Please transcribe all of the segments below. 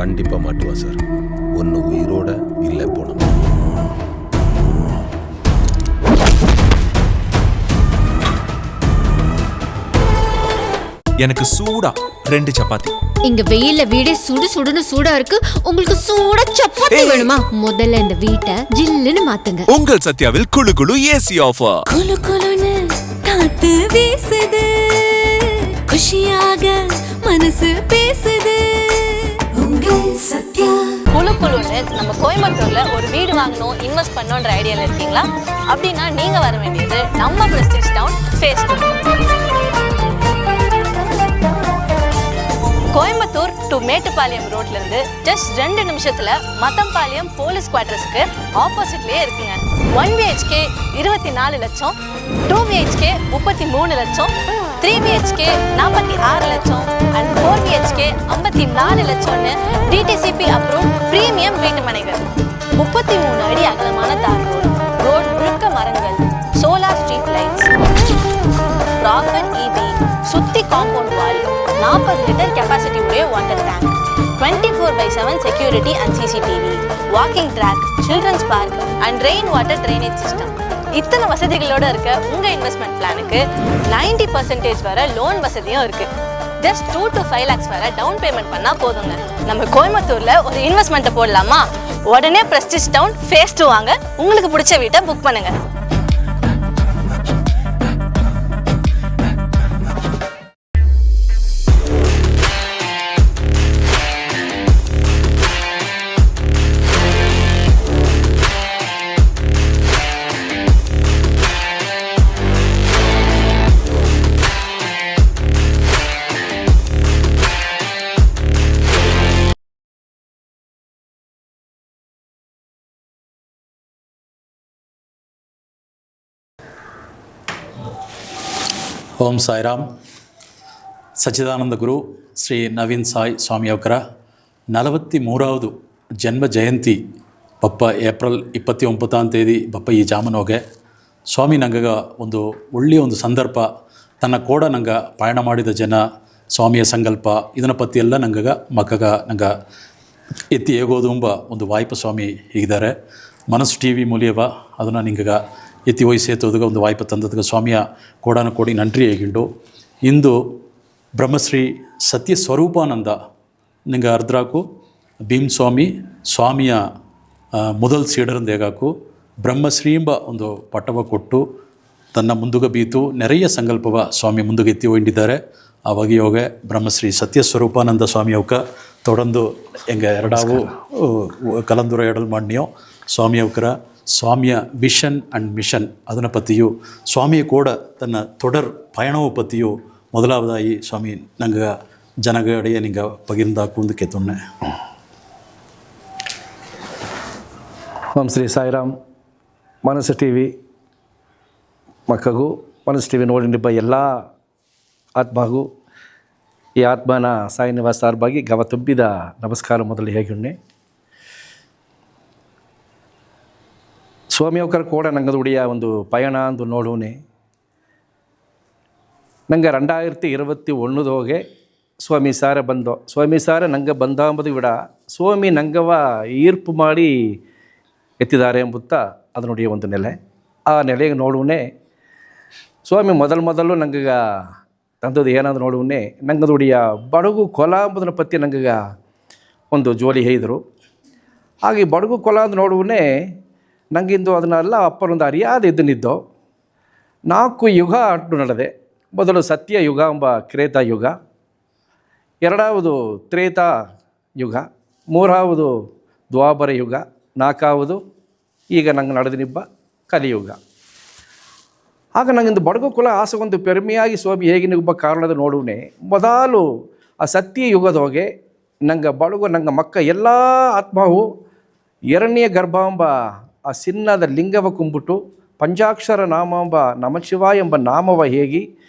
கண்டிப்பாக மாட்டுவான் சார். ஒன்று உயிரோட இல்லை போனோம். எனக்கு சூடா 2 சப்பாத்தி. இங்க வெயில்ல வீடே சுடு சுடுன்னு சூடா இருக்கு. உங்களுக்கு சூடா சப்பாத்தி வேணுமா? முதல்ல இந்த வீட்டை ஜில்லுன்னு மாத்துங்க. உங்கள் சத்யாவில் குளு குளு ஏசி ஆஃபர். குளு குளுன்னு காத்து வீசுது, குஷியாக மனசு பேசுது. உங்கள் சத்யா. குளு குளுன்னு நம்ம கோயம்புத்தூர்ல ஒரு வீடு வாங்கணும், இன்வெஸ்ட் பண்ணணும்ன்ற ஐடியால இருக்கீங்களா? அப்படின்னா நீங்க வர வேண்டியது நம்ம Prestige Town Phase 2. Coimbatore to Mettupalayam ரோட்ல இருந்து ஜஸ்ட் 2 நிமிஷத்துல மத்தம்பாளையம் போலீஸ் குவார்டர்ஸ்க்கு ஆப்போசிட்லயே இருக்குங்க. 1 BHK 24 லட்சம், 2 BHK 33 லட்சம், 3 BHK 46 லட்சம் அண்ட் 4 BHK 54 லட்சம்னு டிடிசிபி அப்ரூவ்ட் பிரீமியம் வீட்டு மனைகள். 33 அடி அகலமான தார் ரோட் முழுக்க மரங்கள், solar street lights, proper EB, சுத்தி காம்பவுண்ட் வால், 40 லிட்டர் கெப்பாசிட்டி உடைய water tank, 24/7 security and CCTV, walking track, children's park and rain water drainage system. இத்தனை வசதிகளோட இருக்க உங்க இன்வெஸ்ட்மெண்ட் பிளானுக்கு 90% வரை லோன் வசதியும் இருக்கு. ஜஸ்ட் 2 to 5 lakhs வரை டவுன் பேமெண்ட் பண்ணா போதுங்க. நம்ம கோயம்புத்தூர்ல ஒரு இன்வெஸ்ட்மெண்ட்டை போடலாமா? உடனே பிரஸ்டீஜ் டவுன் ஃபேஸ் 2 வாங்க. உங்களுக்கு பிடிச்ச வீட்டை புக் பண்ணுங்க. ಓಂ ಸಾಯಿರಾಮ್. ಸಚ್ಚಿದಾನಂದ ಗುರು ಶ್ರೀ ನವೀನ್ ಸಾಯಿ ಸ್ವಾಮಿಯವರ 43வது ಜನ್ಮ ಜಯಂತಿ ಬಪ್ಪ ಏಪ್ರಿಲ್ 29ನೇ ತೇದಿ ಬಪ್ಪ ಈ ಜಾಮನೋಗೆ ಸ್ವಾಮಿ ನಂಗಗ ಒಂದು ಒಳ್ಳೆಯ ಒಂದು ಸಂದರ್ಭ ತನ್ನ ಕೂಡ ನಂಗೆ ಪಯಣ ಮಾಡಿದ ಜನ ಸ್ವಾಮಿಯ ಸಂಕಲ್ಪ ಇದನ್ನ ಪತ್ತಿ ಎಲ್ಲ ನಂಗಗ ಮಕ್ಕಗ ನಂಗೆ ಎತ್ತಿ ಹೇಗೋದು ಎಂಬ ಒಂದು ವಾಯ್ಪ ಸ್ವಾಮಿ ಹೀಗಿದ್ದಾರೆ. ಮನಸ್ಸು TV ಮೂಲ್ಯವ ಅದನ್ನು ನಿಂಗಗ ಎತ್ತಿ ವಹಿಸೇತೋದಗ ಒಂದು ವಾಯ್ಪ ತಂದದಗ ಸ್ವಾಮಿಯ ಕೋಡಾನ ಕೋಡಿ ನನ್ರಿ ಹೇಗಿಂಡು. ಇಂದು ಬ್ರಹ್ಮಶ್ರೀ ಸತ್ಯ ಸ್ವರೂಪಾನಂದ ನಿಂಗೆ ಅರ್ಧರಾಕು ಭೀಮ್ ಸ್ವಾಮಿಯ ಮೊದಲು ಸೀಡರಂದು ಹೇಗಾಕು ಬ್ರಹ್ಮಶ್ರೀ ಎಂಬ ಒಂದು ಪಟ್ಟವ ಕೊಟ್ಟು ತನ್ನ ಮುಂದುಗ ಬೀತು ನೆರೆಯ ಸಂಕಲ್ಪವ ಸ್ವಾಮಿ ಮುಂದುಗೆ ಎತ್ತಿ ಹೊಂದಿದ್ದಾರೆ. ಆ ವಗೆಯೋಗ ಬ್ರಹ್ಮಶ್ರೀ ಸತ್ಯ ಸ್ವರೂಪಾನಂದ ಸ್ವಾಮಿಯವಕ தொடர்ந்து எங்கள் இரடாவு கலந்துரையாடல் பண்ணியோம். ಸ್ವಾಮಿಯವರ ಸ್ವಾಮಿಯ ವಿಷನ್ ಆ್ಯಂಡ್ ಮಿಷನ್ ಅದನ್ನು ಪற்றிಯೂ ಸ್ವಾಮಿಯ ಕೂಡ ತನ್ನ தொடர் பயணವು ಪற்றிಯೂ ಮೊದಲಾವದಾಗಿ ಸ್ವಾಮಿ ನಂಗೆ ಜನಗಡೆಯ ನಿಂಗೆ ಪಗಿರ್ದಾಕು ಕೆತ್ತೊನ್ನೆ. ಓಂ ಶ್ರೀ ಸಾಯಿರಾಮ್. ಮನಸ್ಸು TV ಮಕ್ಕಗೂ ಮನಸ್ಸು TV ನೋಡಿನಿಬ್ಬ ಎಲ್ಲ ಆತ್ಮಗೂ ಈ ಆತ್ಮನ ಸಾಯಿ ನಿವಾಸ ಸಾರ್ಬಾಗಿ ಗವ ತುಂಬಿದ ನಮಸ್ಕಾರ ಮೊದಲು ಹೇಗುಣ್ಣೆ. ಸ್ವಾಮಿಯವರ ಕೂಡ ನಂಗದುಡಿಯ ಒಂದು ಪಯಣ ಅಂದು ನೋಡೋನೆ ನಂಗೆ 2021 ಸ್ವಾಮಿ ಸಾರ ಬಂದೋ. ಸ್ವಾಮಿ ಸಾರ ನಂಗೆ ಬಂದ ಎಂಬುದು ವಿಡ ಸ್ವಾಮಿ ನಂಗವ ಈರ್ಪು ಮಾಡಿ ಎತ್ತಿದ್ದಾರೆ ಎಂಬುತ್ತ ಅದು ನುಡಿಯ ಒಂದು ನೆಲೆ. ಆ ನೆಲೆಗೆ ನೋಡುವನೇ ಸ್ವಾಮಿ ಮೊದಲು ನಂಗೆ ತಂದದ್ದು ಏನಾದ್ರು ನೋಡುವನೇ ನಂಗದುಡಿಯ ಬಡಗು ಕೊಲ ಎಂಬುದನ್ನು ಪತ್ತಿ ನಂಗೆ ಒಂದು ಜೋಲಿ ಹೇಳಿದರು. ಹಾಗೆ ಬಡಗು ಕೊಲ ಅಂತ ನೋಡುವನೇ ನಂಗಿಂದು ಅದನ್ನೆಲ್ಲ ಅಪ್ಪರೊಂದು ಅರಿಯಾದ ಇದನ್ನಿದ್ದೋ 4 ಯುಗ ಅಟ್ಟು ನಡೆದೆ. ಮೊದಲು ಸತ್ಯ ಯುಗ ಎಂಬ ಕ್ರೇತ ಯುಗ, 2வது ತ್ರೇತಾ ಯುಗ, 3வது ದ್ವಾಪರ ಯುಗ, 4வது ಈಗ ನಂಗೆ ನಡೆದನಿಬ್ಬ ಕಲಿಯುಗ. ಆಗ ನಂಗಿಂದು ಬಡಗು ಕುಲ ಆಸೆಗೊಂದು ಪೆರ್ಮೆಯಾಗಿ ಸ್ವಾಮಿ ಹೇಗಿನಿಬ್ಬ ಕಾರಣದ ನೋಡುವನೇ ಮೊದಲು ಆ ಸತ್ಯ ಯುಗದೋಗೆ ನಂಗೆ ಬಡಗು ನಂಗೆ ಮಕ್ಕ ಎಲ್ಲ ಆತ್ಮವು 2ನೇ ಗರ್ಭ ಎಂಬ ಆ ಸಿನ್ನದ ಲಿಂಗವ ಕುಂಬಿಟ್ಟು ಪಂಚಾಕ್ಷರ ನಾಮ ಎಂಬ ನಮಶಿವ ಎಂಬ ನಾಮವ ಹೇಗಿ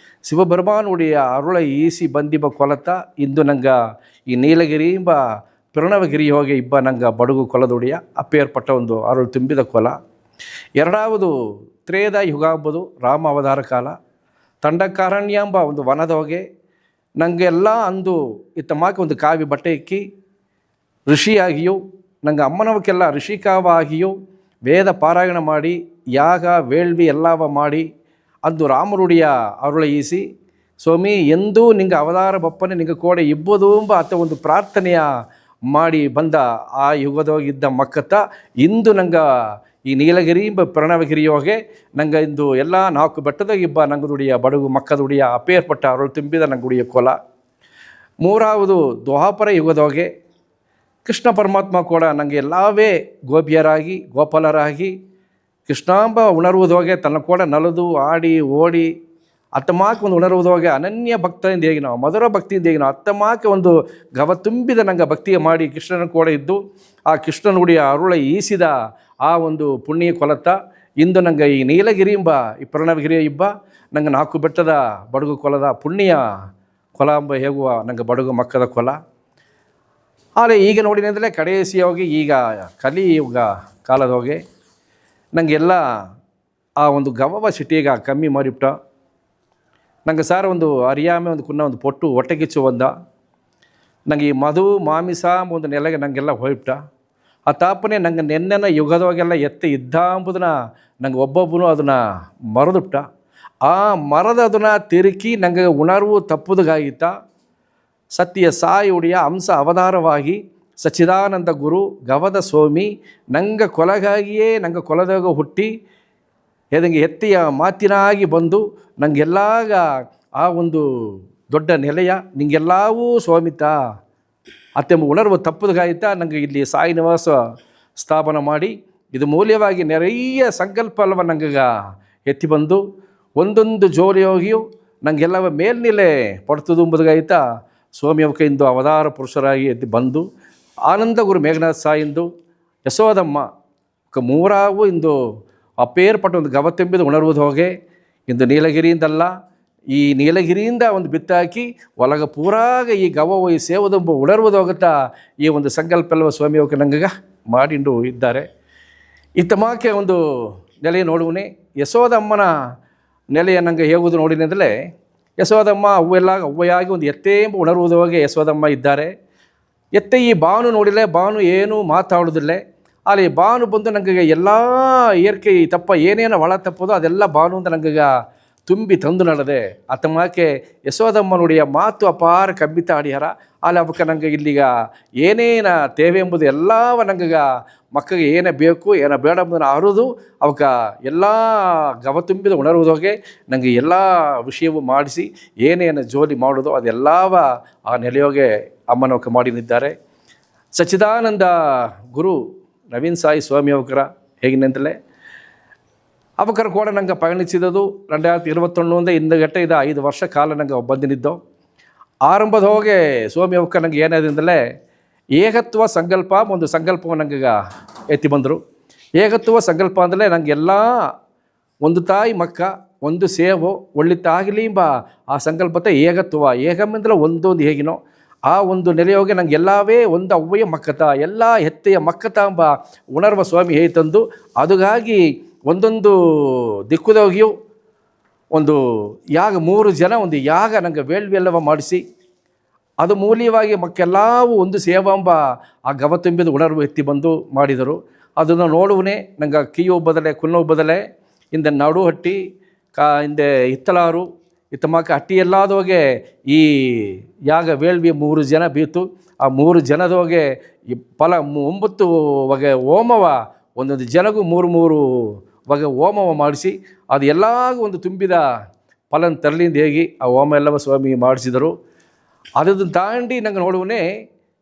ಶಿವಬರ್ಮಾನುಡಿಯ ಅರುಳ ಈಸಿ ಬಂದಿಬ್ಬ ಕೊಲತ ಇಂದು ನಂಗೆ ಈ ನೀಲಗಿರಿ ಎಂಬ ಪ್ರಣವಗಿರಿ ಹೋಗಿ ಇಬ್ಬ ನಂಗೆ ಬಡಗು ಕೊಲದುಡಿಯ ಅಪ್ಪೇರ್ಪಟ್ಟ ಒಂದು ಅರುಳು ತುಂಬಿದ ಕೊಲ. 2வது ತ್ರೇದ ಯುಗ ಎಂಬುದು ರಾಮ ಅವತಾರ ಕಾಲ. ತಂಡಕಾರಣ್ಯ ಎಂಬ ಒಂದು ವನದ ಹೋಗೆ ನನಗೆಲ್ಲ ಅಂದು ಇತ್ತ ಮಾಕೆ ಒಂದು ಕಾವಿ ಬಟ್ಟೆ ಇಕ್ಕಿ ಋಷಿಯಾಗಿಯೂ ನಂಗೆ ಅಮ್ಮನವಕ್ಕೆಲ್ಲ ಋಷಿಕಾವಾಗಿಯೂ ವೇದ ಪಾರಾಯಣ ಮಾಡಿ ಯಾಗ ವೇಳ್ವಿ ಎಲ್ಲವ ಮಾಡಿ ಅಂದು ರಾಮರುಡಿಯ ಅರುಳ ಈಸಿ ಸ್ವಾಮಿ ಎಂದೂ ನಿಂಗೆ ಅವತಾರ ಬಪ್ಪನೆ ನಿಂಗೆ ಕೋಡೆ ಇಬ್ಬದು ಎಂಬ ಅಥವಾ ಒಂದು ಪ್ರಾರ್ಥನೆಯ ಮಾಡಿ ಬಂದ ಆ ಯುಗದೋಗಿದ್ದ ಮಕ್ಕತ್ತ ಇಂದು ನಂಗೆ ಈ ನೀಲಗಿರಿ ಎಂಬ ಪ್ರಣವಗಿರಿಯೋಗೆ ನಂಗೆ ಇಂದು ಎಲ್ಲ 4 ಬೆಟ್ಟದಾಗ ಇಬ್ಬ ನಂಗದುಡಿಯ ಬಡಗು ಮಕ್ಕದುಡಿಯ ಅಪೇರ್ಪಟ್ಟ ಅರುಳು ತುಂಬಿದ ನಂಗುಡಿಯ ಕೊಲ. ಮೂರಾವುದು ದ್ವಾಪರ ಯುಗದೋಗೆ ಕೃಷ್ಣ ಪರಮಾತ್ಮ ಕೂಡ ನನಗೆ ಎಲ್ಲವೇ ಗೋಪಿಯರಾಗಿ ಗೋಪಾಲರಾಗಿ ಕೃಷ್ಣಾಂಬ ಉಣರುವುದೋಗೆ ತನ್ನ ಕೂಡ ನಲದು ಆಡಿ ಓಡಿ ಅತ್ತಮಾಕೆ ಒಂದು ಉಣರುವುದೋಗೆ ಅನನ್ಯ ಭಕ್ತಿಯಿಂದ ಹೇಗೆ ನಾವು ಮಧುರ ಭಕ್ತಿಯಿಂದ ಹೇಗೆ ನಾವು ಅತ್ತಮಾಕೆ ಒಂದು ಗವ ತುಂಬಿದ ನಂಗೆ ಭಕ್ತಿಯ ಮಾಡಿ ಕೃಷ್ಣನ ಕೂಡ ಇದ್ದು ಆ ಕೃಷ್ಣನುಡಿಯ ಅರುಳ ಈಸಿದ ಆ ಒಂದು ಪುಣ್ಯ ಕೊಲತ ಇಂದು ನಂಗೆ ಈ ನೀಲಗಿರಿ ಎಂಬ ಈ ಪ್ರಣವಗಿರಿಯ ಇಬ್ಬ ನಂಗೆ 4 ಬೆಟ್ಟದ ಬಡಗು ಕೊಲದ ಪುಣ್ಯ ಕೊಲ ಎಂಬ ಹೇಗುವ ನಂಗೆ ಬಡಗು ಮಕ್ಕದ ಕೊಲ. ಆದರೆ ಈಗ ನೋಡಿನಂದರೆ ಕಡೆಸಿಯೋಗಿ ಈಗ ಕಲಿಯುಗ ಕಾಲದೋಗೆ ನನಗೆಲ್ಲ ಆ ಒಂದು ಗವವ ಸಿಟಿಗ ಕಮ್ಮಿ ಮಾಡಿಬಿಟ್ಟ. ನಂಗೆ ಸಾರ್ ಒಂದು ಅರಿಯಾಮೆ ಒಂದು ಕುನ್ನ ಒಂದು ಪೊಟ್ಟು ಹೊಟ್ಟೆಗಿಚ್ಚು ಒಂದ ನಂಗೆ ಈ ಮಧು ಮಾಮಿಸ ಒಂದು ನೆಲೆಗೆ ನನಗೆಲ್ಲ ಹೋಗ್ಬಿಟ್ಟ. ಆ ತಾಪನೆ ನಂಗೆ ನೆನ್ನೆನ ಯುಗದವಾಗೆಲ್ಲ ಎತ್ತೆ ಇದ್ದ ಎಂಬುದನ್ನ ನಂಗೆ ಒಬ್ಬೊಬ್ಬನು ಅದನ್ನು ಮರೆದುಬಿಟ್ಟ. ಆ ಮರದ ಅದನ್ನು ತಿರುಕಿ ನಂಗೆ ಉಣರ್ವು ತಪ್ಪುದಾಗಿತ್ತ. ಸತ್ಯ ಸಾಯುಡಿಯ ಅಂಶ ಅವತಾರವಾಗಿ ಸಚ್ಚಿದಾನಂದ ಗುರು ಗವದ ಸ್ವಾಮಿ ನಂಗೆ ಕೊಲಗಾಗಿಯೇ ನಂಗೆ ಕೊಲದಾಗ ಹುಟ್ಟಿ ಎದಂಗೆ ಎತ್ತಿಯ ಮಾತಿನಾಗಿ ಬಂದು ನಂಗೆಲ್ಲಾಗ ಆ ಒಂದು ದೊಡ್ಡ ನೆಲೆಯ ನಿಂಗೆಲ್ಲವೂ ಸ್ವಾಮಿತ ಅತ್ತೆಂಬ ಉಣರ್ವು ತಪ್ಪುದಾಗಿತ್ತ. ನಂಗೆ ಇಲ್ಲಿ ಸಾಯಿ ನಿವಾಸ ಸ್ಥಾಪನೆ ಮಾಡಿ ಇದು ಮೌಲ್ಯವಾಗಿ ನೆರೆಯ ಸಂಕಲ್ಪ ಅಲ್ವ ನಂಗೆ ಎತ್ತಿ ಬಂದು ಒಂದೊಂದು ಜೋಲಿಯೋಗಿಯೂ ನಂಗೆಲ್ಲವ ಮೇಲ್ನಿಲೆ ಪಡ್ತದು ಎಂಬುದಾಗಿತ್ತ. ಸ್ವಾಮಿಯ ಕೈಯಿಂದ ಅವತಾರ ಪುರುಷರಾಗಿ ಎದ್ದು ಬಂದು ಆನಂದ ಗುರು ಮೇಘನಾಥ ಸಾಯಿಂದು ಯಶೋದಮ್ಮ ಮೂರಾವು ಇಂದು ಅಪೇರ್ಪಟ್ಟ ಒಂದು ಗವತೆಂಬಿದ ಉಣರುವುದು ಹೋಗೆ ಇಂದು ನೀಲಗಿರಿಯಿಂದಲ್ಲ ಈ ನೀಲಗಿರಿಯಿಂದ ಒಂದು ಬಿತ್ತಾಕಿ ಒಳಗ ಪೂರಾಗ ಈ ಗವ ಈ ಸೇವದೆಂಬ ಉಣರುವುದು ಹೋಗುತ್ತಾ ಈ ಒಂದು ಸಂಕಲ್ಪ ಅಲ್ವ ಸ್ವಾಮಿಯವಕ್ಕೆ ನಂಗೆ ಮಾಡಿಂಡು ಇದ್ದಾರೆ. ಇತ್ತಮಾಕೆ ಒಂದು ನೆಲೆ ನೋಡುವನೇ ಯಶೋದಮ್ಮನ ನೆಲೆಯ ನಂಗೆ ಹೇಗುವುದು ನೋಡಿನಂದಲೇ ಯಶೋದಮ್ಮ ಅವ್ವಯಾಗಿ ಒಂದು ಎತ್ತೇ ಎಂಬ ಉಣರುವುದೋಗೆ ಯಶೋದಮ್ಮ ಇದ್ದಾರೆ. ಎತ್ತೆ ಈ ಬಾನು ನೋಡಿಲ್ಲ ಬಾನು ಏನೂ ಮಾತಾಡೋದಿಲ್ಲ. ಅಲ್ಲಿ ಬಾನು ಬಂದು ನನಗೆ ಎಲ್ಲ ಏರ್ಕೆ ತಪ್ಪ ಏನೇನು ಒಳ ತಪ್ಪೋದು ಅದೆಲ್ಲ ಬಾನು ಅಂತ ನನಗೆ ತುಂಬಿ ತಂದು ನಡೆದೆ. ಆತಮಾಕೆ ಯಶೋದಮ್ಮನುಡಿಯ ಮಾತು ಅಪಾರ ಕಂಬಿತ ಆಡಿಯಾರ. ಅಲ್ಲಿ ಅವಕ್ಕೆ ನಂಗೆ ಇಲ್ಲಿಗ ಏನೇನ ತೇವೆ ಎಂಬುದು ಎಲ್ಲವ ನಂಗೆ ಮಕ್ಕಳಿಗೆ ಏನೇ ಬೇಕು ಏನೋ ಬೇಡ ಎಂಬುದನ್ನು ಅರಿದು ಅವಕ್ಕೆ ಎಲ್ಲ ಗವ ತುಂಬಿದ ಉಣರುವುದೋಗೆ ನನಗೆ ಎಲ್ಲ ವಿಷಯವೂ ಮಾಡಿಸಿ ಏನೇನು ಜೋಲಿ ಮಾಡೋದು ಅದೆಲ್ಲವ ಆ ನೆಲೆಯೋಗೆ ಅಮ್ಮನವಕ್ಕೆ ಮಾಡಿನಿದ್ದಾರೆ. ಸಚ್ಚಿದಾನಂದ ಗುರು ನವೀನ್ ಸಾಯಿ ಸ್ವಾಮಿಯವಕರ ಹೇಗಿನಂತಲೇ ಅವಕರ ಕೂಡ ನಂಗೆ ಪಯಣಿಸಿದದು 2021 ಹಿಂದಗಟ್ಟೆ ಇದು 5 ವರ್ಷ ಕಾಲ ನಂಗೆ ಬಂದಿನಿದ್ದು. ಆರಂಭದ ಹೋಗೆ ಸ್ವಾಮಿ ಅವಕ ನಂಗೆ ಏನಾದಿಂದಲೇ ಏಕತ್ವ ಸಂಕಲ್ಪ ಒಂದು ಸಂಕಲ್ಪವನ್ನು ನಂಗೆ ಎತ್ತಿ ಬಂದರು. ಏಕತ್ವ ಸಂಕಲ್ಪ ಅಂದರೆ ನನಗೆಲ್ಲ ಒಂದು ತಾಯಿ ಮಕ್ಕ ಒಂದು ಸೇವೋ ಒಳ್ಳಿತಾಗಲಿ ಎಂಬ ಆ ಸಂಕಲ್ಪತೆ ಏಕತ್ವ ಏಕಮೆಂದಲೇ ಒಂದೊಂದು ಹೇಗಿನೋ ಆ ಒಂದು ನೆಲೆಯೋಗೆ ನಂಗೆ ಎಲ್ಲವೇ ಒಂದು ಅವ್ವಯ ಮಕ್ಕತ ಎಲ್ಲ ಹೆತ್ತೆಯ ಮಕ್ಕತ ಎಂಬ ಉಣರ್ವ ಸ್ವಾಮಿ ಹೇಗೆ ತಂದು ಅದುಗಾಗಿ ಒಂದೊಂದು ದಿಕ್ಕುದೋಗಿಯೂ ಒಂದು ಯಾಗ 3 ಜನ ಒಂದು ಯಾಗ ನಂಗೆ ವೇಳ್ವೆಲ್ಲವ ಮಾಡಿಸಿ ಅದು ಮೂಲವಾಗಿ ಮಕ್ಕೆಲ್ಲವೂ ಒಂದು ಸೇವಾಂಬ ಆ ಗವ ತುಂಬಿದ ಉಣರ್ವು ಎತ್ತಿ ಬಂದು ಮಾಡಿದರು. ಅದನ್ನು ನೋಡುವನೇ ನಂಗೆ ಕಿಯೋ ಬದಲೆ ಕುನ್ನೋ ಬದಲೆ ಇಂದ ನಡುಹಟ್ಟಿ ಹಿಂದೆ ಹಿತ್ತಲಾರು ಇತ್ತಮಾಕ ಹಟ್ಟಿ ಎಲ್ಲಾದೋಗೆ ಈ ಯಾಗ ವೇಳ್ವಿ 3 ಜನ ಬೀತು. ಆ 3 ಜನದೋಗೆ ಈ ಫಲ 9 ಬಗೆ ಹೋಮವ ಒಂದೊಂದು ಜನಗೂ 3 ಬಗೆ ಹೋಮವ ಮಾಡಿಸಿ ಅದು ಎಲ್ಲಾಗೂ ಒಂದು ತುಂಬಿದ ಫಲನ ತರಲಿಂದ ಹೇಗೆ ಆ ಹೋಮ ಎಲ್ಲವ ಸ್ವಾಮಿ ಮಾಡಿಸಿದರು. ಅದನ್ನು ತಾಂಡಿ ನಂಗೆ ನೋಡುವನೇ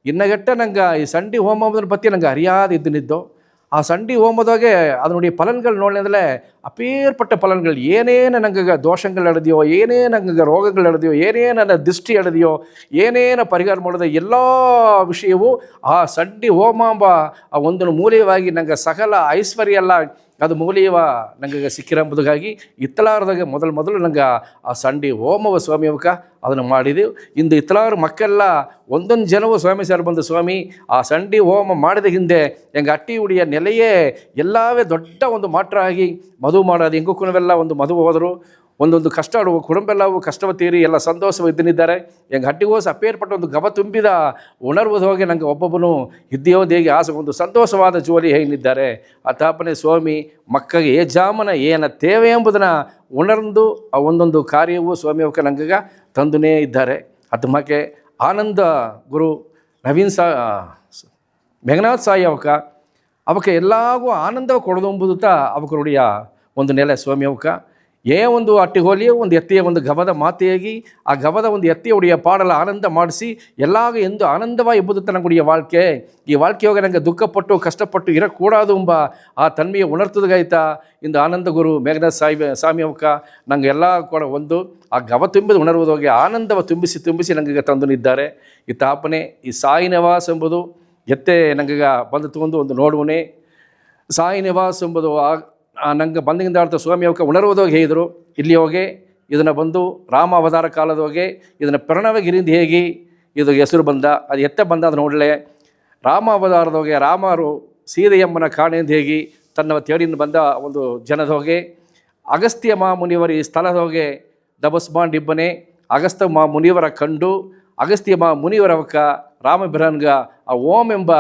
ಇನ್ನಗಟ್ಟ ನಂಗೆ ಈ ಸಂಡಿ ಹೋಮದ ಪತ್ತಿ ನಂಗೆ ಅರಿಯಾದ ಇದ್ದನಿದ್ದು. ಆ ಸಂಡಿ ಹೋಮದಾಗೆ ಅದು ನೋಡಿ ಫಲನ್ಗಳು ನೋಡಿದ್ರೆ ಅಪೇರ್ಪಟ್ಟ ಫಲನ್ಗಳು ಏನೇನು ನಂಗೆ ದೋಷಗಳು ನಡೆದಿಯೋ ಏನೇನು ನಂಗೆ ರೋಗಗಳು ನಡೆದಿಯೋ ಏನೇನು ನನ್ನ ದೃಷ್ಟಿ ನಡೆದಿಯೋ ಏನೇನು ಪರಿಹಾರ ಮಾಡೋದು ಎಲ್ಲ ವಿಷಯವೂ ಆ ಸಂಡಿ ಹೋಮಾಂಬ ಆ ಒಂದು ಮೂಲವಾಗಿ ನಂಗೆ ಸಕಲ ಐಶ್ವರ್ಯ ಎಲ್ಲ ಅದು ಮೂಲವ ನಂಗೆ ಸಿಕ್ಕಿರಂಬುದಾಗಿ ಇತ್ತಲಾರದಾಗ ಮೊದಲು ನಂಗೆ ಆ ಸಂಡಿ ಹೋಮವ ಸ್ವಾಮಿಯವಕ ಅದನ್ನು ಮಾಡಿದೆವು. ಇಂದು ಇತ್ತಲಾರು ಮಕ್ಕೆಲ್ಲ ಒಂದೊಂದು ಜನವು ಸ್ವಾಮಿ ಸರ್ ಬಂದು ಸ್ವಾಮಿ ಆ ಸಂಡಿ ಹೋಮ ಮಾಡಿದ ಹಿಂದೆ ಹೆಂಗೆ ಅಟ್ಟಿ ಉಡಿಯ ನೆಲೆಯೇ ಎಲ್ಲವೇ ದೊಡ್ಡ ಒಂದು ಮಾಟ್ರ ಆಗಿ ಮದುವೆ ಮಾಡೋದು ಹೆಂಗೂ ಕುಣವೆಲ್ಲ ಒಂದು ಮದುವೆ ಹೋದರು ಒಂದೊಂದು ಕಷ್ಟ ಕುಟುಂಬೆಲ್ಲವೂ ಕಷ್ಟವ ತೀರಿ ಎಲ್ಲ ಸಂತೋಷವಿದ್ದನಿದ್ದಾರೆ ಹೆಂಗೆ ಹಟ್ಟಿಗೋಸ ಅಪೇರ್ಪಟ್ಟ ಒಂದು ಗವ ತುಂಬಿದ ಉಣರ್ವುದು ಹೋಗಿ ನನಗೆ ಒಬ್ಬೊಬ್ಬನು ಇದ್ದೆಯೋದು ಹೇಗೆ ಆಸೆ ಒಂದು ಸಂತೋಷವಾದ ಜೋಲಿ ಹೇಗಿದ್ದಾರೆ ಆ ತಾಪನೆ ಸ್ವಾಮಿ ಮಕ್ಕಳಿಗೆ ಜಾಮನ ಏನ ತೇವೆ ಎಂಬುದನ್ನು ಉಣರ್ದು ಆ ಒಂದೊಂದು ಕಾರ್ಯವು ಸ್ವಾಮಿ ಅವಕ್ಕೆ ನಂಗೆ ತಂದುನೇ ಇದ್ದಾರೆ ಅದು ಮಕ್ಕೆ ಆನಂದ ಗುರು ನವೀನ್ ಮೇಘನಾಥ್ ಸಾಯಿ ಅವಕ್ಕೆ ಎಲ್ಲಾಗೂ ಆನಂದವ ಕೊಡೋದು ಎಂಬುದು ಅವಕರುடைய ಒಂದು ನೆಲೆ ಸ್ವಾಮಿ ಅವಕ್ಕೆ ಒಂದು ಅಟ್ಟಿಗೋಲಿಯೋ ಒಂದು ಎತ್ತೆಯ ಒಂದು ಗವದ ಮಾತೆಯಾಗಿ ಆ ಗವದ ಒಂದು ಎತ್ತೆಯುடைய ಪಾಡಲ ಆನಂದ ಮಾಡಿಸಿ ಎಲ್ಲಾಗ ಎಂದು ಆನಂದವಾಗಿ ಎಂಬುದು ನನಗುடைய வாழ்க்கை ಈ வாழ்க்கைಯೋಗ ನನಗೆ ದುಃಖಪಟ್ಟು ಕಷ್ಟಪಟ್ಟು ಇರಕೂಡದು ಎಂಬ ಆ ತನ್ಮೆಯ ಉಣರ್ತದಾಯ್ತಾ ಇಂದು ಆನಂದ ಗುರು ಮೇಘನಾಥ್ ಸ್ವಾಮಿ ಅವಕ್ಕ ನಂಗೆ ಎಲ್ಲ ಕೂಡ ಒಂದು ಆ ಗವ ತುಂಬಿದ ಉಣರುವುದೋಗಿ ಆನಂದವ ತುಂಬಿಸಿ ನನಗೆ ತಂದುನಿದ್ದಾರೆ ಈ ತಾಪನೆ ಈ ಸಾಯಿ ನಿವಾಸ ಎಂಬುದು ಎತ್ತೆ ನನಗೆ ಬಂದು ತಗೊಂಡು ಒಂದು ನೋಡುವನೇ ಸಾಯಿ ನಿವಾಸ ಎಂಬುದು ನಂಗೆ ಬಂದಿಂದ ಅರ್ಥ ಸ್ವಾಮಿ ಅವಕ್ಕೆ ಉಣರುವುದೋಗಿ ಹೇಳಿದರು ಇಲ್ಲಿ ಹೋಗಿ ಇದನ್ನು ಬಂದು ರಾಮ ಅವತಾರ ಕಾಲದೋಗಿ ಇದನ್ನು ಪ್ರಣವಗಿರಿಂದ ಹೇಗೆ ಇದು ಹೆಸರು ಬಂದ ಅದು ಎತ್ತೆ ಬಂದ ಅದು ನೋಡಲೆ ರಾಮ ಅವತಾರದೋಗೆ ರಾಮರು ಸೀತೆಯಮ್ಮನ ಕಾಣೆಯಿಂದ ಹೇಗೆ ತನ್ನ ತೇಡಿನ ಬಂದ ಒಂದು ಜನದೋಗೆ ಅಗಸ್ತ್ಯ ಮುನಿವರ ಈ ಸ್ಥಳದೋಗೆ ದಬಸ್ಮಾಂಡಿಬ್ಬನೇ ಅಗಸ್ತ್ಯ ಮುನಿವರ ಕಂಡು ಅಗಸ್ತ್ಯ ಮುನಿವರವಕ್ಕ ರಾಮಬಿರಾನ್ಗ ಆ ಓಂ ಎಂಬ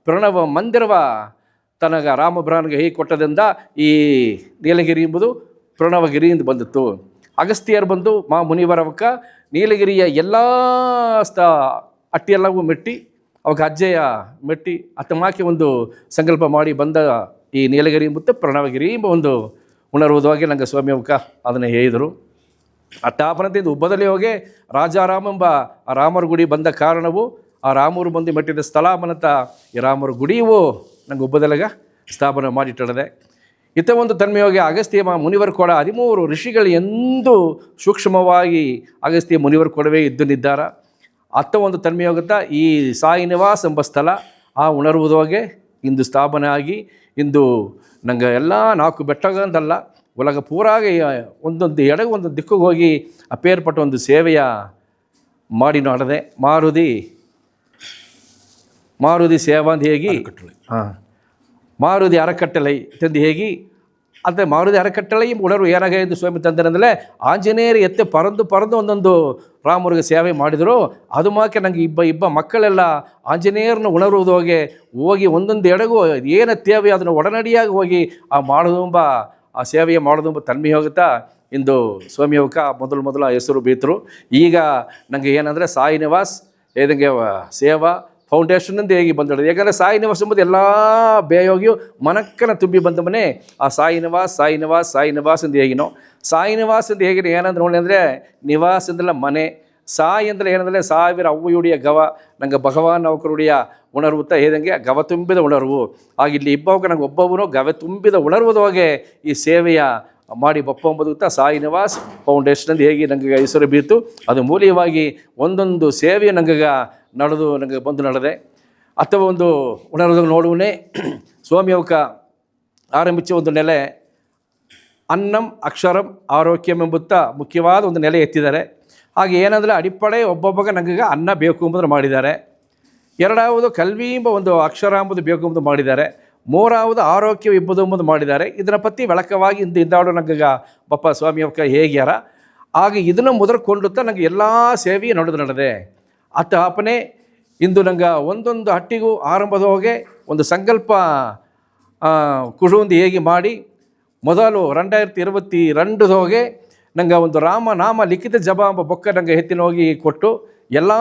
ಪ್ರಣವ ಮಂದಿರವ ತನಗ ರಾಮಬ್ರಾನ್ಗೆ ಹೇಗೆ ಕೊಟ್ಟದಿಂದ ಈ ನೀಲಗಿರಿ ಎಂಬುದು ಪ್ರಣವಗಿರಿಯಿಂದ ಬಂದಿತ್ತು ಅಗಸ್ತ್ಯರು ಬಂದು ಮುನಿವರವಕ್ಕ ನೀಲಗಿರಿಯ ಎಲ್ಲ ಅಟ್ಟಿಯೆಲ್ಲವೂ ಮೆಟ್ಟಿ ಅವಕ್ಕೆ ಅಜ್ಜೆಯ ಮೆಟ್ಟಿ ಮಾಕೆ ಒಂದು ಸಂಕಲ್ಪ ಮಾಡಿ ಬಂದ ಈ ನೀಲಗಿರಿ ಮತ್ತು ಪ್ರಣವಗಿರಿ ಎಂಬ ಒಂದು ಉಣರುವುದಾಗಿ ನಂಗೆ ಸ್ವಾಮಿ ಅವಕ್ಕ ಅದನ್ನು ಹೇಳಿದರು ತಾಪನದಿಂದ ಉಬ್ಬದಲ್ಲಿ ಹೋಗಿ ರಾಜಾರಾಮ ಎಂಬ ಆ ರಾಮರ ಗುಡಿ ಬಂದ ಕಾರಣವು ಆ ರಾಮರು ಬಂದು ಮೆಟ್ಟಿದ ಸ್ಥಳ ಮನತ ಈ ರಾಮರ ಗುಡಿಯು ನಂಗೆ ಉಬ್ಬದಲೆಗ ಸ್ಥಾಪನೆ ಮಾಡಿಟ್ಟದೆ ಇತ್ತ ಒಂದು ತನ್ಮೆಯೋಗಿ ಅಗಸ್ತ್ಯ ಮುನಿವರು ಕೂಡ 13 ಋಷಿಗಳು ಎಂದು ಸೂಕ್ಷ್ಮವಾಗಿ ಅಗಸ್ತ್ಯ ಮುನಿವರು ಕೂಡವೇ ಇದ್ದನಿದ್ದಾರ ಅತ್ತ ಒಂದು ತನ್ಮೆಯೋಗುತ್ತಾ ಈ ಸಾಯಿ ನಿವಾಸ ಎಂಬ ಸ್ಥಳ ಆ ಉಣರುವುದೋಗೆ ಇಂದು ಸ್ಥಾಪನೆ ಆಗಿ ಇಂದು ನಂಗೆ ಎಲ್ಲ 4 ಬೆಟ್ಟಗಂದಲ್ಲ ಒಳಗ ಪೂರಾಗಿ ಒಂದೊಂದು ಎಡಗೆ ಒಂದು ದಿಕ್ಕಿಗೆ ಹೋಗಿ ಅಪೇರ್ಪಟ್ಟ ಒಂದು ಸೇವೆಯ ಮಾಡಿ ನೋಡದೆ ಮಾರುದಿ ಸೇವಾ ಅಂತ ಹೇಗೆ ಮಾರುದಿ ಅರಕಟ್ಟಲೈ ತಂದು ಹೇಗೆ ಅದೇ ಮಾರುದಿ ಅರಕಟ್ಟಲೈ ಉಣರು ಏನಾಗ ಎಂದು ಸ್ವಾಮಿ ತಂದರಂದರೆ ಆಂಜನೇಯರು ಎತ್ತೆ ಪರಂದು ಒಂದೊಂದು ರಾಮರಿಗೆ ಸೇವೆ ಮಾಡಿದರು ಅದು ಮಾಕೆ ನನಗೆ ಇಬ್ಬ ಮಕ್ಕಳೆಲ್ಲ ಆಂಜನೇಯರನ್ನ ಉಣರುವುದೋಗೆ ಹೋಗಿ ಒಂದೊಂದು ಎಡಗು ಏನು ತೇವೆ ಅದನ್ನು ಒಡನಡಿಯಾಗಿ ಹೋಗಿ ಆ ಮಾಡೋದುಂಬ ಆ ಸೇವೆಯ ಮಾಡೋದುಂಬ ತನ್ಮೆ ಹೋಗುತ್ತಾ ಇಂದು ಸ್ವಾಮಿ ಅವಕ್ಕ ಮೊದಲು ಹೆಸರು ಬೀತರು ಈಗ ನನಗೆ ಏನಂದರೆ ಸಾಯಿ ನಿವಾಸ್ ಏದಂಗೆ ಸೇವಾ ಫೌಂಡೇಶನ್ನಿಂದ ಹೇಗೆ ಬಂದಿಡೋದು ಯಾಕಂದರೆ ಸಾಯಿ ನಿವಾಸ ಎಂಬುದು ಎಲ್ಲ ಬೇಯೋಗಿಯು ಮನಕ್ಕನ ತುಂಬಿ ಬಂದ ಮನೆ ಆ ಸಾಯಿ ನಿವಾಸ್ ಎಂದು ಹೇಗಿನೋ ಸಾಯಿ ನಿವಾಸ ಎಂದು ಹೇಗಿನ ಏನಂದ್ರೆ ನೋಡಿ ಅಂದರೆ ನಿವಾಸ ಎಂದಲ್ಲ ಮನೆ ಸಾಯಿ ಅಂದರೆ ಏನಂದರೆ 1000 ಅವ್ವಯುಡಿಯ ಗವ ನಂಗೆ ಭಗವಾನ್ ಅವಕರುಡಿಯ ಉಣರ್ವುತ್ತಾ ಹೇದಂಗೆ ಗವ ತುಂಬಿದ ಉಣರ್ವು ಆಗ ಇಲ್ಲಿ ಇಬ್ಬವಾಗ ನಂಗೆ ಒಬ್ಬವನು ಗವ ತುಂಬಿದ ಉಣರ್ವುದೋಗೆ ಈ ಸೇವೆಯ ಮಾಡಿ ಬಪ್ಪ ಎಂಬುದುತ್ತಾ ಸಾಯಿ ನಿವಾಸ್ ಫೌಂಡೇಶನ್ ಹೇಗೆ ನನಗೆ ಹೆಸರು ಬೀರ್ತು ಅದು ಮೂಲವಾಗಿ ಒಂದೊಂದು ಸೇವೆಯು ನನಗೆ ನಡೆದು ನನಗೆ ಬಂದು ನಡೆದೆ ಅಥವಾ ಒಂದು ಉಣರ್ವುದು ನೋಡುವನೇ ಸ್ವಾಮಿ ಅವಕ ಆರಂಭಿಸುವ ಒಂದು ನೆಲೆ ಅನ್ನಂ ಅಕ್ಷರಂ ಆರೋಗ್ಯಂ ಎಂಬುತ್ತಾ ಮುಖ್ಯವಾದ ಒಂದು ನೆಲೆ ಎತ್ತಿದ್ದಾರೆ ಹಾಗೆ ಏನಂದರೆ ಅಡಿಪಡೆ ಒಬ್ಬೊಬ್ಬಗ ನನಗೆ ಅನ್ನ ಬೇಕು ಎಂಬುದನ್ನು ಮಾಡಿದ್ದಾರೆ ಎರಡಾವುದು ಕಲ್ವಿ ಎಂಬ ಒಂದು ಅಕ್ಷರ ಎಂಬುದು ಬೇಕು ಎಂಬುದು ಮಾಡಿದ್ದಾರೆ ಮೂರಾವುದು ಆರೋಗ್ಯ ಎಂಬುದು ಎಂಬುದು ಮಾಡಿದ್ದಾರೆ ಇದರ ಪತ್ತಿ ಬೆಳಕವಾಗಿ ಇಂದಾಡು ನನಗೆ ಬಪ್ಪ ಸ್ವಾಮಿ ಅವಕ್ಕ ಹೇಗ್ಯಾರ ಆಗ ಇದನ್ನು ಮೊದಲುಕೊಂಡುತ್ತಾ ನನಗೆ ಎಲ್ಲ ಸೇವೆಯೂ ನಡೆದೆ ಅಪ್ಪನೇ ಇಂದು ನಂಗೆ ಒಂದೊಂದು ಹಟ್ಟಿಗೂ ಆರಂಭದ ಹೋಗಿ ಒಂದು ಸಂಕಲ್ಪ ಕುಶುಂದು ಹೇಗೆ ಮಾಡಿ ಮೊದಲು 2022 ಹೋಗಿ ನಂಗೆ ಒಂದು ರಾಮನಾಮ ಲಿಖಿತ ಜಪ ಎಂಬ ಬೊಕ್ಕ ನಂಗೆ ಎತ್ತಿನ ಹೋಗಿ ಕೊಟ್ಟು ಎಲ್ಲ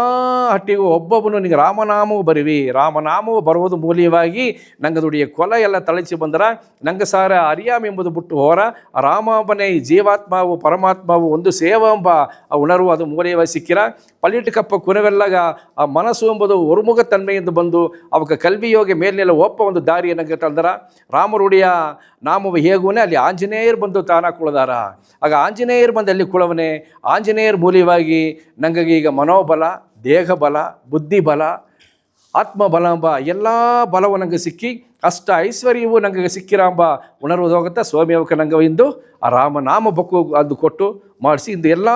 ಹಟ್ಟಿಗೂ ಒಬ್ಬೊಬ್ಬನು ನಿಂಗೆ ರಾಮನಾಮವು ಬರಿವಿ ರಾಮನಾಮವು ಬರುವುದು ಮೂಲವಾಗಿ ನಂಗೆ ದುಡಿಯ ಕೊಲ ಎಲ್ಲ ತಳಿಸಿ ಬಂದರ ನಂಗೆ ಸಾರ ಅರಿಯಾಮ್ ಎಂಬುದು ಬಿಟ್ಟು ಹೋರ ರಾಮಾಪನೆ ಜೀವಾತ್ಮವು ಪರಮಾತ್ಮವು ಒಂದು ಸೇವ ಎಂಬ ಉಣರ್ವು ಅದು ಮೂಲವಾಗಿ ಸಿಕ್ಕಿರ ಪಲಿಟಿಕಪ್ಪ ಕುನವೆಲ್ಲಾಗ ಆ ಮನಸ್ಸು ಎಂಬುದು ಒರುಮುಗ ತನ್ಮೆಯಿಂದ ಬಂದು ಅವಕ್ಕೆ ಕಲ್ವಿಯೋಗಿ ಮೇಲಿನೆಲ್ಲ ಒಪ್ಪ ಒಂದು ದಾರಿಯ ನಂಗೆ ತಂದರ ರಾಮರುಡಿಯ ನಾಮವು ಹೇಗುವನೇ ಅಲ್ಲಿ ಆಂಜನೇಯರು ಬಂದು ತಾನಾಕೊಳ್ಳದಾರ ಆಗ ಆಂಜನೇಯರು ಬಂದು ಅಲ್ಲಿ ಕುಳವನೇ ಆಂಜನೇಯರ ಮೂಲವಾಗಿ ನಂಗೆ ಈಗ ಮನೋಬಲ ದೇಹಬಲ ಬುದ್ಧಿಬಲ ಆತ್ಮಬಲ ಎಂಬ ಎಲ್ಲ ಬಲವು ನಂಗೆ ಸಿಕ್ಕಿ ಅಷ್ಟ ಐಶ್ವರ್ಯವು ನಂಗೆ ಸಿಕ್ಕಿರ ಎಂಬ ಉಣರ್ವುದೋಗುತ್ತಾ ಸ್ವಾಮಿ ಅವಕ್ಕೆ ನಂಗೆ ಇಂದು ಆ ರಾಮನಾಮ ಬಕ್ಕು ಅದು ಕೊಟ್ಟು ಮಾಡಿಸಿ ಇಂದು ಎಲ್ಲ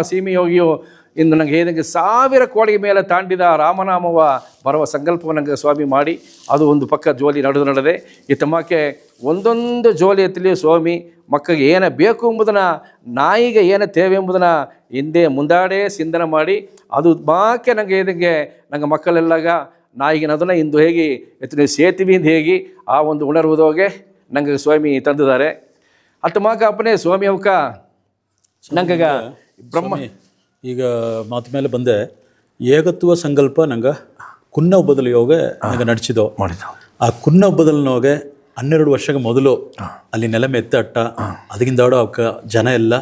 ಸೀಮೆಯೋಗಿಯು ಇಂದು ನನಗೆ ಹೇಳಿದಂಗೆ 1000 ಕೋಡಿಗೆ ಮೇಲೆ ತಾಂಡಿದ ರಾಮನಾಮವ ಬರುವ ಸಂಕಲ್ಪವನ್ನು ನನಗೆ ಸ್ವಾಮಿ ಮಾಡಿ ಅದು ಒಂದು ಪಕ್ಕ ಜೋಲಿ ನಡೆದೆ ಈ ತಮ್ಮಕ್ಕೆ ಒಂದೊಂದು ಜೋಲಿ ಎತ್ತಲಿಯೂ ಸ್ವಾಮಿ ಮಕ್ಕಳಿಗೆ ಏನೇ ಬೇಕು ಎಂಬುದನ್ನು ನಾಯಿಗೆ ಏನೇ ತೇವೆ ಎಂಬುದನ್ನು ಹಿಂದೆ ಮುಂದಾಡೇ ಸಿಂಧನ ಮಾಡಿ ಅದು ಬಾಕೆ ನನಗೆ ಹೇಳಿದಂಗೆ ನಂಗೆ ಮಕ್ಕಳೆಲ್ಲಾಗ ನಾಯಿಗಿನದನ್ನು ಇಂದು ಹೇಗೆ ಎತ್ತಿನ ಸೇತುವೆಯಿಂದ ಹೇಗೆ ಆ ಒಂದು ಉಣರ್ವುದೋಗೆ ನಂಗೆ ಸ್ವಾಮಿ ತಂದಿದ್ದಾರೆ ಅತ್ತ ಮಾಕ ಅಪ್ಪನೇ ಸ್ವಾಮಿ ಅವಕ್ಕ ನಂಗಗ ಬ್ರಹ್ಮ ಈಗ ಮಾತು ಮೇಲೆ ಬಂದೆ ಏಕತ್ವ ಸಂಕಲ್ಪ ನಂಗೆ ಕುನ್ನ ಹಬ್ಬದಲ್ಲಿ ಯೋಗ ನಂಗೆ ನಡೆಸಿದೋ ಆ ಕುನ್ನ ಹಬ್ಬದಲ್ಲಿ 12 ವರ್ಷಕ್ಕೆ ಮೊದಲು ಅಲ್ಲಿ ನೆಲಮೆ ಎತ್ತ ಅಟ್ಟ ಅದಕ್ಕಿಂದಾಡೋ ಅವಕ್ಕ ಜನ ಎಲ್ಲ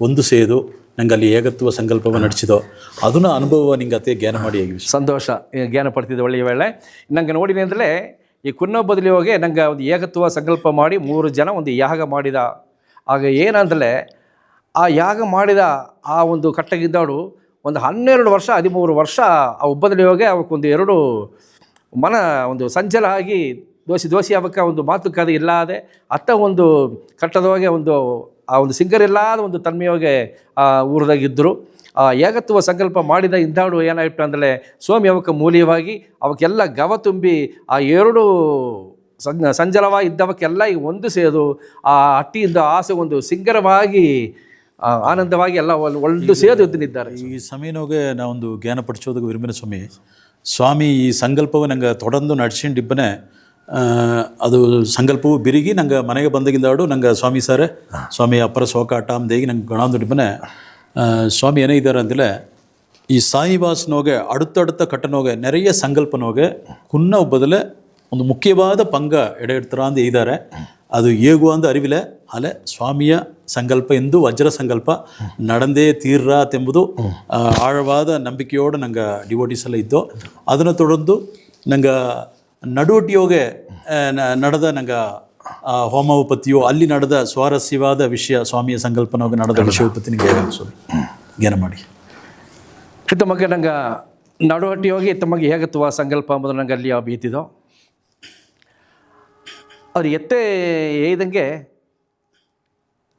ಒಂದು ಸೇದು ನಂಗೆ ಅಲ್ಲಿ ಏಕತ್ವ ಸಂಕಲ್ಪವ ನಡೆಸಿದೋ ಅದನ್ನ ಅನುಭವ ನಿಂಗೆ ಅತ್ತೆ ಜ್ಞಾನ ಮಾಡಿ ಹೇಗೆ ಸಂತೋಷ ಜ್ಞಾನ ಪಡ್ತಿದ್ದೆ ಒಳ್ಳೆಯ ವೇಳೆ ನಂಗೆ ನೋಡಿನಿ ಅಂದರೆ ಈ ಕುನ್ನ ಬದಲಿ ಹೋಗಿ ನಂಗೆ ಒಂದು ಏಕತ್ವ ಸಂಕಲ್ಪ ಮಾಡಿ 3 ಜನ ಒಂದು ಯಾಗ ಮಾಡಿದ ಆಗ ಏನಂದರೆ ಆ ಯಾಗ ಮಾಡಿದ ಆ ಒಂದು ಕಟ್ಟಗಿದ್ದಾಡು ಒಂದು 12 ವರ್ಷ 13 ವರ್ಷ ಆ ಒಬ್ಬದಲ್ಲಿ ಹೋಗಿ ಅವಕ್ಕೊಂದು 2 ಮನ ಒಂದು ಸಂಚಲ ಆಗಿ ದೋಷಿ ಅವಕ್ಕೆ ಒಂದು ಮಾತುಕತೆ ಇಲ್ಲದೆ ಅತ್ತ ಒಂದು ಕಟ್ಟದೋಗೆ ಒಂದು ಆ ಒಂದು ಸಿಂಗರಿಲ್ಲದ ಒಂದು ತನ್ಮೆಯೋಗೆ ಆ ಊರದಾಗಿದ್ದರು ಆ ಏಕತ್ವ ಸಂಕಲ್ಪ ಮಾಡಿದ ಇಂದಾಡು ಏನಾಯಿತು ಅಂದರೆ ಸ್ವಾಮಿ ಅವಕ್ಕೆ ಮೂಲವಾಗಿ ಅವಕ್ಕೆಲ್ಲ ಗವ ತುಂಬಿ ಆ 2 ಸಂಜಲವಾಗಿ ಇದ್ದವಕ್ಕೆಲ್ಲ ಈಗ ಒಂದು ಸೇದು ಆ ಅಟ್ಟಿಯಿಂದ ಆಸೆ ಒಂದು ಸಿಂಗರವಾಗಿ ಆನಂದವಾಗಿ ಎಲ್ಲ ಒಂದು ಸೇದು ಇದ್ದನಿದ್ದಾರೆ. ಈ ಸಮಯನೋಗೆ ನಾವೊಂದು ಜ್ಞಾನ ಪಡಿಸೋದಕ್ಕೆ ವಿರುಮಿನ ಸ್ವಾಮಿ ಈ ಸಂಕಲ್ಪವು ನಂಗೆ ತೊಡಂದು ನಡ್ಸಿಂಡಿಬ್ಬನೇ ಅದು ಸಂಕಲ್ಪವು ಬಿರಿಗಿ ನಂಗೆ ಮನೆಗೆ ಬಂದಾಗಿಂದಾಡು ನಂಗೆ ಸ್ವಾಮಿ ಅಪ್ಪರ ಸೋಕಾಟ ಅಂದೇಗಿ ನಂಗೆ ಗಣಾಂದುಡಿಬ್ಬನೇ ಸ್ವಾಮಿ ಏನೇ ಇದ್ದಾರೆ ಅಂದರೆ ಈ ಸಾಯಿವಾಸನೋಗೆ அடுத்த ಕಟ್ಟನೋಗೆ ನೆರೆಯ ಸಂಕಲ್ಪನೋಗೆ ಕುನ್ನ ಒಬ್ಬದಲ್ಲೇ ಒಂದು ಮುಖ್ಯವಾದ ಪಂಗ ಎಡೆಯಿಡ್ತಾರ ಇದ್ದಾರೆ ಅದು ಹೇಗು ಅಂದು ಅರಿವಿಲ್ಲ ಅಲೆ ಸ್ವಾಮಿಯ ಸಂಕಲ್ಪ ಎಂದು ವಜ್ರ ಸಂಕಲ್ಪ ನಡೆದೇ ತೀರ್ರಾತೆಂಬುದು ಆಳವಾದ ನಂಬಿಕೆಯೋடு ನಂಗೆ ಡಿವೋಟೀಸ್ ಎಲ್ಲ ಇದ್ದು ಅದನ್ನು ತೊಡೊಂದು ನಂಗೆ ನಡುವಟಿಯೋಗೆ ನಡೆದ ನಂಗೆ ಹೋಮೋಪತಿಯೋ ಅಲ್ಲಿ ನಡೆದ ಸ್ವಾರಸ್ಯವಾದ ವಿಷಯ ಸ್ವಾಮಿಯ ಸಂಕಲ್ಪನೋಗೆ ನಡೆದ ವಿಷಯೋಪತಿ ನಿಂಗೆ ಹೇಗಾಗ್ಸೋದು ಜ್ಞಾನ ಮಾಡಿ ತಮಗೆ ನಂಗೆ ನಡುವಟ್ಟಿ ಹೋಗಿ ತಮಗೆ ಹೇಗತ್ವ ಸಂಕಲ್ಪ ಅಂಬುದು ನಂಗೆ ಅಲ್ಲಿ ಬೀತಿದೋ ಅವ್ರು ಎತ್ತೆ ಏಯ್ದಂಗೆ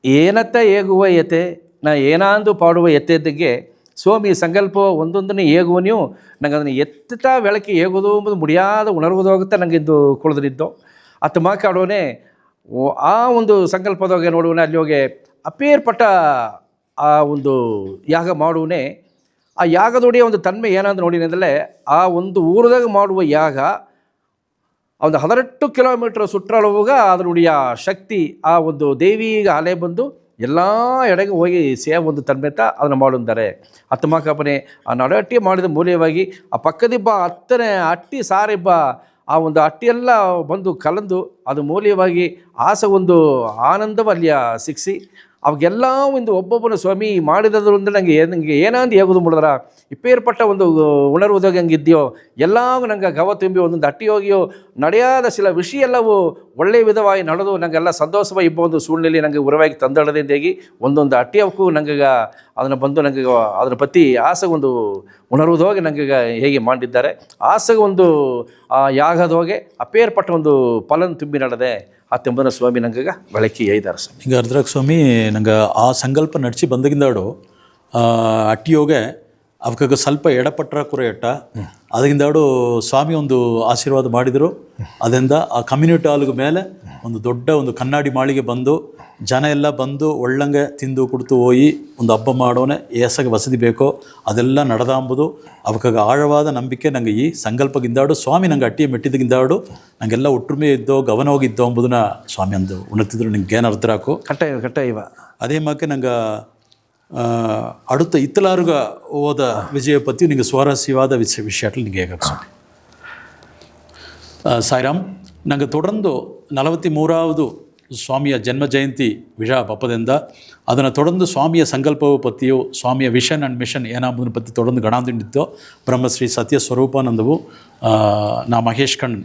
ಏನತ್ತ ಏಗುವ ಎತ್ತೆ ನಾ ಏನಾಂದು ಪಾಡುವ ಎತ್ತೆದ್ದಂಗೆ ಸ್ವಾಮಿ ಸಂಕಲ್ಪ ಒಂದೊಂದನೇ ಏಗುವನಿಯೂ ನಂಗೆ ಅದನ್ನು ಎತ್ತ ಬೆಳಕಿ ಏಗೋದು ಎಂಬುದು ಮುಡಿಯಾದ ಉಣರ್ವುದೋಗುತ್ತೆ ನನಗೆ ಇಂದು ಕುಳಿದ್ರಿದ್ದು ಅತ್ತ ಮಾಕಾಡೋನೆ ಆ ಒಂದು ಸಂಕಲ್ಪದೋಗೆ ನೋಡುವನೇ ಅಲ್ಲಿ ಹೋಗಿ ಅಪೇರ್ಪಟ್ಟ ಆ ಒಂದು ಯಾಗ ಮಾಡುವನೇ ಆ ಯಾಗದೊಡೆಯ ಒಂದು ತನ್ಮೆ ಏನಂತ ನೋಡಿನಿ ಅಂದರೆ ಆ ಒಂದು ಊರದಾಗ ಮಾಡುವ ಯಾಗ ಒಂದು 18 ಕಿಲೋಮೀಟ್ರ್ ಸುತ್ತಳವಾಗ ಅದನುடைய ಶಕ್ತಿ ಆ ಒಂದು ದೇವಿಗೆ ಅಲೆ ಬಂದು ಎಲ್ಲ ಎಡೆಗೆ ಹೋಗಿ ಒಂದು ತನ್ಮೆತ ಅದನ್ನು ಮಾಡುತ್ತಾರೆ ಹತ್ತು ಮಾಕಪ್ಪನೆ ಆ ನಡಟ್ಟಿ ಮಾಡಿದ ಮೂಲವಾಗಿ ಆ ಪಕ್ಕದಿಬ್ಬ ಹತ್ತನೇ ಅಟ್ಟಿ ಸಾರಿಬ್ಬ ಆ ಒಂದು ಅಟ್ಟಿಯೆಲ್ಲ ಬಂದು ಕಲಂದು ಅದು ಮೂಲವಾಗಿ ಆಸೆ ಒಂದು ಆನಂದವ ಅಲ್ಲಿಯ ಸಿಕ್ಸಿ ಅವಾಗೆಲ್ಲ ಒಂದು ಒಬ್ಬೊಬ್ಬನ ಸ್ವಾಮಿ ಮಾಡಿದ್ರಿಂದ ನನಗೆ ಏನಂದು ಹೇಗೋದು ಮಾಡಿದ್ರ ಇಪ್ಪೇರ್ಪಟ್ಟ ಒಂದು ಉಣರ್ವುದಾಗ ಹಂಗಿದೆಯೋ ಎಲ್ಲ ನಂಗೆ ಗವ ತುಂಬಿ ಒಂದೊಂದು ಅಟ್ಟಿ ಹೋಗಿಯೋ ನಡೆಯಾದ ಸಿಲ ವಿಷಯ ಎಲ್ಲವೂ ಒಳ್ಳೆಯ ವಿಧವಾಗಿ ನಡೆದು ನನಗೆಲ್ಲ ಸಂತೋಷವಾಗಿ ಇಬ್ಬ ಒಂದು ಸೂಳ್ನಲ್ಲಿ ನನಗೆ ಉರವಾಗಿ ತಂದಳದಿಂದಾಗಿ ಒಂದೊಂದು ಅಟ್ಟಿ ಅವಕ್ಕೂ ನನಗೆ ಅದನ್ನು ಬಂದು ನನಗೆ ಅದರ ಪತಿ ಆಸೆ ಒಂದು ಉಣರ್ವುದೋಗಿ ನನಗೆ ಹೇಗೆ ಮಾಡಿದ್ದಾರೆ ಆಸೆಗೆ ಒಂದು ಯಾಗದೋಗೆ ಅಪೇರ್ಪಟ್ಟ ಒಂದು ಫಲನ ತುಂಬಿ ನಡೆದೆ ಆ ತೆಂಬನ ಸ್ವಾಮಿ ನಂಗೆ ಬೆಳಕಿ ಐದಾರು ಸ್ವಾಮಿ ಈಗ ಅರ್ಧರಾಗ ಸ್ವಾಮಿ ನಂಗೆ ಆ ಸಂಕಲ್ಪ ನಡ್ಸಿ ಬಂದಾಗಿಂದಾಡು ಅಟ್ಟಿಯೋಗೆ ಅವಕ್ಕೆ ಸ್ವಲ್ಪ ಎಡಪಟ್ರ ಕುರೆಯಟ್ಟ ಅದರಿಂದಾಡು ಸ್ವಾಮಿ ಒಂದು ಆಶೀರ್ವಾದ ಮಾಡಿದರು ಅದರಿಂದ ಆ ಕಮ್ಯುನಿಟಿ ಹಾಲ್ಗೆ ಮೇಲೆ ಒಂದು ದೊಡ್ಡ ಒಂದು ಕನ್ನಡಿ ಮಾಳಿಗೆ ಬಂದು ಜನ ಎಲ್ಲ ಬಂದು ಒಳ್ಳಂಗೆ ತಿಂದು ಕುಡ್ತು ಹೋಗಿ ಒಂದು ಹಬ್ಬ ಮಾಡೋನೆ ಏಸಾಗ ವಸತಿ ಬೇಕೋ ಅದೆಲ್ಲ ನಡೆದಾಂಬುದು ಅವಕ್ಕಾಗ ಆಳವಾದ ನಂಬಿಕೆ ನಂಗೆ ಈ ಸಂಕಲ್ಪಗಿಂದಾಡು ಸ್ವಾಮಿ ನಂಗೆ ಅಟ್ಟಿಯ ಮೆಟ್ಟಿದಗಿಂದಾಡು ನಂಗೆಲ್ಲ ಒಟ್ಟುಮೆ ಇದ್ದೋ ಗಮನ ಹೋಗಿದ್ದೋ ಅಂಬುದನ್ನ ಸ್ವಾಮಿ ಅಂದು ಉಣತಿದ್ರು ನಿಂಗೆ ಏನು ಅರ್ಥ ಹಾಕು ಕಟ್ಟ ಇವ ಅದೇ ಮಾಕೆ ನಂಗೆ அடுத்த ಇತ್ತಲಾರುಗ ಹೋದ ವಿಜಯ ಪತಿ ನಿಂಗೆ ಸ್ವಾರಸ್ಯವಾದ ವಿಷಯಗಳು ನಿಂಗೆ ಹೇಗಾಗ ಸಾಯಿರಾಮ್ ನಂಗೆ ತೊಡಂದು 43வது ಸ್ವಾಮಿಯ ಜನ್ಮ ಜಯಂತಿ ವಿಷಯ ಹಬ್ಬದಿಂದ ಅದನ್ನು ತೊಡಂದು ಸ್ವಾಮಿಯ ಸಂಕಲ್ಪವು ಪತಿಯು ಸ್ವಾಮಿಯ ವಿಷನ್ ಆ್ಯಂಡ್ ಮಿಷನ್ ಏನಾಂಬುದನ್ನ ಪತಿ ತೊಡಂದು ಗಣಾದಿಂಡಿತ್ತು ಬ್ರಹ್ಮಶ್ರೀ ಸತ್ಯ ಸ್ವರೂಪಾನಂದವು ನಾ ಮಹೇಶ್ ಕಣ್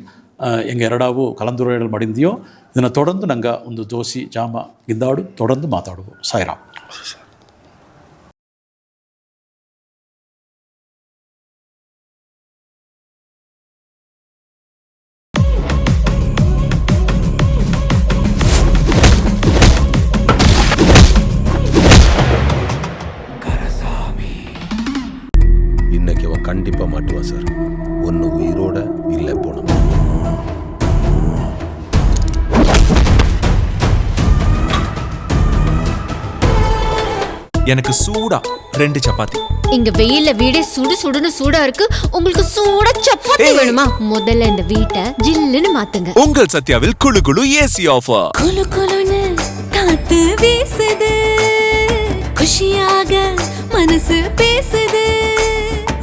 ಹೆಂಗೆ ಎರಡಾವು ಕಲಂದೂರು ಮಾಡಿದ್ಯೋ ಇದನ್ನು ತೊಡಂದು ನಂಗೆ ಒಂದು ದೋಸೆ ಜಾಮ ಗಿದ್ದಾಡು ತೊಡಂದು ಮಾತಾಡುವು ಸಾಯಿರಾಮ್. சார். ஒன்று உயிரோட இல்லை போனோம். எனக்கு சூடா 2 சப்பாத்தி. இங்க வெயில்ல வீடே சுடு சுடுன்னு சூடா இருக்கு. உங்களுக்கு சூடா சப்பாத்தி வேணுமா? முதல்ல இந்த வீட்டை ஜில்லுன்னு மாத்துங்க. உங்கள் சத்யாவில் குளு குளு ஏசி ஆஃபர். குளு குளுன்னு காத்து வீசுது, குஷியாக மனசு பேசுது.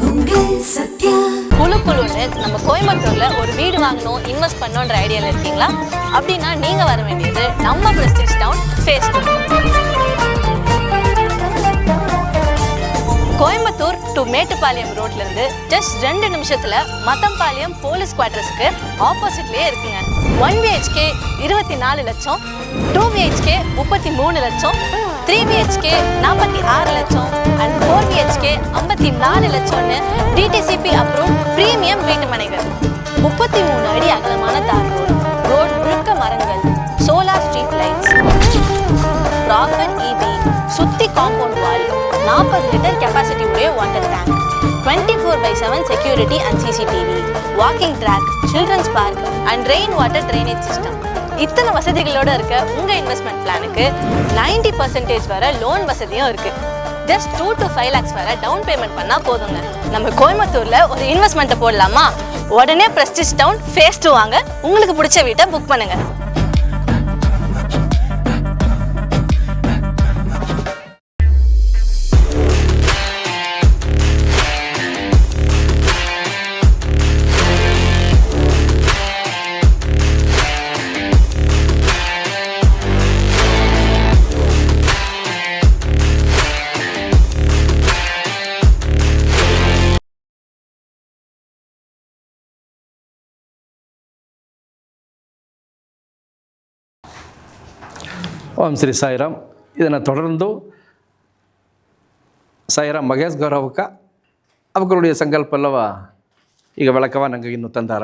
உங்கள் சத்யா. குழு குழுன்னு நம்ம கோயம்புத்தூர்ல ஒரு வீடு வாங்கணும், இன்வெஸ்ட் பண்ணணுன்ற ஐடியால இருக்கீங்களா? அப்படின்னா நீங்க வர வேண்டியது நம்ம Prestige Town Phase 2. Coimbatore to Mettupalayam ரோட்ல இருந்து ஜஸ்ட் 2 நிமிஷத்துல மத்தம்பாளையம் போலீஸ் குவார்டர்ஸ்க்கு ஆப்போசிட்லயே இருக்குங்க. 1 BHK 24 லட்சம், 2 BHK 33 லட்சம், 3 BHK 46 லட்சம் அண்ட் 4 BHK 54 லட்சம்னு DTCP அப்ரூவ் பிரீமியம் வீட்டு மனைகள். 33 அடி அகலமான தார் ரோட் முழுக்க மரங்கள், solar street lights, proper EB, சுத்தி காம்பவுண்ட் வால், 40 லிட்டர் கெப்பாசிட்டி உடைய water tank, 24/7 security and CCTV, walking track, children's park and rain water drainage system. இத்தனை வசதிகளோட இருக்க உங்க இன்வெஸ்ட்மெண்ட் பிளானுக்கு 90% வரை லோன் வசதியும் இருக்கு. ஜஸ்ட் 2 to 5 lakhs வரை டவுன் பேமெண்ட் பண்ணா போதுங்க. நம்ம கோயம்புத்தூர்ல ஒரு இன்வெஸ்ட்மெண்ட்டை போடலாமா? உடனே பிரஸ்டீஜ் டவுன் ஃபேஸ் 2 வாங்க. உங்களுக்கு பிடிச்ச வீட்டை புக் பண்ணுங்க. ಓಂ ಶ್ರೀ ಸಾಯಿರಾಮ್. ಇದನ್ನು தொடர்ந்து ಸಾಯಿರಾಮ್ ಮಗೇಶ್ ಗೌರವಕ್ಕ ಅವர்களுடைய ಸಂಕಲ್ಪಲ್ಲವ ಈಗ விளக்கவா ನಂಗೆ ಇನ್ನು ತಂದಾರ.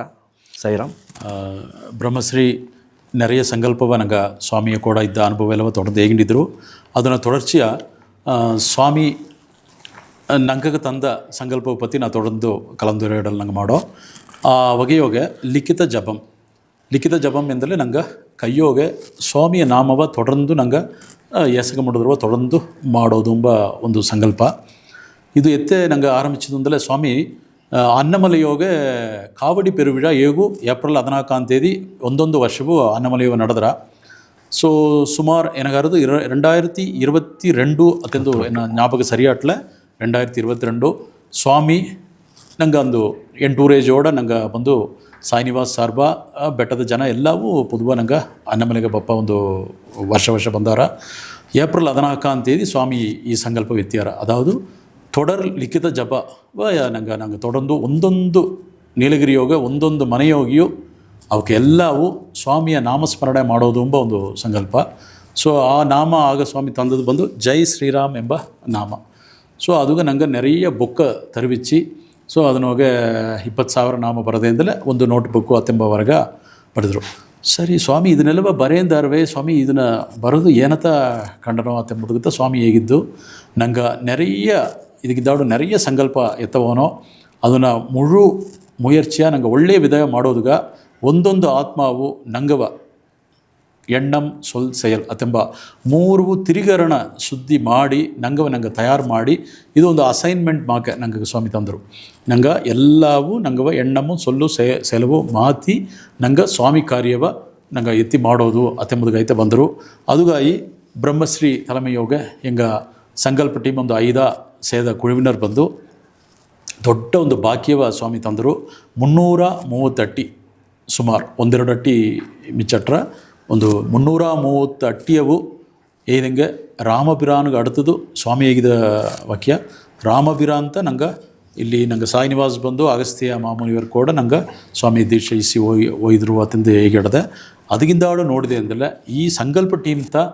ಸಾಯಿರಾಮ್. ಬ್ರಹ್ಮಶ್ರೀ நிறைய ಸಂಕಲ್ಪವ ನಂಗೆ ಸ್ವಾಮಿಯ ಕೂಡ ಇದ್ದ ಅನುಭವ ಎಲ್ಲವ தொடர்ந்து ಹೇಗಿದ್ರು ಅದನ್ನು தொடர்ச்சியா ಸ್ವಾಮಿ ನಂಗೆ ತಂದ ಸಂಕಲ್ಪವ ಪற்றி ನಾ தொடர்ந்து ಕಲಂದುரைಯಾಡಲು ನಂಗೆ ಮಾಡೋ ಆ ವಗೆಯೋಗೆ ಲಿಖಿತ ಜಪಂ ಎಂದರೆ ನಂಗೆ ಕೈಯೋಗೆ ಸ್ವಾಮಿಯ ನಾಮವ தொடர்ந்து ನಂಗೆ ಎಸಗ ಮಾಡಿದ್ರು தொடர்ந்து ಮಾಡೋದು ಎಂಬ ಒಂದು ಸಂಕಲ್ಪ. ಇದು ಎತ್ತೆ ನಂಗೆ ಆರಂಭಿಸಿದ್ದು ಅಂದರೆ ಸ್ವಾಮಿ ಅನ್ನಮಲೆಯೋಗೆ ಕಾವಡಿ ಪೆರುವಿழா ಏಪ್ರಿಲ್ 14ಆம் தேதி ಒಂದೊಂದು ವರ್ಷವೂ ಅನ್ನಮಲೆಯೋ ನಡೆದ್ರ. ಸೊ ಸುಮಾರು ಏನಾಗಾರದು 2022 ಅತ್ತೆಂದು ಏನು ಜ್ಞಾಪಕ ಸರಿಯಾಟ್ಲೆ 2022 ಸ್ವಾಮಿ ನಂಗೆ ಒಂದು 8 ಊರೇಜೋಡ ನಂಗೆ ಬಂದು ಸಾಯಿನಿವಾಸ್ ಸಾರ್ಬಾ ಬೆಟ್ಟದ ಜನ ಎಲ್ಲವೂ ಪುದುವ ನಂಗೆ ಅನ್ನಮಲೆಗೆ ಬಪ್ಪ ಒಂದು ವರ್ಷ ಬಂದಾರ. ಏಪ್ರಿಲ್ 14ಆம் தேதி ಸ್ವಾಮಿ ಈ ಸಂಕಲ್ಪ ವ್ಯಕ್ತಿಯಾರ. ಅದಾವುದು தொடர் ಲಿಖಿತ ಜಪ ನಂಗೆ தொடர்ந்து ಒಂದೊಂದು ನೀಲಗಿರಿಯೋಗ ಒಂದೊಂದು ಮನೆಯೋಗಿಯೂ ಅವಕ್ಕೆ ಎಲ್ಲವೂ ಸ್ವಾಮಿಯ ನಾಮಸ್ಮರಣೆ ಮಾಡೋದು ಎಂಬ ಒಂದು ಸಂಕಲ್ಪ. ಸೊ ಆ ನಾಮ ಆಗ ಸ್ವಾಮಿ ತಂದದ್ದು ಬಂದು ಜೈ ಶ್ರೀರಾಮ್ ಎಂಬ ನಾಮ. ಸೊ ಅದು ನಂಗೆ ನೆರೆಯ ಬುಕ್ಕ ತರವಿಚ್ಚಿ ಸೊ ಅದನ್ನೋಗೆ 20,000 ನಾಮ ಬರದೇಂದಲೇ ಒಂದು ನೋಟ್ ಬುಕ್ಕು ಅತ್ತೆಂಬವರೆಗ ಪಡೆದರು. ಸರಿ ಸ್ವಾಮಿ ಇದನ್ನೆಲ್ಲವ ಬರೆಯಂದಾರವೇ ಸ್ವಾಮಿ ಇದನ್ನು ಬರೋದು ಏನತ್ತ ಕಂಡನೋ ಅತ್ತೆಂಬುದಕ್ಕೆ ಸ್ವಾಮಿ ಹೇಗಿದ್ದು ನಂಗೆ ನೆರೆಯ ಇದಕ್ಕಿದ್ದಾಡು ನೆರೆಯ ಸಂಕಲ್ಪ ಎತ್ತವನೋ ಅದನ್ನು ಮುಳು ಮುಯರ್ಚಿಯ ನಂಗೆ ಒಳ್ಳೆಯ ವಿಧಯ ಮಾಡೋದುಗ ಒಂದೊಂದು ಆತ್ಮವು ನಂಗವ ಎಣ್ಣಂ ಸೊಲ್ ಸೆಯಲ್ ಅತ್ತೆಂಬ 3 ತಿರಿಗರಣ ಸುದ್ದಿ ಮಾಡಿ ನಂಗೆ ತಯಾರು ಮಾಡಿ ಇದು ಒಂದು ಅಸೈನ್ಮೆಂಟ್ ಮಾಕೆ ನಂಗೆ ಸ್ವಾಮಿ ತಂದರು. ನಂಗೆ ಎಲ್ಲವೂ ನಂಗವ ಎಣ್ಣಮ್ಮು ಸೊಲ್ಲು ಸೆಲವು ಮಾತಿ ನಂಗೆ ಸ್ವಾಮಿ ಕಾರ್ಯವ ನಂಗೆ ಎತ್ತಿ ಮಾಡೋದು ಅತ್ತೆಂಬುದಗೈತೆ ಬಂದರು. ಅದುಗಾಗಿ ಬ್ರಹ್ಮಶ್ರೀ ತಲೆಮೆಯೋಗ ಎಂಗ ಸಂಕಲ್ಪ ಟೀಮ್ ಒಂದು 5 ಸೇದ ಕುழுವಿನರು ಬಂದು ದೊಡ್ಡ ಒಂದು ಬಾಕಿಯವ ಸ್ವಾಮಿ ತಂದರು. 330 ಅಟ್ಟಿ ಸುಮಾರು 1-2 ಅಟ್ಟಿ ಮಿಚ್ಚಟ್ರ ಒಂದು 330 ಅಟ್ಟಿಯವು ಏದಂಗೆ ರಾಮಪಿರಾನ್ಗೆ ಅಡ್ತದು ಸ್ವಾಮಿ ಹೇಗಿದ ವಾಕ್ಯ ರಾಮಪಿರ ಅಂತ ನಂಗೆ ಇಲ್ಲಿ ನಂಗೆ ಸಾಯಿನಿವಾಸ್ ಬಂದು ಅಗಸ್ತ್ಯ ಮಾಮೂಲಿಯವರು ಕೂಡ ನಂಗೆ ಸ್ವಾಮಿ ದೀಕ್ಷಿಸಿ ಒಯ್ದರು ಅತ್ತಿಂದ ಹೇಗೆ ಹಿಡ್ದೆ ಅದಕ್ಕಿಂತ ಆಡೋ ನೋಡಿದೆ ಅಂದಲ್ಲ ಈ ಸಂಕಲ್ಪ ಟೀಮ್ ತ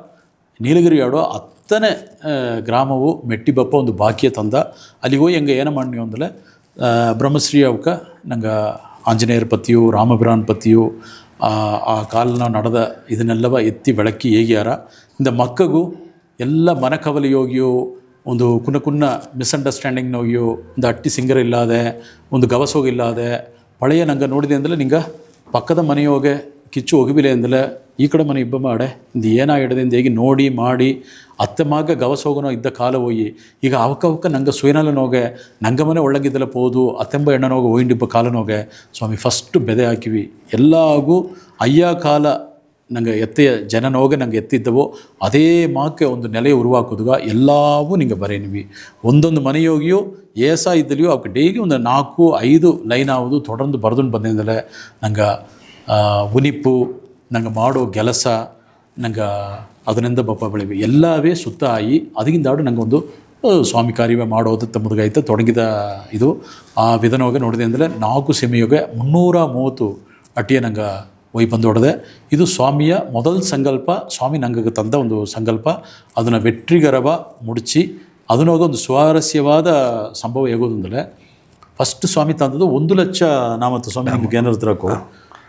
ನೀಲಗಿರಿ ಆಡೋ 10ನೇ ಗ್ರಾಮವು ಮೆಟ್ಟಿಬಪ್ಪ ಒಂದು ಬಾಕಿಯ ತಂದ ಅಲ್ಲಿಗೆ ಹೋಗಿ ಹೆಂಗೆ ಏನು ಮಾಡಿ ಅಂದಲೆ ಬ್ರಹ್ಮಶ್ರೀ ಅವಕ್ಕೆ ನಂಗೆ ಆಂಜನೇಯರ ಪತಿಯು ರಾಮಪಿರಾನ್ ಪತಿಯು ಆ ಕಾಲನ ನಡೆದ ಇದನ್ನೆಲ್ಲವ ಎತ್ತಿ ಬೆಳಕಿ ಹೇಗ್ಯಾರ ಇಂದ ಮಕ್ಕಗೂ ಎಲ್ಲ ಮನಕವಲಿ ಯೋಗಿಯು ಒಂದು ಕುನ್ನ ಮಿಸ್ಅಂಡರ್ಸ್ಟ್ಯಾಂಡಿಂಗ್ ನೋಗಿಯೋ ಒಂದು ಅಟ್ಟಿ ಸಿಂಗರ್ ಇಲ್ಲಾದೆ ಒಂದು ಗವಸೋಗಿಲ್ಲಾದೆ ಪಳೆಯ ನಂಗೆ ನೋಡಿದೆ ಅಂದ್ರೆ ನಿಂಗೆ ಪಕ್ಕದ ಮನೆಯೋಗೆ ಕಿಚ್ಚು ಒಗಿಬಿಲೆ ಅಂದಲೆ ಈ ಕಡೆ ಮನೆ ಇಬ್ಬ ಮಾಡೆ ಇದು ಏನಾಗಿಡದಿಂದ ಹೇಗೆ ನೋಡಿ ಮಾಡಿ ಅತ್ತೆ ಮಾಗ ಗವಸೋಗನೋ ಇದ್ದ ಕಾಲ ಹೋಗಿ ಈಗ ಅವಕ್ಕ ನಂಗೆ ಸುಯನಲ್ಲನೋಗೆ ನಂಗೆ ಮನೆ ಒಳಗಿದ್ದಲ್ಲ ಪೋದು ಅತ್ತೆಂಬ ಎಣ್ಣನೋಗೆ ಒಯ್ಂಡಿಬ್ಬ ಕಾಲನೋಗೆ ಸ್ವಾಮಿ ಫಸ್ಟು ಬೆದೆ ಹಾಕಿವಿ ಎಲ್ಲಾಗೂ ಅಯ್ಯ ಕಾಲ ನಂಗೆ ಎತ್ತೆಯ ಜನನೋಗೆ ನಂಗೆ ಎತ್ತಿದ್ದವೋ ಅದೇ ಮಾಕೆ ಒಂದು ನೆಲೆ ಉರುವಾಕೋದುಗ ಎಲ್ಲವೂ ನಿಂಗೆ ಬರೇನಿವಿ ಒಂದೊಂದು ಮನೆಯೋಗಿಯೋ ಏಸ ಇದ್ದಲಿಯೋ ಅವಕ್ಕೆ ಡೈಲಿ ಒಂದು 4-5 ಲೈನ್ ಆಗೋದು ತೊಡರ್ದು ಬರ್ದುಂಡು ಬಂದಿಂದಲೇ ನಂಗೆ ಉನಿಪ್ಪು ನಂಗೆ ಮಾಡೋ ಕೆಲಸ ನಂಗೆ ಅದರಿಂದ ಬಪ್ಪ ಬೆಳಿವಿ ಎಲ್ಲವೇ ಸುತ್ತ ಆಯಿ ಅದಕ್ಕಿಂದಾಡು ನಂಗೆ ಒಂದು ಸ್ವಾಮಿ ಕಾರ್ಯವೇ ಮಾಡೋದು ತಮ್ಮದಾಯ್ತು ತೊಡಗಿದ ಇದು ಆ ವಿಧಾನವಾಗಿ ನೋಡಿದೆ ಅಂದರೆ 4 ಸೆಮಿಯೋಗೆ 330 ಅಟ್ಟಿಯ ನಂಗೆ ಒಯ್ ಬಂದು ಹೊಡೆದೆ ಇದು ಸ್ವಾಮಿಯ ಮೊದಲ ಸಂಕಲ್ಪ ಸ್ವಾಮಿ ನಂಗೆ ತಂದ ಒಂದು ಸಂಕಲ್ಪ ಅದನ್ನು ವೆಟ್ರಿಗರವ ಮುಡಿಸಿ ಅದನ್ನೋಗ ಒಂದು ಸ್ವಾರಸ್ಯವಾದ ಸಂಭವ ಹೇಗೋದಂದರೆ ಫಸ್ಟ್ ಸ್ವಾಮಿ ತಂದದ್ದು 1 ಲಕ್ಷ ನಾಮತ್ತು ಸ್ವಾಮಿ ನಮ್ಗೆ ಏನಾರು ತರಕು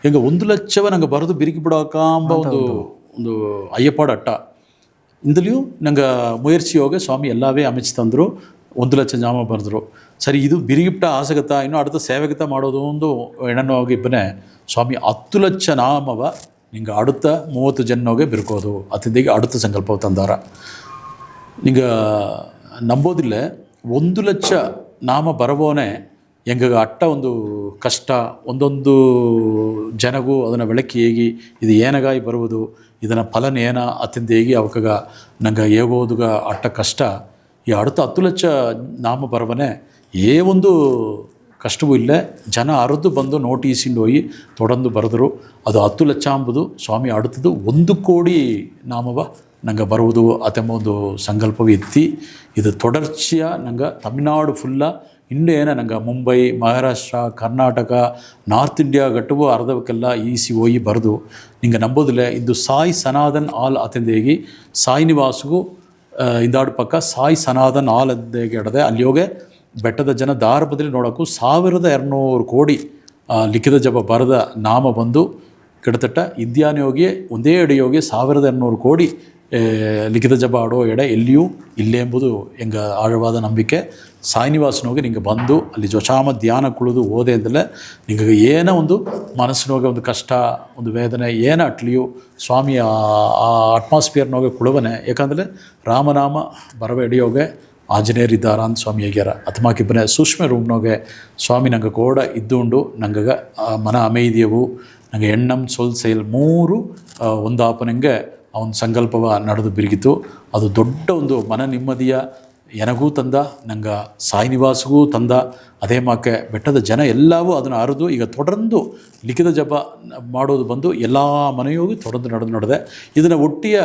ಈಗ 1 ಲಕ್ಷವ ನಂಗೆ ಬರೆದು ಬಿರುಕಿ ಬಿಡೋಕಾಂಬ ಒಂದು ಅಯ್ಯಪ್ಪಾಡ ಅಟ್ಟ ಇಂದಲಿಯೂ ನಂಗೆ ಮುಯರ್ಸಿ ಹೋಗಿ ಸ್ವಾಮಿ ಎಲ್ಲವೇ ಅಮಿಚ್ ತಂದರು 1 ಲಕ್ಷ ಜಾಮ ಬರೆದ್ರು ಸರಿ ಇದು ಬಿರಿಗಿಪ್ಟ ಆಸಗತ್ತ ಇನ್ನೂ அடுத்த ಸೇವೆಗತ ಮಾಡೋದು ಒಂದು ಎಣ್ಣನೋಗಿ ಇಬ್ಬನೇ ಸ್ವಾಮಿ 10 ಲಕ್ಷ ನಾಮವ ನಿಂಗೆ அடுத்த 30 ಜನ್ನೋಗೆ ಬಿರ್ಕೋದು ಅತಿಂದಿಗೆ அடுத்த ಸಂಕಲ್ಪ ತಂದಾರ ನಿಂಗೆ ನಂಬೋದಿಲ್ಲ 1 ಲಕ್ಷ ನಾಮ ಬರಬೋನೆ ಹೆಂಗ ಅಟ್ಟ ಒಂದು ಕಷ್ಟ ಒಂದೊಂದು ಜನಗೂ ಅದನ್ನು ಬೆಳಕಿ ಹೇಗಿ ಇದು ಏನಾಗಿ ಬರುವುದು ಇದನ್ನು ಫಲನ ಏನ ಅತ್ತಿಂದ ಹೇಗೆ ಅವಕಾಗ ನಂಗೆ ಹೇಗೋದುಗ ಅಟ್ಟ ಕಷ್ಟ ಈ அடுத்த 10 ಲಕ್ಷ ನಾಮ ಬರವನೆ ಒಂದು ಕಷ್ಟವೂ ಇಲ್ಲ ಜನ ಅರ್ದು ಬಂದು ನೋಟೀಸಿಂಡು ಹೋಗಿ ತೊಡಂದು ಬರೆದರು ಅದು 10 ಲಕ್ಷ ಅಂಬುದು ಸ್ವಾಮಿ அடுத்தದು 1 ಕೋಟಿ ನಾಮವ ನಂಗೆ ಬರುವುದು ಅತೆಂಬ ಒಂದು ಸಂಕಲ್ಪವೇ ಎತ್ತಿ ಇದು ತೊಡರ್ಚಿಯ ನಂಗೆ ತಮಿಳ್ನಾಡು ಫುಲ್ಲ ಇಂಡು ಏನ ನಂಗೆ ಮುಂಬೈ ಮಹಾರಾಷ್ಟ್ರ ಕರ್ನಾಟಕ ನಾರ್ತ್ ಇಂಡಿಯಾ ಗಟ್ಟವು ಅರ್ಧವಕ್ಕೆಲ್ಲ ಈಸಿ ಹೋಗಿ ಬರೆದು ನಿಂಗೆ ನಂಬೋದಿಲ್ಲ ಇದು ಸಾಯಿ ಸನಾತನ್ ಆಲ್ ಅತೆಂದೇಗಿ ಸಾಯಿ ನಿವಾಸಗೂ ಇಂದಾಡು ಪಕ್ಕ ಸಾಯಿ ಸನಾತನ್ ಆಲ್ ಅದೇಗೆ ಹಿಡದೆ ಅಲ್ಲಿ ಹೋಗಿ ಬೆಟ್ಟದ ಜನ ದಾರ ಬದಲಿ ನೋಡೋಕ್ಕೂ 1200 ಕೋಟಿ ಲಿಖಿತ ಜಪ ಬರೆದ ನಾಮ ಬಂದು ಕಿಡತಟ್ಟ ಇದ್ಯಾನಿಯೋಗಿ ಒಂದೇ ಅಡಿಯೋಗಿ 1200 ಕೋಟಿ ಲಿಖಿತ ಜಪ ಆಡೋ ಎಡೆ ಎಲ್ಲಿಯೂ ಇಲ್ಲೇ ಎಂಬುದು ಹೆಂಗೆ ಆಳವಾದ ನಂಬಿಕೆ ಸಾಯಿನಿವಾಸನೋಗಿ ನಿಂಗೆ ಬಂದು ಅಲ್ಲಿ ಜೊಚಾಮ ಧ್ಯಾನ ಕುಳಿದು ಓದೆ ಅಂದಲೇ ನಿಂಗೆ ಏನೋ ಒಂದು ಮನಸ್ಸಿನೋಗೆ ಒಂದು ಕಷ್ಟ ಒಂದು ವೇದನೆ ಏನೋ ಅಟ್ಲಿಯೂ ಸ್ವಾಮಿಯ ಆ ಅಟ್ಮಾಸ್ಫಿಯರ್ನೋಗೆ ಕುಳುವನೆ ಯಾಕಂದರೆ ರಾಮನಾಮ ಬರವೆ ಹಿಡಿಯೋಗೆ ಆಂಜನೇಯರಿದ್ದಾರ ಅಂತ ಸ್ವಾಮಿ ಹೇಳ್ಯಾರ ಅಥಮಾಕಿಬ್ಬನೇ ಸೂಕ್ಷ್ಮ ರೂಮ್ನೋಗೆ ಸ್ವಾಮಿ ನಂಗೆ ಕೋಡ ಇದ್ದುಂಡು ನಂಗೆ ಮನ ಅಮೇದಿಯವು ನಂಗೆ ಎಣ್ಣಂ ಸೊಲ್ ಸೇಲ್ 3 ಒಂದಾಪನಂಗೆ ಅವನ ಸಂಕಲ್ಪವ ನಡೆದು ಬಿರುಗಿತು ಅದು ದೊಡ್ಡ ಒಂದು ಮನ ನೆಮ್ಮದಿಯ ಎನಗೂ ತಂದ ನಂಗೆ ಸಾಯಿ ನಿವಾಸಗೂ ತಂದ ಅದೇ ಮಾಕೆ ಬೆಟ್ಟದ ಜನ ಎಲ್ಲವೂ ಅದನ್ನು ಅರಿದು ಈಗ ತೊಡರ್ದು ಲಿಖಿತ ಜಪ ಮಾಡೋದು ಬಂದು ಎಲ್ಲ ಮನೆಯೋಗಿ ತೊಡರ್ದು ನಡೆದೆ ಇದನ್ನು ಒಟ್ಟಿಯ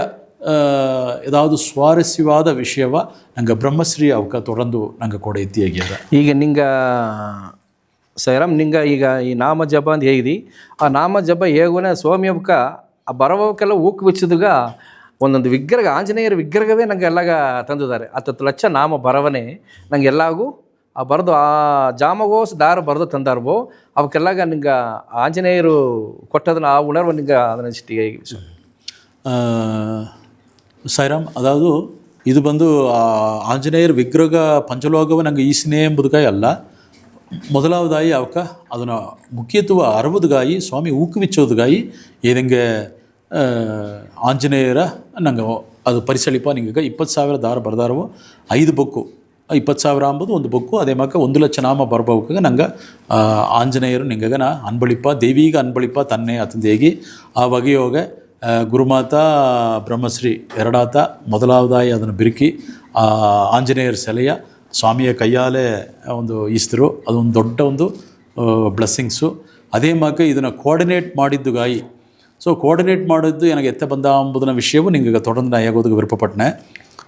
ಯಾವುದು ಸ್ವಾರಸ್ಯವಾದ ವಿಷಯವ ನಂಗೆ ಬ್ರಹ್ಮಶ್ರೀ ಅವಕ್ಕೆ ತೊಡಂದು ನಂಗೆ ಕೂಡ ಎತ್ತಿಯಾಗ್ಯದ ಈಗ ನಿಂಗೆ ಸೈರಾಮ್ ನಿಂಗೆ ಈಗ ಈ ನಾಮ ಜಪ ಅಂತ ಹೇಗಿದಿ ಆ ನಾಮ ಜಪ ಹೇಗೋನೆ ಸ್ವಾಮಿ ಅವಕ್ಕ ಆ ಬರವಕ್ಕೆಲ್ಲ ಊಕವಿಚ್ಚದಾಗ ಒಂದೊಂದು ವಿಗ್ರಹ ಆಂಜನೇಯರ ವಿಗ್ರಹವೇ ನಂಗೆ ಎಲ್ಲಾಗ ತಂದಿದ್ದಾರೆ 10 ಲಕ್ಷ ನಾಮ ಬರವನೇ ನಂಗೆ ಎಲ್ಲಾಗೂ ಆ ಬರೆದು ಆ ಜಾಮಗೋಸ್ ದಾರ ಬರೆದು ತಂದಾರ್ಬೋ ಅವಕ್ಕೆಲ್ಲಾಗ ನಿಂಗೆ ಆಂಜನೇಯರು ಕೊಟ್ಟದನ್ನ ಆ ಉಣರ್ವ ನಿಂಗೆ ಅದನ್ನ ಇಷ್ಟಿಗೆ ಸಾಯಿರಾಮ್ ಅದಾವುದು ಇದು ಬಂದು ಆಂಜನೇಯರ ವಿಗ್ರಹ ಪಂಚಲೋಕವ ನಂಗೆ ಈಸಿನೇ ಎಂಬುದಕ್ಕಾಗಿ ಅಲ್ಲ ಮೊದಲಾವದಾಯಿ ಅವಕ್ಕ ಅದನ್ನು ಮುಖ್ಯತ್ವ ಅರವದುಗಾಯಿ ಸ್ವಾಮಿ ಊಕವಿಚ್ಚೋದುಗಾಯಿ ಏದಂಗೆ ಆಂಜನೇಯರ ನಂಗೆ ಅದು ಪರಿಸಳಿಪ ನಿಂಗೆ 20,000 ದಾರ ಬರ್ದಾರವು 5 ಬೊಕ್ಕು 20,000 ಅಂಬುದು ಒಂದು ಬೊಕ್ಕು ಅದೇ ಮಕ್ಕ 1 ಲಕ್ಷ ನಾಮ ಬರ್ಬೋಕಾಗ ನಂಗೆ ಆಂಜನೇಯರು ನಿಂಗೆ ನಾ ಅನ್ಬಳಿಪ ದೇವಿಗ ಅನ್ಬಳಿಪ ತನ್ನೇ ಅತಂದೇಗಿ ಆ ಬಗೆಯೋಗ ಗುರುಮಾತ ಬ್ರಹ್ಮಶ್ರೀ ಎರಡಾತ ಮೊದಲಾವದಾಯಿ ಅದನ್ನು ಬಿರುಕಿ ಆಂಜನೇಯರ ಸೆಲೆಯ ಸ್ವಾಮಿಯ ಕೈಯಾಲೆ ಒಂದು ಈಸ್ತರು ಅದೊಂದು ದೊಡ್ಡ ಒಂದು ಬ್ಲೆಸ್ಸಿಂಗ್ಸು ಅದೇ ಮಗ ಇದನ್ನು ಕೋಆರ್ಡಿನೇಟ್ ಮಾಡಿದ್ದು ಗಾಯಿ ಸೊ ಕೋಆರ್ಡಿನೇಟ್ ಮಾಡಿದ್ದು ನನಗೆ ಎತ್ತ ಬಂದ ಎಂಬುದನ್ನ ವಿಷಯವು ನಿಂಗೆ ತೊಡಂದು ನಾ ಹೇಗೋದಕ್ಕೆ ವಿರುಪಪಟ್ಟನೆ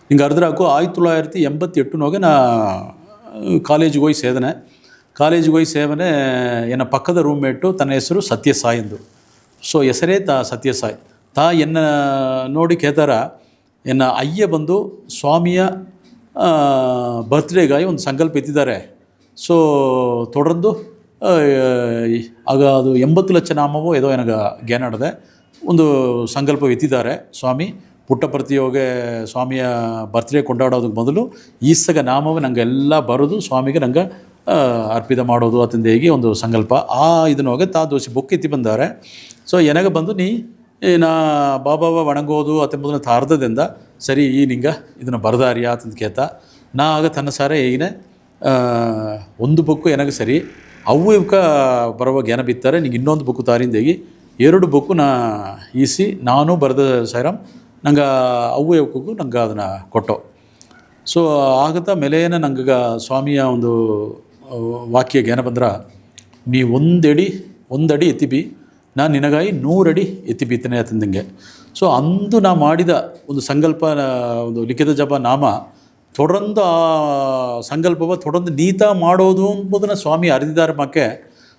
ನಿಂಗೆ ಅರ್ಧರಾಕು 1988 ನಾ ಕಾಲೇಜಿಗೆ ಹೋಗಿ ಸೇದನೆ ಕಾಲೇಜಿಗೆ ಹೋಗಿ ಸೇವನೆ ಎನ್ನ ಪಕ್ಕದ ರೂಮ್ಮೇಟು ತನ್ನ ಹೆಸರು ಸತ್ಯಸಾಯಿ ಎಂದು ಸೊ ಹೆಸರೇ ಸತ್ಯಸಾಯಿ ಎನ್ನ ನೋಡಿ ಕೇತಾರ ಎನ್ನ ಅಯ್ಯ ಬಂದು ಸ್ವಾಮಿಯ ಬರ್ತ್ಡೇಗಾಗಿ ಒಂದು ಸಂಕಲ್ಪ ಎತ್ತಿದ್ದಾರೆ ಸೊ ತೊಡರ್ದು ಆಗ ಅದು 80 ಲಕ್ಷ ನಾಮವೋ ಏನೋ ನನಗೆ ಜ್ಞಾನಾಡದೆ ಒಂದು ಸಂಕಲ್ಪ ಎತ್ತಿದ್ದಾರೆ ಸ್ವಾಮಿ ಪುಟ್ಟಪ್ರತಿಯೋಗೆ ಸ್ವಾಮಿಯ ಬರ್ತ್ಡೇ ಕೊಂಡಾಡೋದಕ್ಕೆ ಮೊದಲು ಈಸಗ ನಾಮವ ನಂಗೆ ಎಲ್ಲ ಬರೋದು ಸ್ವಾಮಿಗೆ ನಂಗೆ ಅರ್ಪಿತ ಮಾಡೋದು ಅತಂದು ಹೇಗೆ ಒಂದು ಸಂಕಲ್ಪ ಆ ಇದನ್ನ ಹೋಗಿ ತಾ ದೋಸಿ ಬೊಕ್ಕೆತ್ತಿ ಬಂದಾರೆ. ಸೊ ಎನಗೆ ಬಂದು ನೀ ನಾ ಬಾಬಾವ ವಣಗೋದು ಅತೆಂಬುದನ್ನ ತಾರ್ದದಿಂದ ಸರಿ ಈ ನಿಂಗೆ ಇದನ್ನು ಬರದಾರಿಯಾ ಅಂತಂದು ಕೇತ ನಾ ಆಗ ತನ್ನ ಸಾರೆ ಈಗಿನ ಒಂದು ಬೊಕ್ಕು ಎನಗೆ ಸರಿ ಅವು ಇವಕ್ಕೆ ಬರುವ ಜ್ಞಾನ ಬಿತ್ತಾರೆ ನಿಂಗೆ ಇನ್ನೊಂದು ಬೊಕ್ಕು ತಾರಿಂದೇಗಿ 2 ಬೊಕ್ಕು ನಾ ಈಸಿ ನಾನು ಬರೆದ ಸೈರಾಮ್ ನಂಗೆ ಅವು ಇವಕ್ಕೂ ನಂಗೆ ಅದನ್ನು ಕೊಟ್ಟೋ. ಸೊ ಆಗತ್ತಾ ಮೇಲೇನ ನಂಗೆ ಸ್ವಾಮಿಯ ಒಂದು ವಾಕ್ಯ ಜ್ಞಾನ ಬಂದ್ರೆ ನೀ ಒಂದಡಿ ಎತ್ತಿಬಿ ನಾನು ನಿನಗಾಗಿ 100 ಅಡಿ ಎತ್ತಿ ಬೀತನೆ ಅಂತಂದಂಗೆ. ಸೊ ಅಂದು ನಾ ಮಾಡಿದ ಒಂದು ಸಂಕಲ್ಪ ಒಂದು ಲಿಖಿತ ಜಪ ನಾಮ ತೊಡಂದು ಆ ಸಂಕಲ್ಪವ ತೊಡಂದು ನೀತ ಮಾಡೋದು ಎಂಬುದನ್ನು ಸ್ವಾಮಿ ಅರಿದಿದ್ದಾರೆ ಮಕ್ಕೆ.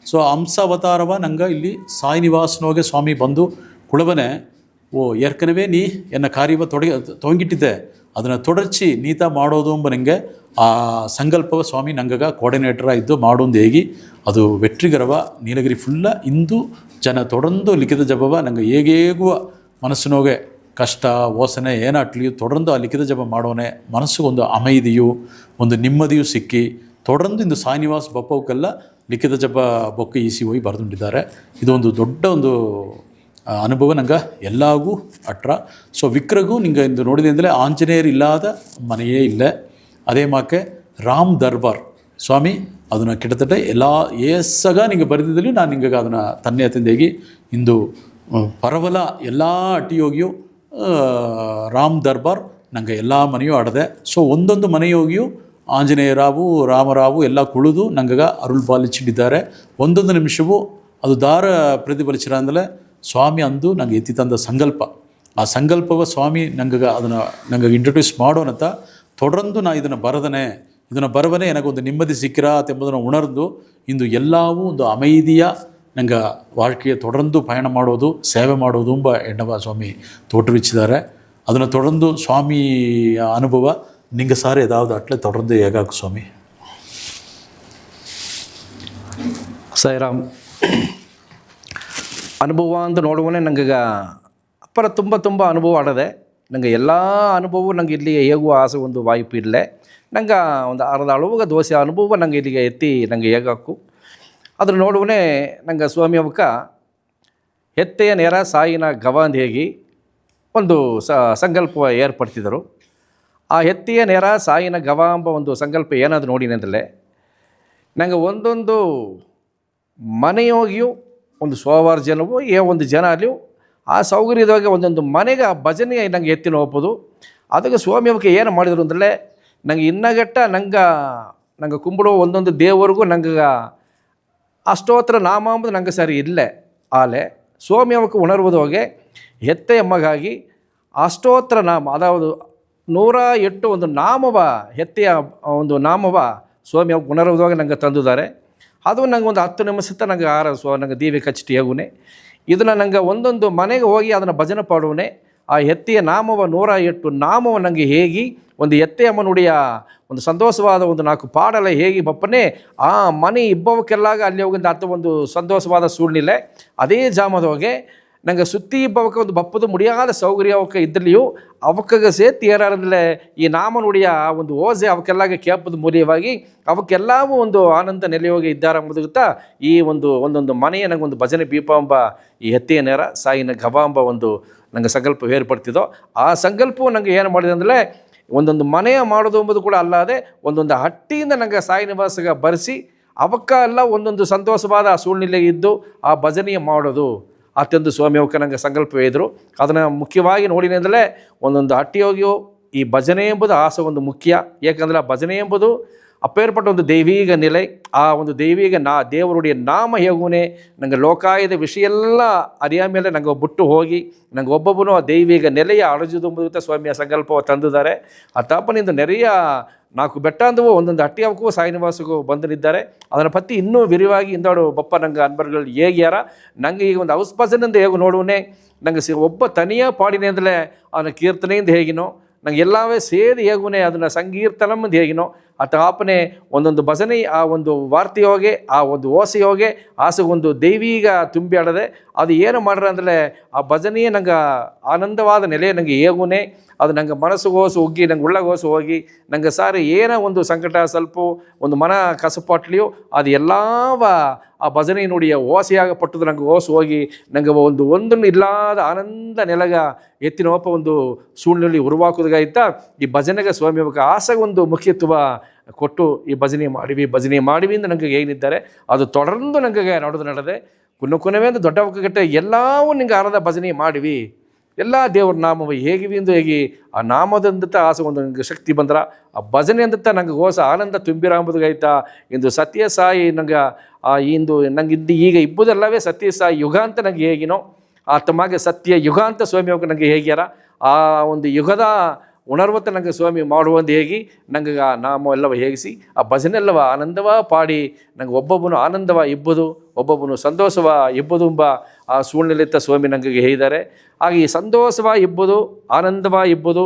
ಸೊ ಹಂಸಾವತಾರವ ನಂಗೆ ಇಲ್ಲಿ ಸಾಯಿ ನಿವಾಸನೋಗೆ ಸ್ವಾಮಿ ಬಂದು ಕುಳವನೆ ಏರ್ಕನವೇ ನೀ ಎನ್ನ ಕಾರ್ಯವ ತೊಗೊಂಗಿಟ್ಟಿದ್ದೆ ಅದನ್ನು ತೊಡರ್ಚಿ ನೀತ ಮಾಡೋದು ಎಂಬ ನನಗೆ ಆ ಸಂಕಲ್ಪವ ಸ್ವಾಮಿ ನಂಗಗ ಕೋಆರ್ಡಿನೇಟರ ಇದ್ದು ಮಾಡೋದು ಹೇಗೆ ಅದು ವೆಟ್ರಿಗರವ ನೀಲಗಿರಿ ಫುಲ್ಲ ಇಂದು ಜನ ತೊಡಂದು ಲಿಖಿತ ಜಪವ ನಂಗೆ ಹೇಗೇಗುವ ಮನಸ್ಸಿನೋಗೆ ಕಷ್ಟ ಓಸನೆ ಏನಾಟ್ಲಿಯೂ ತೊಡಂದು ಆ ಲಿಖಿತ ಜಪ ಮಾಡೋನೆ ಮನಸ್ಸಿಗೊಂದು ಅಮೈದಿಯು ಒಂದು ನೆಮ್ಮದಿಯು ಸಿಕ್ಕಿ ತೊಡಂದು ಇಂದು ಸಾಯಿನಿವಾಸ್ ಬಪ್ಪವಕ್ಕೆಲ್ಲ ಲಿಖಿತ ಜಪ ಬೊಕ್ಕೆ ಈಸಿ ಹೋಗಿ ಬರೆದುಕೊಂಡಿದ್ದಾರೆ. ಇದೊಂದು ದೊಡ್ಡ ಒಂದು ಅನುಭವ ನಂಗೆ ಎಲ್ಲಾಗೂ ಅಟ್ರ. ಸೊ ವಿಕ್ರಗೂ ನಿಂಗೆ ಇಂದು ನೋಡಿದೆ ಅಂದರೆ ಆಂಜನೇಯರು ಇಲ್ಲದ ಮನೆಯೇ ಇಲ್ಲ. ಅದೇ ಮಾಕೆ ರಾಮ್ ದರ್ಬಾರ್ ಸ್ವಾಮಿ ಅದನ್ನು ಕಿಟತಟ ಎಲ್ಲ ಏಸಗ ನಿಂಗೆ ಬರೆದಿದ್ದಲ್ಲಿ ನಾನು ನಿಂಗೆ ಅದನ್ನು ತನ್ನೆ ತಂದೆಗಿ ಇಂದು ಪರವಲ ಎಲ್ಲ ಅಟ್ಟಿಯೋಗಿಯು ರಾಮ್ ದರ್ಬಾರ್ ನಂಗೆ ಎಲ್ಲ ಮನೆಯೂ ಆಡದೆ. ಸೊ ಒಂದೊಂದು ಮನೆಯೋಗಿಯೂ ಆಂಜನೇಯರಾವು ರಾಮರಾವು ಎಲ್ಲ ಕುಳಿದು ನಂಗೆ ಅರುಳು ಪಾಲಿಸಿಟ್ಟಿದ್ದಾರೆ. ಒಂದೊಂದು ನಿಮಿಷವೂ ಅದು ದಾರ ಪ್ರತಿಫಲಿಸಿರ ಅಂದಲೇ ಸ್ವಾಮಿ ಅಂದು ನಂಗೆ ಎತ್ತಿ ತಂದ ಸಂಕಲ್ಪ ಆ ಸಂಕಲ್ಪವ ಸ್ವಾಮಿ ನಂಗೆ ಅದನ್ನು ನಂಗೆ ಇಂಟ್ರೊಡ್ಯೂಸ್ ಮಾಡೋನಂತ ತೊಡರಂದು ನಾ ಇದನ್ನು ಬರವನೇ ನನಗೊಂದು ನೆಮ್ಮದಿ ಸಿಕ್ಕಿರ ಎಂಬುದನ್ನು ಉಣರ್ದು ಇಂದು ಎಲ್ಲವೂ ಒಂದು ಅಮೈದಿಯ ನಂಗೆ வாழ்க்கைಯ ತೊಡರಂದು ಪಯಣ ಮಾಡೋದು ಸೇವೆ ಮಾಡೋದು ಎಂಬ ಎಣ್ಣವ ಸ್ವಾಮಿ ತೋಟವಿಚ್ಚಿದ್ದಾರೆ. ಅದನ್ನು ತೊಡರಂದು ಸ್ವಾಮಿ ಅನುಭವ ನಿಂಗೆ ಸಾರಿ ಯಾವ್ದು ಅಟ್ಲೆ ತೊಡರಂದು ಹೇಗಾಕು ಸ್ವಾಮಿ. ಸಾಯಿರಾಮ್ ಅನುಭವ ಅಂತ ನೋಡುವನೇ ನಂಗೆ ಅಪ್ಪರ ತುಂಬ ಅನುಭವ ಆಡದೆ ನಂಗೆ ಎಲ್ಲ ಅನುಭವವು ನಂಗೆ ಇಲ್ಲಿ ಹೇಗುವ ಆಸೆ ಒಂದು ವಾಯ್ಪು ಇರಲೆ ನಂಗೆ ಒಂದು ಅರ್ಧ ಅಳುವಾಗ ದೋಸೆ ಅನುಭವ ನಂಗೆ ಇಲ್ಲಿಗೆ ಎತ್ತಿ ನಂಗೆ ಹೇಗಾಕು ಅದ್ರ ನೋಡುವನೇ ನಂಗೆ ಸ್ವಾಮಿ ಅವಕ್ಕ ಹೆತ್ತೆಯ ನೇರ ಸಾಯಿನ ಗವ ಅಂತ ಹೇಗಿ ಒಂದು ಸಂಕಲ್ಪ ಏರ್ಪಡ್ತಿದ್ದರು. ಆ ಹೆತ್ತೆಯ ನೇರ ಸಾಯಿನ ಗವ ಎಂಬ ಒಂದು ಸಂಕಲ್ಪ ಏನಾದರೂ ನೋಡಿನಂತಲೇ ನಂಗೆ ಒಂದೊಂದು ಮನೆಯೋಗಿಯೂ ಒಂದು ಸೋವಾರು ಜನವೋ ಒಂದು ಜನ ಅಲ್ಲಿಯೂ ಆ ಸೌಕರ್ಯದಾಗ ಒಂದೊಂದು ಮನೆಗೆ ಆ ಭಜನೆ ನಂಗೆ ಎತ್ತಿನ ಹೋಗ್ಬೋದು. ಅದಕ್ಕೆ ಸ್ವಾಮಿ ಅವಕ್ಕೆ ಏನು ಮಾಡಿದರು ಅಂತಲೇ ನಂಗೆ ಇನ್ನಗಟ್ಟ ನಂಗೆ ಕುಂಬಿಡೋ ಒಂದೊಂದು ದೇವರಿಗೂ ನಂಗೆ ಅಷ್ಟೋತ್ರ ನಾಮ ಅಂಬುದು ನಂಗೆ ಸರಿ ಇಲ್ಲೇ ಆಲೆ ಸ್ವಾಮಿ ಅವಕ್ಕೆ ಉಣರ್ವುದು ಹೋಗಿ ಹೆತ್ತೆಯ ಮಗಾಗಿ ಅಷ್ಟೋತ್ರ ನಾಮ ಅದಾವುದು 108 ಒಂದು ನಾಮವ ಹೆತ್ತೆಯ ಒಂದು ನಾಮವ ಸ್ವಾಮಿ ಅವಕ್ಕೆ ಉಣರ್ವುದಾಗ ನಂಗೆ ತಂದಿದ್ದಾರೆ. ಅದು ನಂಗೆ ಒಂದು 10 ನಿಮಿಷ ನಂಗೆ ನಂಗೆ ದೀವೆ ಕಚ್ಟಿ ಹೇಗುನೆ ಇದನ್ನು ನಂಗೆ ಒಂದೊಂದು ಮನೆಗೆ ಹೋಗಿ ಅದನ್ನು ಭಜನೆ ಪಾಡುವನೆ ಆ ಹೆತ್ತೆಯ ನಾಮವ 108 ನಾಮವ ನನಗೆ ಹೇಗೆ ಒಂದು ಎತ್ತೆಯ ಅಮ್ಮನುಡಿಯ ಒಂದು ಸಂತೋಷವಾದ ಒಂದು 4 ಪಾಡಲ ಹೇಗೆ ಬಪ್ಪನೇ ಆ ಮನೆ ಇಬ್ಬವಕ್ಕೆಲ್ಲಾಗ ಅಲ್ಲಿ ಹೋಗಿಂದ ಅತ್ತ ಒಂದು ಸಂತೋಷವಾದ ಸೂಳ್ನಿಲ್ಲ. ಅದೇ ಜಾಮದ ಹೋಗಿ ನಂಗೆ ಸುತ್ತಿ ಇಬ್ಬವಕ್ಕೆ ಒಂದು ಬಪ್ಪದ ಮುಡಿಯಾದ ಸೌಕರ್ಯ ಅವಕ್ಕೆ ಇದ್ದಲ್ಲಿಯೂ ಅವಕ್ಕೆ ಸೇತಿ ಏರಾರದಲ್ಲೇ ಈ ನಾಮನುಡಿಯ ಒಂದು ಓಜೆ ಅವಕ್ಕೆಲ್ಲಾಗ ಕೇಪದ ಮೂಲವಾಗಿ ಅವಕ್ಕೆಲ್ಲವೂ ಒಂದು ಆನಂದ ನೆಲೆಯೋಗಿ ಇದ್ದಾರೆ ಎಂಬುದುತ್ತಾ ಈ ಒಂದೊಂದು ಮನೆಯ ನಂಗೊಂದು ಭಜನೆ ಬೀಪ ಎಂಬ ಈ ಹೆತ್ತೆಯ ನೇರ ಸಾಯಿನ ಗವ ಎಂಬ ಒಂದು ನಂಗೆ ಸಂಕಲ್ಪ ಏರ್ಪಡ್ತಿದ್ದೋ. ಆ ಸಂಕಲ್ಪವು ನಂಗೆ ಏನು ಮಾಡಿದೆ ಅಂದರೆ ಒಂದೊಂದು ಮನೆಯ ಮಾಡೋದು ಎಂಬುದು ಕೂಡ ಅಲ್ಲದೆ ಒಂದೊಂದು ಹಟ್ಟಿಯಿಂದ ನಂಗೆ ಸಾಯಿ ನಿವಾಸಗ ಬರೆಸಿ ಅವಕ್ಕ ಎಲ್ಲ ಒಂದೊಂದು ಸಂತೋಷವಾದ ಸೂಳ್ನಿಲೆ ಇದ್ದು ಆ ಭಜನೆಯ ಮಾಡೋದು ಅತ್ಯಂತ ಸ್ವಾಮಿ ಅವಕ್ಕೆ ನಂಗೆ ಸಂಕಲ್ಪವೇ ಇದ್ದರು. ಅದನ್ನು ಮುಖ್ಯವಾಗಿ ನೋಡಿನೆಂದಲೇ ಒಂದೊಂದು ಹಟ್ಟಿಯೋಗಿಯೋ ಈ ಭಜನೆ ಎಂಬುದು ಆಸೆ ಒಂದು ಮುಖ್ಯ. ಏಕೆಂದರೆ ಆ ಭಜನೆ ಎಂಬುದು ಅಪ್ಪೇರ್ಪಟ್ಟ ಒಂದು ದೈವೀಗ ನೆಲೆ. ಆ ಒಂದು ದೈವೀಗ ದೇವರುடைய ನಾಮ ಹೇಗುನೆ ನಂಗೆ ಲೋಕಾಯದ ವಿಷಯ ಎಲ್ಲ ಅರಿಯ ಮೇಲೆ ನಂಗೆ ಬಿಟ್ಟು ಹೋಗಿ ನಂಗೆ ಒಬ್ಬೊಬ್ಬನು ಆ ದೈವೀಗ ನೆಲೆಯ ಅಳಜುದು ಎಂಬುದು ಸ್ವಾಮಿಯ ಸಂಕಲ್ಪವ ತಂದಿದ್ದಾರೆ. ಆ ತಾಪನಿಂದ ನೆರೆಯ 4 ಬೆಟ್ಟ ಅಂದವು ಒಂದೊಂದು ಹಟ್ಟಿಯವಕ್ಕೂ ಸಾಯಿನಿವಾಸಗೂ ಬಂದನಿದ್ದಾರೆ. ಅದರ ಪತ್ತಿ ಇನ್ನೂ ವಿರಿವಾಗಿ ಇಂದಾಡು ಬಪ್ಪ ನಂಗೆ ಅನ್ಬರ್ಗಳು ಹೇಗ್ಯಾರ ನಂಗೆ ಈಗ ಒಂದು ಔಸ್ಪಜನಿಂದ ಹೇಗೂ ನೋಡುವನೇ ನಂಗೆ ಒಬ್ಬ ತನಿಯ ಪಾಡಿನಿಂದಲೇ ಅವನ ಕೀರ್ತನೆಯಿಂದ ಹೇಗಿನೋ ನಂಗೆ ಎಲ್ಲವೇ ಸೇರಿ ಹೇಗುನೆ ಅದನ್ನು ಸಂಕೀರ್ತನಂ ಅಂತ ಹೇಗಿನೋ ಆ ತಾಪನೆ ಒಂದೊಂದು ಭಜನೆ ಆ ಒಂದು ವಾರ್ತೆ ಹೋಗಿ ಆ ಒಂದು ಓಸೆ ಹೋಗಿ ಆಸಗೊಂದು ದೈವೀಗ ತುಂಬಿ ಆಡದೆ ಅದು ಏನು ಮಾಡ್ರೆ ಅಂದರೆ ಆ ಭಜನೆಯೇ ನಂಗೆ ಆನಂದವಾದ ನೆಲೆ ನನಗೆ ಹೇಗುನೆ ಅದು ನಂಗೆ ಮನಸ್ಸುಗೋಸು ಉಗ್ಗಿ ನಂಗೆ ಉಳ್ಳಗೋಸು ಹೋಗಿ ನಂಗೆ ಸಾರಿ ಏನೋ ಒಂದು ಸಂಕಟ ಸ್ವಲ್ಪ ಒಂದು ಮನ ಕಸಪಾಟ್ಲಿಯೋ ಅದು ಎಲ್ಲವ ಆ ಭಜನೆ ನೋಡಿ ಓಸೆಯಾಗ ಪಟ್ಟದು ನಂಗೆ ಓಸು ಹೋಗಿ ನಂಗೆ ಒಂದನ್ನು ಇಲ್ಲದ ಆನಂದ ನೆಲಗ ಎತ್ತಿನೋಪ ಒಂದು ಸೂಳ್ನಲ್ಲಿ ಉರುವಾಕೋದಾಯ್ತಾ ಈ ಭಜನೆಗೆ ಸ್ವಾಮಿ ಆಸೆಗೆ ಒಂದು ಮುಖ್ಯತ್ವ ಕೊಟ್ಟು ಈ ಭಜನೆ ಮಾಡಿವಿ ಅಂತ ನನಗೆ ಏನಿದ್ದಾರೆ ಅದು ತೊಡರ್ದು ನನಗೆ ನಡೆದೆ ಕುನ್ನವೇ ಒಂದು ದೊಡ್ಡ ಒಕ್ಕಗಟ್ಟೆ ಎಲ್ಲವೂ ನಿಂಗೆ ಆರದ ಭಜನೆ ಮಾಡಿವಿ ಎಲ್ಲ ದೇವ್ರ ನಾಮವ ಹೇಗಿವಿ ಎಂದು ಹೇಗೆ ಆ ನಾಮದಂತ ಆಸೆ ಒಂದು ನಂಗೆ ಶಕ್ತಿ ಬಂದ್ರ ಆ ಭಜನೆ ಅಂದತ್ತ ನಂಗೆ ಗೋಸ ಆನಂದ ತುಂಬಿರಾಂಬುದಾಯ್ತಾ ಇಂದು ಸತ್ಯ ಸಾಯಿ ನಂಗೆ ಇಂದು ನಂಗೆ ಈಗ ಇಬ್ಬುದೆಲ್ಲವೇ ಸತ್ಯ ಸಾಯಿ ಯುಗ ಅಂತ ನಂಗೆ ಹೇಗಿನೋ ಆ ತಮ್ಮಗೆ ಸತ್ಯ ಯುಗ ಅಂತ ಸ್ವಾಮಿ ಅವ್ರಿಗೆ ನಂಗೆ ಹೇಗ್ಯಾರ ಆ ಒಂದು ಯುಗದ ಉಣರ್ವತ್ತ ನಂಗೆ ಸ್ವಾಮಿ ಮಾಡುವಂದು ಹೇಗೆ ನಂಗೆ ಆ ನಾಮ ಎಲ್ಲವ ಹೇಗಿಸಿ ಆ ಭಜನೆ ಎಲ್ಲವ ಆನಂದವ ಪಾಡಿ ನಂಗೆ ಒಬ್ಬೊಬ್ಬನು ಆನಂದವ ಇಬ್ಬದು ಒಬ್ಬೊಬ್ಬನು ಸಂತೋಷವ ಇಬ್ಬದು ಎಂಬ ಆ ಸೂಳ್ನಲ್ಲಿತ್ತ ಸ್ವಾಮಿ ನಂಗೆ ಹೇಳಿದ್ದಾರೆ ಹಾಗೆ ಈ ಸಂತೋಷವ ಇಬ್ಬದು ಆನಂದವ ಇಬ್ಬದು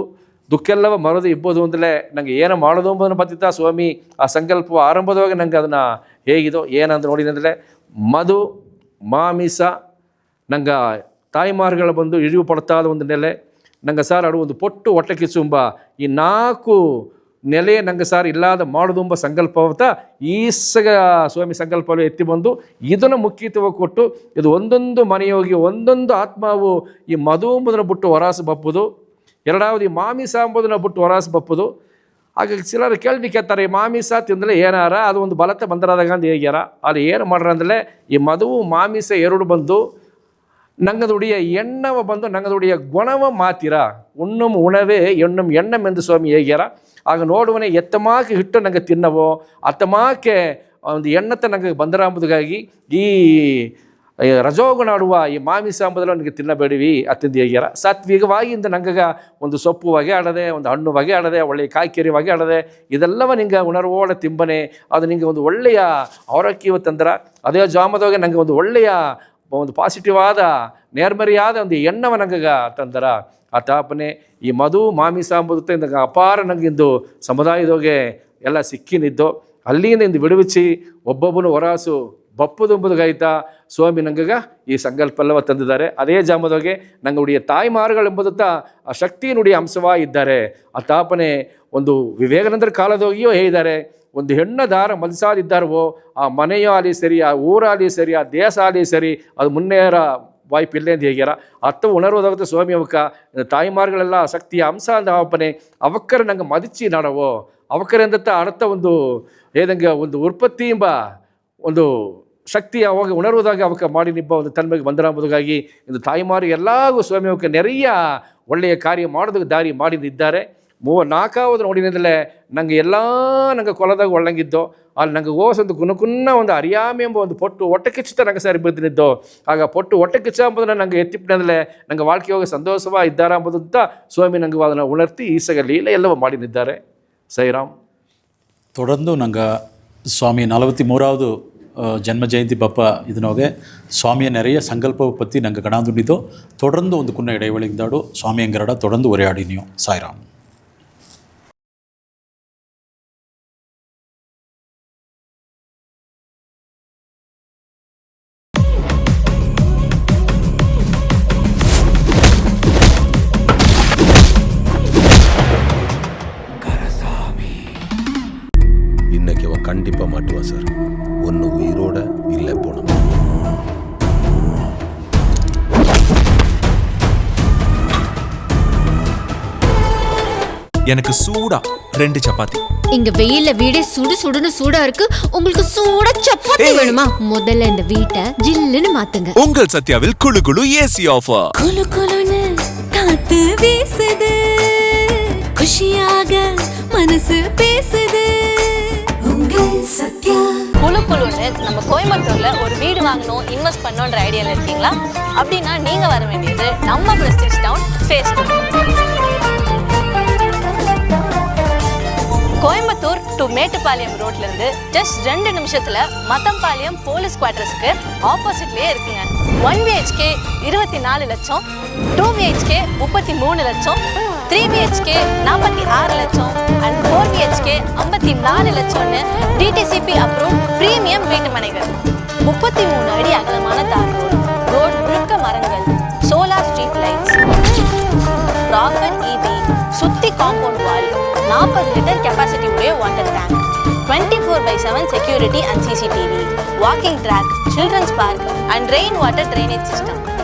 ದುಃಖೆಲ್ಲವ ಮರದು ಇಬ್ಬದು ಅಂತಲೇ ನಂಗೆ ಏನು ಮಾಡೋದು ಎಂಬುದನ್ನು ಬತ್ತಿತ್ತ ಸ್ವಾಮಿ ಆ ಸಂಕಲ್ಪ ಆರಂಭದವಾಗ ನಂಗೆ ಅದನ್ನು ಹೇಗಿದೋ ಏನಂತ ನೋಡಿದಂದರೆ ಮಧು ಮಾಮಿಸ ನಂಗೆ ತಾಯಿಮಾರುಗಳು ಬಂದು ಇಳಿವು ಪಡ್ತಾದ ಒಂದು ನೆಲೆ ನಂಗೆ ಸಾರ್ ಅಡು ಒಂದು ಪೊಟ್ಟು ಹೊಟ್ಟೆ ಕಿಚ್ಚುಂಬ ಈ 4 ನೆಲೆ ನಂಗೆ ಸಾರ್ ಇಲ್ಲದ ಮಾಡೋದುಂಬ ಸಂಕಲ್ಪವತ್ತ ಈಸಗ ಸ್ವಾಮಿ ಸಂಕಲ್ಪಗಳು ಎತ್ತಿ ಬಂದು ಇದನ್ನು ಮುಖ್ಯತ್ವ ಕೊಟ್ಟು ಇದು ಒಂದೊಂದು ಮನೆಯೋಗಿ ಒಂದೊಂದು ಆತ್ಮವು ಈ ಮಧು ಎಂಬುದನ್ನು ಬಿಟ್ಟು ಹೊರಾಸು ಬಪ್ಪುದು ಎರಡಾவது ಈ ಮಾಮಿಸ ಎಂಬುದನ್ನು ಬಿಟ್ಟು ಹೊರಾಸು ಬಪ್ಪುದು ಹಾಗಾಗಿ ಚಿಲ್ಲರು ಕೇಳ್ವಿ ಕೇಳ್ತಾರೆ ಈ ಮಾಮಿಸ ತಿಂದರೆ ಏನಾರ ಅದು ಒಂದು ಬಲತೆ ಬಂದರಾದಾಗ ಅಂತ ಹೇಗ್ಯಾರ ಅಲ್ಲಿ ಏನು ಮಾಡ್ರ ಅಂದರೆ ಈ ಮಧು ಮಾಮಿಸ ಎರಡು ಬಂದು ನಂಗದುಡಿಯ ಎಣ್ಣವ ಬಂದು ನಂಗದುಡಿಯ ಗುಣವ ಮಾತಿರ ಉಣ್ಣಂ ಉಣವೇ ಎಣ್ಣಂ ಎಂದು ಸ್ವಾಮಿ ಹೇಗ್ಯಾರ ಆಗ ನೋಡುವನೇ ಎತ್ತಮಾಕೆ ಹಿಟ್ಟು ನಂಗೆ ತಿನ್ನವೋ ಅತ್ತಮಾಕೆ ಒಂದು ಎಣ್ಣತೆ ನಂಗೆ ಬಂದರಾಂಬುದಾಗಿ ಈ ರಜೋಗುಣ ಆಡುವ ಈ ಮಾಮಿಸ ಎಂಬುದೆಲ್ಲ ನನಗೆ ತಿನ್ನಬೇಡಿವಿ ಅತ್ತಿಂದ ಹೇಗ್ಯಾರ ಸಾತ್ವಿಕವಾಗಿಂದ ನಂಗೆ ಒಂದು ಸೊಪ್ಪು ಹೊಗೆ ಆಡದೆ ಒಂದು ಹಣ್ಣು ಹೊಗೆ ಆಡದೆ ಒಳ್ಳೆಯ ಕಾಯ್ಕೆರಿ ಹೊಗೆ ಆಡದೆ ಇದೆಲ್ಲವ ನಿಂಗೆ ಉಣರ್ವೋಳ ತಿಂಬನೆ ಅದು ನಿಂಗೆ ಒಂದು ಒಳ್ಳೆಯ ಆರೋಗ್ಯವ ತಂದ್ರ ಅದೇ ಜಾಮದವಾಗ ನಂಗೆ ಒಂದು ಒಳ್ಳೆಯ ಒಂದು ಪಾಸಿಟಿವ್ ಆದ ನೇರ್ಮರಿಯಾದ ಒಂದು ಎಣ್ಣವ ನಂಗೆ ತಂದರ ಆ ತಾಪನೆ ಈ ಮಧು ಮಾಮಿಸ ಎಂಬುದು ಇಂದ ಅಪಾರ ನಂಗಿಂದು ಸಮುದಾಯದೋಗೆ ಎಲ್ಲ ಸಿಕ್ಕಿನಿದ್ದು ಅಲ್ಲಿಂದ ಇಂದು ಬಿಡುವಿಸಿ ಒಬ್ಬೊಬ್ಬನು ಹೊರಾಸು ಬಪ್ಪುದೆಂಬುದಾಯ್ತಾ ಸ್ವಾಮಿ ನಂಗಗ ಈ ಸಂಕಲ್ಪ ಎಲ್ಲವ ತಂದಿದ್ದಾರೆ ಅದೇ ಜಾಮದೋಗೆ ನಂಗೆ ಉಡಿಯ ತಾಯಿಮಾರುಗಳೆಂಬುದತ್ತ ಆ ಶಕ್ತಿ ನುಡಿಯ ಅಂಶವಾಗಿದ್ದಾರೆ ಆ ತಾಪನೆ ಒಂದು ವಿವೇಕಾನಂದರ ಕಾಲದೋಗಿಯೋ ಹೇಳಿದ್ದಾರೆ ಒಂದು ಹೆಣ್ಣ ದಾರ ಮಲ್ಸಾದಿದ್ದಾರವೋ ಆ ಮನೆಯೋ ಆಗಲಿ ಸರಿ ಆ ಊರಾಗಲಿ ಸರಿ ಆ ದೇಶ ಆಗಲಿ ಸರಿ ಅದು ಮುನ್ನೇರ ವಾಯ್ಪಿಲ್ಲೇ ಅಂತ ಹೇಗ್ಯಾರ ಅತ್ತ ಉಣರ್ವದಾಗುತ್ತೆ ಸ್ವಾಮಿ ಅವಕ್ಕ ತಾಯಿಮಾರುಗಳೆಲ್ಲ ಶಕ್ತಿಯ ಅಂಶ ಅಂತ ಅವಪ್ಪನೆ ಅವಕ್ಕರ ನಂಗೆ ಮದಿಚಿ ನಾಡವೋ ಅವಕ್ಕರ ಅಂದತ್ತ ಅರ್ಥ ಒಂದು ಏದಂಗೆ ಒಂದು ಉತ್ಪತ್ತಿ ಎಂಬ ಒಂದು ಶಕ್ತಿ ಅವಾಗ ಉಣರುವುದಾಗಿ ಅವಕ್ಕೆ ಮಾಡಿ ನಿಬ್ಬ ಒಂದು ತನ್ಮೆಗೆ ಬಂದರಾಂಬುದಾಗಿ ಇಂದು ತಾಯಿಮಾರು ಎಲ್ಲರಿಗೂ ಸ್ವಾಮಿ ಅವಕ್ಕೆ ನೆರೆಯ ಒಳ್ಳೆಯ ಕಾರ್ಯ ಮಾಡೋದಕ್ಕೆ ದಾರಿ ಮಾಡಿದ್ದಾರೆ 4வது ನೋಡಿನದಲ್ಲೇ ನಂಗೆ ಎಲ್ಲ ನಂಗೆ ಕೊಲದಾಗ ಒಳ್ಳಂಗಿದ್ದೋ ಅಲ್ಲಿ ನಂಗೆ ಓಸೊಂದು ಕುನ್ನ ಒಂದು ಅರಿಯಾಮೆ ಎಂಬ ಒಂದು ಪೊಟ್ಟು ಹೊಟ್ಟೆ ಕಿಚ್ಚುತ್ತ ನಂಗೆ ಸರಿ ಬಿದ್ದಿದ್ದು ಆಗ ಪೊಟ್ಟು ಹೊಟ್ಟೆ ಕಿಚ್ಚ ಎಂಬುದನ್ನು ನಂಗೆ ಎತ್ತಿಪ್ಪಿನದಲ್ಲೇ ನಂಗೆ வாழ்க்கை ಹೋಗಿ ಸಂತೋಷವ ಇದ್ದಾರೆ ಎಂಬುದಂತ ಸ್ವಾಮಿ ನಂಗೆ ಅದನ್ನು ಉಣರ್ತಿ ಈಸಗ ಲೀಲೆ ಎಲ್ಲವೂ ಮಾಡಿದ್ದಾರೆ ಸೈರಾಮ್ தொடர்ந்து நாங்கள் சுவாமி 43வது ஜென்ம ஜெயந்தி பப்பா இதனோಗೆ ಸ್ವಾಮಿಯ ನೆರೆಯ ಸಂಕಲ್ಪವ ಪತ್ತಿ ನಂಗೆ ಕಣಾದುಂಡಿದ್ದು தொடர்ந்து ಒಂದು ಕುನ್ನ ಇடைவெளிಂದಾಡು ಸ್ವಾಮಿ ಎಂಗರಡ தொடர்ந்து ಉரைಯಾಡಿ ನೀವು ಸಾಯಿರಾಮ್. இன்னைக்கு அவன் கண்டிப்பாக மாட்டுவான் சார். ஒன்று உயிரோட இல்லை போனோம். எனக்கு சூடா 2 சப்பாத்தி. இங்க வெயில்ல வீடே சுடுன்னு சூடா இருக்கு. உங்களுக்கு சூடா சப்பாத்தி வேணுமா? முதல்ல இந்த வீட்டை ஜில்லுன்னு மாத்துங்க. உங்கள் சத்யாவில் குளு குளு ஏசி ஆஃபர். குளு குளுன்னு காத்து வீசுது, குஷியாக மனசு பேசுது. உங்கள் சத்யா. குளு குளுன்னு நம்ம கோயம்புத்தூர்ல ஒரு வீடு வாங்கணும், இன்வெஸ்ட் பண்ணணும்ன்ற ஐடியால இருக்கீங்களா? அப்படின்னா நீங்க வர வேண்டியது நம்ம Prestige Town Facebook. Coimbatore to Mettupalayam ரோட்ல இருந்து ஜஸ்ட் 2 நிமிஷத்துல மத்தம்பாளையம் போலீஸ் குவார்டர்ஸ்க்கு ஆப்போசிட்லயே இருக்குங்க. 1 BHK 24 லட்சம், 2 BHK 33 லட்சம், 3 BHK 46 லட்சம் அண்ட் 4 BHK 54 லட்சம்னு டிடிசிபி அப்ரூவ் பிரீமியம் வீட்டு மனைகள். 33 அடி அகலமான தார் ரோட் முழுக்க மரங்கள், solar street lights, proper EB, சுத்தி காம்பவுண்ட் வால், 40 லிட்டர் கெப்பாசிட்டி உடைய water tank, 24/7 security and CCTV, walking track, children's park and rain water drainage system.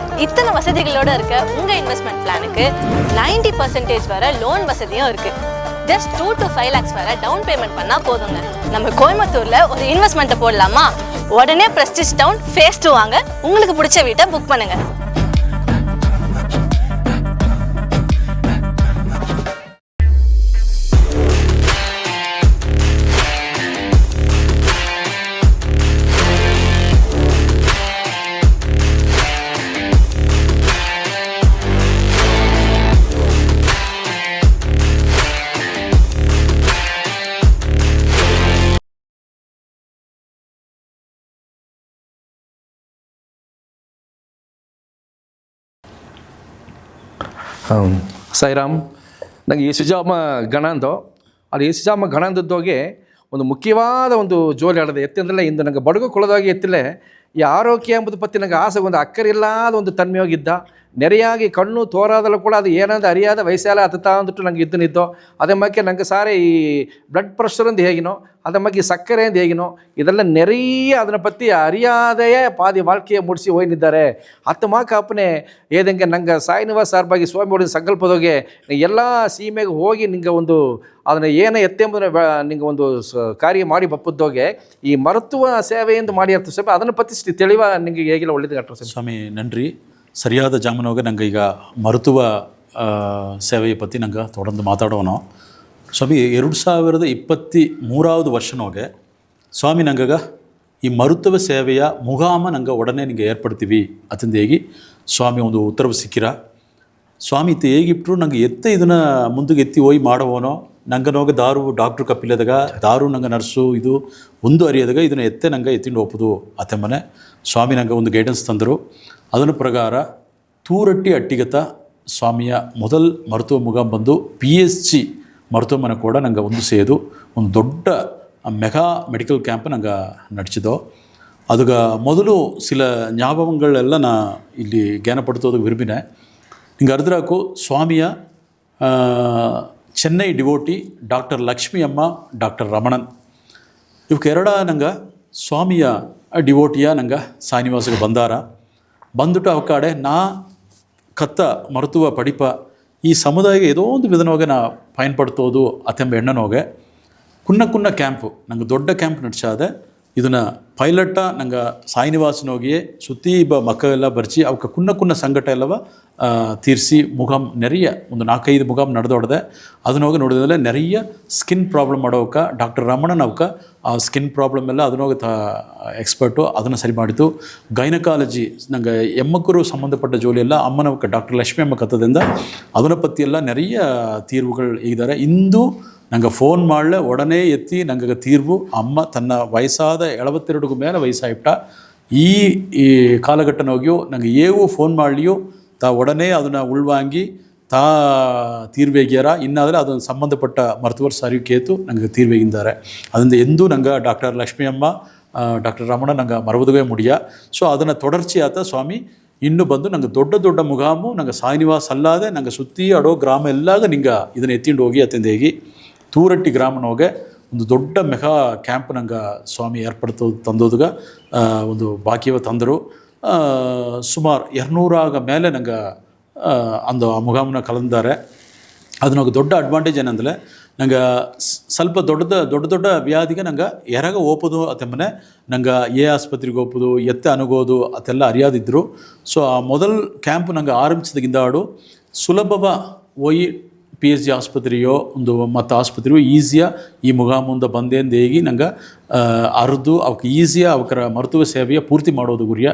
இத்தனை வசதிகளோட இருக்க உங்க இன்வெஸ்ட்மெண்ட் பிளானுக்கு 90% வரை லோன் வசதியும் இருக்கு. ஜஸ்ட் 2 to 5 lakhs வரை டவுன் பேமெண்ட் பண்ணா போதுங்க. நம்ம கோயம்புத்தூர்ல ஒரு இன்வெஸ்ட்மெண்ட்டை போடலாமா? உடனே பிரஸ்டிஜ் டவுன் ஃபேஸ் 2 வாங்க, உங்களுக்கு பிடிச்ச வீட்டை புக் பண்ணுங்க. ಸಾಯಿರಾಮ್, ನನಗೆ ಈ ಸುಜಾಮ ಗಣ ಅಂದೋ ಅದು ಈ ಸುಜಾಮ ಗಣ ಅಂದದ್ದೋಗೆ ಒಂದು ಮುಖ್ಯವಾದ ಒಂದು ಜೋಲಿ ಆಡದೆ ಎತ್ತಂದ್ರೆ ಇಂದು ನನಗೆ ಬಡಗು ಕೊಳದಾಗಿ ಎತ್ತಿಲೆ ಈ ಆರೋಗ್ಯ ಎಂಬುದು ಪತ್ತಿ ನನಗೆ ಆಸೆ ಒಂದು ಅಕ್ಕರಿಲ್ಲಾದ ಒಂದು ತನ್ಮೆಯೋಗಿದ್ದ ನೆರೆಯಾಗಿ ಕಣ್ಣು ತೋರಾದಲ್ಲೂ ಕೂಡ ಅದು ಏನಂದ ಅರಿಯಾದ ವಯಸ್ಸೆಲ್ಲ ಹತ್ತುತ್ತಾ ಅಂದ್ಬಿಟ್ಟು ನನಗೆ ಇದ್ದನಿದ್ದೋ. ಅದೇ ಮಕ್ಕೆ ನನಗೆ ಸಾರೆ ಈ ಬ್ಲಡ್ ಪ್ರೆಷರ್ ಅಂದು ಹೇಗಿನೋ, ಅದೇ ಮಕ್ಕೆ ಈ ಸಕ್ಕರೆ ಅಂದು ಹೇಗಿನೋ, ಇದೆಲ್ಲ ನೆರೆಯ ಅದನ್ನ ಪತ್ತಿ ಅರಿಯಾದೆಯೇ ಪಾದಿ வாழ்க்கையை ಮುಡಿಸಿ ಹೋಯ್ನಿದ್ದಾರೆ. ಹತ್ತು ಮಾಕ ಅಪ್ಪನೆ ಏದಂಗೆ ನಂಗೆ ಸಾಯಿನಿವಾಸ್ ಸಾರ್ಬಾಗಿ ಸ್ವಾಮಿ ಹೊಡಿದ ಸಂಕಲ್ಪದೋಗೆ ಎಲ್ಲ ಸೀಮೆಗೆ ಹೋಗಿ ನಿಂಗೆ ಒಂದು ಅದನ್ನು ಏನೇ ಎತ್ತೆಂಬುದನ್ನು ನಿಂಗೆ ಒಂದು ಕಾರ್ಯ ಮಾಡಿ ಬಪ್ಪದ್ದೋಗೆ ಈ ಮರುತ್ವ ಸೇವೆಯಿಂದ ಮಾಡಿ ಅರ್ಥ ಸೇವೆ ಅದನ್ನು ಪತ್ತಿಸಿ ತಿಳಿವ ನಿಂಗೆ ಹೇಗಿಲ್ಲ ಒಳ್ಳೇದು ಕಟ್ಟರು ಸ್ವಾಮಿ ನನ್ರಿ. ಸರಿಯಾದ ಜಾಮನೋಗೆ ನಂಗೆ ಈಗ ಮರುತುವ ಸೇವೆಯ ಪற்றி ನಂಗೆ ತೊಡಂದು ಮಾತಾಡೋಣ. ಸ್ವಾಮಿ 2023 ವರ್ಷನೋಗೆ ಸ್ವಾಮಿ ನಂಗಗ ಈ ಮರುತುವ ಸೇವೆಯ ಮುಗಾಮ ನಂಗೆ ಒಡನೆ ನಿಂಗೆ ಏರ್ಪಡ್ತೀವಿ ಅತಂದು ಹೇಗಿ ಸ್ವಾಮಿ ಒಂದು ಉತ್ತರವು ಸಿಕ್ಕಿರ. ಸ್ವಾಮಿ ಇತ್ತು ಹೇಗಿಬಿಟ್ರು ನಂಗೆ ಎತ್ತೆ ಇದನ್ನು ಮುಂದಕ್ಕೆ ಎತ್ತಿ ಹೋಗಿ ಮಾಡೋವನೋ ನಂಗೆ ನೋಗೆ ದಾರು ಡಾಕ್ಟ್ರು ಕಪ್ಪಿಲ್ಲದಾಗ ದಾರು ನಂಗೆ ನರ್ಸು ಇದು ಒಂದು ಅರಿಯದಾಗ ಇದನ್ನು ಎತ್ತೆ ನಂಗೆ ಎತ್ತಿಂಡು ಹೋಗ್ಬೋದು ಅತೆಮ್ಮನೆ ಸ್ವಾಮಿ ನಂಗೆ ಒಂದು ಗೈಡೆನ್ಸ್ ತಂದರು. ಅದರ ಪ್ರಕಾರ ತೂರಟ್ಟಿ ಅಟ್ಟಿಗತ ಸ್ವಾಮಿಯ ಮೊದಲ್ ಮರುತುವ ಮುಗಾಮ್ ಬಂದು PSG ಮರುತುವಮನ ಕೂಡ ನಂಗೆ ಒಂದು ಸೇದು ಒಂದು ದೊಡ್ಡ ಮೆಗಾ ಮೆಡಿಕಲ್ ಕ್ಯಾಂಪ್ ನಂಗೆ ನಡಿಸಿದೋ. ಅದುಗ ಮೊದಲು ಸಿಲ ஞாபகங்களெல்லாம் ನಾ ಇಲ್ಲಿ ಜ್ಞಾನಪಡ್ತೋದು ವಿರುಬಿನೆ ನಿಂಗೆ ಅರ್ಧರಾಕು ಸ್ವಾಮಿಯ ಚೆನ್ನೈ ಡಿವೋಟಿ ಡಾಕ್ಟರ್ ಲಕ್ಷ್ಮಿ ಅಮ್ಮ, ಡಾಕ್ಟರ್ ರಮಣನ್ ಇವಕ್ಕೆ ಎರಡ ನಂಗೆ ಸ್ವಾಮಿಯ ಡಿವೋಟಿಯ ನಂಗೆ ಸಾಯಿನಿವಾಸಗೆ ಬಂದಾರ. ಬಂದುಟ್ಟು ಅವ ಕಡೆ ನಾ ಕತ್ತ ಮರುತುವ ಪಡಿಪ ಈ ಸಮುದಾಯಕ್ಕೆ ಏದೋ ಒಂದು ವಿಧನೋಗೆ ನಾ ಪಯನ್ಪಡ್ತೋದು ಅತೆಂಬ ಎಣ್ಣನೋಗೆ ಕುನ್ನ ಕ್ಯಾಂಪು ನಂಗೆ ದೊಡ್ಡ ಕ್ಯಾಂಪ್ ನಡ್ಸಾದೆ. ಇದನ್ನು ಪೈಲಟ್ಟ ನಂಗೆ ಸಾಯಿನಿವಾಸನೋಗಿಯೇ ಸುತ್ತಿ ಮಕ್ಕಳೆಲ್ಲ ಬರ್ಚಿ ಅವಕ್ಕೆ ಕುನ್ನ ಸಂಘಟ ಎಲ್ಲವ ತೀರಿಸಿ ಮುಗಾಮ್ ನೆರೆಯ ಒಂದು 4-5 ಮುಗಾಮ್ ನಡೆದೊಡ್ದೆ. ಅದನ್ನೋಗಿ ನೋಡಿದ್ರೆ ನೆರೆಯ ಸ್ಕಿನ್ ಪ್ರಾಬ್ಲಮ್ ಮಾಡೋಕೆ ಡಾಕ್ಟರ್ ರಮಣನ್ ಅವಕ್ಕೆ ಆ ಸ್ಕಿನ್ ಪ್ರಾಬ್ಲಮ್ ಎಲ್ಲ ಅದನ್ನೋಗಿ ಎಕ್ಸ್ಪರ್ಟು ಅದನ್ನು ಸರಿ ಮಾಡಿತು. ಗೈನಕಾಲಜಿ ನಂಗೆ ಎಮ್ಮಕ್ಕರು ಸಂಬಂಧಪಟ್ಟ ಜೋಲಿ ಎಲ್ಲ ಅಮ್ಮನವಕ್ಕೆ ಡಾಕ್ಟರ್ ಲಕ್ಷ್ಮಿ ಅಮ್ಮ ಕತ್ತದಿಂದ ಅದನ್ನ ಪತ್ತಿಯೆಲ್ಲ ನೆರೆಯ ತೀರ್ವುಗಳು ಇದ್ದಾರೆ. ಇಂದು ನಂಗೆ ಫೋನ್ ಮಾಡಲೆ ಉಡನೆ ಎತ್ತಿ ನಂಗೆ ತೀರ್ವು ಅಮ್ಮ ತನ್ನ ವಯಸ್ಸಾದ 72 ಮೇಲೆ ವಯಸ್ಸಾಯಿಟ್ಟ ಈ ಕಾಲಘಟ್ಟನೋಗಿಯೋ ನಂಗೆ ಏವು ಫೋನ್ ಮಾಡಲಿಯೋ ತಾ ಉಡನೆ ಅದನ್ನು ಉಳ್ವಾಂಗಿ ತಾ ತೀರ್ವೇಗ್ಯಾರ. ಇನ್ನಾದರೆ ಅದನ್ನು ಸಂಬಂಧಪಟ್ಟ ಮರುತುವರ್ ಸಾರಿ ಕೇತು ನಂಗೆ ತೀರ್ವೇಗಿದ್ದಾರೆ. ಅದರಿಂದ ಎಂದೂ ನಂಗೆ ಡಾಕ್ಟರ್ ಲಕ್ಷ್ಮಿ ಅಮ್ಮ ಡಾಕ್ಟರ್ ರಮಣ ನಂಗೆ ಮರವುದೇ ಮುಡಿಯ. ಸೊ ಅದನ್ನು ತೊಡರ್ಚಿ ಆತ ಸ್ವಾಮಿ ಇನ್ನು ಬಂದು ನಂಗೆ ದೊಡ್ಡ ಮುಗಾಮು ನಂಗೆ ಸಾಯಿನಿವಾಸ ಅಲ್ಲಾದೆ ನಂಗೆ ಸುತ್ತಿ ಅಡೋ ಗ್ರಾಮ ಎಲ್ಲಾಗ ನಿಂಗೆ ಇದನ್ನು ಎತ್ತಿಂಡು ಹೋಗಿ ಅತ್ತಿಂದ ಹೇಗಿ ತೂರಟ್ಟಿ ಗ್ರಾಮನೋಗೆ ಒಂದು ದೊಡ್ಡ ಮೆಗಾ ಕ್ಯಾಂಪ್ ನಂಗೆ ಸ್ವಾಮಿ ತಂದೋದುಗ ಒಂದು ಬಾಕಿಯವ ತಂದರು. ಸುಮಾರು 200 ಮೇಲೆ ನಂಗೆ ಅಂದು ಆ ಮುಗಾಮನ ಕಲಂದಾರೆ. ಅದನ್ನೋಗಿ ದೊಡ್ಡ ಅಡ್ವಾಂಟೇಜ್ ಏನಂದರೆ ನಂಗೆ ಸ್ವಲ್ಪ ದೊಡ್ಡ ವ್ಯಾಧಿಗೆ ನಂಗೆ ಎರಗ ಓಪೋದು ಅತೆಮ್ಮನೆ ನಂಗೆ ಆಸ್ಪತ್ರೆಗೆ ಹೋಗ್ಬೋದು ಎತ್ತೆ ಅನುಗೋದು ಅದೆಲ್ಲ ಅರಿಯಾದಿದ್ದರು. ಸೊ ಆ ಮೊದಲು ಕ್ಯಾಂಪ್ ನಂಗೆ ಆರಂಭಿಸಿದಾಗಿಂದ ಆಡು ಸುಲಭವ ಹೋಗಿ PSG ಆಸ್ಪತ್ರೆಯೋ ಒಂದು ಮತ್ತು ಆಸ್ಪತ್ರೆಯೋ ಈಸಿಯ ಈ ಮುಗಾಮುಂದ ಬಂದೇಂದು ಹೇಗಿ ನಂಗೆ ಅರ್ದು ಅವಕ್ಕೆ ಈಸಿಯ ಅವರ ಮರುತುವ ಸೇವೆಯ ಪೂರ್ತಿ ಮಾಡೋದು ಗುರಿಯ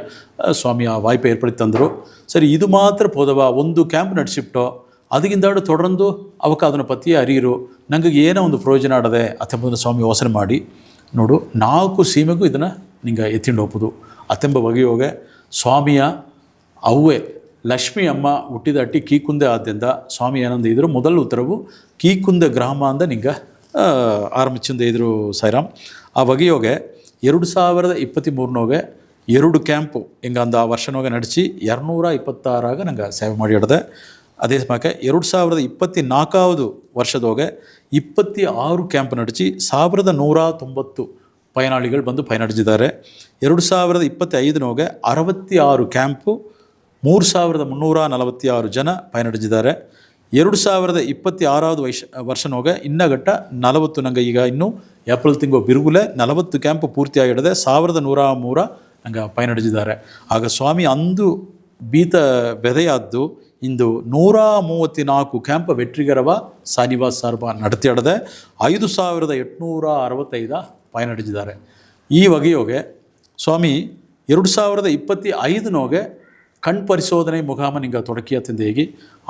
ಸ್ವಾಮಿ ಆ ವಾಯ್ಪೆ ಏರ್ಪಡಿ ತಂದರು. ಸರಿ ಇದು ಮಾತ್ರ ಪೋದವ ಒಂದು ಕ್ಯಾಂಪ್ ನಡೆಸಿಬಿಟ್ಟೋ ಅದಕ್ಕಿಂದಾಡು ತೊಡರಂದು ಅವಕ್ಕೆ ಅದನ್ನು ಪತ್ತಿಯ ಅರಿಯಿರು ನಂಗೆ ಏನೋ ಒಂದು ಪ್ರಯೋಜನ ಆಡದೆ ಅತ್ತೆಂಬುದನ್ನು ಸ್ವಾಮಿ ಯೋಚನೆ ಮಾಡಿ ನೋಡು 4 ಸೀಮೆಗೂ ಇದನ್ನು ನಿಂಗೆ ಎತ್ತಿಂಡು ಹೋಗ್ಬೋದು ಅತ್ತೆಂಬ ಬಗೆಯೋಗೆ ಸ್ವಾಮಿಯ ಅವೇ ಲಕ್ಷ್ಮಿ ಅಮ್ಮ ಹುಟ್ಟಿದ ಅಟ್ಟಿ ಕೀಕುಂದೆ ಆದ್ದರಿಂದ ಸ್ವಾಮಿ ಏನಂದ ಇದ್ರು ಮೊದಲ ಉತ್ತರವು ಕೀಕುಂದೆ ಗ್ರಾಮ ಅಂದ ನಿಂಗೆ ಆರಂಭಿಸಿಂದ ಇದ್ರು ಸಾಯಿರಾಮ್. ಆ ಬಗೆಯೋಗೆ 2023 2 ಕ್ಯಾಂಪು ಹಿಂಗೆ ಅಂದ ಆ ವರ್ಷನೋಗೆ ನಡೆಸಿ 226 ನಂಗೆ ಸೇವೆ ಮಾಡಿ ಹಿಡ್ದೆ. ಅದೇ ಸಮಯಕ್ಕೆ 2024 ವರ್ಷದೋಗೆ 26 ಕ್ಯಾಂಪ್ ನಡೆಸಿ 1190 ಪಯನಾಳಿಗಳು ಬಂದು ಪಯಣಿಸಿದ್ದಾರೆ. 2025 66 ಕ್ಯಾಂಪು 3346 ಜನ ಪಯಣಿಸಿದ್ದಾರೆ. 2026 ವರ್ಷನೋಗೆ ಇನ್ನಗಟ್ಟ 40 ನಂಗೆ ಈಗ ಇನ್ನು ಏಪ್ರಿಲ್ ತಿಂಗಳು ಬಿರುಗುಲೆ 40 ಕ್ಯಾಂಪ್ ಪೂರ್ತಿಯಾಗಿಡದೆ 1103 ನಂಗೆ ಪಯಣಿಸಿದ್ದಾರೆ. ಆಗ ಸ್ವಾಮಿ ಅಂದು ಬೀತ ಬೆದೆಯಾದ್ದು ಇಂದು 134 ಕ್ಯಾಂಪ್ ವೆಟ್ರಿಗರವ ಸಾನಿವಾಸ್ ಸಾರ್ಬ ನಡೆತಿಡದೆ 5865 ಪಯಣಿಸಿದ್ದಾರೆ. ಈ ಬಗೆಯೋಗೆ ಸ್ವಾಮಿ 2025 ಕಣ್ ಪರಿಶೋಧನೆ ಮುಗಾಮ ನಿಂಗೆ ತೊಡಕಿಯತ್ತಿಂದೇಗಿ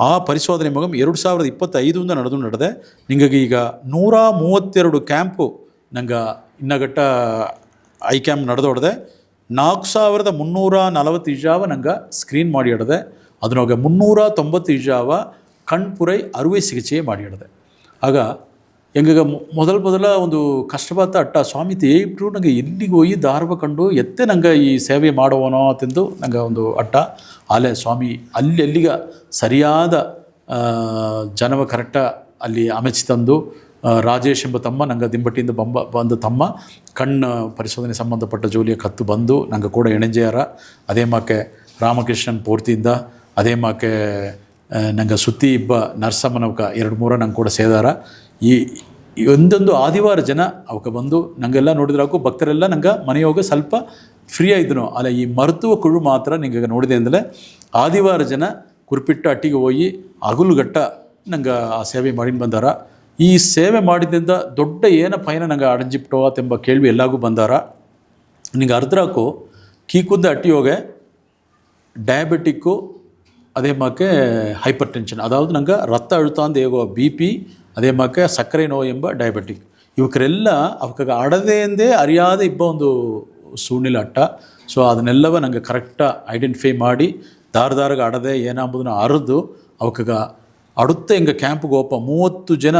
ಆ ಪರಿಶೋಧನೆ ಮುಗಾಮ 2025 ನಡೆದೆ. ನಿಂಗೆ ಈಗ 132 ಕ್ಯಾಂಪು ನಂಗೆ ಇನ್ನಗಟ್ಟ ಐ ಕ್ಯಾಂಪ್ ನಡೆದೊಡ್ದೆ. 4340 ಇಜಾವ ನಂಗೆ ಸ್ಕ್ರೀನ್ ಮಾಡಿ ಹಿಡ್ದೆ. ಅದನ್ನೋಗೆ 390 ಇಜಾವ ಕಣ್ಪುರೈ ಅರುವೆ ಚಿಕಿತ್ಸೆ ಮಾಡಿ ಹಿಡ್ದೆ. ಆಗ ಹೆಂಗ ಮೊದಲ ಒಂದು ಕಷ್ಟಪಾತ ಅಟ್ಟ ಸ್ವಾಮಿ ತೇಬಿಟ್ರು ನಂಗೆ ಎಲ್ಲಿಗೆ ಹೋಗಿ ದಾರ್ವ ಕಂಡು ಎತ್ತೆ ನಂಗೆ ಈ ಸೇವೆ ಮಾಡುವನೋ ಅಂತೆಂದು ನಂಗೆ ಒಂದು ಅಟ್ಟ ಆಲೆ ಸ್ವಾಮಿ ಅಲ್ಲಿಗ ಸರಿಯಾದ ಜನವ ಕರೆಕ್ಟ ಅಲ್ಲಿ ಅಮೆಚಿ ತಂದು ರಾಜೇಶ್ ಎಂಬ ತಮ್ಮ ನಂಗೆ ದಿಂಬಟ್ಟಿಯಿಂದ ಬಂದ ತಮ್ಮ ಕಣ್ಣು ಪರಿಶೋಧನೆ ಸಂಬಂಧಪಟ್ಟ ಜೋಲಿಯ ಕತ್ತು ಬಂದು ನಂಗೆ ಕೂಡ ಎಣೆಜೆಯಾರ. ಅದೇ ಮಾಕೆ ರಾಮಕೃಷ್ಣನ್ ಪೂರ್ತಿಯಿಂದ ಅದೇ ಮಾಕೆ ನಂಗೆ ಸುತ್ತಿ ಇಬ್ಬ ನರ್ಸಮ್ಮನವಕ 2-3 ನಂಗೆ ಕೂಡ ಸೇದಾರ. ಈ ಒಂದೊಂದು ಆದಿವಾರ ಜನ ಅವಕ್ಕೆ ಬಂದು ನಂಗೆಲ್ಲ ನೋಡಿದ್ರಾಕು ಭಕ್ತರೆಲ್ಲ ನಂಗೆ ಮನೆಯೋಗ ಸ್ವಲ್ಪ ಫ್ರೀ ಆಯಿದ್ರು. ಅಲ್ಲ ಈ ಮರುತುವ ಕುಳು ಮಾತ್ರ ನಿಂಗೆ ನೋಡಿದೆ ಅಂದರೆ ಆದಿವಾರ ಜನ ಕುರ್ಪಿಟ್ಟ ಅಟ್ಟಿಗೆ ಹೋಗಿ ಹಗಲುಗಟ್ಟ ನಂಗೆ ಆ ಸೇವೆ ಮಾಡಿ ಬಂದಾರ. ಈ ಸೇವೆ ಮಾಡಿದ್ದರಿಂದ ದೊಡ್ಡ ಏನ ಪೈನ ನಂಗೆ ಅಡಂಜಿಪ್ಟೋ ಅತೆಂಬ ಕೇಳ್ವಿ ಎಲ್ಲಾಗೂ ಬಂದಾರ. ನಿಂಗೆ ಅರ್ಧರಾಕು ಕೀಕುಂದ ಅಟ್ಟಿಯೋಗೆ ಡಯಾಬಿಟಿಕ್ಕು ಅದೇ ಮಾಕೆ ಹೈಪರ್ ಟೆನ್ಷನ್ ಅದಾವುದು ನಂಗೆ ರಕ್ತ ಅழுத்த ಅಂದ ಹೇಗೋ BP ಅದೇ ಮಾಕೆ ಸಕ್ಕರೆ ನೋವು ಎಂಬ ಡಯಾಬಿಟಿಕ್ ಇವಕ್ಕೆಲ್ಲ ಅವಕ್ಕಾಗ ಅಡದೆಂದೇ ಅರಿಯಾದ ಇಬ್ಬ ಒಂದು ಸೂಣಿಲ ಅಟ್ಟ. ಸೊ ಅದನ್ನೆಲ್ಲವ ನಂಗೆ ಕರೆಕ್ಟಾಗಿ ಐಡೆಂಟಿಫೈ ಮಾಡಿ ದಾರಗೆ ಅಡದೆ ಏನಂಬುದನ್ನ ಅರಿದು ಅವಕ್ಕಾಗ ಅಡುತ್ತ ಹಿಂಗೆ ಕ್ಯಾಂಪ್ಗೆ ಹೋಪ 30 ಜನ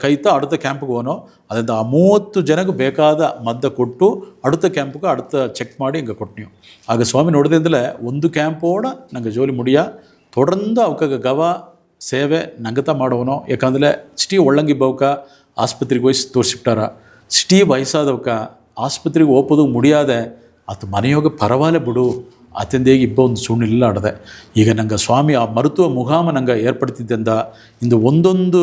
ಕೈತ ಅಡುತ್ತ ಕ್ಯಾಂಪ್ಗೆ ಹೋನೋ ಅದರಿಂದ ಆ 30 ಜನಕ್ಕೆ ಬೇಕಾದ ಮದ್ದ ಕೊಟ್ಟು ಅಡುತ್ತ ಕ್ಯಾಂಪ್ಗೆ ಅಡುತ್ತ ಚೆಕ್ ಮಾಡಿ ಹಿಂಗೆ ಕೊಟ್ಟು ನೀವು. ಆಗ ಸ್ವಾಮಿ ನೋಡಿದಿಂದಲೇ ಒಂದು ಕ್ಯಾಂಪೋಡ ನಂಗೆ ಜೋಲಿ ಮುಡಿಯ ತೊಡರ್ந்து ಅವಕ್ಕಾಗ ಗವ ಸೇವೆ ನಂಗತ ಮಾಡೋನೋ. ಯಾಕಂದರೆ ಸಿಟಿ ಒಳ್ಳಂಗಿಬ್ಬವಕ ಆಸ್ಪತ್ರೆಗೆ ಹೋಗಿ ತೋರಿಸಿಬಿಟ್ಟಾರ. ಸಿಟಿ ವಯಸ್ಸಾದವಕ ಆಸ್ಪತ್ರೆಗೆ ಹೋಗೋದು ಮುಡಿಯಾದೆ ಅದು ಮನೆಯೋಗ ಪರವಾಲೆ ಬಿಡು ಅತ್ಯಂದೇಗಿ ಇಬ್ಬ ಒಂದು ಸುಣ್ಣಿಲ್ಲ ಆಡದೆ. ಈಗ ನಂಗೆ ಸ್ವಾಮಿ ಆ ಮರುತುವ ಮುಗಾಮ ನಂಗೆ ಏರ್ಪಡ್ತಿದ್ದಿಂದ ಇಂದು ಒಂದೊಂದು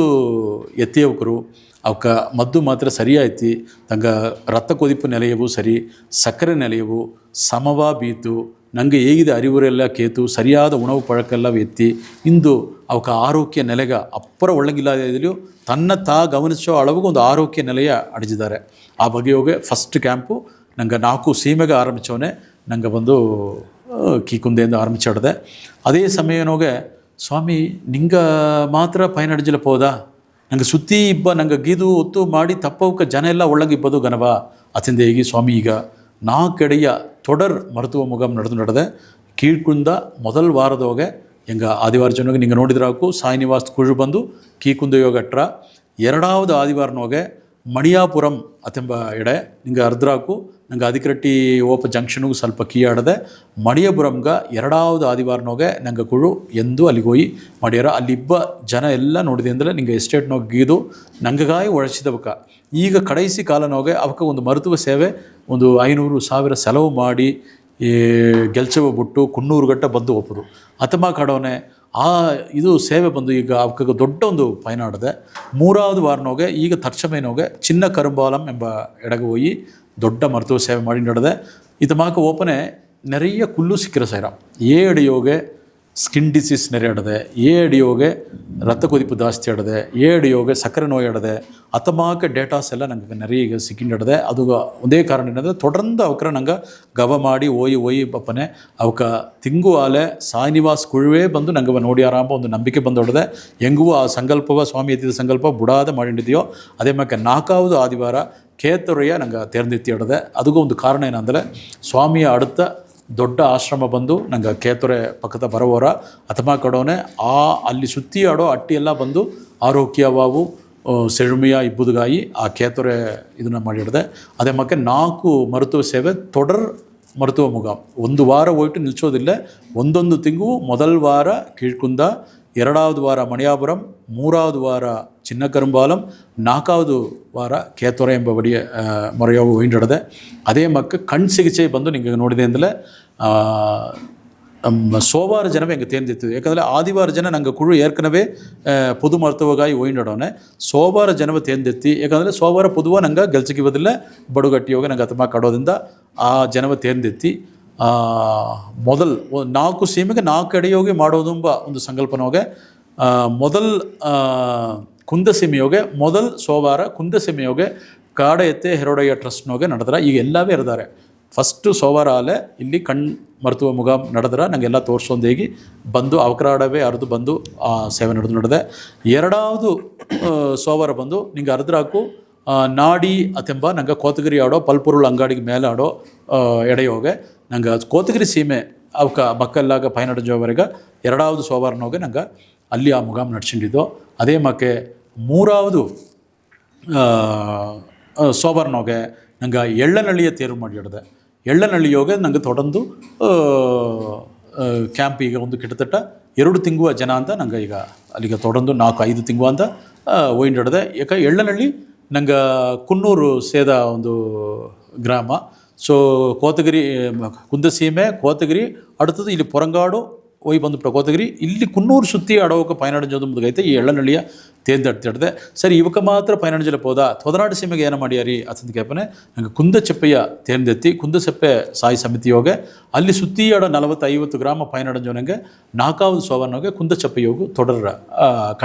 ಎತ್ತಿಯವಕರು ಅವಕ್ಕೆ ಮದ್ದು ಮಾತ್ರ ಸರಿಯಾಯ್ತಿ ನಂಗೆ ರಕ್ತ ಕೊದಿಪು ನೆಲೆಯವು ಸರಿ ಸಕ್ಕರೆ ನೆಲೆಯವು ಸಮವಾ ಬೀತು ನಂಗೆ ಹೇಗಿದೆ ಅರಿವುರೆಲ್ಲ ಕೇತು ಸರಿಯಾದ ಉಣವು ಪழಕೆಲ್ಲ ಎತ್ತಿ ಇಂದು ಅವಕ್ಕೆ ಆರೋಗ್ಯ ನೆಲೆಗ ಅಪ್ಪರ ಒಳ್ಳಗಿಲ್ಲದಿಯೂ ತನ್ನ ಗಮನಿಸೋ ಅಳವಿಗೆ ಒಂದು ಆರೋಗ್ಯ ನೆಲೆಯ ಅಡಿಜಿದ್ದಾರೆ. ಆ ಬಗೆಯೋಗೆ ಫಸ್ಟ್ ಕ್ಯಾಂಪು ನಂಗೆ 4 ಸೀಮೆಗೆ ಆರಂಭಿಸೋನೆ ನಂಗೆ ಬಂದು ಕೀಕುಂದೆಯಿಂದ ಆರಂಭಿಸಿಡ್ದೆ. ಅದೇ ಸಮಯನೋಗೆ ಸ್ವಾಮಿ ನಿಂಗೆ ಮಾತ್ರ ಪೈನಡಿಜಿಲ್ಲ ಹೋದ ನಂಗೆ ಸುತ್ತಿ ಇಬ್ಬ ನಂಗೆ ಗೀದು ಒತ್ತು ಮಾಡಿ ತಪ್ಪವಕ್ಕೆ ಜನ ಎಲ್ಲ ಒಳ್ಳಂಗಿಬ್ಬದು ಗನವ ಅತಿಂದ ಹೇಗೆ ಸ್ವಾಮಿ ಈಗ 4 ಎಡೆಯ ತೊಡರ್ ಮರುತುವ ಮುಗಮ್ ನಡೆದೆ. ಕೀಳ್ಕುಂದ ಮೊದಲ ವಾರದೋಗೆ ಹೆಂಗೆ ಆದಿವಾರ ಜನಗೆ ನಿಂಗೆ ನೋಡಿದ್ರಾಕು ಸಾಯಿನಿವಾಸ್ ಕುಳು ಬಂದು ಕೀಕುಂದ ಯೋಗ ಅಟ್ರ 2வது ಆದಿವಾರನೋಗೆ ಮಣಿಯಾಪುರಂ ಅತೆಂಬ ಎಡೆ ನಿಂಗೆ ಅರ್ಧರಾಕು ನಂಗೆ ಅದಿಕರಟ್ಟಿ ಓಪ ಜಂಕ್ಷನ್ಗೂ ಸ್ವಲ್ಪ ಕೀಯಾಡದೆ ಮಣಿಯಪುರಂಗೆ 2வது ಆದಿವಾರನೋಗೆ ನಂಗೆ ಕುಳು ಎಂದು ಅಲ್ಲಿಗೆ ಹೋಗಿ ಮಾಡ್ಯಾರ. ಅಲ್ಲಿಬ್ಬ ಜನ ಎಲ್ಲ ನೋಡಿದೆ ಅಂದರೆ ನಿಂಗೆ ಎಸ್ಟೇಟ್ನೋಗಿ ಗೀದು ನಂಗೆಗಾಯಿ ಒಳಸಿದವಕ ಈಗ ಕಡೈಸಿ ಕಾಲನೋಗೆ ಅವಕ್ಕೆ ಒಂದು ಮರುತುವ ಸೇವೆ ಒಂದು 500,000 ಸೆಲವು ಮಾಡಿ ಗೆಲ್ಚವ ಬಿಟ್ಟು 900 ಗಂಟೆ ಬಂದು ಒಪ್ಪದು ಅಥಮ ಕಡೋನೆ ಆ ಇದು ಸೇವೆ ಬಂದು ಈಗ ಅವಕ್ಕೆ ದೊಡ್ಡ ಒಂದು ಪಯನಾಡದೆ. 3வது ವಾರನೋಗೆ ಈಗ ತರ್ಚಮೇನೋಗೆ ಚಿನ್ನ ಕರುಂಬಾಲಂ ಎಂಬ ಎಡೆಗೆ ಹೋಗಿ ದೊಡ್ಡ ಮರುತುವ ಸೇವೆ ಮಾಡಿ ನಡೆದೆ. ಇದು ಮಾಕ ಓಪನೆ ನೆರೆಯ ಕುಲ್ಲು ಸಿಕ್ಕಿರ ಸೈರ ಏಡಿಯೋಗೆ ಸ್ಕಿನ್ ಡಿಸೀಸ್ ನೆರೆ ಆಡದೆ ಏಡಿಯೋಗೆ ರಕ್ತ ಕೊದಿಪು ಜಾಸ್ತಿ ಆಡದೆ ಏಡಿಯೋಗೆ ಸಕ್ಕರೆ ನೋವು ಆಡದೆ ಅತಮಾಕ ಡೇಟಾಸ್ ಎಲ್ಲ ನಂಗೆ ನೆರೆಯ ಸಿಕ್ಕಿಂಡದೆ. ಅದು ಒಂದೇ ಕಾರಣ ಏನಂದರೆ ತೊಡರ್ந்து ಅವಕ್ರ ನಂಗೆ ಗವ ಮಾಡಿ ಓಯಿ ಬಪ್ಪನೆ ಅವಕ್ಕೆ ತಿಂಗು ಆಲೆ ಸಾಯಿನಿವಾಸ್ ಕುಳುವೇ ಬಂದು ನಂಗೆ ನೋಡಿಯಾರಂಬ ಒಂದು ನಂಬಿಕೆ ಬಂದೊಡದೆ. ಹೆಂಗೂ ಆ ಸಂಕಲ್ಪವ ಸ್ವಾಮಿ ಎತ್ತಿದ ಸಂಕಲ್ಪ ಬುಡಾದ ಮಾಡಿಟ್ಟಿದೆಯೋ ಅದೇ ಮಾಕೆ 4வது ಆದಿವಾರ ಕೇತುರೆಯ ನಂಗೆ ತೆರೆದಿತ್ತಿಡದೆ. ಅದಕ್ಕೂ ಒಂದು ಕಾರಣ ಏನಂದರೆ ಸ್ವಾಮಿಯ அடுத்த ದೊಡ್ಡ ಆಶ್ರಮ ಬಂದು ನಂಗೆ ಕೇತೊರೆ ಪಕ್ಕದ ಬರೋವರ ಅಥವಾ ಕಡೋನೆ ಅಲ್ಲಿ ಸುತ್ತಿ ಆಡೋ ಅಟ್ಟಿ ಎಲ್ಲ ಬಂದು ಆರೋಗ್ಯವಾವು ಸೆಳುಮಿಯ ಇಬ್ಬುದುಗಾಯಿ ಆ ಕೇತೊರೆ ಇದನ್ನು ಮಾಡಿಡಿದೆ ಅದೇ ಮಕ್ಕೆ 4 ಮರುತುವ ಸೇವೆ ತೊಡರ್ ಮರುತುವ ಮುಗಾಮ್ 1 ವಾರ ಹೋಯ್ತು ನಿಲ್ಸೋದಿಲ್ಲ. ಒಂದೊಂದು ತಿಂಗಳು ಮೊದಲ ವಾರ ಕೀழ்ಕುಂದ, 2வது ವಾರ ಮಣಿಯಾಪುರಂ, 3வது ವಾರ ಚಿನ್ನಕರುಂಬಾಲಂ, 4வது ವಾರ ಕೇತೊರೆ ಎಂಬ ಬಡಿಯ ಮೊರೆಯವು ಒಯ್ಯಿಡದೆ. ಅದೇ ಮಕ್ಕ ಕಣ್ ಸಿಗಿಚೆ ಬಂದು ನಿಮಗೆ ನೋಡಿದೆ ಅಂದರೆ ಸೋಮವಾರ ಜನವೇ ಹೆಂಗೆ ತೇರ್ದಿತ್ತು. ಯಾಕಂದರೆ ಆದಿವಾರ ಜನ ನಂಗೆ ಕುಳು ಏರ್ಕನವೇ ಪುದು ಮರ್ತವಗಾಯಿ ಒಯ್ಯಿಡೋನೆ. ಸೋಮವಾರ ಜನವ ತೇರ್ದೆತ್ತಿ ಯಾಕಂದರೆ ಸೋಮವಾರ ಪುದುವ ನಂಗೆ ಗೆಲ್ಸಿಗೆ ಬದಿಲ್ಲ ಬಡುಗಟ್ಟಿ ಹೋಗಿ ನಂಗೆ ಅಥವಾ ಕಡೋದ್ರಿಂದ ಆ ಜನವ ತೇರ್ದೆತ್ತಿ ಮೊದಲು 4 ಸೀಮೆಗೆ 4 ಅಡಿಯೋಗಿ ಮಾಡೋದೆಂಬ ಒಂದು ಸಂಕಲ್ಪನೋಗೆ ಮೊದಲು ಕುಂದಸೀಮೆಯೋಗೆ ಮೊದಲು ಸೋಮವಾರ ಕುಂದಸೀಮೆಯೋಗೆ ಕಾಡ ಎತ್ತೆ ಹೆರೋಡಯ್ಯ ಟ್ರಸ್ಟ್ನೋಗೆ ನಡೆದ್ರೆ ಈಗ ಎಲ್ಲವೇ ಇರ್ತಾರೆ. ಫಸ್ಟು ಸೋಮವಾರ ಆಲೆ ಇಲ್ಲಿ ಕಣ್ ಮರ್ತುವ ಮುಗಾಮ್ ನಡೆದ್ರೆ ನಂಗೆಲ್ಲ ತೋರಿಸೊಂದೇಗಿ ಬಂದು ಅವಕರಾಡವೇ ಅರ್ದು ಬಂದು ಆ ಸೇವೆ ನಡೆದೆ. 2வது ಸೋಮವಾರ ಬಂದು ನಿಂಗೆ ಅರ್ದ್ರಾಕು ನಾಡಿ ಅತೆಂಬ ನಂಗೆ ಕೋತಗಿರಿ ಆಡೋ ಪಲ್ಪುರುಳು ಅಂಗಡಿಗೆ ಮೇಲೆ ಆಡೋ ಎಡೆಯೋಗೆ ನಂಗೆ ಕೋತಗಿರಿ ಸೀಮೆ ಅವಕ್ಕ ಮಕ್ಕಲ್ಲಾಗ ಪೈನಡಂಜೋವರೆಗೆ 2வது ಸೋಮವಾರನೋಗೆ ನಂಗೆ ಅಲ್ಲಿ ಆ ಮುಗಾಮ್ ನಡ್ಸಿದ್ದು. ಅದೇ ಮಕ್ಕೆ 3வது ಸೋಮವಾರನೋಗೆ ನಂಗೆ ಎಳ್ಳನಳ್ಳಿಯ ತೇರು ಮಾಡಿ ಹಿಡ್ದೆ. ಎಳ್ಳನಳ್ಳಿಯೋಗೆ ನಂಗೆ ತೊಡಂದು ಕ್ಯಾಂಪ್ ಈಗ ಒಂದು ಕಿಟತಟ್ಟ 2 ತಿಂಗುವ ಜನ ಅಂತ ನಂಗೆ ಈಗ ಅಲ್ಲಿಗೆ ತೊಡಂದು 4-5 ತಿಂಗುವ ಅಂತ ಒಯ್ಯಿಡದೆ. ಯಾಕೆ ಎಳ್ಳನಳ್ಳಿ ನಂಗೆ ಕುನ್ನೂರು ಸೇದ ಒಂದು ಗ್ರಾಮ. ಸೊ ಕೋತಗಿರಿ ಕುಂದಸೀಮೆ ಕೋತಗಿರಿ அடுத்தது ಇಲ್ಲಿ ಪೊರಂಗಾಡು ಹೋಗಿ ಬಂದುಬಿಟ್ಟು ಕೋತಗಿರಿ ಇಲ್ಲಿ ಕುನ್ನೂರು ಸುತ್ತಿ ಆಡೋಕೆ ಪೈನಾಡಂಜೋದು ಮುದುಗೈತೆ ಈ ಎಳ್ಳನಳ್ಳಿಯ ತೇರ್ದಡ್ತಿಡ್ದೆ. ಸರಿ ಇವಕ್ಕೆ ಮಾತ್ರ ಪೈನಾಡಂಜಲ ಹೋದ ತೊದನಾಡು ಸೀಮೆಗೆ ಏನು ಮಾಡ್ಯಾರಿ ಅತಂತ ಕೇಪನೆ ನಂಗೆ ಕುಂದಚೆಪ್ಪೆಯ ತೇರ್ದೆತ್ತಿ ಕುಂದಚೆಪ್ಪೆ ಸಾಯಿ ಸಮಿತಿಯೋಗೆ ಅಲ್ಲಿ ಸುತ್ತಿ ಆಡೋ 40-50 ಗ್ರಾಮ ಪೈನಾಡಂಜೋನಂಗೆ 4வது ಸೋಮವಾರನೋಗೆ ಕುಂದಚೆಪ್ಪೆಯೋಗು ತೊಡರ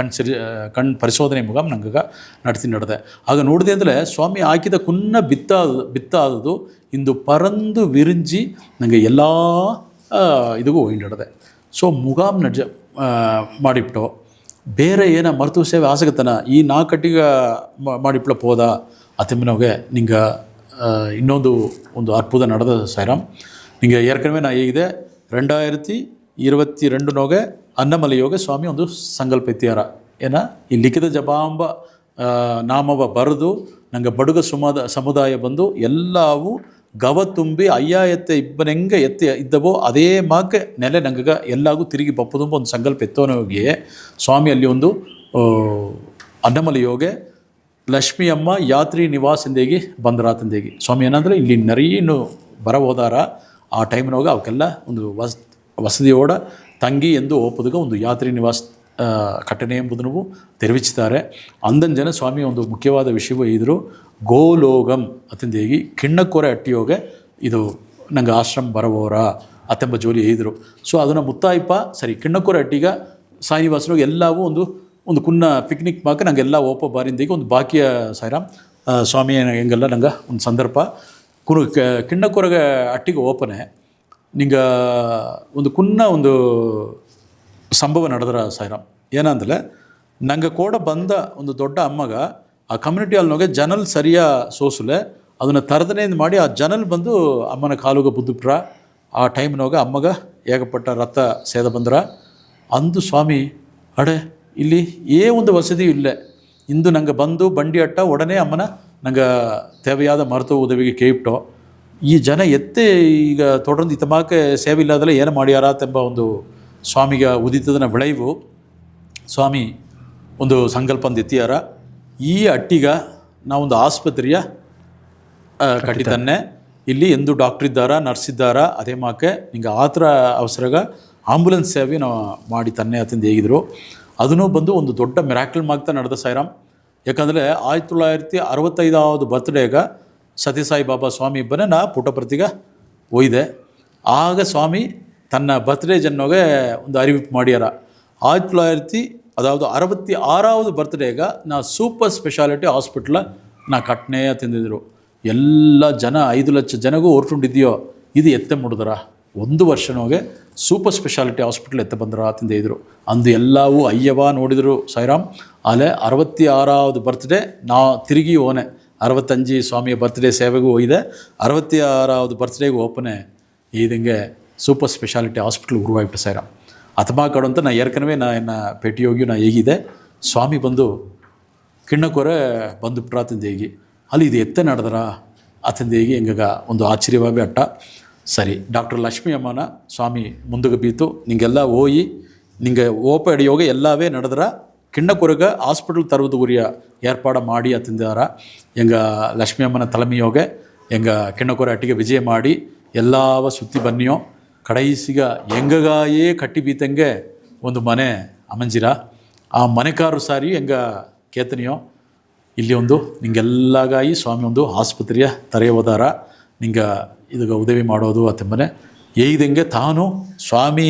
ಕಣ್ ಪರಿಶೋಧನೆ ಮುಗಾಮ್ ನಂಗೆ ನಡೆದೆ. ಆಗ ನೋಡಿದೆ ಅಂದರೆ ಸ್ವಾಮಿ ಹಾಕಿದ ಕುನ್ನ ಬಿತ್ತಾದದು ಇಂದು ಪರಂದು ವಿರಿಂಜಿ ನನಗೆ ಎಲ್ಲ ಇದಗೂ ಒಯ್ಯಿಡದೆ. ಸೊ ಮುಗಾಮ್ ಮಾಡಿಬಿಟ್ಟು ಬೇರೆ ಏನ ಮರುತು ಸೇವೆ ಆಸಗತನ ಈ 4 ಕಟ್ಟಿಗೆ ಮಾಡಿಪ್ಲ ಹೋದ ಅತಿಮ್ಮನೋಗೆ ನಿಂಗೆ ಇನ್ನೊಂದು ಅದ್ಭುತ ನಡೆದ ಸಾಯಿರಾಮ್. ನಿಂಗೆ ಏರ್ಕನವೇ ನಾ ಹೇಗಿದೆ 2022ನೋಗೆ ಅನ್ನಮಲೆಯೋಗೆ ಸ್ವಾಮಿ ಒಂದು ಸಂಕಲ್ಪ ಎತ್ತಿಯಾರ ಏನ ಈ ಲಿಖಿತ ಜಪಾಂಬ ನಾಮವ ಬರೆದು ನಂಗೆ ಬಡುಗ ಸಮುದಾಯ ಬಂದು ಎಲ್ಲವೂ ಗವ ತುಂಬಿ ಅಯ್ಯ ಇಬ್ಬನೆಂಗೆ ಎತ್ತಿ ಇದ್ದವೋ ಅದೇ ಮಾಕೆ ನೆಲೆ ನಂಗೆ ಎಲ್ಲಾಗೂ ತಿರುಗಿ ಬಪ್ಪುದುಂಬ ಒಂದು ಸಂಕಲ್ಪ ಎತ್ತೋನೋಗಿ ಸ್ವಾಮಿ ಅಲ್ಲಿ ಒಂದು ಅನ್ನಮಲೆಯೋಗೆ ಲಕ್ಷ್ಮೀ ಅಮ್ಮ ಯಾತ್ರಿ ನಿವಾಸಂದೇಗಿ ಬಂದರಾತಂದೇಗಿ ಸ್ವಾಮಿ ಏನಂದರೆ ಇಲ್ಲಿ ನರೀನು ಬರ ಹೋದಾರ ಆ ಟೈಮ್ನೋಗ ಅವಕ್ಕೆಲ್ಲ ಒಂದು ವಸತಿಯೋಡ ತಂಗಿ ಎಂದು ಒಪ್ಪುದುಗ ಒಂದು ಯಾತ್ರಿ ನಿವಾಸ ಕಟ್ಟಣೆ ಎಂಬುದನ್ನು ತೆರವಿಚ್ತಾರೆ. ಅಂದನ್ ಜನ ಸ್ವಾಮಿ ಒಂದು ಮುಖ್ಯವಾದ ವಿಷಯವೂ ಇದ್ರು ಗೋಲೋಗಂ ಅತಂದೇಗಿ ಕಿಣ್ಣಕ್ಕೊರೆ ಅಟ್ಟಿಯೋಗೆ ಇದು ನಂಗೆ ಆಶ್ರಮ ಬರಬೋರ ಅತ್ತೆಂಬ ಜೋಲಿ ಇದ್ರು. ಸೊ ಅದನ್ನು ಮುತ್ತಾಯಿಪ ಸರಿ ಕಿಣ್ಣಕ್ಕೊರೆ ಅಟ್ಟಿಗ ಸಾಯಿನಿವಾಸನಿಗೆ ಎಲ್ಲವೂ ಒಂದು ಕುನ್ನ ಪಿಕ್ನಿಕ್ ಮಾಕ ನಂಗೆಲ್ಲ ಓಪ ಬಾರಿಂದೇಗಿ ಒಂದು ಬಾಕಿಯ ಸಾಯಿರಾಮ್ ಸ್ವಾಮಿ ಹೆಂಗೆಲ್ಲ ನಂಗೆ ಒಂದು ಸಂದರ್ಭ ಕಿಣ್ಣಕ್ಕೊರೆಗೆ ಅಟ್ಟಿಗೆ ಓಪನೆ ನಿಂಗೆ ಒಂದು ಕುನ್ನ ಒಂದು ಸಂಭವ ನಡೆದ್ರ ಸಾಯಿರಾಮ್. ಏನಂದರೆ ನಂಗೆ ಕೂಡ ಬಂದ ಒಂದು ದೊಡ್ಡ ಅಮ್ಮಗ ಆ ಕಮ್ಯುನಿಟಿ ಹಾಲ್ನೋಗೆ ಜನಲ್ ಸರಿಯ ಸೋಸುಲೆ ಅದನ್ನು ತರದನೆಯಿಂದ ಮಾಡಿ ಆ ಜನಲ್ ಬಂದು ಅಮ್ಮನ ಕಾಲುಗ ಬುದ್ದುಬಿಟ್ರ. ಆ ಟೈಮ್ನೋಗ ಅಮ್ಮಗ ಏಕಪಟ್ಟ ರಥ ಸೇದ ಬಂದ್ರ ಅಂದು ಸ್ವಾಮಿ ಅಡೆ ಇಲ್ಲಿ ಒಂದು ವಸತಿಯೂ ಇಲ್ಲ. ಇಂದು ನಂಗೆ ಬಂದು ಬಂಡಿ ಅಟ್ಟ ಒಡನೆ ಅಮ್ಮನ ನಂಗೆ ತೇವೆಯಾದ ಮರುತು ಉದವಿಗೆ ಕೇಳ್ಬಿಟ್ಟು ಈ ಜನ ಎತ್ತೆ ಈಗ ತೊಡರ್ದು ಇತಮಾಕೆ ಸೇವೆ ಇಲ್ಲದಲ್ಲ ಏನು ಮಾಡ್ಯಾರಾತೆಂಬ ಒಂದು ಸ್ವಾಮಿಗೆ ಉದಿತದನ ಬೆಳೆಯವು ಸ್ವಾಮಿ ಒಂದು ಸಂಕಲ್ಪ ಅಂತ ಎತ್ತಿಯಾರ. ಈ ಅಟ್ಟಿಗ ನಾವೊಂದು ಆಸ್ಪತ್ರೆಯ ಕಟ್ಟಿತನ್ನೆ ಇಲ್ಲಿ ಎಂದು ಡಾಕ್ಟ್ರ್ ಇದ್ದಾರ ನರ್ಸ್ ಇದ್ದಾರ ಅದೇ ಮಾಕೆ ನಿಂಗೆ ಆ ಥರ ಅವಸರಾಗ ಆಂಬುಲೆನ್ಸ್ ಸೇವೆ ನಾವು ಮಾಡಿ ತನ್ನೆ ಅತಂದು ಹೇಗಿದ್ರು. ಅದನ್ನು ಬಂದು ಒಂದು ದೊಡ್ಡ ಮಿರಾಕಲ್ ಮಾಗ್ತಾ ನಡೆದ ಸಾಯಿರಾಮ್. ಯಾಕಂದರೆ 1965வது ಬರ್ತ್ಡೇಗ ಸತ್ಯಸಾಯಿ ಬಾಬಾ ಸ್ವಾಮಿ ಇಬ್ಬನೇ ನಾ ಪುಟಪ್ರತಿಗ ಒಯ್ದೆ. ಆಗ ಸ್ವಾಮಿ ತನ್ನ ಬರ್ತ್ಡೇ ಜನ್ನೋಗೆ ಒಂದು ಅರಿವಿಪ್ಪು ಮಾಡ್ಯಾರ. 1966வது ಬರ್ತ್ಡೇಗ ನಾ ಸೂಪರ್ ಸ್ಪೆಷಾಲಿಟಿ ಹಾಸ್ಪಿಟ್ಲ ನಾ ಕಟ್ನೇ ತಿಂದಿದ್ರು. ಎಲ್ಲ ಜನ 5 ಲಕ್ಷ ಜನಗೂ ಹೊರಟುಂಡಿದೆಯೋ ಇದು ಎತ್ತೆ ಮುಡಿದ್ರ 1 ವರ್ಷನೋಗೆ ಸೂಪರ್ ಸ್ಪೆಷಾಲಿಟಿ ಹಾಸ್ಪಿಟ್ಲ್ ಎತ್ತ ಬಂದ್ರ ತಿಂದಿದ್ರು. ಅಂದು ಎಲ್ಲವೂ ಅಯ್ಯವ ನೋಡಿದರು ಸಾಯಿರಾಮ್. ಆಲೆ 66வது ಬರ್ತ್ಡೇ ನಾ ತಿರುಗಿ ಓನೆ 65 ಸ್ವಾಮಿಯ ಬರ್ತ್ಡೇ ಸೇವೆಗೂ ಒಯ್ದೆ. 66வது ಬರ್ತ್ಡೇಗೂ ಓಪನೆ இதுங்க சூப்பர் ஸ்பெஷாலிட்டி ஹாಸ್ಪಿಟಲ್ உருவாகிட்டு சார் ಅತಮಾ ಕಡೆ ಅಂತ ನಾ ಏರ್ಕನವೇ ನಾ ಭೇಟಿ ಹೋಗಿ ನಾ ಹೇಗಿದೆ ಸ್ವಾಮಿ ಬಂದು ಕಿಣ್ಣಕೊರೆ ಬಂದು ಬಿಟ್ರಾತಂದು ಹೇಗಿ ಅಲ್ಲಿ ಇದು ಎತ್ತೆ ನಡೆದ್ರ ಅತಂದು ಹೇಗಿ ಎಂಗಾಗ ಒಂದು ಆಶ್ಚರ್ಯವಾಗಿ ಅಟ್ಟ ಸರಿ ಡಾಕ್ಟರ್ ಲಕ್ಷ್ಮೀ ಅಮ್ಮನ ಸ್ವಾಮಿ ಮುಂದಕ್ಕೆ ಬೀತು ನಿಂಗೆಲ್ಲ ಹೋಗಿ ನಿಂಗೆ ಓಪ ಹಿಡಿಯೋಗ ಎಲ್ಲವೇ ನಡೆದ್ರ ಕಿಣ್ಣಕೊರೆಗ ಹಾಸ್ಪಿಟಲ್ ತರುವುದು ಉರಿಯ ಏರ್ಪಾಡ ಮಾಡಿ ಅತಿಂದಾರ ಎಂಗ ಲಕ್ಷ್ಮೀ ಅಮ್ಮನ ತಲೆಮೆಯೋಗ ಎಂಗ ಕಿಣ್ಣಕೊರೆ ಅಟ್ಟಿಗೆ ವಿಜಯ ಮಾಡಿ ಎಲ್ಲವ ಸುತ್ತಿ ಬನ್ನಿಯೋ ಕಡೈಸಿಗ ಎಂಗಗಾಯೇ ಕಟ್ಟಿ ಬೀತಂಗೆ ಒಂದು ಮನೆ ಅಮಂಜಿರ ಆ ಮನೆಕಾರು ಸಾರಿ ಎಂಗ ಕೇತನಿಯೋ ಇಲ್ಲಿ ಒಂದು ನಿಂಗೆಲ್ಲಗಾಯಿ ಸ್ವಾಮಿ ಒಂದು ಆಸ್ಪತ್ರೆಯ ತರೆಯೋದಾರ ನಿಂಗೆ ಇದಕ್ಕೆ ಉದವಿ ಮಾಡೋದು ಅತ್ತಂಬನೆ ಏಯ್ದಂಗೆ ತಾನು ಸ್ವಾಮಿ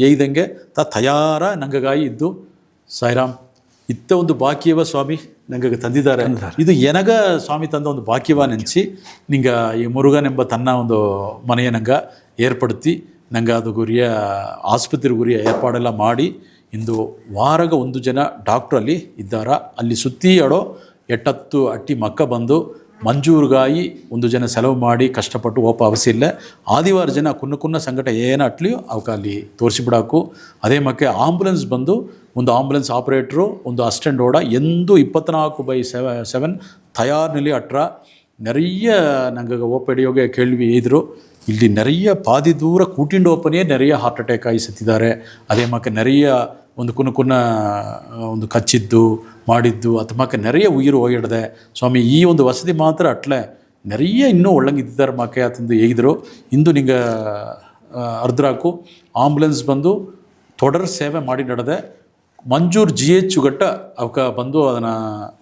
ಏಯ್ದಂಗೆ ತಯಾರ ನಂಗಗಾಯಿ ಇದ್ದು ಸಾಯಿರಾಮ್ ಇತ್ತ ಒಂದು ಬಾಕಿಯವ ಸ್ವಾಮಿ ನಂಗೆ ತಂದಿದ್ದಾರೆ ಇದು ಎನಗ ಸ್ವಾಮಿ ತಂದ ಒಂದು ಬಾಕಿಯವ ನೆನೆಸಿ ನಿಂಗೆ ಈ ಮುರುಗನೆಂಬ ತನ್ನ ಒಂದು ಮನೆಯ ನಂಗೆ ಏರ್ಪಡುತ್ತಿ ನಂಗೆ ಅದು ಗುರಿಯ ಆಸ್ಪತ್ರೆ ಗುರಿಯ ಏರ್ಪಾಡೆಲ್ಲ ಮಾಡಿ ಇಂದು ವಾರಗ ಒಂದು ಜನ ಡಾಕ್ಟ್ರು ಅಲ್ಲಿ ಇದ್ದಾರ ಅಲ್ಲಿ ಸುತ್ತಿ ಆಡೋ ಎಟ್ಟತ್ತು ಅಟ್ಟಿ ಮಕ್ಕ ಬಂದು ಮಂಜೂರ್ಗಾಯಿ ಒಂದು ಜನ ಸೆಲವು ಮಾಡಿ ಕಷ್ಟಪಟ್ಟು ಓಪ ಅವಶ್ಯ ಆದಿವಾರ ಜನ ಕುನ್ನ ಸಂಕಟ ಏನು ಅಟ್ಲಿಯೋ ಅವಕ್ಕೆ ಅಲ್ಲಿ ತೋರಿಸಿಬಿಡಾಕು ಅದೇ ಮಕ್ಕೆ ಆಂಬುಲೆನ್ಸ್ ಬಂದು ಒಂದು ಆಂಬುಲೆನ್ಸ್ ಆಪ್ರೇಟ್ರು ಒಂದು ಅಸಿಸ್ಟೆಂಟ್ ಓಡ ಎಂದು 24/7 ತಯಾರಿನಲ್ಲಿ ಅಟ್ರ ನೆರೆಯ ನಂಗೆ ಓಪಡಿಯೋಗೆ ಕೇಳ್ವಿ ಇದ್ರು ಇಲ್ಲಿ ನೆರೆಯ ಪಾದಿ ದೂರ ಕೂಟಿಂಡು ಓಪನೇ ನೆರೆಯ ಹಾರ್ಟ್ ಅಟ್ಯಾಕ್ ಆಗಿ ಸತ್ತಿದ್ದಾರೆ ಅದೇ ಮಕ್ಕೆ ನೆರೆಯ ಒಂದು ಕುನ್ನ ಒಂದು ಕಚ್ಚಿದ್ದು ಮಾಡಿದ್ದು ಅಥಮಕ್ಕೆ ನೆರೆಯ ಉಯಿರು ಹೋಗಿಡ್ದೆ ಸ್ವಾಮಿ ಈ ಒಂದು ವಸತಿ ಮಾತ್ರ ಅಟ್ಲೆ ನೆರೆಯ ಇನ್ನೂ ಒಳ್ಳಂಗಿದ್ದಾರೆ ಮಕ್ಕೆ ಅತಂದು ಹೇಗಿದ್ರು ಇಂದು ನಿಂಗೆ ಅರ್ಧರಾಕು ಆಂಬುಲೆನ್ಸ್ ಬಂದು ತೊಡರ್ ಸೇವೆ ಮಾಡಿ ನಡೆದೆ ಮಂಜೂರ್ GH ಗಟ್ಟ ಅವಕ್ಕೆ ಬಂದು ಅದನ್ನು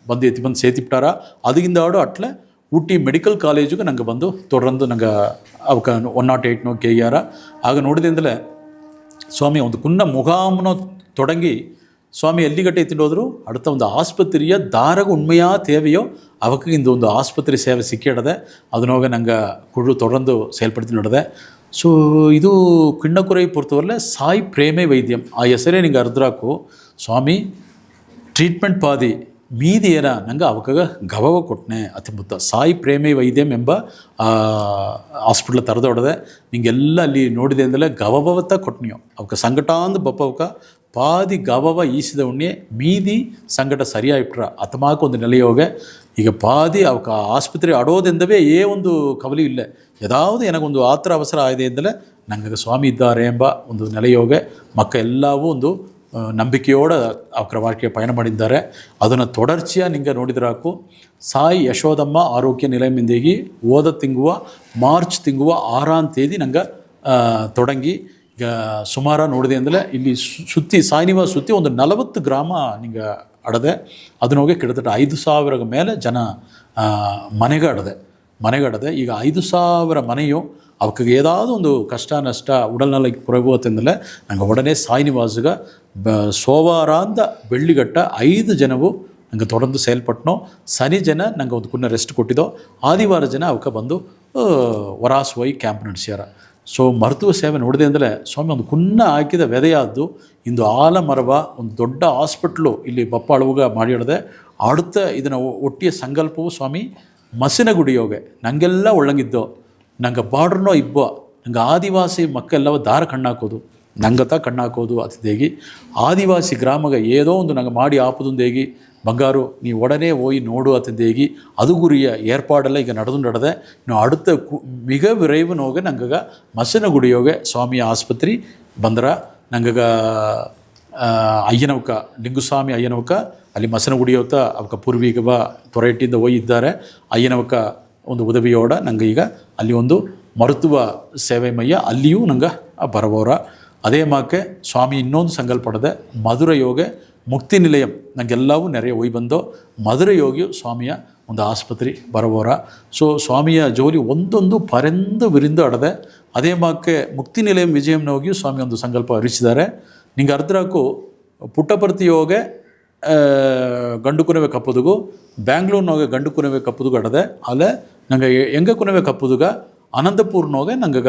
ಬಂದು ಎತ್ತಿ ಬಂದು ಸೇತಿಬಿಟ್ಟಾರ ಅದಕ್ಕಿಂತ ಆಡು ಅಟ್ಲೆ ಊಟಿ ಮೆಡಿಕಲ್ ಕಾಲೇಜಿಗೆ ನಂಗೆ ಬಂದು ತೊಡರಂದು ನಂಗೆ ಅವಕ್ಕೆ 108 ಕೇಯಾರ ಆಗ ನೋಡಿದಿಂದಲೇ ಸ್ವಾಮಿ ಒಂದು ಕುನ್ನ ಮುಗಾಮನೋ ತೊಡಂಗಿ ಸ್ವಾಮಿ ಎಲ್ಲಿಗಟ್ಟೆ ಎತ್ತಿಂಡೋದ್ರು அடுத்த ಒಂದು ಆಸ್ಪತ್ರೆಯ ದಾರಗ ಉಣ್ಮೆಯ ತೇವೆಯೋ ಅವಕ್ಕೆ ಇಂದು ಒಂದು ಆಸ್ಪತ್ರೆ ಸೇವೆ ಸಿಕ್ಕಿಡದೆ ಅದನ್ನೋಗ ನಂಗೆ ಕುಳ್ಳು ತೊಡರಂದು ಸೇಲ್ಪಡ್ತಿ ನಡೆದೆ ಸೊ ಇದು ಕಿಣ್ಣಕೊರೈ ಪೊರ್ತವರಲ್ಲೇ ಸಾಯಿ ಪ್ರೇಮೇ ವೈದ್ಯಂ ಆ ಹೆಸರೇ ನಿಂಗೆ ಅರ್ಧರಾಕು ಸ್ವಾಮಿ ಟ್ರೀಟ್ಮೆಂಟ್ ಪಾದಿ ಮೀದಿ ಏನ ನಂಗೆ ಅವಕಾಗ ಗವವ ಕೊಟ್ಟನೆ ಅತಿಮುತ್ತ ಸಾಯಿ ಪ್ರೇಮೇ ವೈದ್ಯಂ ಎಂಬ ಹಾಸ್ಪಿಟ್ಲ್ ತರದೊಡದೆ ನಿಂಗೆಲ್ಲ ಅಲ್ಲಿ ನೋಡಿದೆ ಅಂದಲೇ ಗವವತ್ತ ಕೊಟ್ಟನಿಯೋ ಅವಕ್ಕೆ ಸಂಕಟಾಂದು ಬಪ್ಪ ಅವಕ್ಕೆ ಪಾದಿ ಗವವ ಈಸಿದ ಉಣ್ಣೆ ಮೀದಿ ಸಂಕಟ ಸರಿಯಾಗಿಟ್ರ ಅತಮಾಕ ಒಂದು ನೆಲೆಯೋಗೆ ಈಗ ಪಾದಿ ಅವಕ್ಕೆ ಆಸ್ಪತ್ರೆ ಅಡೋದೆಂದವೇ ಒಂದು ಕವಲಿ ಇಲ್ಲ ಯಾವುದು ನನಗೊಂದು ಆತರ ಅವಸರ ಆಗಿದೆ ಎಂದಲೇ ನಂಗೆ ಸ್ವಾಮಿ ಇದ್ದಾರೆ ಎಂಬ ಒಂದು ನೆಲೆಯೋಗೆ ಮಕ್ಕ ಎಲ್ಲವೂ ಒಂದು ನಂಬಿಕೆಯೋಡ ಅವರ வாழ்க்கைಯ ಪಯಣ ಮಾಡಿದ್ದಾರೆ ಅದನ್ನು ತೊಡರ್ಚಿಯ ನಿಂಗೆ ನೋಡಿದ್ರಾಕು ಸಾಯಿ ಯಶೋದಮ್ಮ ಆರೋಗ್ಯ ನಿಲಯಮಿಂದೇಗಿ ಓದ ತಿಂಗುವ ಮಾರ್ಚ್ ತಿಂಗುವ 6ಆಂ ತೇದಿ ನಂಗೆ ತೊಡಂಗಿ ಈಗ ಸುಮಾರು ನೋಡಿದೆ ಅಂದರೆ ಇಲ್ಲಿ ಸುತ್ತಿ ಸಾಯಿನಿವಾಸ ಸುತ್ತಿ ಒಂದು 40 ಗ್ರಾಮ ನಿಂಗೆ ಅಡದೆ ಅದನ್ನ ಹೋಗಿ ಕಿಡತಟ್ಟ 5,000 ಮೇಲೆ ಜನ ಮನೆಗಡದೆ ಈಗ 5,000 ಮನೆಯು ಅವಕ್ಕೆ ಏದಾவது ಒಂದು ಕಷ್ಟ ನಷ್ಟ ಉಡಲ್ನಲ್ಲ ಕುರಗುವತ್ತೆಂದಲೇ ನಂಗೆ ಒಡನೆ ಸಾಯಿನಿವಾಸಗ ಸೋಮವಾರಾಂದ ಬೆಳ್ಳಿಗಟ್ಟ 5 ಜನವು ನಂಗೆ ತೊಡಂದು ಸೇಲ್ಪಟ್ಟನೋ ಶನಿ ಜನ ನಂಗೆ ಒಂದು ಕುನ್ನ ರೆಸ್ಟ್ ಕೊಟ್ಟಿದ್ದೋ ಆದಿವಾರ ಜನ ಅವಕ್ಕೆ ಬಂದು ವರಾಸುವೈ ಕ್ಯಾಂಪ್ ನಡೆಸ್ಯಾರ ಸೊ ಮರುತುವ ಸೇವೆ ನೋಡಿದೆ ಅಂದರೆ ಸ್ವಾಮಿ ಒಂದು ಕುನ್ನ ಹಾಕಿದ ವ್ಯದೆಯಾದ್ದು ಇಂದು ಆಲಮರವ ಒಂದು ದೊಡ್ಡ ಹಾಸ್ಪಿಟ್ಲು ಇಲ್ಲಿ ಬಪ್ಪಾಳುವಾಗ ಮಾಡಿಡದೆ ಆಡುತ್ತ ಇದನ್ನು ಒಟ್ಟಿಯ ಸಂಕಲ್ಪವು ಸ್ವಾಮಿ ಮಸಿನಗುಡಿಯೋಗೆ ನಂಗೆಲ್ಲ ಒಳ್ಳಂಗಿದ್ದೋ ನಂಗೆ ಬಾರ್ಡ್ರನೋ ಇಬ್ಬ ನಂಗೆ ಆದಿವಾಸಿ ಮಕ್ಕೆಲ್ಲವ ದಾರ ಕಣ್ಣಾಕೋದು ನಂಗತ ಕಣ್ಣಾಕೋದು ಅತಿದೇಗಿ ಆದಿವಾಸಿ ಗ್ರಾಮಗ ಏದೋ ಒಂದು ನಂಗೆ ಮಾಡಿ ಆಪುದಂದೇಗಿ ಬಂಗಾರು ನೀವು ಒಡನೆ ಹೋಗಿ ನೋಡು ಅತಿದ್ದೇಗಿ ಅದು ಗುರಿಯ ಏರ್ಪಾಡೆಲ್ಲ ಈಗ ನಡೆದೆ ನಾವು அடுத்த மிக விரைவு ಹೋಗಿ ನಂಗೆ ಮಸನಗುಡಿಯೋಗೆ ಸ್ವಾಮಿಯ ಆಸ್ಪತ್ರೆ ಬಂದ್ರ ನಂಗೆ ಅಯ್ಯನವಕ ಲಿಂಗುಸ್ವಾಮಿ ಅಯ್ಯನವಕ ಅಲ್ಲಿ ಮಸನಗುಡಿಯೋತ ಅವಕ್ಕೆ ಪೂರ್ವಿಕ ತೊರೆಟ್ಟಿಂದ ಹೋಗಿ ಇದ್ದಾರೆ ಅಯ್ಯನವಕ ಒಂದು ಉದವಿಯೋಡ ನಂಗೆ ಈಗ ಅಲ್ಲಿ ಒಂದು ಮರುತುವ ಸೇವೆ ಮಯ್ಯ ಅಲ್ಲಿಯೂ ನಂಗೆ ಬರಬೋರ ಅದೇ ಮಾಕೆ ಸ್ವಾಮಿ ಇನ್ನೊಂದು ಸಂಕಲ್ಪಡದೆ ಮಧುರ ಯೋಗ ಮುಕ್ತಿ ನಿಲಯಂ ನಂಗೆಲ್ಲವೂ ನೆರೆಯ ಹೋಗಿ ಬಂದೋ ಮಧುರ ಯೋಗಿಯು ಸ್ವಾಮಿಯ ಒಂದು ಆಸ್ಪತ್ರೆ ಬರಬೋರ ಸೊ ಸ್ವಾಮಿಯ ಜೋಲಿ ಒಂದೊಂದು ಪರೆಂದು ವಿರಿಂದು ಅಡದೆ ಅದೇ ಮಾಕೆ ಮುಕ್ತಿ ನಿಲಯಂ ವಿಜಯಂನ ಹೋಗಿಯೂ ಸ್ವಾಮಿ ಒಂದು ಸಂಕಲ್ಪ ಹರಿಸಿದ್ದಾರೆ ನಿಂಗೆ ಅರ್ಧರಾಕು ಪುಟ್ಟಪರ್ತಿ ಯೋಗೆ ಗಂಡು ಕುನವೆ ಕಪ್ಪುದುಗು ಬ್ಯಾಂಗ್ಳೂರ್ನೋಗೆ ಗಂಡು ಕುನವೆ ಕಪ್ಪುದುಗು ಅಡದೆ ಅಲ್ಲೇ ನಂಗೆ ಎಂಗ ಕುನವೆ ಕಪ್ಪುದುಗ ಅನಂತಪುರ್ನೋಗೆ ನಂಗೆ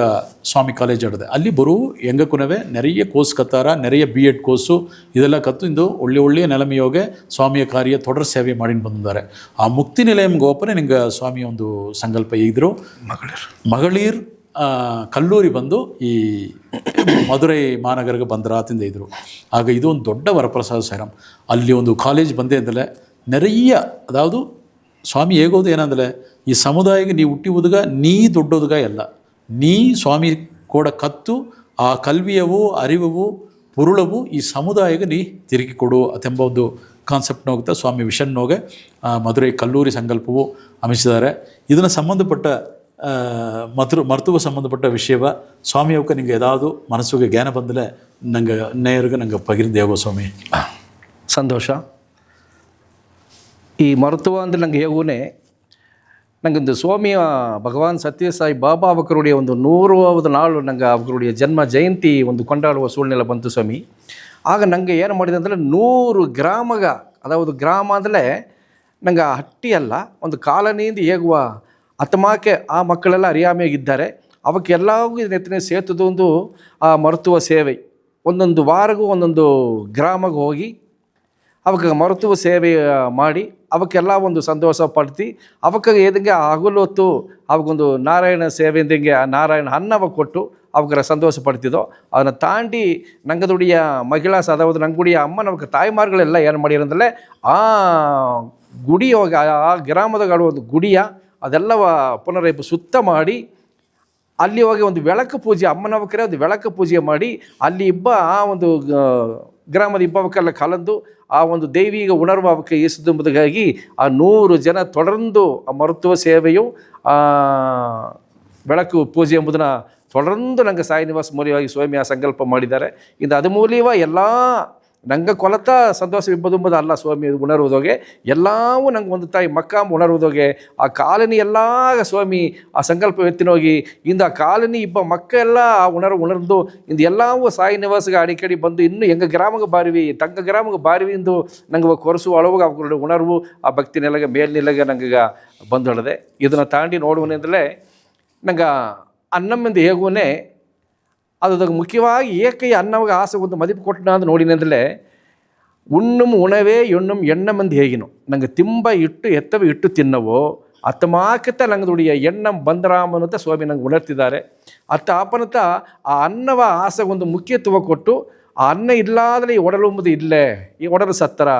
ಸ್ವಾಮಿ ಕಾಲೇಜ್ ಅಡದೆ ಅಲ್ಲಿ ಬರು ಎಂಗ ಕುನವೆ ನೆರೆಯ ಕೋರ್ಸ್ ಕತ್ತಾರ ನೆರೆಯ B.Ed ಕೋರ್ಸು ಇದೆಲ್ಲ ಕತ್ತು ಇಂದು ಒಳ್ಳೆಯ ನೆಲಮೆಯೋಗೆ ಸ್ವಾಮಿಯ ಕಾರ್ಯ ತೊಡರ್ ಸೇವೆ ಮಾಡಿ ಬಂದಿದ್ದಾರೆ ಆ ಮುಕ್ತಿ ನಿಲಯಂ ಗೋಪನೆ ನಿಂಗೆ ಸ್ವಾಮಿಯ ಒಂದು ಸಂಕಲ್ಪ ಇದ್ರು ಮಗಳೀರ್ ಕಲ್ಲೂರಿ ಬಂದು ಈ ಮಧುರೈ ಮಹಾನಗರಕ್ಕೆ ಬಂದ ರಾತಿಂದ ಇದ್ದರು. ಆಗ ಇದು ಒಂದು ದೊಡ್ಡ ವರಪ್ರಸಾದ ಸಾಯಿರಾಮ್. ಅಲ್ಲಿ ಒಂದು ಕಾಲೇಜ್ ಬಂದೇ ಅಂದಲೆ ನೆರೆಯ ಅದಾವುದು ಸ್ವಾಮಿ ಹೇಗೋದು ಏನಂದರೆ ಈ ಸಮುದಾಯಕ್ಕೆ ನೀ ಹುಟ್ಟಿವುದಗ ನೀ ದೊಡ್ಡೋದುಗ ಎಲ್ಲ ನೀ ಸ್ವಾಮಿ ಕೂಡ ಕತ್ತು ಆ ಕಲ್ವಿಯವು ಅರಿವು ಪುರುಳವು ಈ ಸಮುದಾಯಕ್ಕೆ ನೀ ತಿರುಗಿ ಕೊಡು ಅತೆಂಬ ಒಂದು ಕಾನ್ಸೆಪ್ಟ್ನ ಹೋಗ್ತಾ ಸ್ವಾಮಿ ವಿಷನ್ನೋಗೆ ಮಧುರೈ ಕಲ್ಲೂರಿ ಸಂಕಲ್ಪವು ಹಮ್ಮಿಸಿದ್ದಾರೆ. ಇದನ್ನು ಸಂಬಂಧಪಟ್ಟ ಮರ್ತುವ ಸಂಬಂಧಪಟ್ಟ ವಿಷಯವ ಸ್ವಾಮಿ ಅವಕ್ಕೆ ನಿಂಗೆ ಯಾವುದು ಮನಸ್ಸಿಗೆ ಜ್ಞಾನ ಬಂದಲೇ ನಂಗೆ ನೇರಿಗೆ ನಂಗೆ ಪಗಿರ್ದೇವೋ ಸ್ವಾಮಿ. ಸಂತೋಷ. ಈ ಮರುತ್ವ ಅಂದರೆ ನಂಗೆ ಹೇಗೂನೆ ನಂಗೊಂದು ಸ್ವಾಮಿಯ ಭಗವಾನ್ ಸತ್ಯಸಾಯಿ ಬಾಬಾ ಅವಕರುடைய ಒಂದು 100வது ನಾಳು ನಂಗೆ ಅವಕರುடைய ಜನ್ಮ ಜಯಂತಿ ಒಂದು ಕೊಂಡಾಡುವ ಸೂಳ್ನೆಲ್ಲ ಬಂತು ಸ್ವಾಮಿ. ಆಗ ನನಗೆ ಏನು ಮಾಡಿದೆ ಅಂದರೆ 100 ಗ್ರಾಮಗ ಅದಾವುದು ಗ್ರಾಮ ಅಂದರೆ ನಂಗೆ ಹಟ್ಟಿ ಅಲ್ಲ ಒಂದು ಕಾಲನಿಯಿಂದ ಹೇಗುವ ಅತಮಾಕೆ ಆ ಮಕ್ಕಳೆಲ್ಲ ಅರಿಯಾಮೆಯಾಗಿದ್ದಾರೆ. ಅವಕ್ಕೆಲ್ಲವೂ ನೆತ್ತಿನ ಸೇತುದೊಂದು ಆ ಮರುತ್ವ ಸೇವೆ ಒಂದೊಂದು ವಾರಗೂ ಒಂದೊಂದು ಗ್ರಾಮಕ್ಕೆ ಹೋಗಿ ಅವಕ್ಕೆ ಮರುತ್ವ ಸೇವೆ ಮಾಡಿ ಅವಕ್ಕೆಲ್ಲ ಒಂದು ಸಂತೋಷ ಪಡ್ತಿ ಅವಕ್ಕೆ ಏದಂಗೆ ಹಗಲೊತ್ತು ಅವಕ್ಕೊಂದು ನಾರಾಯಣ ಸೇವೆಯಿಂದಂಗೆ ಆ ನಾರಾಯಣ ಅನ್ನವ ಕೊಟ್ಟು ಅವಕ್ಕೆ ಸಂತೋಷ ಪಡ್ತಿದ್ದೋ. ಅದನ್ನು ತಾಂಡಿ ನಂಗದುಡಿಯ ಮಹಿಳಾ ಸದಾವುದು ನಂಗುಡಿಯ ಅಮ್ಮನವಕ್ಕೆ ತಾಯಿಮಾರುಗಳೆಲ್ಲ ಏನು ಮಾಡಿರಂದಲೇ ಆ ಗುಡಿ ಹೋಗಿ ಆ ಗ್ರಾಮದಾಗ ಒಂದು ಗುಡಿಯ ಅದೆಲ್ಲವ ಪುನರೈಪು ಸುತ್ತ ಮಾಡಿ ಅಲ್ಲಿ ಹೋಗಿ ಒಂದು ಬೆಳಕು ಪೂಜೆ ಅಮ್ಮನವಕ್ಕರೆ ಒಂದು ಬೆಳಕು ಪೂಜೆ ಮಾಡಿ ಅಲ್ಲಿ ಆ ಒಂದು ಗ್ರಾಮದ ಇಬ್ಬವಕ್ಕೆಲ್ಲ ಕಲಂದು ಆ ಒಂದು ದೈವಿಕ ಉಣರ್ವ ಅವಕ್ಕೆ ಈಸುವುದಕ್ಕಾಗಿ ಆ 100 ಜನ ತೊಡರ್ದು ಆ ಮರುತ್ವ ಸೇವೆಯು ಬೆಳಕು ಪೂಜೆ ಎಂಬುದನ್ನು ತೊಡರ್ದು ನಂಗೆ ಸಾಯಿ ನಿವಾಸ ಮೂಲವಾಗಿ ಸ್ವಾಮಿ ಆ ಸಂಕಲ್ಪ ಮಾಡಿದ್ದಾರೆ. ಇದು ಅದು ಮೂಲವ ಎಲ್ಲ ನಂಗೆ ಕೊಲತ ಸಂತೋಷ ಇಬ್ಬದುಂಬುದು ಅಲ್ಲ ಸ್ವಾಮಿ ಉಣರುವುದೋಗೆ ಎಲ್ಲವೂ ನಂಗೆ ಒಂದು ತಾಯಿ ಮಕ್ಕಾಂಬ ಉಣರುವುದೋಗೆ ಆ ಕಾಲನಿ ಎಲ್ಲ ಸ್ವಾಮಿ ಆ ಸಂಕಲ್ಪ ಎತ್ತಿನೋಗಿ ಇಂದು ಆ ಕಾಲನಿ ಇಬ್ಬ ಮಕ್ಕ ಎಲ್ಲ ಆ ಉಣರ್ದು ಇಂದು ಎಲ್ಲವೂ ಸಾಯಿ ನಿವಾಸಗೆ ಅಡಿಕಡಿ ಬಂದು ಇನ್ನು ಎಂಗ ಗ್ರಾಮಕ್ಕೆ ಬಾರಿವಿ ತಂಗ ಗ್ರಾಮಕ್ಕೆ ಬಾರಿವಿ ಇಂದು ನಂಗೆ ಕೊರಸು ಅಳವಾಗ ಅವ್ರ ಉಣರ್ವು ಆ ಭಕ್ತಿ ನೆಲಗೆ ಮೇಲ್ನೆಲಗೆ ನಂಗೆ ಬಂದು ಹೊಡೆದೆ. ಇದನ್ನು ತಾಂಡಿ ನೋಡುವನೆಂದಲೇ ನಂಗೆ ಅನ್ನಮ್ಮಿಂದ ಹೇಗುವನೇ ಅದಾಗ ಮುಖ್ಯವಾಗಿ ಏಕೈ ಅನ್ನವಾಗ ಆಸೆ ಒಂದು ಮದಿಪು ಕೊಟ್ಟನ ಅಂತ ನೋಡಿನಂದಲೇ ಉಣ್ಣುಮ್ ಉಣವೇ ಎಣ್ಣುಮ್ ಎಣ್ಣ ಮಂದಿ ಹೇಗಿನೋ ನಂಗೆ ತಿಂಬ ಇಟ್ಟು ಎತ್ತವ ಇಟ್ಟು ತಿನ್ನವೋ ಅತ್ತಮಾಕತ್ತ ನಂಗದುಡಿಯ ಎಣ್ಣಂ ಬಂದರಾಮನಂತ ಸ್ವಾಮಿ ನಂಗೆ ಉಣರ್ತಿದ್ದಾರೆ. ಅತ್ತ ಆಪನತ ಆ ಅನ್ನವ ಆಸೆ ಒಂದು ಮುಖ್ಯತ್ವ ಕೊಟ್ಟು ಆ ಅನ್ನ ಇಲ್ಲಾದರೆ ಈ ಒಡಲುಂಬುದು ಇಲ್ಲೇ ಈ ಒಡಲು ಸತ್ತರ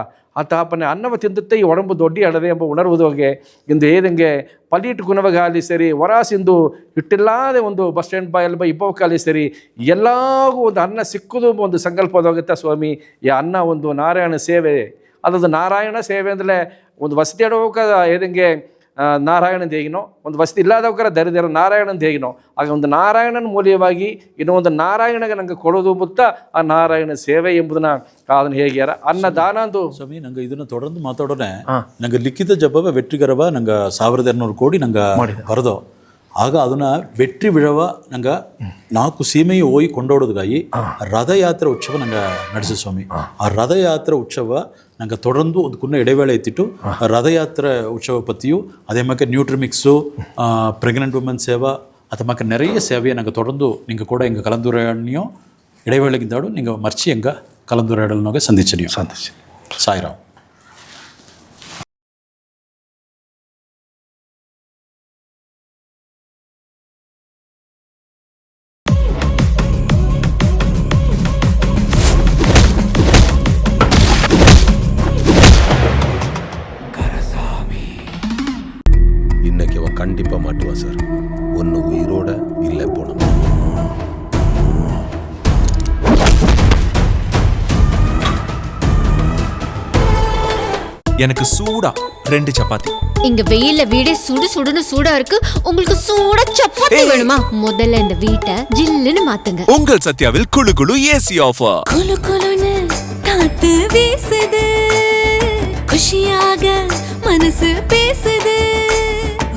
ಆತಾಪನೆ ಅನ್ನವ ತಿಂದುತ್ತೆ ಈ ಒಡಂಬು ದೊಡ್ಡಿ ಅಡದೆ ಎಂಬ ಉಣರುವುದೋಗೆ ಇಂದು ಏದಂಗೆ ಪಲ್ಲಿಟ್ಟು ಕುನವಗಾಲಿ ಸರಿ ವರಾಸಿಂದು ಇಟ್ಟಿಲ್ಲಾದೆ ಒಂದು ಬಸ್ ಸ್ಟ್ಯಾಂಡ್ ಬಾಯಲ್ಲಿ ಇಬ್ಬವಕ್ಕಾಲಿ ಸರಿ ಎಲ್ಲವೂ ಒಂದು ಅನ್ನ ಸಿಕ್ಕುದು ಒಂದು ಸಂಕಲ್ಪದೋಗುತ್ತೆ ಸ್ವಾಮಿ. ಈ ಅನ್ನ ಒಂದು ನಾರಾಯಣ ಸೇವೆ ಅದೊಂದು ನಾರಾಯಣ ಸೇವೆ ಅಂದರೆ ಒಂದು ವಸತಿ ಅಡೋಕ ಏದಂಗೆ ನಾರಾಯಣಂದು ಹೇಗಿನೋ ಒಂದು ವಸತಿ ಇಲ್ಲದವಕರ ದರಿದ್ರ ನಾರಾಯಣಂದು ಹೇಗಿನೋ ಆಗ ಒಂದು ನಾರಾಯಣನ ಮೂಲವಾಗಿ ಇನ್ನೊಂದು ನಾರಾಯಣಗೆ ನಂಗೆ ಕೊಡೋದು ಮುತ್ತ ಆ ನಾರಾಯಣ ಸೇವೆ ಎಂಬುದನ್ನ ಅದನ್ನು ಹೇಗ್ಯಾರ ಅನ್ನದಾನ ಅಂದು ಸ್ವಾಮಿ ನಂಗೆ ಇದನ್ನು ತೊಡರ್ದು ಮಾತಾಡೋಣ. ನಂಗೆ ಲಿಖಿತ ಜಬ್ಬವ ವೆಟ್ರಿಗರವ ನಂಗೆ 1200 ಕೋಟಿ ನಂಗೆ ಬರೆದೋ ಆಗ ಅದನ್ನು ವೆಟ್ರಿ ವಿழವ ನಂಗೆ 4 ಸೀಮೆಯು ಹೋಗಿ ಕೊಂಡೋಡೋದಕ್ಕಾಗಿ ರಥಯಾತ್ರೆ ಉತ್ಸವ ನಂಗೆ ನಡೆಸಿದ ಸ್ವಾಮಿ. ಆ ರಥಯಾತ್ರೆ ಉತ್ಸವ ನಂಗೆ தொடர்ந்து ಒಂದು ಕುನ್ನ ಇಡವೇಳೆ ಎತ್ತಿಟ್ಟು ರಥಯಾತ್ರೆ ಉತ್ಸವ ಪತ್ತಿಯು அதே மாதிரி நியூட்ரிமிக்ஸு பிரெக்னென்ட் உமன் சேவை அது மாதிரி நிறைய சேவையை நாங்கள் தொடர்ந்து நீங்கள் கூட எங்கள் கலந்துரையாடலையும் இடைவேளைக்குந்தாடும் நீங்கள் மர்ச்சி எங்கள் கலந்துரையாடல்னாக சந்திச்சிடியும் சாய்ராம். இன்னைக்கு அவன் கண்டிப்பாக மாட்டுவான் சார். ஒன்று உயிரோட இல்லை போனோம். எனக்கு சூடா 2 சப்பாத்தி. இங்க வெயில்ல வீடே சுடு சுடுன்னு சூடா இருக்கு. உங்களுக்கு சூடா சப்பாத்தி வேணுமா? முதல்ல இந்த வீட்டை ஜில்லுன்னு மாத்துங்க. உங்கள் சத்யாவில் குளு குளு ஏசி ஆஃபர். குளு குளுன்னு காத்து வீசுது குஷியாக மனசு பேசுது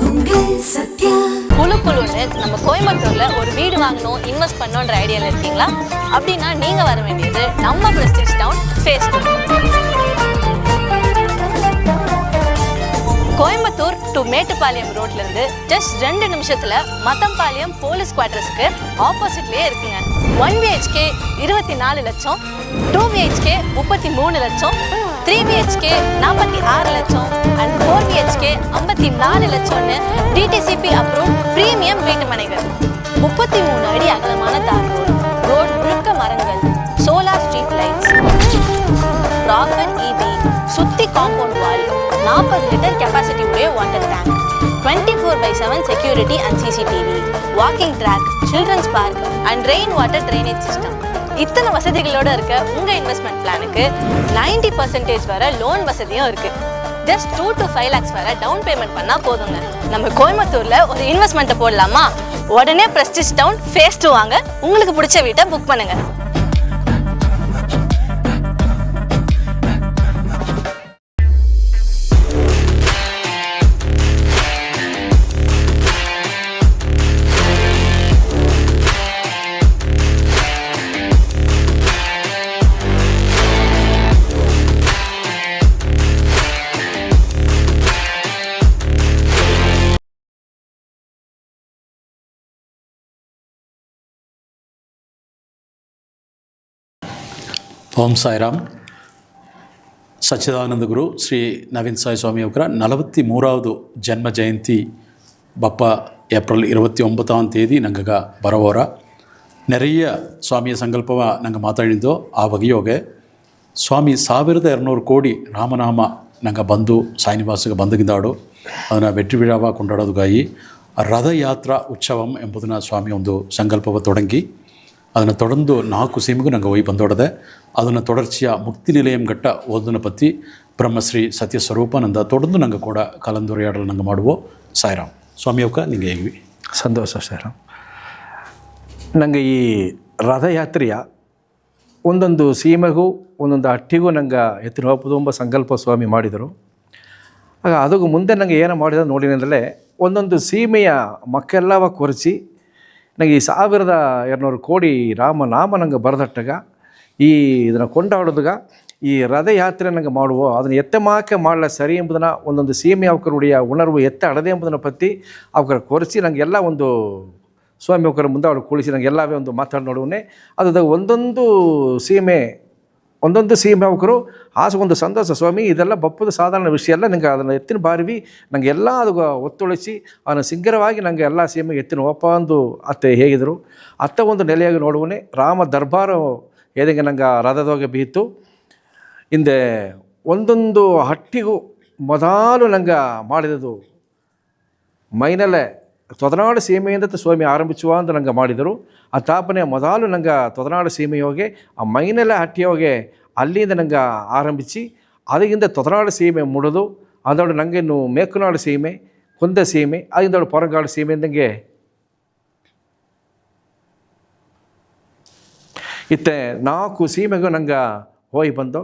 உங்கள் சத்யா. குழு குழுன்னு நம்ம கோயம்புத்தூர்ல ஒரு வீடு வாங்கணும் இன்வெஸ்ட் பண்ணணுன்ற ஐடியால இருக்கீங்களா? அப்படின்னா நீங்க வர வேண்டியது நம்ம Prestige Town Facebook. Coimbatore to Mettupalayam ரோட்ல இருந்து ஜஸ்ட் 2 நிமிஷத்துல மத்தம்பாளையம் போலீஸ் குவார்டர்ஸ்க்கு ஆப்போசிட்லயே இருக்குங்க. 1 BHK 24 லட்சம், 2 BHK 33 லட்சம், 3 BHK 46 லட்சம் அண்ட் 4 BHK 54 லட்சம்னு DTCP அப்ரூவ்ட் பிரீமியம் வீட்டு மனைகள். 33 அடி அகலமான தார் ரோட் முழுக்க மரங்கள், solar street lights, proper EB, சுத்தி காம்பவுண்ட் வால், 40 லிட்டர் கெப்பாசிட்டி உடைய water tank, 24/7 security and CCTV, walking track, children's park and rain water drainage system. இத்தனை வசதிகளோட இருக்க உங்க இன்வெஸ்ட்மெண்ட் பிளானுக்கு 90% வரை லோன் வசதியும் இருக்கு. ஜஸ்ட் 2 to 5 lakhs வரை டவுன் பேமெண்ட் பண்ணா போதுங்க. நம்ம கோயம்புத்தூர்ல ஒரு இன்வெஸ்ட்மெண்ட் போடலாமா? உடனே பிரஸ்டிஜ் டவுன் ஃபேஸ் 2 வாங்க, உங்களுக்கு பிடிச்ச வீட்டை புக் பண்ணுங்க. ಓಂ ಸಾಯಿರಾಮ್. ಸಚ್ಚಿದಾನಂದ ಗುರು ಶ್ರೀ ನವೀನ್ ಸಾಯಿ ಸ್ವಾಮಿ ಅವರ 43வது ಜನ್ಮ ಜಯಂತಿ ಬಪ್ಪ ಏಪ್ರಿಲ್ 29ஆம் தேதி ನಂಗೆ ಬರೋವರ நிறைய சுவாமிய சங்கல்பவ நாங்கள் மாத்தாடிந்தோ ಆ ಬಗೆಯೋಗೆ ಸ್ವಾಮಿ 1200 ಕೋಟಿ ರಾಮನಾಮ ನಂಗೆ ಬಂದು ಸಾಯಿನಿವಾಸಗೆ ಬಂದಗಿದ್ದಾಡು ಅದನ್ನು வெற்றி விழாவாக ಕೊಂಡಾಡೋದುಗಾಗಿ ರಥಯಾತ್ರಾ ಉತ್ಸವಂ ಎಂಬುದನ್ನು ಸ್ವಾಮಿ ಒಂದು ಸಂಕಲ್ಪವ ತೊಡಂಗಿ ಅದನ್ನು தொடர்ந்து 4 ಸೀಮೆಗೂ ನಂಗೆ ಹೋಗಿ ಬಂದೋಡದೆ ಅದನ್ನು தொடர்ச்சிಯ ಮುಕ್ತಿ ನಿಲಯಂ ಘಟ್ಟ ಓದನ್ನ ಪತ್ತಿ ಬ್ರಹ್ಮಶ್ರೀ ಸತ್ಯ ಸ್ವರೂಪಾನಂದ தொடர்ந்து ನಂಗೆ ಕೂಡ ಕಲಂದುரைಯಾಡಲು ನಂಗೆ ಮಾಡುವ ಸಾಯಿರಾಮ್ ಸ್ವಾಮಿ ಅವಕ ನಿಂಗೆ ಹೇಗಿವಿ ಸಂತೋಷ ಸಾಯಿರಾಮ್. ನಂಗೆ ಈ ರಥಯಾತ್ರೆಯ ಒಂದೊಂದು ಸೀಮೆಗೂ ಒಂದೊಂದು ಹಟ್ಟಿಗೂ ನಂಗೆ ಎತ್ತಿನ ಹೋಗೋದು ಎಂಬ ಸಂಕಲ್ಪ ಸ್ವಾಮಿ ಮಾಡಿದರು. ಆಗ ಅದಕ್ಕೂ ಮುಂದೆ ನನಗೆ ಏನು ಮಾಡಿದ ನೋಡಿನಂದರೆ ಒಂದೊಂದು ಸೀಮೆಯ ಮಕ್ಕೆಲ್ಲವ ಕೊರಿಸಿ ನನಗೆ ಈ 1200 ಕೋಟಿ ರಾಮನಾಮ ನಂಗೆ ಬರೆದಟ್ಟಾಗ ಈ ಇದನ್ನು ಕೊಂಡಾಡೋದಾಗ ಈ ರಥಯಾತ್ರೆ ನಂಗೆ ಮಾಡುವ ಅದನ್ನು ಎತ್ತಮಾಕೆ ಮಾಡಲ ಸರಿ ಎಂಬುದನ್ನು ಒಂದೊಂದು ಸೀಮೆ ಅವಕರುடைய ಉಣರ್ವು ಎತ್ತ ಅಡದೆ ಎಂಬುದನ್ನು ಪತ್ತಿ ಅವರ ಕೊರಿಸಿ ನನಗೆಲ್ಲ ಒಂದು ಸ್ವಾಮಿ ಅವಕರ ಮುಂದೆ ಅವಳು ಕುಳಿಸಿ ನನಗೆ ಎಲ್ಲವೇ ಒಂದು ಮಾತಾಡಿ ನೋಡುವನೇ ಅದು ಒಂದೊಂದು ಸೀಮೆ ಅವಕರು ಆಸೆ ಒಂದು ಸಂತೋಷ ಸ್ವಾಮಿ ಇದೆಲ್ಲ ಬಪ್ಪದ ಸಾಧಾರಣ ವಿಷಯ ಅಲ್ಲ, ನನಗೆ ಅದನ್ನು ಎತ್ತಿನ ಬಾರಿವಿ ನನಗೆ ಎಲ್ಲ ಅದು ಒತ್ತೊಳಿಸಿ ಅದನ್ನು ಸಿಂಗರವಾಗಿ ನನಗೆ ಎಲ್ಲ ಸೀಮೆಗೆ ಎತ್ತಿನ ಒಪ್ಪ ಒಂದು ಅತ್ತೆ ಹೇಗಿದ್ರು ಅತ್ತ ಒಂದು ನೆಲೆಯಾಗಿ ನೋಡುವನೇ ರಾಮ ದರ್ಬಾರ ಏದಂಗೆ ನಂಗೆ ರಥದೋಗೆ ಬೀತು ಹಿಂದೆ ಒಂದೊಂದು ಹಟ್ಟಿಗೂ ಮೊದಲು ನಂಗೆ ಮಾಡಿದದು ಮೈನಲ್ಲೇ ತೊದನಾಡು ಸೀಮೆಯಿಂದ ಸ್ವಾಮಿ ಆರಂಭಿಸುವ ಅಂತ ನಂಗೆ ಮಾಡಿದರು. ಆ ತಾಪನೆ ಮೊದಲು ನಂಗೆ ತೊದನಾಡು ಸೀಮೆಯೋಗೆ ಆ ಮೈನೆಲೆ ಹಟ್ಟಿಯೋಗೆ ಅಲ್ಲಿಂದ ನಂಗೆ ಆರಂಭಿಸಿ ಅದರಿಂದ ತೊದನಾಡು ಸೀಮೆ ಮುಡಿದು ಅದರೊಳಗೆ ನನಗೆ ಇನ್ನು ಮೇಕುನಾಡು ಸೀಮೆ, ಕುಂದ ಸೀಮೆ, ಅದರಿಂದ ಪೊರಗಾಡು ಸೀಮೆ ಅಂದಂಗೆ ಇತ್ತೆ 4 ಸೀಮೆಗೂ ನಂಗೆ ಹೋಗಿ ಬಂದು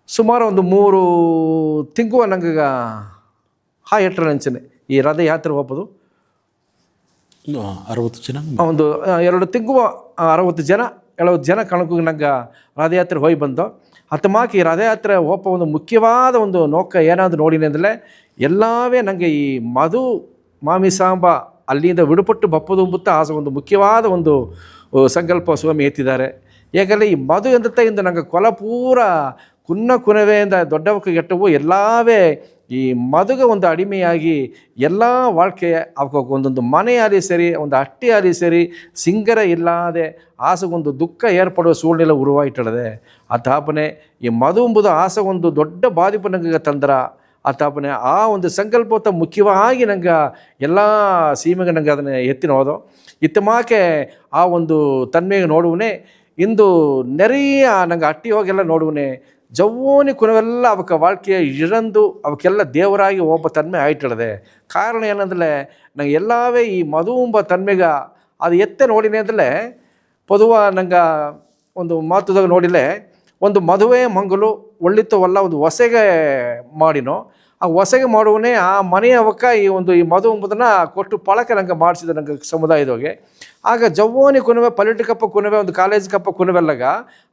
ಸುಮಾರು ಒಂದು 3 ತಿಂಗುವ ನಂಗೆ ಎಟ್ರ ನಂಚನೆ ಈ ರಥಯಾತ್ರೆ ಹೋಗೋದು 60 ಜನ ಒಂದು 2 ತಿಂಗುವ 60 ಜನ ಕಣಕು ನಂಗೆ ರಥಯಾತ್ರೆ ಹೋಗಿ ಬಂದು ಹತ್ತಮಾಕಿ ಈ ರಥಯಾತ್ರೆ ಹೋಪ ಒಂದು ಮುಖ್ಯವಾದ ಒಂದು ನೋಕ ಏನಾದರೂ ನೋಡಿನಿ ಅಂದರೆ ಎಲ್ಲವೇ ನನಗೆ ಈ ಮಧು ಮಾಮಿಸಾಂಬ ಅಲ್ಲಿಂದ ವಿಡುಪಟ್ಟು ಬಪ್ಪದು ಎಂಬುತ್ತ ಆಸೆ ಒಂದು ಮುಖ್ಯವಾದ ಒಂದು ಸಂಕಲ್ಪ ಸ್ವಾಮಿ ಎತ್ತಿದ್ದಾರೆ. ಏಕೆಂದರೆ ಈ ಮಧು ಎಂದತ್ತ ಇಂದು ನಂಗೆ ಕೊಲ ಪೂರ ಕುನವೆಯಿಂದ ದೊಡ್ಡವಕ್ಕೆ ಗೆಟ್ಟವು ಎಲ್ಲವೇ ಈ ಮದುಗೆ ಒಂದು ಅಡಿಮೆಯಾಗಿ ಎಲ್ಲ வாழ்க்கைಯ ಅವಕ್ಕೆ ಒಂದೊಂದು ಮನೆ ಆಗಲಿ ಸರಿ, ಒಂದು ಹಟ್ಟಿ ಆಗಲಿ ಸರಿ, ಸಿಂಗರ ಇಲ್ಲದೆ ಆಸೆಗೊಂದು ದುಃಖ ಏರ್ಪಡುವ ಸೂழ்நிலை ಉರುವಾಯಿಟ್ಟದೆ. ಆ ತಾಪನೆ ಈ ಮಧು ಎಂಬುದು ಆಸೆ ಒಂದು ದೊಡ್ಡ ಬಾಧಿಪು ನಂಗೆ ತಂದ್ರ ಆ ತಾಪನೆ ಆ ಒಂದು ಸಂಕಲ್ಪತ ಮುಖ್ಯವಾಗಿ ನಂಗೆ ಎಲ್ಲ ಸೀಮೆಗೆ ನಂಗೆ ಅದನ್ನು ಎತ್ತಿ ನೋದೋ ಇತ್ತಮಾಕೆ ಆ ಒಂದು ತನ್ಮೆಗೆ ನೋಡುವನೇ ಇಂದು ನೆರೆಯ ನಂಗೆ ಹಟ್ಟಿ ಹೋಗೆಲ್ಲ ನೋಡುವನೇ ಜವ್ವೋನಿ ಕುನವೆಲ್ಲ ಅವಕ್ಕೆ வாழ்க்கைಯ ಇರಂದು ಅವಕ್ಕೆಲ್ಲ ದೇವರಾಗಿ ಒಬ್ಬ ತನ್ಮೆ ಆಯ್ತಿಡದೆ. ಕಾರಣ ಏನಂದರೆ ನಂಗೆ ಎಲ್ಲವೇ ಈ ಮಧು ಎಂಬ ತನ್ಮೆಗ ಅದು ಎತ್ತೆ ನೋಡಿನೇ ಅಂದರೆ ಪೊದುವ ನಂಗೆ ಒಂದು ಮಾತುದಾಗ ನೋಡಿಲೆ ಒಂದು ಮದುವೆ ಮಂಗಲು ಒಳ್ಳಿತ್ತವಲ್ಲ ಒಂದು ಹೊಸಗೆ ಮಾಡಿನೋ ಆ ಹೊಸಗೆ ಮಾಡುವನೇ ಆ ಮನೆಯ ಅವಕ್ಕ ಈ ಮಧು ಎಂಬುದನ್ನು ಕೊಟ್ಟು ಪಳಕ ನಂಗೆ ಮಾಡಿಸಿದ ನಂಗೆ ಸಮುದಾಯದೋಗೆ. ಆಗ ಜವ್ವೋನಿ ಕುನವೆ ಪೊಲಿಟಿಕಪ್ಪ ಕುನವೆ ಒಂದು ಕಾಲೇಜ್ ಕಪ್ಪ ಕುನವೆಲ್ಲಾಗ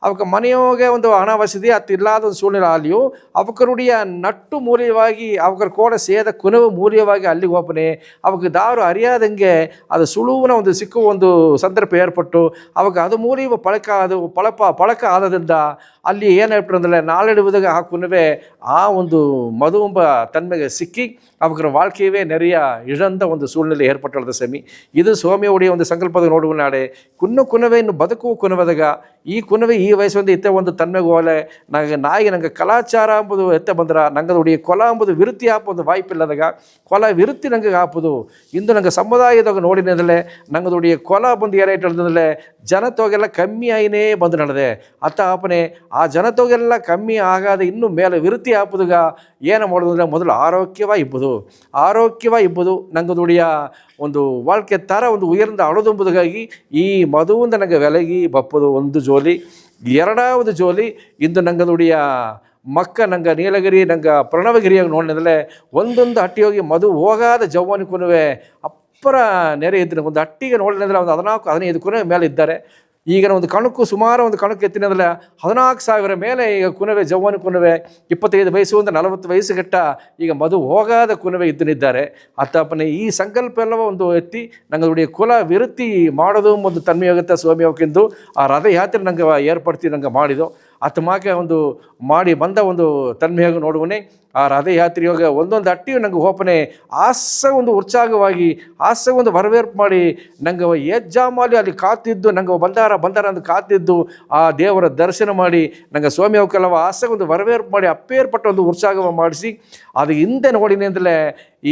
ಅವಕ್ಕೆ ಮನೆಯೋಗೆ ಒಂದು ಹಣ ವಸತಿ ಅತ್ತಿಲ್ಲಾದ ಒಂದು ಸೂழ்நிலை ಆಲಿಯು ಅವಕರುடைய ನಟ್ಟು ಮೂಲ್ಯವಾಗಿ ಅವಕರ ಕೋಡ ಸೇದ ಕುನವು ಮೂಲ್ಯವಾಗಿ ಅಲ್ಲಿಗೆ ಹೋಪನೆ ಅವಕ್ಕೆ ದಾರು ಅರಿಯಾದಂಗೆ ಅದು ಸುಳುವಿನ ಒಂದು ಸಿಕ್ಕುವ ಒಂದು ಸಂದರ್ಭ ಏರ್ಪಟ್ಟು ಅವಾಗ ಅದು ಮೂಲಿಯುವ ಪಳಕ ಆದದಿಂದ ಅಲ್ಲಿ ಏನಾಗ್ಬಿಟ್ರು ಅಂದರೆ ನಾಳೆಡುವುದಾಗ ಆ ಕುನವೆ ಆ ಒಂದು ಮಧು ಎಂಬ ತನ್ಮೆಗೆ ಸಿಕ್ಕಿ அவங்கள வாழ்க்கையவே நிறைய இழந்த ಒಂದು சூழ்நிலை ஏற்பட்டுள்ளது சாமி. ಇದು ಸ್ವಾಮಿಯುடைய ಒಂದು ಸಂಕಲ್ಪದ ನೋಡುವ ನಾಡೆ ಕುನ್ನವೇ ಇನ್ನು ಬದುಕು ಕುನವದಾಗ ಈ ಕುನವೇ ಈ ವಯಸ್ಸೊಂದು ಇತ್ತೆ ಒಂದು ತನ್ಮೆಗೆ ಹೋಲೆ ನಾಯಿ ನಂಗೆ ಕಲಾಚಾರ ಅಂಬುದು ಎತ್ತೆ ಬಂದ್ರೆ ನಂಗದುடைய ಕೊಲ ಅಂಬುದು ವಿರುತ್ತಿ ಹಾಪೋದು ವಾಯ್ಪಿಲ್ಲದಾಗ ಕೊಲ ವಿರುತ್ತಿ ನಂಗೆ ಹಾಪುದು ಇಂದು ನಂಗೆ ಸಮುದಾಯದಾಗ ನೋಡಿನದಲ್ಲೇ ನಂಗದುடைய ಕೊಲ ಬಂದು ಏನಾಯ್ತಂದ್ರೆ ಜನತೊಗೆಲ್ಲ ಕಮ್ಮಿ ಆಯಿನೇ ಬಂದು ನಡೆದೆ ಅತ್ತ ಆಪನೆ ಆ ಜನತೊಗೆಲ್ಲ ಕಮ್ಮಿ ಆಗಾದೆ ಇನ್ನು ಮೇಲೆ ವಿರುತ್ತಿ ಹಾಪುದಾಗ ಏನು ಮಾಡೋದು ಅಂದರೆ ಮೊದಲು ಆರೋಗ್ಯವಾಗಿ ಇಬ್ಬುದು ನಂಗದುடைய ಒಂದು வாழ்க்கை ಥರ ಒಂದು ಉಯರ್ந்த ಅಳದುಂಬುದಾಗಿ ಈ ಮದುವಿಂದ ನಂಗೆ ವಿಲಗಿ ಬಪ್ಪದು ಒಂದು ಜೋಲಿ. ಎರಡಾவது ಜೋಲಿ ಇಂದು ನಂಗದುடைய ಮಕ್ಕ ನಂಗೆ ನೀಲಗಿರಿ ನಂಗೆ ಪ್ರಣವಗಿರಿಯಾಗಿ ನೋಡಿದ್ರೆ ಒಂದೊಂದು ಹಟ್ಟಿ ಹೋಗಿ ಮದು ಹೋಗಾದ ಜವ್ವನಿ ಕುನುವೆ ಅಪ್ಪರ ನೆರೆ ಇದ್ದು ಒಂದು ಹಟ್ಟಿಗೆ ನೋಡಿದ್ರೆ ಒಂದು 14-15 ಕುನವೆ ಮೇಲೆ ಇದ್ದಾರೆ. ಈಗ ಒಂದು ಕಣಕ್ಕೂ ಸುಮಾರು ಒಂದು ಕಣಕ್ಕೆ ಎತ್ತಿನದ್ರೆ 14,000 ಮೇಲೆ ಈಗ ಕುನವೆ ಜವ್ವನ ಕುನವೆ 25 ವಯಸ್ಸು 40 ವಯಸ್ಸು ಗಟ್ಟ ಈಗ ಮದು ಹೋಗಾದ ಕುನವೆ ಇದ್ದನಿದ್ದಾರೆ. ಅತ್ತಪ್ಪನೇ ಈ ಸಂಕಲ್ಪ ಎಲ್ಲವ ಒಂದು ಎತ್ತಿ ನಂಗೆ ಕುಲ ವಿರುತ್ತಿ ಮಾಡೋದು ಒಂದು ತನ್ಮೆಯಾಗುತ್ತೆ ಸ್ವಾಮಿ ಅವಕ್ಕೆಂದು ಆ ರಥಯಾತ್ರೆ ನಂಗೆ ಏರ್ಪಡ್ತಿ ನಂಗೆ ಮಾಡಿದ್ದು ಆತಮಾಕೆ ಒಂದು ಮಾಡಿ ಬಂದ ಒಂದು ತನ್ಮೆಯಾಗಿ ನೋಡುವನೇ ಆ ರಥಯಾತ್ರೆಯಾಗ ಒಂದೊಂದು ಅಟ್ಟಿಯು ನಂಗೆ ಹೋಪನೆ ಆಸ ಒಂದು ಉತ್ಸಾಹವಾಗಿ ಆಸ ಒಂದು ವರವೇರ್ಪು ಮಾಡಿ ನಂಗೆ ಹೆಜ್ಜಾಮಾಲಿ ಅಲ್ಲಿ ಕಾತಿದ್ದು ನಂಗೆ ಬಂದಾರ ಅಂತ ಕಾತಿದ್ದು ಆ ದೇವರ ದರ್ಶನ ಮಾಡಿ ನಂಗೆ ಸ್ವಾಮಿ ಅವಕ್ಕೆಲ್ಲವ ಆಸೆ ಒಂದು ವರವೇರ್ಪು ಮಾಡಿ ಅಪ್ಪೇರ್ಪಟ್ಟ ಒಂದು ಉತ್ಸಾಹ ಮಾಡಿಸಿ ಅದು ಹಿಂದೆ ನೋಡಿನಿ ಅಂತಲೇ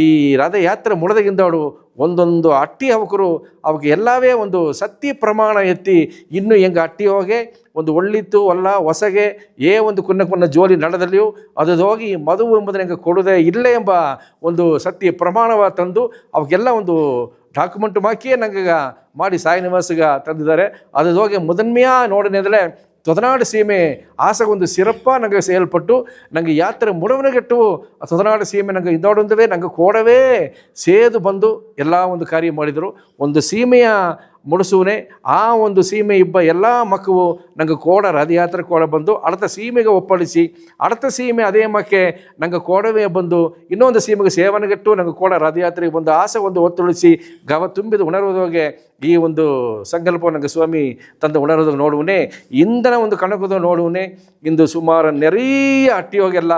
ಈ ರಥಯಾತ್ರೆ ಮುಳದಗಿಂದವಳು ಒಂದೊಂದು ಅಟ್ಟಿ ಅವಕರು ಅವಕ್ಕೆ ಎಲ್ಲವೇ ಒಂದು ಸತ್ಯ ಪ್ರಮಾಣ ಎತ್ತಿ ಇನ್ನು ಹೆಂಗೆ ಅಟ್ಟಿ ಹೋಗಿ ಒಂದು ಒಳ್ಳಿತ್ತು ಅಲ್ಲ ಹೊಸಗೆ ಒಂದು ಕುನ್ನ ಜೋಲಿ ನಡೆದಲ್ಲಿಯೂ ಅದು ಹೋಗಿ ಮದುವೆ ಎಂಬುದನ್ನು ಹೆಂಗೆ ಕೊಡೋದೇ ಇಲ್ಲ ಎಂಬ ಒಂದು ಸತ್ಯ ಪ್ರಮಾಣವ ತಂದು ಅವಕ್ಕೆಲ್ಲ ಒಂದು ಡಾಕ್ಯುಮೆಂಟ್ ಹಾಕಿಯೇ ನಂಗೆ ಮಾಡಿ ಸಾಯಿ ನಿವಾಸಿಗೆ ತಂದಿದ್ದಾರೆ. ಅದು ಹೋಗಿ ಮೊದನ್ಮೆಯ ನೋಡಿನಂದರೆ ತೊದನಾಡು ಸೀಮೆ ಆಸಗೊಂದು ಸಿರಪ್ಪ ನಂಗೆ ಸೇಲ್ಪಟ್ಟು ನಂಗೆ ಯಾತ್ರೆ ಮುಡವನಗೆಟ್ಟು ತೊದನಾಡು ಸೀಮೆ ನಂಗೆ ಇದೋಡೊಂದವೇ ನಂಗೆ ಕೋಡವೇ ಸೇದು ಬಂದು ಎಲ್ಲ ಒಂದು ಕಾರ್ಯ ಮಾಡಿದರು. ಒಂದು ಸೀಮೆಯ ಮುಡಿಸುವನೇ ಆ ಒಂದು ಸೀಮೆ ಇಬ್ಬ ಎಲ್ಲ ಮಕ್ಕಳು ನಂಗೆ ಕೋಡ ರಥಯಾತ್ರೆ ಕೋಡ ಬಂದು ಅಡತ ಸೀಮೆಗೆ ಒಪ್ಪಳಿಸಿ ಅಡತ ಸೀಮೆ ಅದೇ ಮಕ್ಕೆ ನಂಗೆ ಕೋಡವೇ ಬಂದು ಇನ್ನೊಂದು ಸೀಮೆಗೆ ಸೇವನೆಗೆಟ್ಟು ನಂಗೆ ಕೋಡ ರಥಯಾತ್ರೆಗೆ ಬಂದು ಆಸೆ ಒಂದು ಒತ್ತುಳಿಸಿ ಗವ ತುಂಬಿದ ಉಣರುವುದೋಗೆ ಈ ಒಂದು ಸಂಕಲ್ಪ ನಂಗೆ ಸ್ವಾಮಿ ತಂದು ಉಣರೋದಾಗ ನೋಡುವನೇ ಇಂದನ ಒಂದು ಕಣಕದ ನೋಡುವನೇ ಇಂದು ಸುಮಾರು ನೆರೆಯ ಅಟ್ಟಿಯೋಗೆಲ್ಲ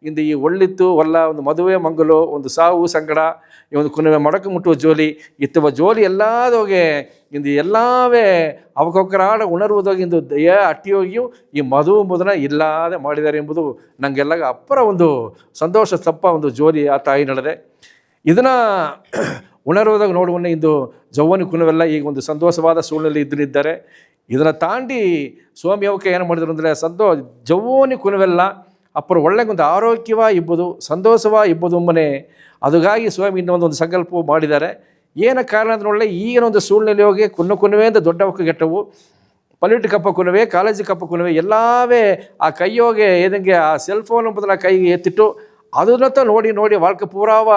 ಇಂದು ಈ ಒಳ್ಳಿತ್ತು ಒಲ್ಲ ಒಂದು ಮದುವೆ ಮಂಗಲು ಒಂದು ಸಾವು ಸಂಕಟ ಈ ಒಂದು ಕುನವೆ ಮಡಕು ಮುಟ್ಟುವ ಜೋಲಿ ಇತ್ತವ ಜೋಲಿ ಎಲ್ಲದೋಗೆ ಇಂದು ಎಲ್ಲವೇ ಅವಕೊಕ್ಕರಾಡ ಉಣರುವುದೋಗಿ ಇಂದು ಅಟ್ಟಿಯೋಗಿಯೂ ಈ ಮದುವೆ ಎಂಬುದನ್ನು ಇಲ್ಲದೆ ಮಾಡಿದ್ದಾರೆ ಎಂಬುದು ನನಗೆಲ್ಲ ಅಪ್ಪರ ಒಂದು ಸಂತೋಷ ತಪ್ಪ ಒಂದು ಜೋಲಿ ಆ ತಾಯಿ ನಡೆದೆ. ಇದನ್ನು ಉಣರುವುದಾಗ ನೋಡುವನ್ನೇ ಇಂದು ಜವ್ವನಿ ಕುನವೆಲ್ಲ ಈಗ ಒಂದು ಸಂತೋಷವಾದ ಸೂಳಿನಲ್ಲಿ ಇದ್ದಿದ್ದಾರೆ. ಇದನ್ನು ತಾಂಡಿ ಸ್ವಾಮಿ ಅವಕ್ಕೆ ಏನು ಮಾಡಿದ್ರು ಅಂದರೆ ಜವ್ವನಿ ಕುನವೆಲ್ಲ ಅಪ್ಪರು ಒಳ್ಳೆಗೊಂದು ಆರೋಗ್ಯವಾಗಿ ಇಬ್ಬುದು ಸಂತೋಷವಾಗಿ ಇಬ್ಬುದು ಮನೆ ಅದಕ್ಕಾಗಿ ಸ್ವಾಮಿ ಇನ್ನೊಂದು ಸಂಕಲ್ಪ ಮಾಡಿದ್ದಾರೆ. ಏನ ಕಾರಣ ಅಂದ್ರೆ ಒಳ್ಳೆ ಈಗಿನೊಂದು ಸೂಳಿನಲ್ಲಿ ಹೋಗಿ ಕುನವೇ ಅಂತ ದೊಡ್ಡವಕ್ಕೆ ಗೆಟ್ಟವು ಪಲ್ಯೂಟ್ ಕಪ್ಪ ಕುನವೆ ಕಾಲೇಜ್ ಕಪ್ಪ ಕುನವೆ ಎಲ್ಲವೇ ಆ ಕೈಯೋಗೆ ಏದಂಗೆ ಆ ಸೆಲ್ಫೋನ್ ಎಂಬುದನ್ನು ಕೈಗೆ ಎತ್ತಿಟ್ಟು ಅದನ್ನತ್ತ ನೋಡಿ வாழ்க்கை ಪೂರಾವ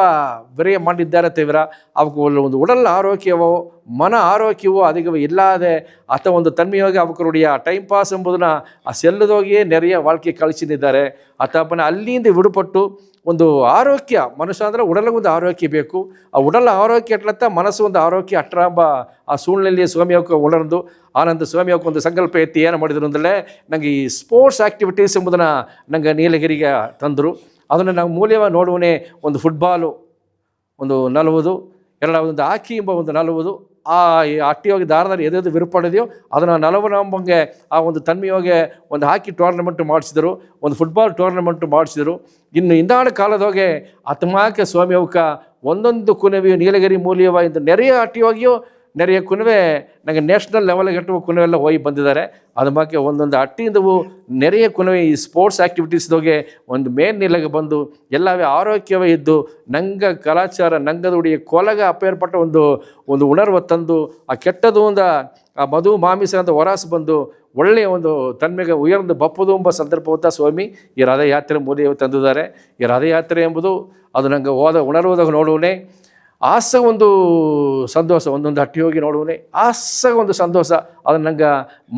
விரைய ಮಾಡಿದ್ದಾರೆ ತೇವರ ಅವಕ್ಕೆ ಒಂದು ಉಡಲ್ ಆರೋಗ್ಯವೋ ಮನ ಆರೋಗ್ಯವೋ அதிகವೋ ಇಲ್ಲದೆ ಅಥವಾ ಒಂದು ತನ್ಮೆಯಾಗಿ ಅವಕರುடைய ಟೈಮ್ ಪಾಸ್ ಎಂಬುದನ್ನು ಆ ಸೆಲ್ಲದೋಗಿಯೇ ನೆರೆಯ வாழ்க்கை ಕಳಿಸಿದ್ದಾರೆ. ಅಥಪ್ಪನ ಅಲ್ಲಿಂದ ವಿಡುಪಟ್ಟು ಒಂದು ಆರೋಗ್ಯ ಮನುಷ್ಯ ಅಂದರೆ ಉಡಲಿಗೊಂದು ಆರೋಗ್ಯ ಬೇಕು. ಆ ಉಡಲ ಆರೋಗ್ಯ ಎಟ್ಲತ್ತ ಮನಸ್ಸು ಒಂದು ಆರೋಗ್ಯ ಅಟ್ರಾಂಬ ಆ ಸೂಳಿನಲ್ಲಿ ಸ್ವಾಮಿ ಅವಕ್ಕೆ ಉಣರ್ದು ಆನಂದ ಸ್ವಾಮಿ ಅವಕ್ಕೆ ಒಂದು ಸಂಕಲ್ಪ ಎತ್ತಿ ಏನು ಮಾಡಿದ್ರು ಅಂದರೆ ನನಗೆ ಈ ಸ್ಪೋರ್ಟ್ಸ್ ಆ್ಯಕ್ಟಿವಿಟೀಸ್ ಎಂಬುದನ್ನು ನಂಗೆ ನೀಲಗಿರಿಗೆ ತಂದರು. ಅದನ್ನು ನಾವು ಮೂಲ್ಯವಾಗಿ ನೋಡುವನೇ ಒಂದು ಫುಟ್ಬಾಲು ಒಂದು 40 ಎರಡಾவது ಹಾಕಿ ಎಂಬ ಒಂದು 40 ಆ ಅಟ್ಟಿಯೋಗಿ ದಾರದಲ್ಲಿ ಎದೆದು ವಿರುಪಡೆದೆಯೋ ಅದನ್ನು 40 ನಂಬಂಗೆ ಆ ಒಂದು ತನ್ಮೆಯೋಗೆ ಒಂದು ಹಾಕಿ ಟೂರ್ನಮೆಂಟ್ ಮಾಡಿಸಿದರು, ಒಂದು ಫುಟ್ಬಾಲ್ ಟೂರ್ನಮೆಂಟ್ ಮಾಡಿಸಿದರು. ಇನ್ನು ಇಂದಾಡ ಕಾಲದೋಗೆ ಆತ್ಮಾಕೆ ಸ್ವಾಮಿ ಅವಕ್ಕ ಒಂದೊಂದು ಕುನವೆಯು ನೀಲಗಿರಿ ಮೂಲ್ಯವಾಗಿ ಇಂದ ನೆರೆಯ ಅಟ್ಟಿಯೋಗಿಯೋ ನೆರೆಯ ಕುನವೆ ನನಗೆ ನ್ಯಾಷನಲ್ ಲೆವೆಲ್ಗೆ ಗಟ್ಟುವ ಕುನವೆಲ್ಲ ಹೋಗಿ ಬಂದಿದ್ದಾರೆ. ಅದು ಮಾಕೆ ಒಂದೊಂದು ಅಟ್ಟಿಯಿಂದವು ನೆರೆಯ ಕುನವೆ ಈ ಸ್ಪೋರ್ಟ್ಸ್ ಆ್ಯಕ್ಟಿವಿಟೀಸ್ದೋಗೆ ಒಂದು ಮೇಲ್ನಿಲೆಗೆ ಬಂದು ಎಲ್ಲವೇ ಆರೋಗ್ಯವೇ ಇದ್ದು ನಂಗೆ ಕಲಾಚಾರ ನಂಗದುடைய ಕೊಲಗ ಅಪ್ಪೇರ್ಪಟ್ಟ ಒಂದು ಉಣರ್ವ ತಂದು ಆ ಕೆಟ್ಟದು ಆ ಮಧು ಮಾಮಿಸ ಅಂತ ಹೊರಾಸು ಬಂದು ಒಳ್ಳೆಯ ಒಂದು ತನ್ಮೆಗೆ ಉಯರ್ದು ಬಪ್ಪದು ಎಂಬ ಸಂದರ್ಭವಂತ ಸ್ವಾಮಿ ಈ ರಥಯಾತ್ರೆ ಮೂಲ ತಂದಿದ್ದಾರೆ. ಈ ರಥಯಾತ್ರೆ ಎಂಬುದು ಅದು ನಂಗೆ ಉಣರ್ವದಾಗ ನೋಡುವನೇ ಆಸ ಒಂದು ಸಂತೋಷ ಒಂದೊಂದು ಹಟ್ಟಿ ಹೋಗಿ ನೋಡುವನೇ ಆಸ ಒಂದು ಸಂತೋಷ ಅದನ್ನು ನಂಗೆ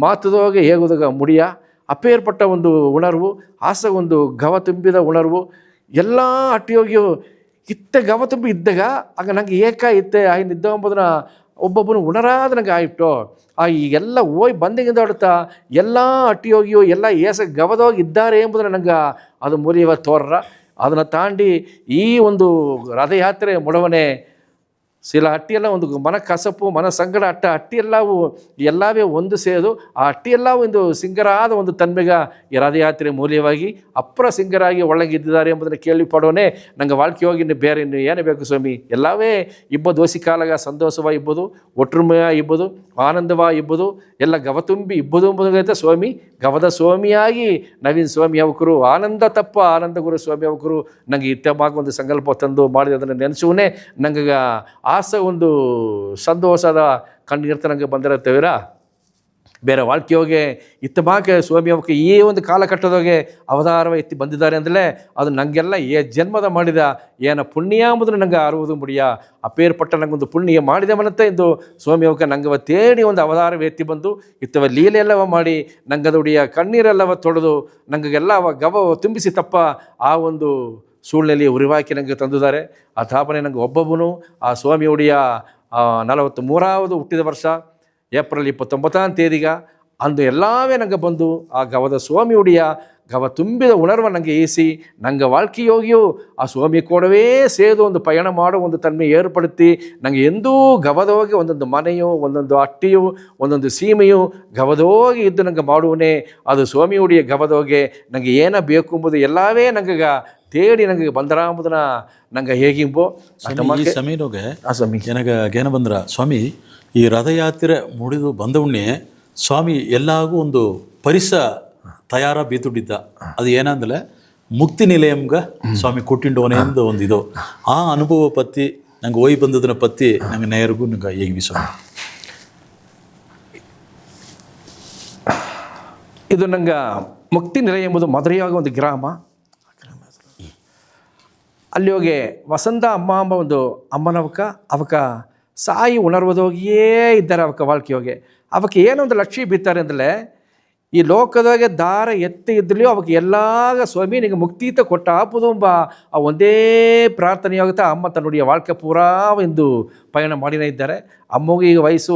ಮಾತುದೋಗೆ ಹೇಗೋದಾಗ ಮುಡಿಯ ಅಪ್ಪೇರ್ಪಟ್ಟ ಒಂದು ಉಣರ್ವು ಆಸ ಒಂದು ಗವ ತುಂಬಿದ ಉಣರ್ವು ಎಲ್ಲ ಹಟ್ಟಿಯೋಗಿಯು ಇತ್ತೆ ಗವ ತುಂಬಿ ಇದ್ದಾಗ ಆಗ ನಂಗೆ ಇತ್ತೆ ಇದ್ದ ಎಂಬುದನ್ನು ಒಬ್ಬೊಬ್ಬನು ಉಣರಾದ ನಂಗೆ ಆಯಿತು. ಈಗೆಲ್ಲ ಹೋಗಿ ಬಂದಿಗಿಂದ ಆಡುತ್ತಾ ಎಲ್ಲ ಹಟ್ಟಿಯೋಗಿಯೋ ಎಲ್ಲ ಗವದೋಗಿ ಇದ್ದಾರೆ ಎಂಬುದನ್ನು ನಂಗೆ ಅದು ಮುರಿಯುವ ತೋರ್ರ ಅದನ್ನು ತಾಂಡಿ ಈ ಒಂದು ರಥಯಾತ್ರೆ ಮುಡವನೆ ಸಿಲ ಹಟ್ಟಿಯೆಲ್ಲ ಒಂದು ಮನ ಕಸಪು ಮನ ಸಂಗಡ ಹಟ್ಟಿಯೆಲ್ಲವೂ ಎಲ್ಲವೇ ಒಂದು ಸೇದು ಆ ಹಟ್ಟಿಯೆಲ್ಲವೂ ಒಂದು ಸಿಂಗರಾದ ಒಂದು ತನ್ಮೆಗ ಈ ರಥಯಾತ್ರೆ ಮೂಲವಾಗಿ ಅಪ್ಪರ ಸಿಂಗರಾಗಿ ಒಳಗಿದ್ದಾರೆ ಎಂಬುದನ್ನು ಕೇಳಿಪಡೋನೆ ನಂಗೆ வாழ்க்கை ಹೋಗಿ ಇನ್ನು ಬೇರೆ ಇನ್ನು ಏನೇ ಬೇಕು ಸ್ವಾಮಿ ಎಲ್ಲವೇ ಇಬ್ಬದು ಓಸಿ ಕಾಲಾಗ ಸಂತೋಷವ ಇಬ್ಬದು ಒಟ್ಟುಮೆಯ ಇಬ್ಬದು ಆನಂದವ ಇಬ್ಬದು ಎಲ್ಲ ಗವ ತುಂಬಿ ಇಬ್ಬದು ಎಂಬುದೈತೆ ಸ್ವಾಮಿ ಗವದ ಸ್ವಾಮಿಯಾಗಿ ನವೀನ್ ಸ್ವಾಮಿ ಅವಕರು ಆನಂದ ತಪ್ಪ ಆನಂದ ಗುರು ಸ್ವಾಮಿ ಅವಕರು ನಂಗೆ ಇತ್ತಮಾಗ ಒಂದು ಸಂಕಲ್ಪ ತಂದು ಮಾಡಿದ ಅದನ್ನು ನೆನೆಸುವನೇ ನಂಗೆ ಆಸೆ ಒಂದು ಸಂತೋಷದ ಕಣ್ಣಿರ್ತ ನಂಗೆ ಬಂದಿರತ್ತೇವಿರ ಬೇರೆ வாழ்க்கையோಗೆ ಇತ್ತಮಾಕೆ ಸ್ವಾಮಿ ಅವಕ್ಕೆ ಈ ಒಂದು ಕಾಲಘಟ್ಟದೊಳಗೆ ಅವತಾರವ ಎತ್ತಿ ಬಂದಿದ್ದಾರೆ ಅಂದರೆ ಅದು ನನಗೆಲ್ಲ ಜನ್ಮದ ಮಾಡಿದ ಏನ ಪುಣ್ಯ ಎಂಬುದನ್ನು ನಂಗೆ ಅರುವುದು ಮುಡಿಯ ಅಪೇರ್ಪಟ್ಟ ನಂಗೊಂದು ಪುಣ್ಯ ಮಾಡಿದೆ ಮನತ್ತೆ ಎಂದು ಸ್ವಾಮಿ ಅವಕ್ಕೆ ನಂಗೆ ತೇಡಿ ಒಂದು ಅವತಾರವ ಎತ್ತಿ ಬಂದು ಇತ್ತವ ಲೀಲೆ ಎಲ್ಲವ ಮಾಡಿ ನಂಗದುಡಿಯ ಕಣ್ಣೀರೆಲ್ಲವ ತೊಳೆದು ನಂಗೆಲ್ಲ ಗವ ತುಂಬಿಸಿ ತಪ್ಪ ಆ ಒಂದು ಸೂಳ್ನಲ್ಲಿ ಉರಿವಾಕಿ ನನಗೆ ತಂದಿದ್ದಾರೆ ಆ ತಾಪನೆ ನನಗೆ ಒಬ್ಬೊಬ್ಬನು ಆ ಸ್ವಾಮಿಯುಡಿಯ 43வது ಹುಟ್ಟಿದ ವರ್ಷ ಏಪ್ರಿಲ್ 29ನೇ ತೇದಿಗ ಅಂದು ಎಲ್ಲವೇ ನಂಗೆ ಬಂದು ಆ ಗವದ ಸ್ವಾಮಿಯುಡಿಯ ಗವ ತುಂಬಿದ ಉಣರ್ವ ನನಗೆ ಈಸಿ ನಂಗೆ வாழ்க்கையோಗಿಯೂ ಆ ಸ್ವಾಮಿ ಕೂಡವೇ ಸೇದು ಒಂದು ಪಯಣ ಮಾಡೋ ಒಂದು ತನ್ಮೆ ಏರ್ಪಡುತ್ತಿ ನನಗೆ ಎಂದೂ ಗವದೋಗಿ ಒಂದೊಂದು ಮನೆಯು ಒಂದೊಂದು ಅಟ್ಟಿಯು ಒಂದೊಂದು ಸೀಮೆಯು ಗವದೋಗಿ ಇದ್ದು ನಂಗೆ ಮಾಡುವನೇ ಅದು ಸ್ವಾಮಿಯುಡಿಯ ಗವದೋಗೆ ನನಗೆ ಏನ ಬೇಕು ಎಂಬುದು ಎಲ್ಲವೇ ನಂಗೆ ತೇಡಿ ನನಗೆ ಬಂದರ ಎಂಬುದನ್ನ ನಂಗೆ ಹೇಗಿಂಬೋ ಈ ಸಮಯದೊಗೆ ಸ್ವಾಮಿ ನನಗೆ ಏನ ಬಂದ್ರ ಸ್ವಾಮಿ ಈ ರಥಯಾತ್ರೆ ಮುಡಿದು ಬಂದವಣ್ಣೆ ಸ್ವಾಮಿ ಎಲ್ಲಾಗೂ ಒಂದು ಪರಿಸ ತಯಾರ ಬೀತುಡಿದ್ದ ಅದು ಏನಂದ್ರೆ ಮುಕ್ತಿ ನಿಲಯಂಗ ಸ್ವಾಮಿ ಕೊಟ್ಟಿಂಡೋನೆ ಎಂದು ಒಂದು ಇದು ಆ ಅನುಭವ ಪತ್ತಿ ನಂಗೆ ಹೋಯ್ ಬಂದದನ್ನ ಪತ್ತಿ ನಂಗೆ ನೇರಿಗೂ ನಂಗೆ ಹೇಗೆ ಸ್ವಾಮಿ ಇದು ನಂಗೆ ಮುಕ್ತಿ ನಿಲಯ ಎಂಬುದು ಮದುರೆಯಾಗ ಒಂದು ಗ್ರಾಮ ಅಲ್ಲಿ ಹೋಗಿ ವಸಂತ ಅಮ್ಮ ಎಂಬ ಒಂದು ಅಮ್ಮನವಕ ಅವಕ ಸಾಯಿ ಉಣರ್ವದೋಗಿಯೇ ಇದ್ದಾರೆ ಅವಕ್ಕೆ வாழ்க்கையோಗೆ ಅವಕ್ಕೆ ಏನೊಂದು ಲಕ್ಷ್ಯ ಬಿತ್ತಾರೆ ಅಂದರೆ ಈ ಲೋಕದಾಗೆ ದಾರ ಎತ್ತಿ ಇದ್ರಲಿಯೋ ಅವಕ್ಕೆ ಎಲ್ಲಾಗ ಸ್ವಾಮಿ ನಿಮಗೆ ಮುಕ್ತಿತ ಕೊಟ್ಟ ಆಪುದು ಎಂಬ ಆ ಒಂದೇ ಪ್ರಾರ್ಥನೆಯಾಗುತ್ತೆ ಅಮ್ಮ ತನ್ನುடைய வாழ்க்கை ಪೂರಾ ಎಂದು ಪಯಣ ಮಾಡಿನೇ ಇದ್ದಾರೆ ಅಮ್ಮಗೆ ಈಗ ವಯಸ್ಸು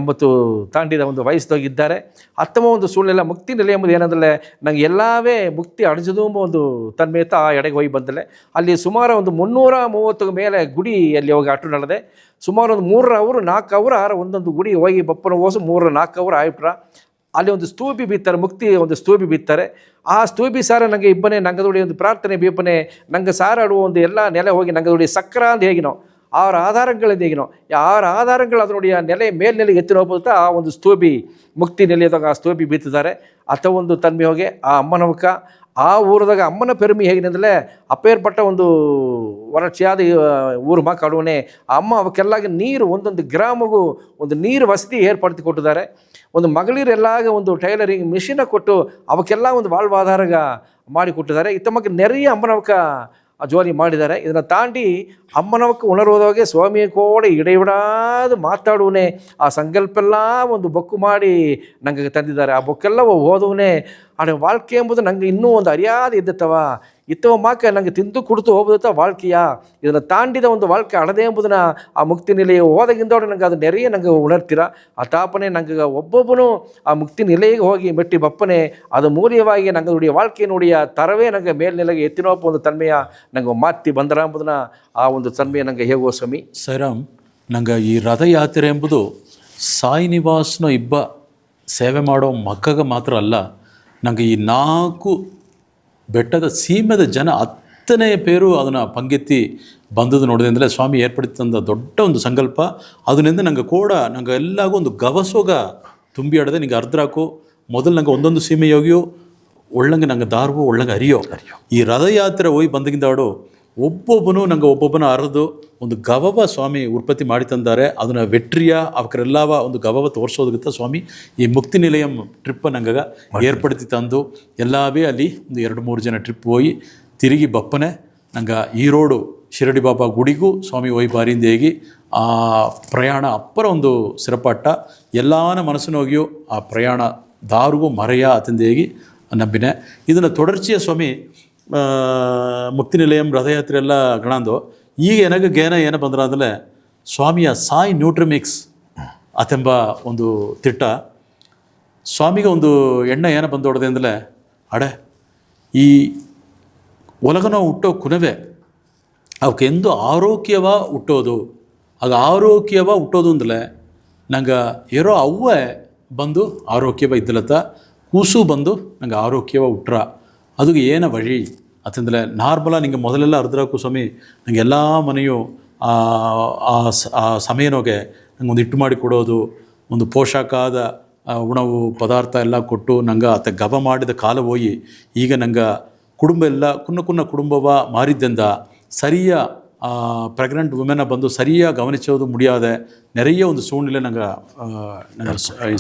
80 ತಾಂಡಿದ ಒಂದು ವಯಸ್ಸದಾಗಿದ್ದಾರೆ ಅತ್ತಮ ಒಂದು ಸುಳ್ಳೆಲ್ಲ ಮುಕ್ತಿ ನೆಲೆ ಎಂಬುದು ಏನಂದರೆ ನಂಗೆ ಎಲ್ಲವೇ ಮುಕ್ತಿ ಅಣಿಸೋದು ಎಂಬ ಒಂದು ತನ್ಮೇತ ಆ ಎಡೆಗೆ ಹೋಗಿ ಬಂದಲೆ ಅಲ್ಲಿ ಸುಮಾರು ಒಂದು 330 ಮೇಲೆ ಗುಡಿ ಅಲ್ಲಿ ಹೋಗಿ ಅಟ್ಟು ನಡೆದೆ ಸುಮಾರು ಒಂದು 3 ಅವರ್ 4 ಅವರ್ ಆರ ಒಂದೊಂದು ಗುಡಿ ಹೋಗಿ ಬಪ್ಪನ ಹೋಸು 3-4 ಅವರ್ ಆಯ್ಬಿಟ್ರ ಅಲ್ಲಿ ಒಂದು ಸ್ತೂಪಿ ಬೀತ್ತಾರೆ ಮುಕ್ತಿ ಒಂದು ಸ್ತೂಪಿ ಬೀತ್ತಾರೆ ಆ ಸ್ತೂಪಿ ಸಾರ ನನಗೆ ಇಬ್ಬನೇ ನಂಗದುಡಿ ಒಂದು ಪ್ರಾರ್ಥನೆ ಬೀಪನೆ ನಂಗೆ ಸಾರಾಡುವ ಒಂದು ಎಲ್ಲ ನೆಲೆ ಹೋಗಿ ನಂಗದುಡಿ ಸಕ್ರ ಅಂತ ಹೇಗಿನೋ 6 ಆಧಾರಗಳಿಂದ ಹೇಗಿನೋ 6 ಆಧಾರಗಳು ಅದು ನೋಡಿ ಆ ನೆಲೆ ಮೇಲ್ನೆಲೆ ಎತ್ತಿ ಹೋಗ್ಬೋದ ಆ ಒಂದು ಸ್ತೂಪಿ ಮುಕ್ತಿ ನೆಲೆಯದಾಗ ಆ ಸ್ತೂಪಿ ಬೀತಿದ್ದಾರೆ ಅಥವಾ ಒಂದು ತನ್ಮೆ ಹೋಗಿ ಆ ಅಮ್ಮನವಕ ಆ ಊರದಾಗ ಅಮ್ಮನ ಪೆರುಮಿ ಹೇಗಿನಂದ್ರೆ ಅಪೇರ್ಪಟ್ಟ ಒಂದು ವರಕ್ಷಾದ ಊರು ಮಾಕಾಡುವನೆ ಆ ಅಮ್ಮ ಅವಕ್ಕೆಲ್ಲಾಗ ನೀರು ಒಂದೊಂದು ಗ್ರಾಮಗೂ ಒಂದು ನೀರು ವಸತಿ ಏರ್ಪಡಿಸಿ ಕೊಟ್ಟಿದ್ದಾರೆ ಒಂದು ಮಗಳಿರೆಲ್ಲಾಗ ಒಂದು ಟೈಲರಿಂಗ್ ಮಿಷಿನ ಕೊಟ್ಟು ಅವಕ್ಕೆಲ್ಲ ಒಂದು வாழ்வாதாரಗ ಮಾಡಿಕೊಟ್ಟಿದ್ದಾರೆ ಇತ್ತಮಕ್ಕೆ ನೆರೆಯ ಅಮ್ಮನವಕ ಜೋಲಿ ಮಾಡಿದ್ದಾರೆ ಇದನ್ನು ತಾಂಡಿ ಅಮ್ಮನವಕ್ಕೆ ಉಣರುವುದಾಗೆ ಸ್ವಾಮಿಯ ಕೂಡ ಇಡೆಬಿಡಾದು ಮಾತಾಡುವನೇ ಆ ಸಂಕಲ್ಪೆಲ್ಲ ಒಂದು ಬೊಕ್ಕು ಮಾಡಿ ನಂಗೆ ತಂದಿದ್ದಾರೆ ಆ ಬೊಕ್ಕೆಲ್ಲ ಓದುವನೇ ಆ வாழ்க்கை ಎಂಬುದು ನಂಗೆ ಇನ್ನೂ ಒಂದು ಅರಿಯಾದ ಇದ್ದತ್ತವ ಇತ್ತವ ಮಾಕ ನಂಗೆ ತಿಂದು ಕುಡಿತು ಹೋಗ್ಬೋದತ್ತ வாழ்க்கைಯ ಇದನ್ನು ತಾಂಡಿದ ಒಂದು வாழ்க்கை ಅಡದೆ ಎಂಬುದನ್ನ ಆ ಮುಕ್ತಿ ನಿಲಯ ಹೋದಾಗಿಂದೋಡೆ ನಂಗೆ ಅದು ನೆರೆಯ ನಂಗೆ ಉಣರ್ತೀರ ಆ ತಾಪನೆ ನಂಗೆ ಒಬ್ಬೊಬ್ಬನು ಆ ಮುಕ್ತಿ ನಿಲಯಕ್ಕೆ ಹೋಗಿ ಮೆಟ್ಟಿ ಬಪ್ಪನೆ ಅದು ಮೂಲವಾಗಿ ನಂಗೆ ನುಡಿಯ வாழ்க்கை ನುಡಿಯ ತರವೇ ನಂಗೆ ಮೇಲ್ನೆಲೆಗೆ ಎತ್ತಿನೋಪ ಒಂದು ತನ್ಮೆಯ ನಂಗೆ ಮಾತಿ ಬಂದರ ಎಂಬುದನ್ನ ಆ ಒಂದು ತನ್ಮೆಯ ನಂಗೆ ಹೇಗೋ ಸ್ವಾಮಿ ಸೈರಾಮ್ ನಂಗೆ ಈ ರಥಯಾತ್ರೆ ಎಂಬುದು ಸಾಯಿ ನಿವಾಸ್ನ ಇಬ್ಬ ಸೇವೆ ಮಾಡೋ ಮಕ್ಕಗ ಮಾತ್ರ ಅಲ್ಲ ನಂಗೆ ಈ 4 ಬೆಟ್ಟದ ಸೀಮೆದ ಜನ 10ನೇ ಪೇರು ಅದನ್ನು ಪಂಗೆತ್ತಿ ಬಂದದ್ದು ನೋಡಿದೆ ಅಂದರೆ ಸ್ವಾಮಿ ಏರ್ಪಡಿಸಿದಂಥ ದೊಡ್ಡ ಒಂದು ಸಂಕಲ್ಪ ಅದರಿಂದ ನಂಗೆ ಕೂಡ ನಂಗೆ ಎಲ್ಲಾಗೂ ಒಂದು ಗವಸೋಗ ತುಂಬಿ ಆಡದೆ ನಿಂಗೆ ಅರ್ಧರಾಕು ಮೊದಲು ನಂಗೆ ಒಂದೊಂದು ಸೀಮೆ ಯೋಗಿಯೋ ಒಳ್ಳಂಗೆ ನಂಗೆ ದಾರ್ವು ಒಳ್ಳಂಗೆ ಅರಿಯೋ ಈ ರಥಯಾತ್ರೆ ಹೋಗಿ ಬಂದಗಿಂದಾಡು ಒಬ್ಬೊಬ್ಬನು ನಂಗೆ ಒಬ್ಬೊಬ್ಬನ ಅರಿದು ಒಂದು ಗವವ ಸ್ವಾಮಿ ಉತ್ಪತ್ತಿ ಮಾಡಿ ತಂದಾರೆ ಅದನ್ನು ವೆಟ್ರಿಯ ಅವಕ್ರೆಲ್ಲವ ಒಂದು ಗವವ ತೋರಿಸೋದಕ್ಕೆ ಸ್ವಾಮಿ ಈ ಮುಕ್ತಿ ನಿಲಯಂ ಟ್ರಿಪ್ ನಂಗೆ ಏರ್ಪಡಿಸಿ ತಂದು ಎಲ್ಲವೇ ಅಲ್ಲಿ ಒಂದು 2-3 ಜನ ಟ್ರಿಪ್ ಹೋಗಿ ತಿರುಗಿ ಬಪ್ಪನೆ ನಂಗೆ ಈರೋಡು ಶಿರಡಿ ಬಾಬಾ ಗುಡಿಗೂ ಸ್ವಾಮಿ ಹೋಗಿ ಬಾರಿಂದ ಹೇಗಿ ಆ ಪ್ರಯಾಣ ಅಪ್ಪರ ಒಂದು ಸಿರಪಾಟ ಎಲ್ಲಾನ ಮನಸ್ಸಿನ ಹೋಗಿಯೂ ಆ ಪ್ರಯಾಣ ದಾರಿಗೂ ಮರೆಯ ಅತಿಂದ ಹೇಗಿ ನಂಬಿನೆ ಇದನ್ನು ತೊಡರ್ಚಿಯ ಸ್ವಾಮಿ ಮುಕ್ತಿ ನಿಲಯಂ ರಥಯಾತ್ರೆ ಎಲ್ಲ ಗಣಂದು ಈಗ ನನಗೆ ಗೇನ ಏನು ಬಂದ್ರ ಅಂದರೆ ಸ್ವಾಮಿಯ ಸಾಯಿ ನ್ಯೂಟ್ರಿಮಿಕ್ಸ್ ಅತೆಂಬ ಒಂದು ತಿಟ್ಟ ಸ್ವಾಮಿಗೆ ಒಂದು ಎಣ್ಣೆ ಏನು ಬಂದೋಡದೆ ಅಂದರೆ ಅಡೆ ಈ ಒಲಗನೋ ಹುಟ್ಟೋ ಕುನವೆ ಅವಕ್ಕೆ ಎಂದು ಆರೋಗ್ಯವ ಹುಟ್ಟೋದು. ಆಗ ಆರೋಗ್ಯವ ಹುಟ್ಟೋದು ಅಂದಲೇ ನಂಗೆ ಇರೋ ಅವ್ವೇ ಬಂದು ಆರೋಗ್ಯವ ಇದ್ದಲತ್ತ ಕೂಸು ಬಂದು ನಂಗೆ ಆರೋಗ್ಯವ ಹುಟ್ರ ಅದಕ್ಕೆ ಏನ ವഴി ಅತ್ತಂದರೆ ನಾರ್ಮಲಾಗಿ ನಿಂಗೆ ಮೊದಲೆಲ್ಲ ಅರ್ಧರಾಕು ಸ್ವಾಮಿ ನಂಗೆ ಎಲ್ಲ ಮನೆಯು ಆ ಸಮಯನೋಗೆ ನಂಗೆ ಒಂದು ಇಟ್ಟು ಮಾಡಿ ಕೊಡೋದು, ಒಂದು ಪೋಷಕಾದ ಉಣವು ಪದಾರ್ಥ ಎಲ್ಲ ಕೊಟ್ಟು ನಂಗೆ ಆತ ಗವ ಮಾಡಿದ ಕಾಲ ಹೋಗಿ ಈಗ ನಂಗೆ ಕುಟುಂಬ ಎಲ್ಲ ಕುನ್ನ ಕುಟುಂಬವ ಮಾರಿದ್ದಿಂದ ಸರಿಯ ಪ್ರೆಗ್ನೆಂಟ್ ವುಮೆನ ಬಂದು ಸರಿಯಾಗಿ ಗಮನಿಸೋದು ಮುಡಿಯಾದೆ ನೆರೆಯ ಒಂದು ಸೂழ்நிலை ನಂಗೆ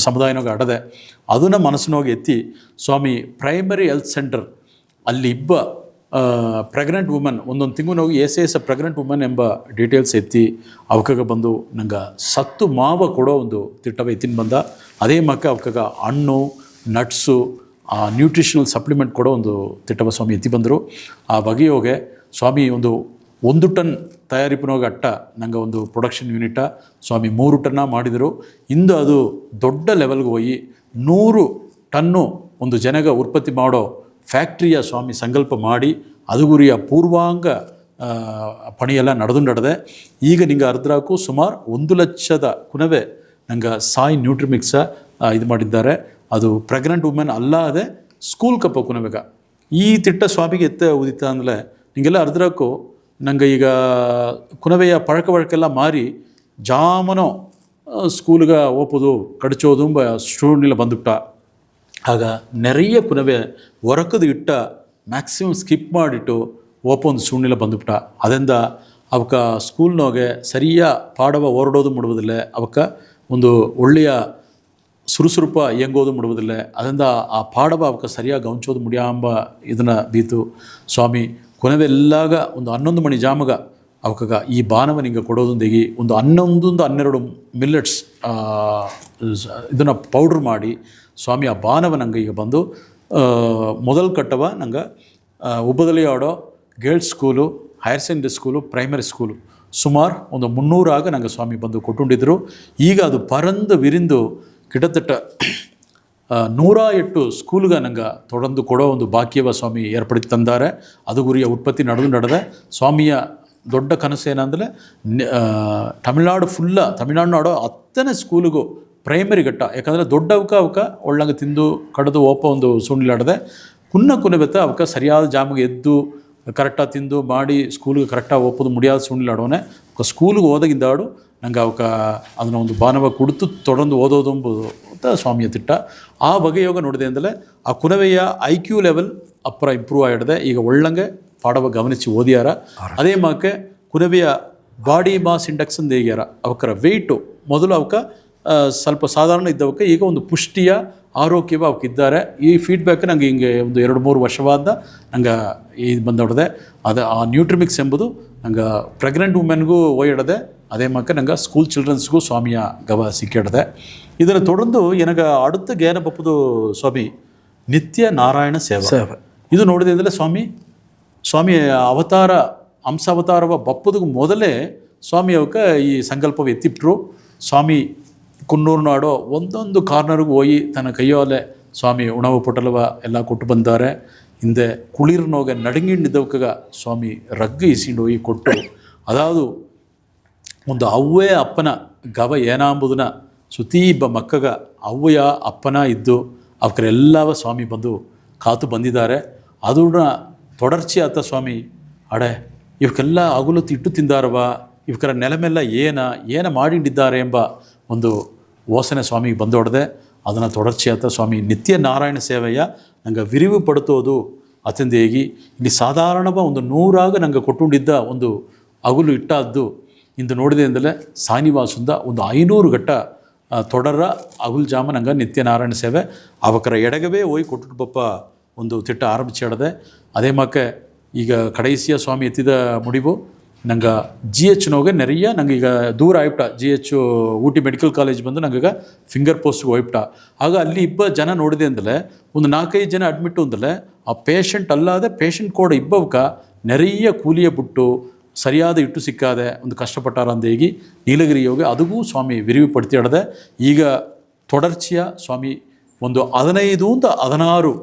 ಸಮುದಾಯನಾಗ ಅಡದೆ ಅದನ್ನು ಮನಸ್ಸಿನೋಗಿ ಎತ್ತಿ ಸ್ವಾಮಿ ಪ್ರೈಮರಿ ಹೆಲ್ತ್ ಸೆಂಟರ್ ಅಲ್ಲಿ ಪ್ರೆಗ್ನೆಂಟ್ ವುಮೆನ್ ಒಂದೊಂದು ತಿಂಗಳು ಎಸ್ ಪ್ರೆಗ್ನೆಂಟ್ ವುಮೆನ್ ಎಂಬ ಡೀಟೇಲ್ಸ್ ಎತ್ತಿ ಅವಕಾಗ ಬಂದು ನಂಗೆ ಸತ್ತು ಮಾವ ಕೊಡೋ ಒಂದು ತಿಟ್ಟವ ಎತ್ತಿನ ಬಂದ. ಅದೇ ಮಕ್ಕ ಅವಕಾಗ ಹಣ್ಣು ನಟ್ಸು ನ್ಯೂಟ್ರಿಷನಲ್ ಸಪ್ಲಿಮೆಂಟ್ ಕೊಡೋ ಒಂದು ತಿಟ್ಟವ ಸ್ವಾಮಿ ಎತ್ತಿ ಬಂದರು. ಆ ಬಗೆಯೋಗೆ ಸ್ವಾಮಿ ಒಂದು ಟನ್ ತಯಾರಿಪಿನೋಗಿ ಅಟ್ಟ ನಂಗೆ ಒಂದು ಪ್ರೊಡಕ್ಷನ್ ಯೂನಿಟ ಸ್ವಾಮಿ 3 ಟನ್ನ ಮಾಡಿದರು. ಇಂದು ಅದು ದೊಡ್ಡ ಲೆವೆಲ್ಗೆ ಹೋಗಿ 100 ಟನ್ನು ಒಂದು ಜನಗ ಉತ್ಪತ್ತಿ ಮಾಡೋ ಫ್ಯಾಕ್ಟ್ರಿಯ ಸ್ವಾಮಿ ಸಂಕಲ್ಪ ಮಾಡಿ ಅದು ಗುರಿಯ ಪೂರ್ವಾಂಗ ಪಣಿಯೆಲ್ಲ ನಡೆದೆ. ಈಗ ನಿಂಗೆ ಅರ್ಧರಾಕು ಸುಮಾರು 1 ಲಕ್ಷದ ಕುನವೆ ನಂಗೆ ಸಾಯಿ ನ್ಯೂಟ್ರಿಮಿಕ್ಸ ಇದು ಮಾಡಿದ್ದಾರೆ. ಅದು ಪ್ರೆಗ್ನೆಂಟ್ ವುಮೆನ್ ಅಲ್ಲದೆ ಸ್ಕೂಲ್ ಕಪ್ಪ ಕುನವೆಗ ಈ ತಿಟ್ಟ ಸ್ವಾಮಿಗೆ ಎತ್ತ ಉದಿತ ಅಂದಲೇ ನಿಂಗೆಲ್ಲ ಅರ್ಧರಾಕು ನಂಗೆ ಈಗ ಕುನವೆಯ ಪಳಕೆಲ್ಲ ಮಾರಿ ಜಾಮನೋ ಸ್ಕೂಲ್ಗೆ ಓಪೋದು ಕಡಚೋದು ಸ್ಟೂಡೆಂಟ್ ಬಂದುಬಿಟ್ಟ. ಆಗ ನೆರೆಯ ಕುನವೆ ಹೊರಕದು ಇಟ್ಟ ಮ್ಯಾಕ್ಸಿಮಮ್ ಸ್ಕಿಪ್ ಮಾಡಿಟ್ಟು ಓಪನ್ ಸೂழ்நிலை ಬಂದುಬಿಟ್ಟ. ಅದರಿಂದ ಅವಕ್ಕೆ ಸ್ಕೂಲ್ನೋಗೆ ಸರಿಯ ಪಾಡವ ಹೊರಡೋದು ಮುಡುವುದಿಲ್ಲ, ಅವಕ್ಕೆ ಒಂದು ಒಳ್ಳೆಯ ಸುರುಸುರುಪ ಹೆಂಗೋದು ಮುಡುವುದಿಲ್ಲ. ಅದರಿಂದ ಆ ಪಾಡವ ಅವಕ್ಕೆ ಸರಿಯಾಗಿ ಗೌಂಚೋದು ಮುಡಿಯಾಂಬ ಇದನ್ನು ಬೀತು ಸ್ವಾಮಿ ಕೊನೆವೆಲ್ಲಾಗ ಒಂದು 11 ಮಣಿ ಜಾಮಗ ಅವಕಾಗ ಈ ಬಾನವ ನಿಂಗೆ ಕೊಡೋದೊಂದಿಗೆ ಒಂದು 11-12 ಮಿಲ್ಲೆಟ್ಸ್ ಇದನ್ನು ಪೌಡ್ರ್ ಮಾಡಿ ಸ್ವಾಮಿ ಆ ಬಾನವ ನಂಗೆ ಈಗ ಬಂದು ಮೊದಲು ಕಟ್ಟವ ನಂಗೆ ಉಬ್ಬದಲ್ಲಿ ಆಡೋ girls school, higher secondary school, primary school ಸುಮಾರು ಒಂದು 300 ನಂಗೆ ಸ್ವಾಮಿ ಬಂದು ಕೊಟ್ಟುಕೊಂಡಿದ್ದರು. ಈಗ ಅದು ಪರಂದು ವಿರಿಂದು ಕಿಟತಟ್ಟ 108 ಸ್ಕೂಲ್ಗೆ ನಂಗೆ ತೊಡಂದು ಕೊಡೋ ಒಂದು ಭಾಗ್ಯವ ಸ್ವಾಮಿ ಏರ್ಪಡಿಸಿ ತಂದಾರೆ. ಅದು ಗುರಿಯ ಉತ್ಪತ್ತಿ ನಡೆದೆ. ಸ್ವಾಮಿಯ ದೊಡ್ಡ ಕನಸು ಏನಂದರೆ ತಮಿಳ್ನಾಡು ನಾಡೋ 10ನೇ ಸ್ಕೂಲಿಗೂ ಪ್ರೈಮರಿ ಘಟ್ಟ, ಯಾಕಂದರೆ ದೊಡ್ಡ ಅವಕ ಒಳ್ಳಂಗೆ ತಿಂದು ಕಡಿದು ಓಪ ಒಂದು ಸುಣ್ಣಿಲಾಡದೆ ಕುನ್ನ ಬೆತ್ತ ಅವಕ್ಕೆ ಸರಿಯಾದ ಜಾಮಿಗೆ ಎದ್ದು ಕರೆಕ್ಟಾಗಿ ತಿಂದು ಮಾಡಿ ಸ್ಕೂಲಿಗೆ ಕರೆಕ್ಟಾಗಿ ಓಪೋದು ಮುಡಿಯಾದ ಸುಣ್ಣಿಲಾಡೋನೆ ಸ್ಕೂಲಿಗೆ ಹೋದಾಗಿದ್ದಾಡು ನಂಗೆ ಅವಕ್ಕೆ ಅದನ್ನು ಒಂದು ಬಾನವ ಕುಡಿತು ತೊಡಂದು ಓದೋದು ಅಂತ ಸ್ವಾಮಿಯ ತಿಟ್ಟ. ಆ ಬಗೆಯೋಗ ನೋಡಿದೆ ಅಂದರೆ ಆ ಕುನವೆಯ IQ ಲೆವೆಲ್ ಅಪ್ಪರ ಇಂಪ್ರೂವ್ ಆಗಿಡದೆ. ಈಗ ಒಳ್ಳಂಗೆ ಪಾಡವ ಗಮನಿಸಿ ಓದಿಯಾರ. ಅದೇ ಮಾಕೆ ಕುನವೆಯ ಬಾಡಿ ಮಾಸ್ ಇಂಡೆಕ್ಸ್ ಅಂತ ಹೇಗ್ಯಾರ, ಅವಕ್ಕರ ವೆಯ್ಟು ಮೊದಲು ಅವಕ್ಕೆ ಸ್ವಲ್ಪ ಸಾಧಾರಣ ಇದ್ದವಕ್ಕೆ ಈಗ ಒಂದು ಪುಷ್ಟಿಯ ಆರೋಗ್ಯವ ಅವಕ್ಕಿದ್ದಾರೆ. ಈ ಫೀಡ್ಬ್ಯಾಕ್ ನಂಗೆ ಹಿಂಗೆ ಒಂದು 2-3 ವರ್ಷವಾದ ನಂಗೆ ಇದು ಬಂದೊಡದೆ. ಅದು ಆ ನ್ಯೂಟ್ರಿಮಿಕ್ಸ್ ಎಂಬುದು ನಂಗೆ ಪ್ರೆಗ್ನೆಂಟ್ ವುಮೆನ್ಗೂ ಒಯ್ಯಿಡದೆ. ಅದೇ ಮಕ್ಕ ನಂಗೆ ಸ್ಕೂಲ್ ಚಿಲ್ಡ್ರನ್ಸ್ಗೂ ಸ್ವಾಮಿಯ ಗವ ಸಿಕ್ಕಿಡದೆ. ಇದನ್ನು ತೊಡಂದು ನನಗೆ அடுத்த ಜ್ಞಾನ ಬಪ್ಪದು ಸ್ವಾಮಿ ನಿತ್ಯ ನಾರಾಯಣ ಸೇವೆ. ಇದು ನೋಡಿದೆ ಅಂದರೆ ಸ್ವಾಮಿ ಅವತಾರ ಅಂಶಾವತಾರವ ಬಪ್ಪದಿಗೂ ಮೊದಲೇ ಸ್ವಾಮಿ ಅವಕ್ಕೆ ಈ ಸಂಕಲ್ಪವ ಎತ್ತಿಬಿಟ್ರು. ಸ್ವಾಮಿ ಕುನ್ನೂರು ನಾಡೋ ಒಂದೊಂದು ಕಾರ್ನರ್ಗೂ ಹೋಗಿ ತನ್ನ ಕೈಯೋಲೆ ಸ್ವಾಮಿ ಉಣವು ಪೊಟಲವ ಎಲ್ಲ ಕೊಟ್ಟು ಬಂದಾರೆ. ಹಿಂದೆ ಕುಳಿರ್ನೋಗೆ ನಡುಗಿಂಡಿದ್ದವಕಾಗ ಸ್ವಾಮಿ ರಗ್ಗು ಇಸಿಂಡು ಹೋಗಿ ಕೊಟ್ಟು ಅದಾವುದು ಒಂದು ಅವ್ವೇ ಅಪ್ಪನ ಗವ ಏನಾಂಬುದನ್ನ ಸುತೀಬ್ಬ ಮಕ್ಕಗ ಅವ್ವಯ ಅಪ್ಪನ ಇದ್ದು ಅವಕ್ರೆಲ್ಲವ ಸ್ವಾಮಿ ಬಂದು ಕಾತು ಬಂದಿದ್ದಾರೆ. ಅದನ್ನ ತೊಡರ್ಚಿ ಆತ ಸ್ವಾಮಿ ಅಡೆ ಇವಕ್ಕೆಲ್ಲ ಅಗುಲು ಇಟ್ಟು ತಿಂದಾರವ, ಇವಕ್ಕರ ನೆಲಮೆಲ್ಲ ಏನ ಮಾಡಿದ್ದಾರೆ ಎಂಬ ಒಂದು ಓಸನೆ ಸ್ವಾಮಿಗೆ ಬಂದೊಡದೆ. ಅದನ್ನು ತೊಡರ್ಚಿ ಆತ ಸ್ವಾಮಿ ನಿತ್ಯ ನಾರಾಯಣ ಸೇವೆಯ ನಂಗೆ ವಿರಿವು ಪಡುತ್ತೋದು ಅತಂದೇಗಿ ಇಲ್ಲಿ ಸಾಧಾರಣವ ಒಂದು 100 ನಂಗೆ ಕೊಟ್ಟುಕೊಂಡಿದ್ದ ಒಂದು ಅಗುಲು ಇಟ್ಟಾದ್ದು ಇಂದು ನೋಡಿದೆ ಅಂದರೆ ಸಾನಿವಾಸದಿಂದ ಒಂದು 500 ಗಟ್ಟ ತೊಡರ ಅಗುಲ್ ಜಾಮ ನಂಗೆ ನಿತ್ಯ ನಾರಾಯಣ ಸೇವೆ ಅವಕರ ಎಡಗವೇ ಹೋಗಿ ಕೊಟ್ಟು ಬಪ್ಪ ಒಂದು ತಿಟ್ಟ ಆರಂಭಿಸಿಡದೆ. ಅದೇ ಮಕ್ಕೆ ಈಗ ಕಡೈಸಿಯ ಸ್ವಾಮಿ ಎತ್ತಿದ ಮುಡಿವು ನಂಗೆ GHನೋಗೆ ನೆರೆಯ ನಂಗೆ ಈಗ ದೂರ ಆಯ್ಬಿಟ್ಟ. GH ಊಟಿ ಮೆಡಿಕಲ್ ಕಾಲೇಜ್ ಬಂದು ನಂಗೆ ಫಿಂಗರ್ ಪೋಸ್ಟ್ಗೆ ಹೋಗ್ಬಿಟ್ಟ. ಆಗ ಅಲ್ಲಿ ಜನ ನೋಡಿದೆ ಅಂದರೆ ಒಂದು 4-5 ಜನ ಅಡ್ಮಿಟ್ಟು ಅಂದರೆ ಆ ಪೇಷಂಟ್ ಅಲ್ಲದೆ ಪೇಷಂಟ್ ಕೂಡ ಇಬ್ಬವಕ ನೆರೆಯ ಕೂಲಿಯ ಬಿಟ್ಟು ಸರಿಯಾದ ಇಟ್ಟು ಸಿಕ್ಕಾದೆ ಒಂದು ಕಷ್ಟಪಟ್ಟಾರ ಅಂದೇಗಿ ನೀಲಗಿರಿ ಯೋಗ ಅದಗೂ ಸ್ವಾಮಿ ವಿರಿವು ಪಡ್ತಿಡದೆ. ಈಗ ತೊಡರ್ಚಿಯ ಸ್ವಾಮಿ ಒಂದು 15-16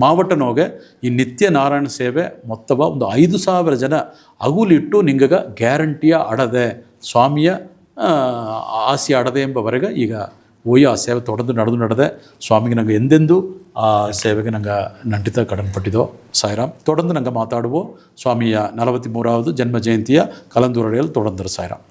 ಮಾವಟನೋಗೆ ಈ ನಿತ್ಯ ನಾರಾಯಣ ಸೇವೆ ಮೊತ್ತವ ಒಂದು 5,000 ಜನ ಅಗುಲಿಟ್ಟು ನಿಂಗಗ ಗ್ಯಾರಂಟಿಯ ಅಡದೆ ಸ್ವಾಮಿಯ ಆಸೆ ಅಡದೆ ಎಂಬವರೆಗೆ ಈಗ ಓಯ್ಯ ಆ ಸೇವೆ ತೊಡೆದು ನಡೆದೆ ಸ್ವಾಮಿಗೆ ನಂಗೆ ಎಂದೆಂದೂ ಆ ಸೇವೆಗೆ ನಂಗೆ ನಂಟಿತ ಕಡನ್ಪಟ್ಟಿದ್ದೋ ಸಾಯಿರಾಮ್ ತೊಡೆದು ನಂಗೆ ಮಾತಾಡುವ ಸ್ವಾಮಿಯ 43வது ಜನ್ಮ ಜಯಂತಿಯ ಕಲಂದೂರಡಿಯಲ್ಲಿ ತೊಡೆದರು ಸಾಯಿರಾಮ್.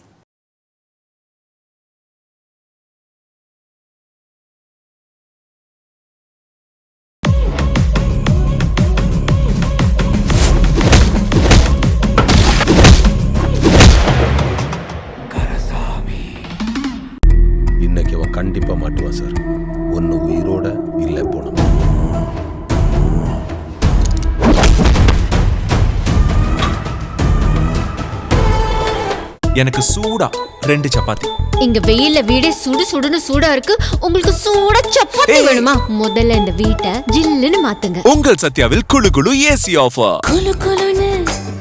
இன்னைக்கு அவன் கண்டிப்பாக மாட்டுவான் சார். ஒன்று உயிரோட இல்லை போனோம். எனக்கு சூடா 2 சப்பாத்தி. இங்க வெயில்ல வீடே சுடுன்னு சூடா இருக்கு. உங்களுக்கு சூடா சப்பாத்தி வேணுமா? முதல்ல இந்த வீட்டை ஜில்லுன்னு மாத்துங்க. உங்கள் சத்யாவில் குளு குளு ஏசி ஆஃபர். குளு குளுன்னு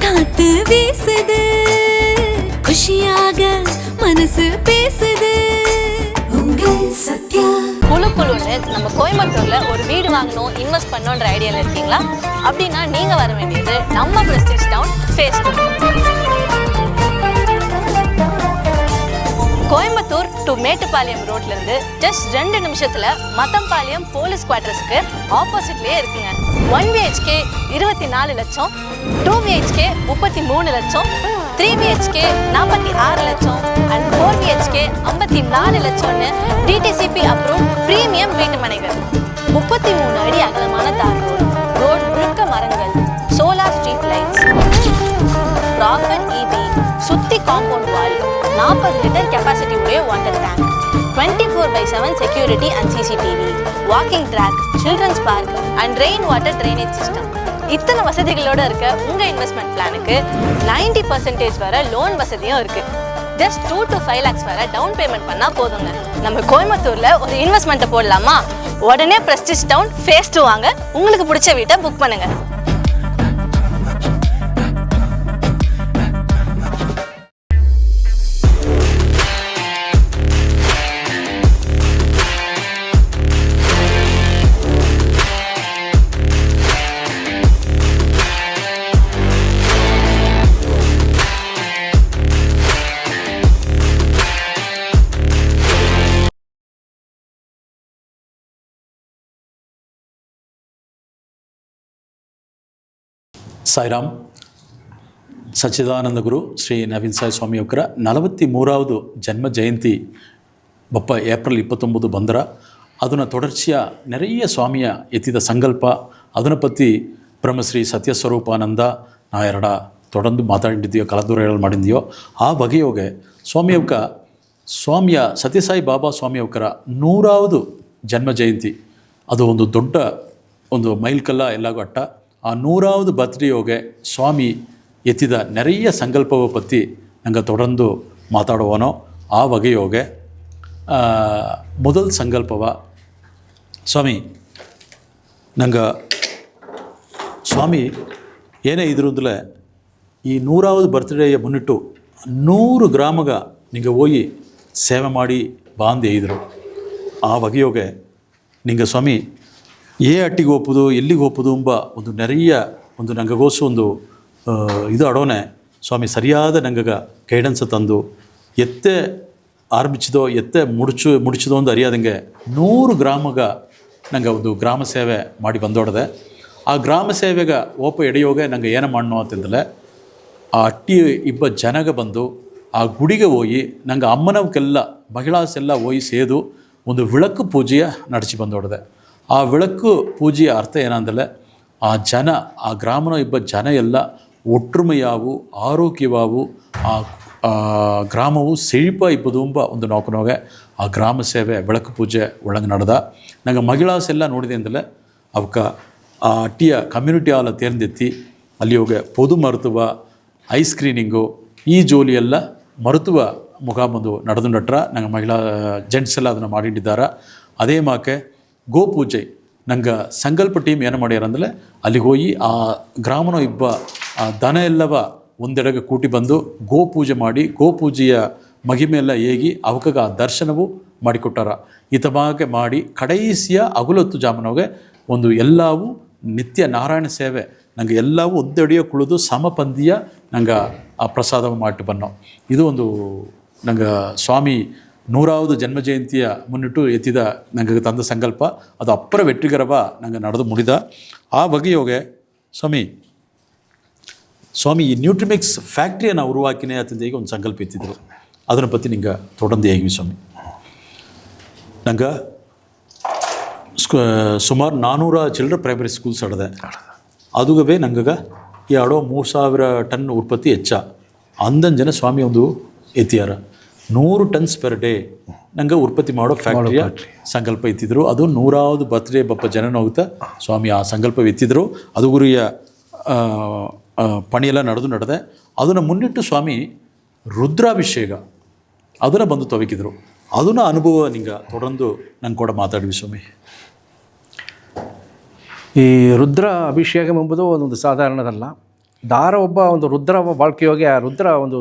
காத்து வீசுது, குஷியாக மனசு பேசுது. உங்கள் சத்யா. குழு குழுன்னு நம்ம கோயம்புத்தூர்ல ஒரு வீடு வாங்கணும், இன்வெஸ்ட் பண்ணணுன்ற ஐடியால இருக்கீங்களா? அப்படின்னா நீங்க வர வேண்டியது நம்ம Prestige Town Phase 2. Coimbatore to Mettupalayam ரோட்ல இருந்து ஜஸ்ட் 2 நிமிஷத்துல மத்தம்பாளையம் போலீஸ் குவார்டர்ஸ்க்கு ஆப்போசிட்லயே இருக்குங்க. 1 BHK 24 லட்சம், 2 BHK 33 லட்சம், 3 BHK 46 லட்சம் அண்ட் 4 BHK 54 லட்சம்னு DTCP அப்ரூவ் பிரீமியம் வீட்டு மனைகள். 33 அடி அகலமான தார் ரோட் முழுக்க மரங்கள், solar street lights, proper EB, சுத்தி காம்பவுண்ட் வால், 40 லிட்டர் கெப்பாசிட்டி உடைய water tank, 24/7 security and CCTV, walking track, children's park and rain water drainage system. இத்தனை வசதிகளோட இருக்க உங்க இன்வெஸ்ட்மெண்ட் பிளானுக்கு 90% வரை லோன் வசதியும் இருக்கு. ஜஸ்ட் 2 to 5 lakhs வரை டவுன் பேமெண்ட் பண்ணா போதுங்க. நம்ம கோயம்புத்தூர்ல ஒரு இன்வெஸ்ட்மெண்ட் போடலாமா? உடனே பிரஸ்டீஜ் டவுன் ஃபேஸ் 2 வாங்க. உங்களுக்கு பிடிச்ச வீட்டை புக் பண்ணுங்க. ಸಾಯಿರಾಮ್. ಸಚ್ಚಿದಾನಂದ ಗುರು ಶ್ರೀ ನವೀನ್ ಸಾಯಿ ಸ್ವಾಮಿಯವರ 43வது ஜென்ம ஜெயந்தி ಬಪ್ಪ ಏಪ್ರಿಲ್ 29 ಬಂದರ ಅದನ್ನು தொடர்ச்சியா நிறைய சுவாமிய எத்தித சங்கல்ப ಅದನ್ನು பற்றி ಬ್ರಹ್ಮಶ್ರೀ ಸತ್ಯಸ್ವರೂಪಾನಂದ ನಾಯರಡ தொடர்ந்து ಮಾತಾಡಿದ್ದೀಯೋ ಕಲದುರೆಗಳು ಮಾಡಿದ್ದೀಯೋ ಆ ಬಗೆಯೋಗೆ ಸ್ವಾಮಿಯ ಸತ್ಯಸಾಯಿ ಬಾಬಾ ಸ್ವಾಮಿಯವರ 100வது ಜನ್ಮ ಜಯಂತಿ ಅದು ಒಂದು ದೊಡ್ಡ ಒಂದು ಮೈಲ್ಕಲ್ಲ ಎಲ್ಲಾಗೂ ಅಟ್ಟ. ಆ 100வது பர்த்டேயோಗೆ சுவாமி எத்தித நிறைய சங்கல்பவை பற்றி நாங்கள் தொடர்ந்து ಮಾತಾಡುವನೋ. ಆ ಬಗೆಯೋಗೆ ಮೊದಲ ಸಂಕಲ್ಪವ ಸ್ವಾಮಿ ನಂಗೆ ಸ್ವಾಮಿ ಏನೇ ಇದ್ರಂದಲ ಈ 100வது ಬರ್ತ್ಡೇಯ ಮುನ್ನಿಟ್ಟು 100 ಗ್ರಾಮಗ ನಿಂಗೆ ಹೋಗಿ ಸೇವೆ ಮಾಡಿ ಬಾಂದಿ ಇದ್ರು. ಆ ಬಗೆಯೋಗೆ ನಿಂಗೆ ಸ್ವಾಮಿ ಅಟ್ಟಿಗೆ ಹೋಗ್ಬೋದು ಎಲ್ಲಿಗೆ ಹೋಗ್ಬೋದು ಎಂಬ ಒಂದು ನೆರೆಯ ಒಂದು ನಂಗಗೋಸು ಒಂದು ಇದು ಅಡೋನೆ ಸ್ವಾಮಿ ಸರಿಯಾದ ನಂಗಗ ಗೈಡೆನ್ಸ್ ತಂದು ಎತ್ತೆ ಆರಂಭಿಸಿದೋ ಎತ್ತೆ ಮುಡಿಚಿದೋ ಒಂದು ಅರಿಯಾದಂಗೆ 100 ಗ್ರಾಮಗ ನಂಗೆ ಒಂದು ಗ್ರಾಮ ಸೇವೆ ಮಾಡಿ ಬಂದೋಡದೆ. ಆ ಗ್ರಾಮ ಸೇವೆಗೆ ಎಡೆಯೋಗೆ ನಂಗೆ ಏನು ಮಾಡೋ ಅಂತಂದರೆ ಆ ಅಟ್ಟಿ ಇಬ್ಬ ಜನಗ ಬಂದು ಆ ಗುಡಿಗೆ ಹೋಗಿ ನಂಗೆ ಅಮ್ಮನವಕ್ಕೆಲ್ಲ ಮಹಿಳಾಸೆಲ್ಲ ಹೋಗಿ ಸೇದು ಒಂದು ವಿಳಕು ಪೂಜೆಯ ನಡೆಸಿ ಬಂದೋಡದೆ. ಆ ವಿಳಕು ಪೂಜೆಯ ಅರ್ಥ ಏನಂದರೆ ಆ ಗ್ರಾಮನ ಇಬ್ಬ ಜನ ಎಲ್ಲ ಒಟ್ಟುಮೆಯಾವು ಆರೋಗ್ಯವಾವು ಆ ಗ್ರಾಮವು ಸೆழிಪ ಇಬ್ಬದು ಎಂಬ ಒಂದು ನೋಕನೋಗೆ ಆ ಗ್ರಾಮ ಸೇವೆ ಬೆಳಕು ಪೂಜೆ ಒಳಗೆ ನಡೆದ. ನಂಗೆ ಮಹಿಳಾಸೆಲ್ಲ ನೋಡಿದೆ ಅಂದರೆ ಅವಕ್ಕೆ ಆ ಅಟ್ಟಿಯ ಕಮ್ಯುನಿಟಿ ಹಾಲ ತೇರ್ದೆತ್ತಿ ಅಲ್ಲಿ ಹೋಗಿ ಪೊದು ಮರುತುವ ಐಸ್ ಸ್ಕ್ರೀನಿಂಗು ಈ ಜೋಲಿಯೆಲ್ಲ ಮರುತುವ ಮುಖಾಮಂದು ನಡೆದು ನಟ್ರ ನಂಗೆ ಮಹಿಳಾ ಜೆಂಟ್ಸ್ ಎಲ್ಲ ಅದನ್ನು ಮಾಡಿಟ್ಟಿದ್ದಾರೆ. ಅದೇ ಮಾಕೆ ಗೋಪೂಜೆ ನಂಗೆ ಸಂಕಲ್ಪ ಟೀಮ್ ಏನು ಮಾಡ್ಯಾರ ಅಂದರೆ ಅಲ್ಲಿಗೆ ಹೋಗಿ ಆ ಗ್ರಾಮನ ಇಬ್ಬ ಆ ದನ ಎಲ್ಲವ ಒಂದೆಡೆಗೆ ಕೂಟಿ ಬಂದು ಗೋಪೂಜೆ ಮಾಡಿ ಗೋಪೂಜೆಯ ಮಹಿಮೆಯೆಲ್ಲ ಹೇಗಿ ಅವಕಾಗ ಆ ದರ್ಶನವೂ ಮಾಡಿಕೊಟ್ಟಾರ. ಈತಮಾಗೆ ಮಾಡಿ ಕಡೈಸಿಯ ಅಗುಲೊತ್ತು ಜಾಮನೋಗೆ ಒಂದು ಎಲ್ಲವೂ ನಿತ್ಯ ನಾರಾಯಣ ಸೇವೆ ನಂಗೆ ಎಲ್ಲವೂ ಒದ್ದಡಿಯೋ ಕುಳಿದು ಸಮಪಂದಿಯ ನಂಗೆ ಆ ಪ್ರಸಾದ ಮಾಟ್ಟು ಬನ್ನೋ ಇದು ಒಂದು ನಂಗೆ ಸ್ವಾಮಿ 100வது ಜನ್ಮ ಜಯಂತಿಯ ಮುನ್ನಿಟ್ಟು ಎತ್ತಿದ ನಂಗೆ ತಂದ ಸಂಕಲ್ಪ ಅದು ಅಪ್ಪರ வெற்றிகரவா ನಂಗೆ ನಡೆದು ಮುಡಿದ ಆ ಬಗೆಯೋಗೆ ಸ್ವಾಮಿ ಈ ನ್ಯೂಟ್ರಿಮಿಕ್ಸ್ ಫ್ಯಾಕ್ಟ್ರಿಯನ್ನು ಉರುವಾಕಿನೇ ಅತಂದೇಗೆ ಒಂದು ಸಂಕಲ್ಪ ಎತ್ತಿದ್ರು ಅದನ್ನು ಪற்றி ನಿಂಗೆ தொடர்ந்து ಹೇಗಿ ಸ್ವಾಮಿ ನಂಗೆ ಸುಮಾರು 400 ಚಿಲ್ಡ್ರನ್ ಪ್ರೈಮರಿ ಸ್ಕೂಲ್ಸ್ ಆಡಿದೆ ಅದುಗವೇ ನಂಗೆ ಈ ಆಡೋ 3000 ಟನ್ ಉತ್ಪತ್ತಿ ಹೆಚ್ಚ ಅಂದನ್ ಜನ ಸ್ವಾಮಿ ಒಂದು ಎತ್ತಿಯಾರ 100 ಟನ್ಸ್ ಪರ್ ಡೇ ನಂಗೆ ಉತ್ಪತ್ತಿ ಮಾಡೋ ಫ್ಯಾಕ್ಟ್ರಿಯ ಸಂಕಲ್ಪ ಎತ್ತಿದ್ರು ಅದು 100வது ಬರ್ತ್ಡೇ ಬಪ್ಪ ಜನನ ಹೋಗ್ತಾ ಸ್ವಾಮಿ ಆ ಸಂಕಲ್ಪ ಎತ್ತಿದ್ರು ಅದು ಗುರಿಯ ಪಣಿಯೆಲ್ಲ ನಡೆದೆ ಅದನ್ನು ಮುನ್ನಿಟ್ಟು ಸ್ವಾಮಿ ರುದ್ರಾಭಿಷೇಕ ಅದನ್ನು ಬಂದು ತೊವಕಿದ್ರು ಅದನ್ನ ಅನುಭವ ನಿಂಗೆ ತೊಡಂದು ನಂಗೆ ಕೂಡ ಮಾತಾಡಿವಿ ಸ್ವಾಮಿ. ಈ ರುದ್ರ ಅಭಿಷೇಕಂ ಎಂಬುದು ಒಂದೊಂದು ಸಾಧಾರಣದಲ್ಲ. ದಾರ ಒಬ್ಬ ಒಂದು ರುದ್ರ ಬಾಳ್ಕೆಯೋಗಿ ಆ ರುದ್ರ ಒಂದು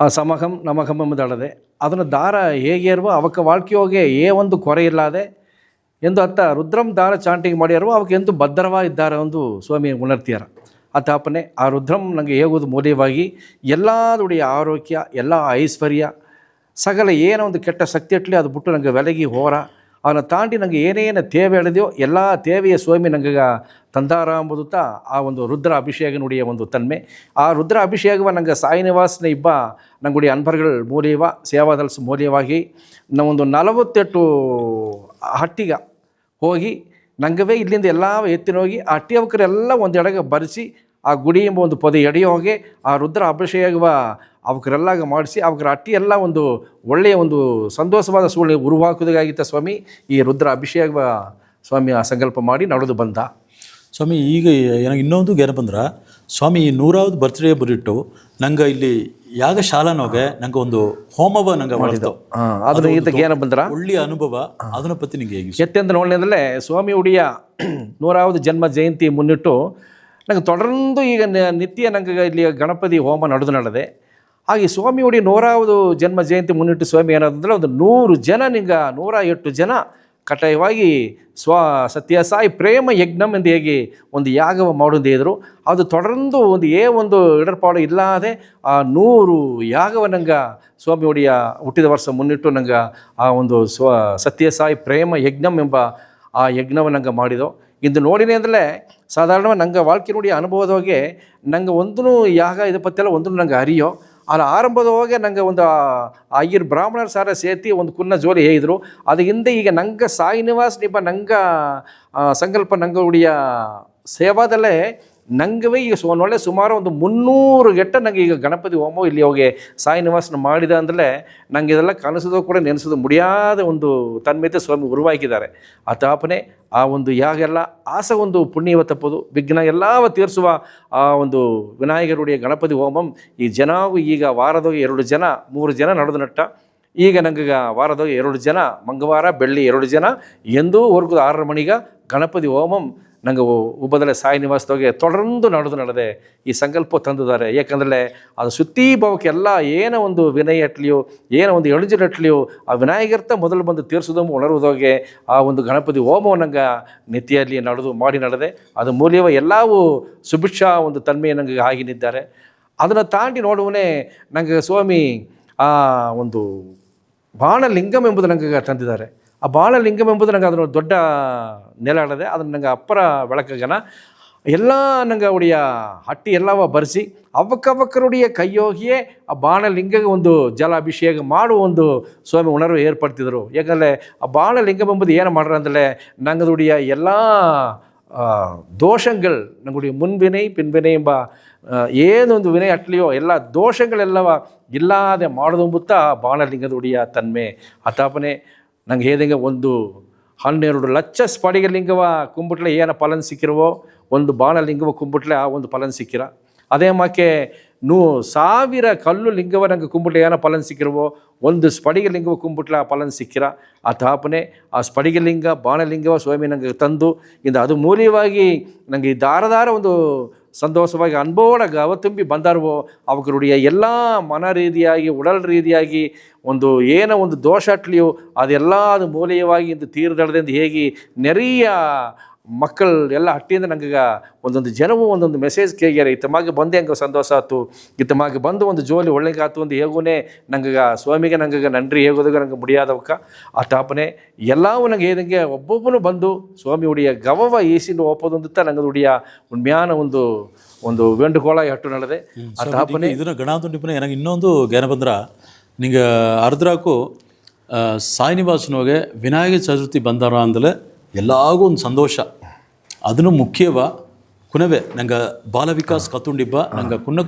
ಆ ಸಮಹಂ ನಮಹಂ ಎಂಬುದಲ್ಲದೆ ಅದನ್ನು ದಾರ ಹೇಗೆ ಇರುವ ಅವಕ್ಕೆ ಬಾಳ್ಕೆಯೋಗೆ ಒಂದು ಕೊರೆ ಇಲ್ಲದೆ ಎಂದು ಅತ್ತ ರುದ್ರಂ ದಾರ ಚಾಂಟಿಂಗ್ ಮಾಡಿಯಾರು ಅವಕ್ಕೆ ಎಂತೂ ಭದ್ರವಾಗಿದ್ದಾರೆ ಒಂದು ಸ್ವಾಮಿ ಉಣರ್ತಿಯಾರ ಅತಾಪನೆ ಆ ರುದ್ರಂ ನನಗೆ ಹೇಗುವುದು ಮೂಲವಾಗಿ ಎಲ್ಲದುடைய ಆರೋಗ್ಯ ಎಲ್ಲ ಐಶ್ವರ್ಯ ಸಕಲ ಏನೋ ಒಂದು ಕೆಟ್ಟ ಶಕ್ತಿ ಇಟ್ಲಿ ಅದು ಬಿಟ್ಟು ನನಗೆ ಬೆಲಗಿ ಹೋರ ಅವನ್ನ ತಾಂಡಿ ನನಗೆ ಏನೇನು ತೇವೆ ಎಳೆದೆಯೋ ಎಲ್ಲ ತೇವೆಯ ಸ್ವಾಮಿ ನನಗೆ ತಂದಾರ ಎಂಬುದುತ್ತಾ ಆ ಒಂದು ರುದ್ರ ಅಭಿಷೇಕ ನುಡಿಯ ಒಂದು ತನ್ಮೆ ಆ ರುದ್ರ ಅಭಿಷೇಕವ ನಂಗೆ ಸಾಯಿನಿವಾಸನ ಇಬ್ಬ ನಂಗುடைய ಅನ್ಬರ್ಗಳು ಮೂಲೆಯವ ಸೇವಾದಲ್ಸ್ ಮೂಲೆಯವಾಗಿ ನಾವೊಂದು 48 ಹಟ್ಟಿಗ ಹೋಗಿ ನಂಗವೇ ಇಲ್ಲಿಂದ ಎಲ್ಲ ಎತ್ತಿನೋಗಿ ಆ ಹಟ್ಟಿಯವಕರೆಲ್ಲ ಒಂದು ಎಡಗ ಬರೆಸಿ ಆ ಗುಡಿ ಎಂಬ ಒಂದು ಪೊದೆ ಎಡೆಯೋಗಿ ಆ ರುದ್ರ ಅಭಿಷೇಕವ ಅವಕರೆಲ್ಲ ಮಾಡಿಸಿ ಅವರ ಅಟ್ಟಿ ಎಲ್ಲ ಒಂದು ಒಳ್ಳೆಯ ಒಂದು ಸಂತೋಷವಾದ ಸೂಳ್ಯ ಉರುವಾಕುವುದಾಗಿತ್ತ ಸ್ವಾಮಿ ಈ ರುದ್ರ ಅಭಿಷೇಕ ಸ್ವಾಮಿ ಆ ಸಂಕಲ್ಪ ಮಾಡಿ ನಡೆದು ಬಂದ ಸ್ವಾಮಿ. ಈಗ ನನಗೆ ಇನ್ನೊಂದು ಏನಪ್ಪಂದ್ರೆ ಸ್ವಾಮಿ 100வது ಬರ್ತ್ಡೇ ಬರಿಟ್ಟು ನಂಗೆ ಇಲ್ಲಿ ಯಾಗ ಶಾಲಾನೋಗೆ ನಂಗೆ ಒಂದು ಹೋಮವ ನಂಗೆ ಮಾಡಿದ್ದು ಅದನ್ನ ಈತಕ್ಕೆ ಏನ ಬಂದ್ರ ಒಳ್ಳೆಯ ಅನುಭವ ಅದನ್ನ ಪತ್ತಿ ನಿಂಗೆ ಹೇಗೆ ಎತ್ತೆಂದ ನೋಡಿದ್ರೆ ಸ್ವಾಮಿ ಉಡಿಯ 100வது ಜನ್ಮ ಜಯಂತಿ ಮುನ್ನಿಟ್ಟು ನಂಗೆ ತೊಡರಂದು ಈಗ ನಿತ್ಯ ನಂಗೆ ಇಲ್ಲಿ ಗಣಪತಿ ಹೋಮ ನಡೆದೆ ಹಾಗೆ ಸ್ವಾಮಿ ಉಡಿ 100வது ಜನ್ಮ ಜಯಂತಿ ಮುನ್ನಿಟ್ಟು ಸ್ವಾಮಿ ಏನಾದಂದ್ರೆ ಒಂದು 100 ಜನ ನಿಂಗೆ 108 ಜನ ಕಟಾಯವಾಗಿ ಸತ್ಯಸಾಯಿ ಪ್ರೇಮ ಯಜ್ಞಂ ಎಂದು ಹೇಗೆ ಒಂದು ಯಾಗವ ಮಾಡೋದೇ ಇದ್ರು ಅದು ತೊಡರಂದು ಒಂದು ಇಡರ್ಪಾಡು ಇಲ್ಲದೆ ಆ 100 ಯಾಗವ ನಂಗೆ ಸ್ವಾಮಿ ಉಡಿಯ ಹುಟ್ಟಿದ ವರ್ಷ ಮುನ್ನಿಟ್ಟು ನಂಗೆ ಆ ಒಂದು ಸತ್ಯಸಾಯಿ ಪ್ರೇಮ ಯಜ್ಞಂ ಎಂಬ ಆ ಯಜ್ಞವ ನಂಗೆ ಮಾಡಿದೋ ಇಂದು ನೋಡಿನೇ ಅಂದರೆ ಸಾಧಾರಣವಾಗಿ ನಂಗೆ ವಾಳ್ಕೆ ನುಡಿಯ ಅನುಭವದವಾಗೆ ನಂಗೆ ಒಂದು ಯಾಗ ಇದು ಪತ್ತೆಲ್ಲ ಒಂದು ನಂಗೆ ಅರಿಯೋ ಅಲ್ಲಿ ಆರಂಭದವಾಗೆ ನಂಗೆ ಒಂದು ಐಯರ್ ಬ್ರಾಹ್ಮಣರ ಸಾರ ಸೇತಿ ಒಂದು ಕುನ್ನ ಜೋಲಿ ಹೇಳಿದರು ಅದು ಹಿಂದೆ ಈಗ ನಂಗೆ ಸಾಯಿನಿವಾಸ್ ನಿಬ್ಬ ನಂಗೆ ಸಂಕಲ್ಪ ನಂಗೆ ಉಡಿಯ ಸೇವಾದಲ್ಲೇ ನಂಗವೇ ಈಗ ಒಳ್ಳೆ ಸುಮಾರು ಒಂದು 300 ಗೆಟ್ಟ ನಂಗೆ ಈಗ ಗಣಪತಿ ಹೋಮ ಇಲ್ಲಿ ಹೋಗಿ ಸಾಯಿನಿವಾಸನ ಮಾಡಿದ ಅಂದರೆ ನಂಗೆ ಇದೆಲ್ಲ ಕನಸೋದು ಕೂಡ ನೆನೆಸೋದು ಮುಡಿಯಾದ ಒಂದು ತನ್ಮೇತೆ ಸ್ವಾಮಿ ಉರುವಾಕಿದ್ದಾರೆ ಆ ತಾಪನೆ ಆ ಒಂದು ಯಾಗೆಲ್ಲ ಆಸ ಒಂದು ಪುಣ್ಯವ ತಪ್ಪೋದು ವಿಘ್ನ ಎಲ್ಲವ ತೀರಿಸುವ ಆ ಒಂದು ವಿನಾಯಕರುடைய ಗಣಪತಿ ಹೋಮಂ ಈ ಜನಾಗೂ ಈಗ ವಾರದೋಗಿ 2 ಜನ 3 ಜನ ನಡೆದು ನಟ್ಟ ಈಗ ನಂಗೆ ವಾರದೋಗಿ 2 ಜನ ಮಂಗಳವಾರ ಬೆಳ್ಳಿ 2 ಜನ ಎಂದೂ ವರ್ಗದ 6 ಮಣಿಗ ಗಣಪತಿ ಹೋಮಂ ನಂಗೆ ಉಬ್ಬದಲ್ಲೇ ಸಾಯಿ ನಿವಾಸದೋಗೆ ತೊಡರಂದು ನಡೆದೆ ಈ ಸಂಕಲ್ಪ ತಂದಿದ್ದಾರೆ. ಯಾಕಂದರೆ ಅದು ಸುತ್ತೀಭಾವಕ್ಕೆ ಎಲ್ಲ ಏನೋ ಒಂದು ವಿನಯ ಅಟ್ಲಿಯೋ ಏನೋ ಒಂದು ಎಳುಜಿರಟ್ಲಿಯೋ ಆ ವಿನಾಯಕರ್ತ ಮೊದಲು ಬಂದು ತೀರಿಸೋದನ್ನು ಉಣರುವುದೋಗೆ ಆ ಒಂದು ಗಣಪತಿ ಹೋಮವು ನಂಗೆ ನಿತ್ಯಲ್ಲಿ ನಡೆದೆ ಅದು ಮೂಲವ ಎಲ್ಲವೂ ಸುಭಿಕ್ಷ ಒಂದು ತನ್ಮೆಯ ನಂಗೆ ಆಗಿನಿದ್ದಾರೆ. ಅದನ್ನು ತಾಂಡಿ ನೋಡುವನೇ ನಂಗೆ ಸ್ವಾಮಿ ಆ ಒಂದು ಬಾಣಲಿಂಗಂ ಎಂಬುದು ನಂಗೆ ತಂದಿದ್ದಾರೆ. ಆ ಬಾಣಲಿಂಗಂ ಎಂಬುದು ನಂಗೆ ಅದನ್ನು ದೊಡ್ಡ ನೆಲ ಆಡದೆ ಅದನ್ನು ನಂಗೆ ಅಪ್ಪರ ಬೆಳಕಗನ ಎಲ್ಲ ನಂಗೆ ಉಡಿಯ ಹಟ್ಟಿ ಎಲ್ಲವ ಬರೆಸಿ ಅವಕ್ಕವಕ್ಕರುடைய ಕೈಯೋಗಿಯೇ ಆ ಬಾಣಲಿಂಗಗೆ ಒಂದು ಜಲಾಭಿಷೇಕ ಮಾಡುವ ಒಂದು ಸ್ವಾಮಿ ಉಣರ್ವು ಏರ್ಪಡ್ತಿದ್ರು. ಯಾಕಂದರೆ ಆ ಬಾಣಲಿಂಗಂ ಎಂಬುದು ಏನು ಮಾಡ್ರ ಅಂದರೆ ನಂಗದುடைய ಎಲ್ಲ ದೋಷಗಳು ನಂಗುடைய ಮುನ್ವಿನೈ ಪಿನ್ವಿನೈ ಎಂಬ ಏನೊಂದು ವಿನಯ ಅಟ್ಲಿಯೋ ಎಲ್ಲ ದೋಷಗಳೆಲ್ಲವ ಇಲ್ಲದೆ ಮಾಡೋದುಂಬುತ್ತಾ ಬಾಣಲಿಂಗದುடைய ತನ್ಮೆ ಅತಾಪನೆ ನಂಗೆ ಹೇಳ್ದಂಗೆ ಒಂದು 12 ಲಕ್ಷ ಸ್ಫಟಿಕ ಲಿಂಗವ ಕುಂಬಿಟ್ಲೆ ಏನು ಫಲನ್ ಸಿಕ್ಕಿರುವೋ ಒಂದು ಬಾಣಲಿಂಗವ ಕುಂಬಿಟ್ಲೆ ಆ ಒಂದು ಫಲನ್ ಸಿಕ್ಕಿರ ಅದೇ ಮಾಕೆ 1000 ಕಲ್ಲು ಲಿಂಗವ ನಂಗೆ ಕುಂಬಿಟ್ಲೆ ಏನೋ ಫಲನ್ ಸಿಕ್ಕಿರುವೋ ಒಂದು ಸ್ಫಟಿಕ ಲಿಂಗವ ಕುಂಬಿಟ್ಲೆ ಆ ಫಲನ್ ಸಿಕ್ಕಿರ ಆ ತಾಪನೆ ಆ ಸ್ಫಟಿಕ ಲಿಂಗ ಬಾಣಲಿಂಗವ ಸ್ವಾಮಿ ನಂಗೆ ತಂದು ಇಂದ ಅದು ಮೂಲವಾಗಿ ನನಗೆ ಈ ದಾರದಾರ ಒಂದು சந்தோஷமாக அன்போட கவத்தும்பி ಬಂದಾರವೋ அவர்களுடைய எல்லா மன ரீதியாகி உடல் ரீதிಯಾಗಿ ಒಂದು ಏನೋ ಒಂದು ದೋಷಟ್ಲಿಯೋ ಅದೆಲ್ಲ ಅದು ಮೂಲಯವಾಗಿ ಇಂದು ತೀರ್ದಳದಿಂದ ಹೇಗೆ ನೆರೆಯ ಮಕ್ಕಳು ಎಲ್ಲ ಹಟ್ಟಿಯಿಂದ ನಂಗೆ ಒಂದೊಂದು ಜನವು ಒಂದೊಂದು ಮೆಸೇಜ್ ಕೇಳ್ಯಾರ ಇತ್ತಮಾಗಿ ಬಂದು ಹೆಂಗೆ ಸಂತೋಷ ಆಯ್ತು ಇತ್ತಮಾಗಿ ಬಂದು ಒಂದು ಜೋಲಿ ಒಳ್ಳೆಗಾತು ಒಂದು ಹೇಗೂನೇ ನಂಗೆ ಸ್ವಾಮಿಗೆ ನಂಗೆ ನನ್ರಿ ಹೇಗೋದಾಗ ನಂಗೆ ಮುಡಿಯಾದವಕ್ಕ ಆ ತಾಪನೆ ಎಲ್ಲವೂ ನಂಗೆ ಏದಂಗೆ ಒಬ್ಬೊಬ್ಬನು ಬಂದು ಸ್ವಾಮಿ ಉಡಿಯ ಗವವ ಈಸಿಂದು ಒಪ್ಪೋದೊಂದುತ್ತ ನಂಗೆ ಉಡಿಯ ಉಣ್ಮ್ಯಾನ ಒಂದು ವೇಂಡುಕೋಳ ಎಟ್ಟು ನಡೆದೆ ಆ ತಾಪನೆ ಇದನ್ನ ಗಣಾತುಂಡಿಪನೆ ನನಗೆ ಇನ್ನೊಂದು ಜ್ಞಾನ ಬಂದ್ರ ನಿಂಗೆ ಅರ್ಧರಾಕು ಸಾಯಿನಿವಾಸನೋಗೆ ವಿನಾಯಕ ಚತುರ್ಥಿ ಬಂದಾರ ಅಂದಲೇ ಎಲ್ಲಾಗೂ ಒಂದು ಸಂತೋಷ ಅದನ್ನು ಮುಖ್ಯವ ಕುನವೆ ನಂಗೆ ಬಾಲ ವಿಕಾಸ್ ಕತ್ತುಂಡಿಬ್ಬ ನಂಗೆ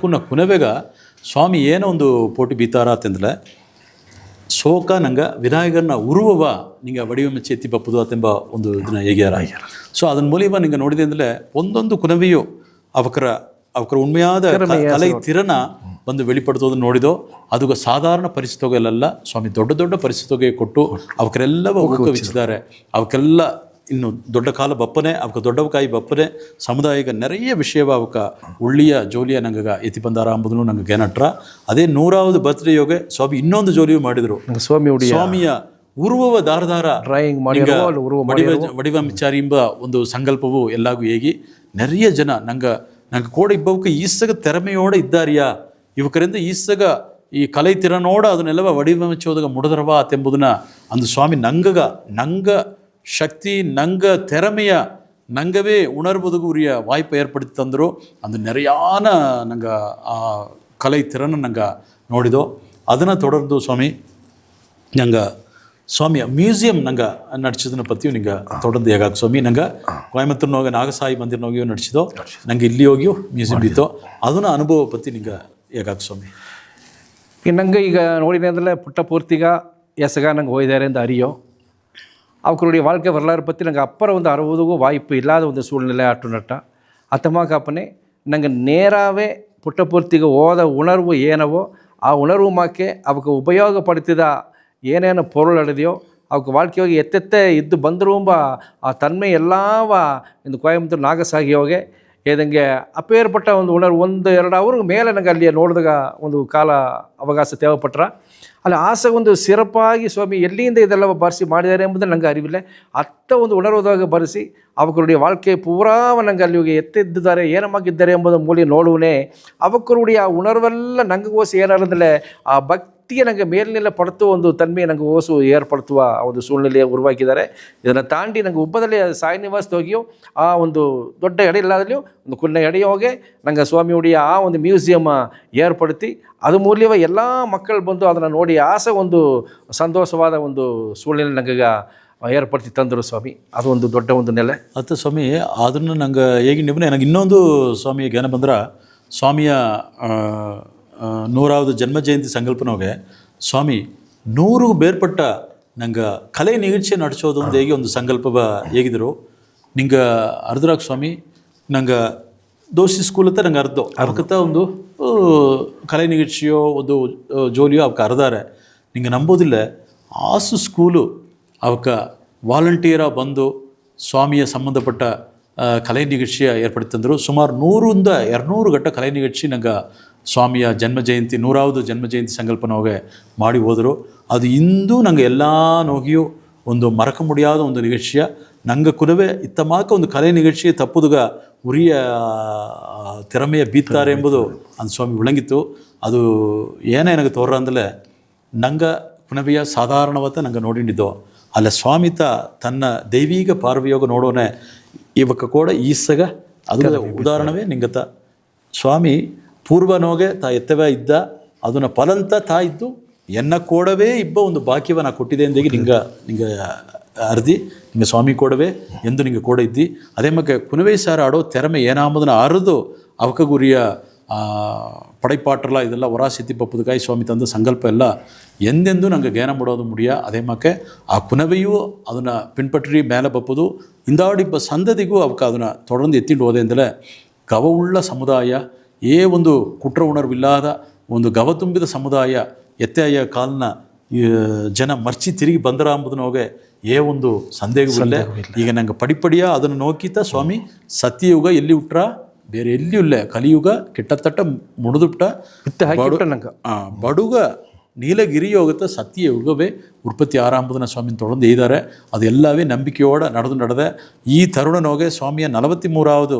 ಕುನವೆಗ ಸ್ವಾಮಿ ಏನೋ ಒಂದು ಪೋಟಿ ಬೀತಾರ ಅಂತಂದ್ರೆ ಶೋಕ ನಂಗೆ ವಿನಾಯಕರನ್ನ ಉರುವವ ನಿಂಗೆ ವಡಿವೆಮೆಚ್ಚಿ ಎತ್ತಿ ಬಪ್ಪುದು ಅತೆಂಬ ಒಂದು ಇದನ್ನ ಹೇಗ್ಯಾರ ಸೊ ಅದನ್ನ ಮೂಲಕ ನಿಂಗೆ ನೋಡಿದೆ ಅಂದರೆ ಒಂದೊಂದು ಕುನವೆಯು ಅವಕರ ಉಣ್ಮೆಯಾದ ಕಲೆ ತಿರನ ಬಂದು வெளிப்படுத்துವುದನ್ನು ನೋಡಿದೋ ಅದು ಸಾಧಾರಣ ಪರಿಸ್ಥಿತಿಗಳೆಲ್ಲ ಸ್ವಾಮಿ ದೊಡ್ಡ ದೊಡ್ಡ ಪರಿಸ್ಥಿತಿಗೆ ಕೊಟ್ಟು ಅವಕ್ಕೆಲ್ಲವ ಊಕವಿಸಿದ್ದಾರೆ ಅವಕ್ಕೆಲ್ಲ ಇನ್ನು ದೊಡ್ಡ ಕಾಲ ಬಪ್ಪನೆ ಅವಕ್ಕೆ ದೊಡ್ಡವಕಾಯಿ ಬಪ್ಪನೆ ಸಮುದಾಯಕ್ಕೆ ನೆರೆಯ ವಿಷಯವ ಅವಕ್ಕೆ ಉಳ್ಳಿಯ ಜೋಲಿಯ ನಂಗೆ ಎತ್ತಿ ಬಂದಾರ ಅಂಬುದನ್ನು ನಂಗೆ ಜ್ಞಾನಟ್ರ ಅದೇ 100வது ಬರ್ತ್ಡೇ ಯೋಗೆ ಸ್ವಾಮಿ ಇನ್ನೊಂದು ಜೋಲಿಯು ಮಾಡಿದರು ಸ್ವಾಮಿಯ ಉರುವವ ದಾರದಾರ ಡ್ರಾಯಿಂಗ್ ವಡಿವಮಿಚಾರಿ ಎಂಬ ಒಂದು ಸಂಕಲ್ಪವು ಎಲ್ಲಾಗೂ ಹೇಗಿ ನೆರೆಯ ಜನ ನಂಗೆ ಕೂಡ ಇಬ್ಬವಕ್ಕೆ ಈಸಗ ತೆರಮೆಯೋടെ ಇದ್ದಾರಿಯಾ ಇವಕರಿಂದ ಈಸಗ ಈ ಕಲೆ ತಿರನೋಡ ಅದನ್ನೆಲ್ಲವ ವಡಿವಮಿಚ್ಚೋದಾಗ ಮುಡದರವ ಅತೆಂಬುದನ್ನ ಅಂದು ಸ್ವಾಮಿ ನಂಗ ಶಕ್ತಿ ನಂಗ ತೆರಮೆಯ ನಂಗವೇ ಉಣರ್ಬದುಗು ಉರಿಯ ವಾಯ್ಪು ಏರ್ಪಡಿತು ತಂದರು ಅಂದು ನೆರೆಯಾನ ನಂಗೆ ಆ ಕಲೆ ತಿರನ ನಂಗೆ ನೋಡಿದೋ ಅದನ್ನು தொடர்ந்து ಸ್ವಾಮಿ ನಂಗೆ ಸ್ವಾಮಿಯ ಮ್ಯೂಸಿಯಂ ನಂಗೆ ನಡ್ಸಿದನ್ನ ಪತ್ತಿಯು ನಿಂಗೆ தொடர்ந்து ಹೇಗಾಗ ಸ್ವಾಮಿ ನಂಗೆ ಕೊಯಮತ್ತೂರ್ನ ಹೋಗಿ ನಾಗಸಾಯಿ ಮಂದಿರನ ಹೋಗಿಯೋ ನಡ್ಸಿದೋ ನಂಗೆ ಇಲ್ಲಿ ಹೋಗಿಯೋ ಮ್ಯೂಸಿಯಂ ಇತ್ತೋ ಅದನ್ನ ಅನುಭವ ಪತ್ತಿ ನಿಂಗೆ ಹೇಗಾಗ ಸ್ವಾಮಿ ನಂಗೆ ಈಗ ನೋಡಿದೆ ಅಂದರೆ ಪುಟ್ಟ ಪೂರ್ತಿಗ ಎಸಗ ನಂಗೆ ಹೋಯ್ದಾರೆ ಅಂತ ಅರಿಯೋ அவர்களுடைய வாழ்க்கை வரலாறு பற்றி நாங்கள் அப்புறம் வந்து அறுபதுக்கும் வாய்ப்பு இல்லாத ஒரு சூழ்நிலை ஆட்டுனட்ட அத்தமாக காப்பனே நாங்கள் நேராகவே ಪುಟ್ಟಪೂರ್ತಿಗೆ ಹೋದ ಉಣರ್ವು ಏನವೋ ಆ ಉಣರ್ವು ಮಾಕೆ ಅವಕ್ಕೆ ಉಪಯೋಗಪಡ್ತಿದ ಏನೇನು ಪೊರುಳಡೆದೆಯೋ ಅವಕ್ಕೆ வாழ்க்கையோಗಿ ಎತ್ತೆತ್ತೆ ಇದ್ದು ಬಂದರೂ ಆ ತನ್ಮೆ ಎಲ್ಲವ ಇಂದು ಕೊಯಮತ್ತೂರು ನಾಗಸಾಗಿ ಹೋಗಿ ಏದಂಗೆ ಅಪೇರ್ಪಟ್ಟ ಒಂದು ಉಣರ್ವು 1-2 ಅವರ್ಗೆ ಮೇಲೆ ನನಗೆ ಅಲ್ಲಿ ನೋಡಿದಾಗ ಒಂದು ಕಾಲ ಅವಕಾಶ ತೇವಪಟ್ರ ಅಲ್ಲಿ ಆಸೆ ಒಂದು ಸಿರಪಾಗಿ ಸ್ವಾಮಿ ಎಲ್ಲಿಂದ ಇದೆಲ್ಲ ಬರೆಸಿ ಮಾಡಿದ್ದಾರೆ ಎಂಬುದನ್ನು ನನಗೆ ಅರಿವಿಲ್ಲ ಅತ್ತ ಒಂದು ಉಣರ್ವುದಾಗ ಬರೆಸಿ ಅವಕರುடைய வாழ்க்கை ಪೂರಾವ ನಂಗೆ ಅಲ್ಲಿ ಎತ್ತಿದ್ದಾರೆ ಏನಮಾಗಿದ್ದಾರೆ ಎಂಬುದು ಮೂಲಿ ನೋಡುವನೇ ಅವಕರುடைய ಆ ಉಣರ್ವೆಲ್ಲ ನಂಗೆ ಓಸಿ ಏನಾರಂದ್ರೆ ಆ ಭಕ್ತಿಗೆ ನಂಗೆ ಮೇಲಿನೆಲ್ಲ ಪಡ್ತು ಒಂದು ತನ್ಮೆ ನಂಗೆ ಓಸು ಏರ್ಪಡ್ತುವ ಒಂದು ಸೂழ்நிலையை ಉರುವಾಗಿದ್ದಾರೆ ಇದನ್ನು ತಾಂಡಿ ನಂಗೆ ಒಬ್ಬದಲ್ಲಿ ಸಾಯಿನಿವಾಸ ಹೋಗಿಯೋ ಆ ಒಂದು ದೊಡ್ಡ ಎಡೆ ಇಲ್ಲದಲ್ಲಿಯೂ ಒಂದು ಕುನ್ನ ಎಡೆ ಹೋಗಿ ನಂಗೆ ಸ್ವಾಮಿಯುடைய ಆ ಒಂದು ಮ್ಯೂಸಿಯಂ ಏರ್ಪಡುತ್ತಿ ಅದು ಮೂಲವ ಎಲ್ಲ ಮಕ್ಕಳು ಬಂದು ಅದನ್ನು ನೋಡಿ ಆಸೆ ಒಂದು ಸಂತೋಷವಾದ ಒಂದು ಸೂழ்நிலை ನಂಗೆ ಏರ್ಪಡ್ತಿ ತಂದರು ಸ್ವಾಮಿ ಅದು ಒಂದು ದೊಡ್ಡ ಒಂದು ನೆಲೆ ಅತ್ತ ಸ್ವಾಮಿ ಅದನ್ನು ನಂಗೆ ಹೇಗೆ ನಿಮ್ಮನೆ ನನಗೆ ಇನ್ನೊಂದು ಸ್ವಾಮಿಯ ಜ್ಞಾನ ಬಂದ್ರೆ ಸ್ವಾಮಿಯ 100வது ಜನ್ಮ ಜಯಂತಿ ಸಂಕಲ್ಪನೋಗೆ ಸ್ವಾಮಿ 100ಗೂ ಬೇರ್ಪಟ್ಟ ನಂಗೆ ಕಲೆ ನಿಗೀಕ್ಷೆ ನಡೆಸೋದು ಒಂದು ಹೇಗೆ ಒಂದು ಸಂಕಲ್ಪ ಹೇಗಿದ್ರು ನಿಂಗೆ ಅರ್ಧರಾಗ ಸ್ವಾಮಿ ನಂಗೆ ದೋಸ್ತಿ ಸ್ಕೂಲ್ ಹತ್ತ ನಂಗೆ ಅದಕ್ಕತ್ತ ಒಂದು ಕಲೆ ನಿಗೀಕ್ಷೆಯೋ ಒಂದು ಜೋಲಿಯೋ ಅವಕ್ಕೆ ಅರ್ಧಾರೆ ನಿಂಗೆ ನಂಬೋದಿಲ್ಲ ಆಸು ಸ್ಕೂಲು ಅವಕ್ಕೆ ವಾಲಂಟಿಯರ ಬಂದು ಸ್ವಾಮಿಯ ಸಂಬಂಧಪಟ್ಟ ಕಲೆ ನಿಗೀಕ್ಷೆಯ ಏರ್ಪಡಿತಂದರು ಸುಮಾರು 100-200 ಗಂಟೆ ಕಲೆ ನಿಗೀಕ್ಷೆ ನಂಗೆ ಸ್ವಾಮಿಯ ಜನ್ಮ ಜಯಂತಿ 100வது ಜನ್ಮ ಜಯಂತಿ ಸಂಕಲ್ಪನೋಗೆ ಮಾಡಿ ಹೋದರು ಅದು ಇಂದು ನಂಗೆ ಎಲ್ಲ ನೋಗಿಯೂ ಒಂದು ಮರಕ ಮುಡಿಯಾದ ಒಂದು ನಿಗೀಕ್ಷೆಯ ನಂಗೆ ಕುನವೇ ಇತ್ತಮಾಕ ಒಂದು ಕಲೆ ನಿಗೀಕ್ಷೆ ತಪ್ಪುದುಗ ಉರಿಯ ತೆರಮೆಯ ಬೀತ್ತಾರೆ ಎಂಬುದು ಅಂದು ಸ್ವಾಮಿ ಉಳಂಗಿತ್ತು ಅದು ಏನೇ ನನಗೆ ತೋರ ಅಂದಲೇ ನಂಗೆ ಕುನವೆಯ ಸಾಧಾರಣವತ್ತ ನಂಗೆ ನೋಡಿದ್ದು ಅಲ್ಲ ಸ್ವಾಮಿತ ತನ್ನ ದೈವೀಗ ಪಾರ್ವಯೋಗ ನೋಡೋನೆ ಇವಕ್ಕೆ ಕೂಡ ಈಸಗ ಅದು ಉದಾಹರಣವೇ ನಿಂಗತ ಸ್ವಾಮಿ ಪೂರ್ವನೋಗೆ ತಾ ಎತ್ತವೇ ಇದ್ದ ಅದನ್ನು ಫಲಂತ ತಾ ಇದ್ದು ಎನ್ನ ಕೂಡವೇ ಇಬ್ಬ ಒಂದು ಭಾಗ್ಯವ ನಾ ಕೊಟ್ಟಿದೆ ಎಂದೇಗಿ ನಿಂಗೆ ಅರ್ದಿ ನಿಂಗೆ ಸ್ವಾಮಿ ಕೂಡವೇ ಎಂದು ನಿಂಗೆ ಕೂಡ ಇದ್ದಿ ಅದೇ ಮಕ್ಕೆ ಕುನವೇ ಸಾರ ಆಡೋ ತೆರಮೆ ಏನಾಂಬುದನ್ನು ಅರಿದು ಅವಕ ಗುರಿಯ ಪಡೈಪಾಟ್ರಲ್ಲ ಇದೆಲ್ಲ ಹೊರಾಸಿತಿ ಪಪ್ಪದಕಾಯಿ ಸ್ವಾಮಿ ತಂದ ಸಂಕಲ್ಪ ಎಲ್ಲ ಎಂದೆಂದು ನಂಗೆ ಜ್ಞಾನ ಮಾಡೋದು ಮುಡಿಯ ಅದೇ ಮಕ್ಕೆ ಆ ಕುನವೆಯೂ ಅದನ್ನು ಪಿನ್ಪಟ್ರಿ ಮೇಲೆ ಬಪ್ಪದು ಇಂದಾಡಿಬ್ಬ ಸಂದದಿಗೂ ಅವಕ್ಕೆ ಅದನ್ನು ತೊಡೊಂದು ಎತ್ತಿಂಡು ಹೋದೆ ಎಂದಲೇ ಗವವುಳ್ಳ ಸಮುದಾಯ ಒಂದು ಕುಟ್ರ ಉಣರ್ವಿಲ್ಲದ ಒಂದು ಗವ ತುಂಬಿದ ಸಮುದಾಯ ಎತ್ತೆಯ ಕಾಲನ ಜನ ಮರ್ಚಿ ತಿರುಗಿ ಬಂದರ ಅಂಬುದನ್ನೋಗೆ ಒಂದು ಸಂದೇಹವಿಲ್ಲ ಈಗ ನಂಗೆ ಪಡಿಪಡಿಯ ಅದನ್ನು ನೋಕಿತ ಸ್ವಾಮಿ ಸತ್ಯಯುಗ ಎಲ್ಲಿ ಹುಟ್ರ ಬೇರೆ ಎಲ್ಲಿಯೂ ಇಲ್ಲ. ಕಲಿಯುಗ ಕಿಟ್ಟತಟ್ಟ ಮುಡಿದುಬಿಟ್ಟ ಬಿತ್ತು ಹಾಕಿಬಿಟ್ಟ ನಂಗೆ ಬಡುಗ ನೀಲಗಿರಿ ಯೋಗದ ಸತ್ಯ ಯುಗವೇ ಉற்பತ್ತಿ ಆರಂಭದನ ಸ್ವಾಮಿನ ತೊಗೊಂಡು ಇದ್ದಾರೆ. ಅದು ಎಲ್ಲವೇ ನಂಬಿಕೆಯೋಡ ನಡೆದೆ ಈ ತರುಣನೋಗೆ ಸ್ವಾಮಿಯ 43வது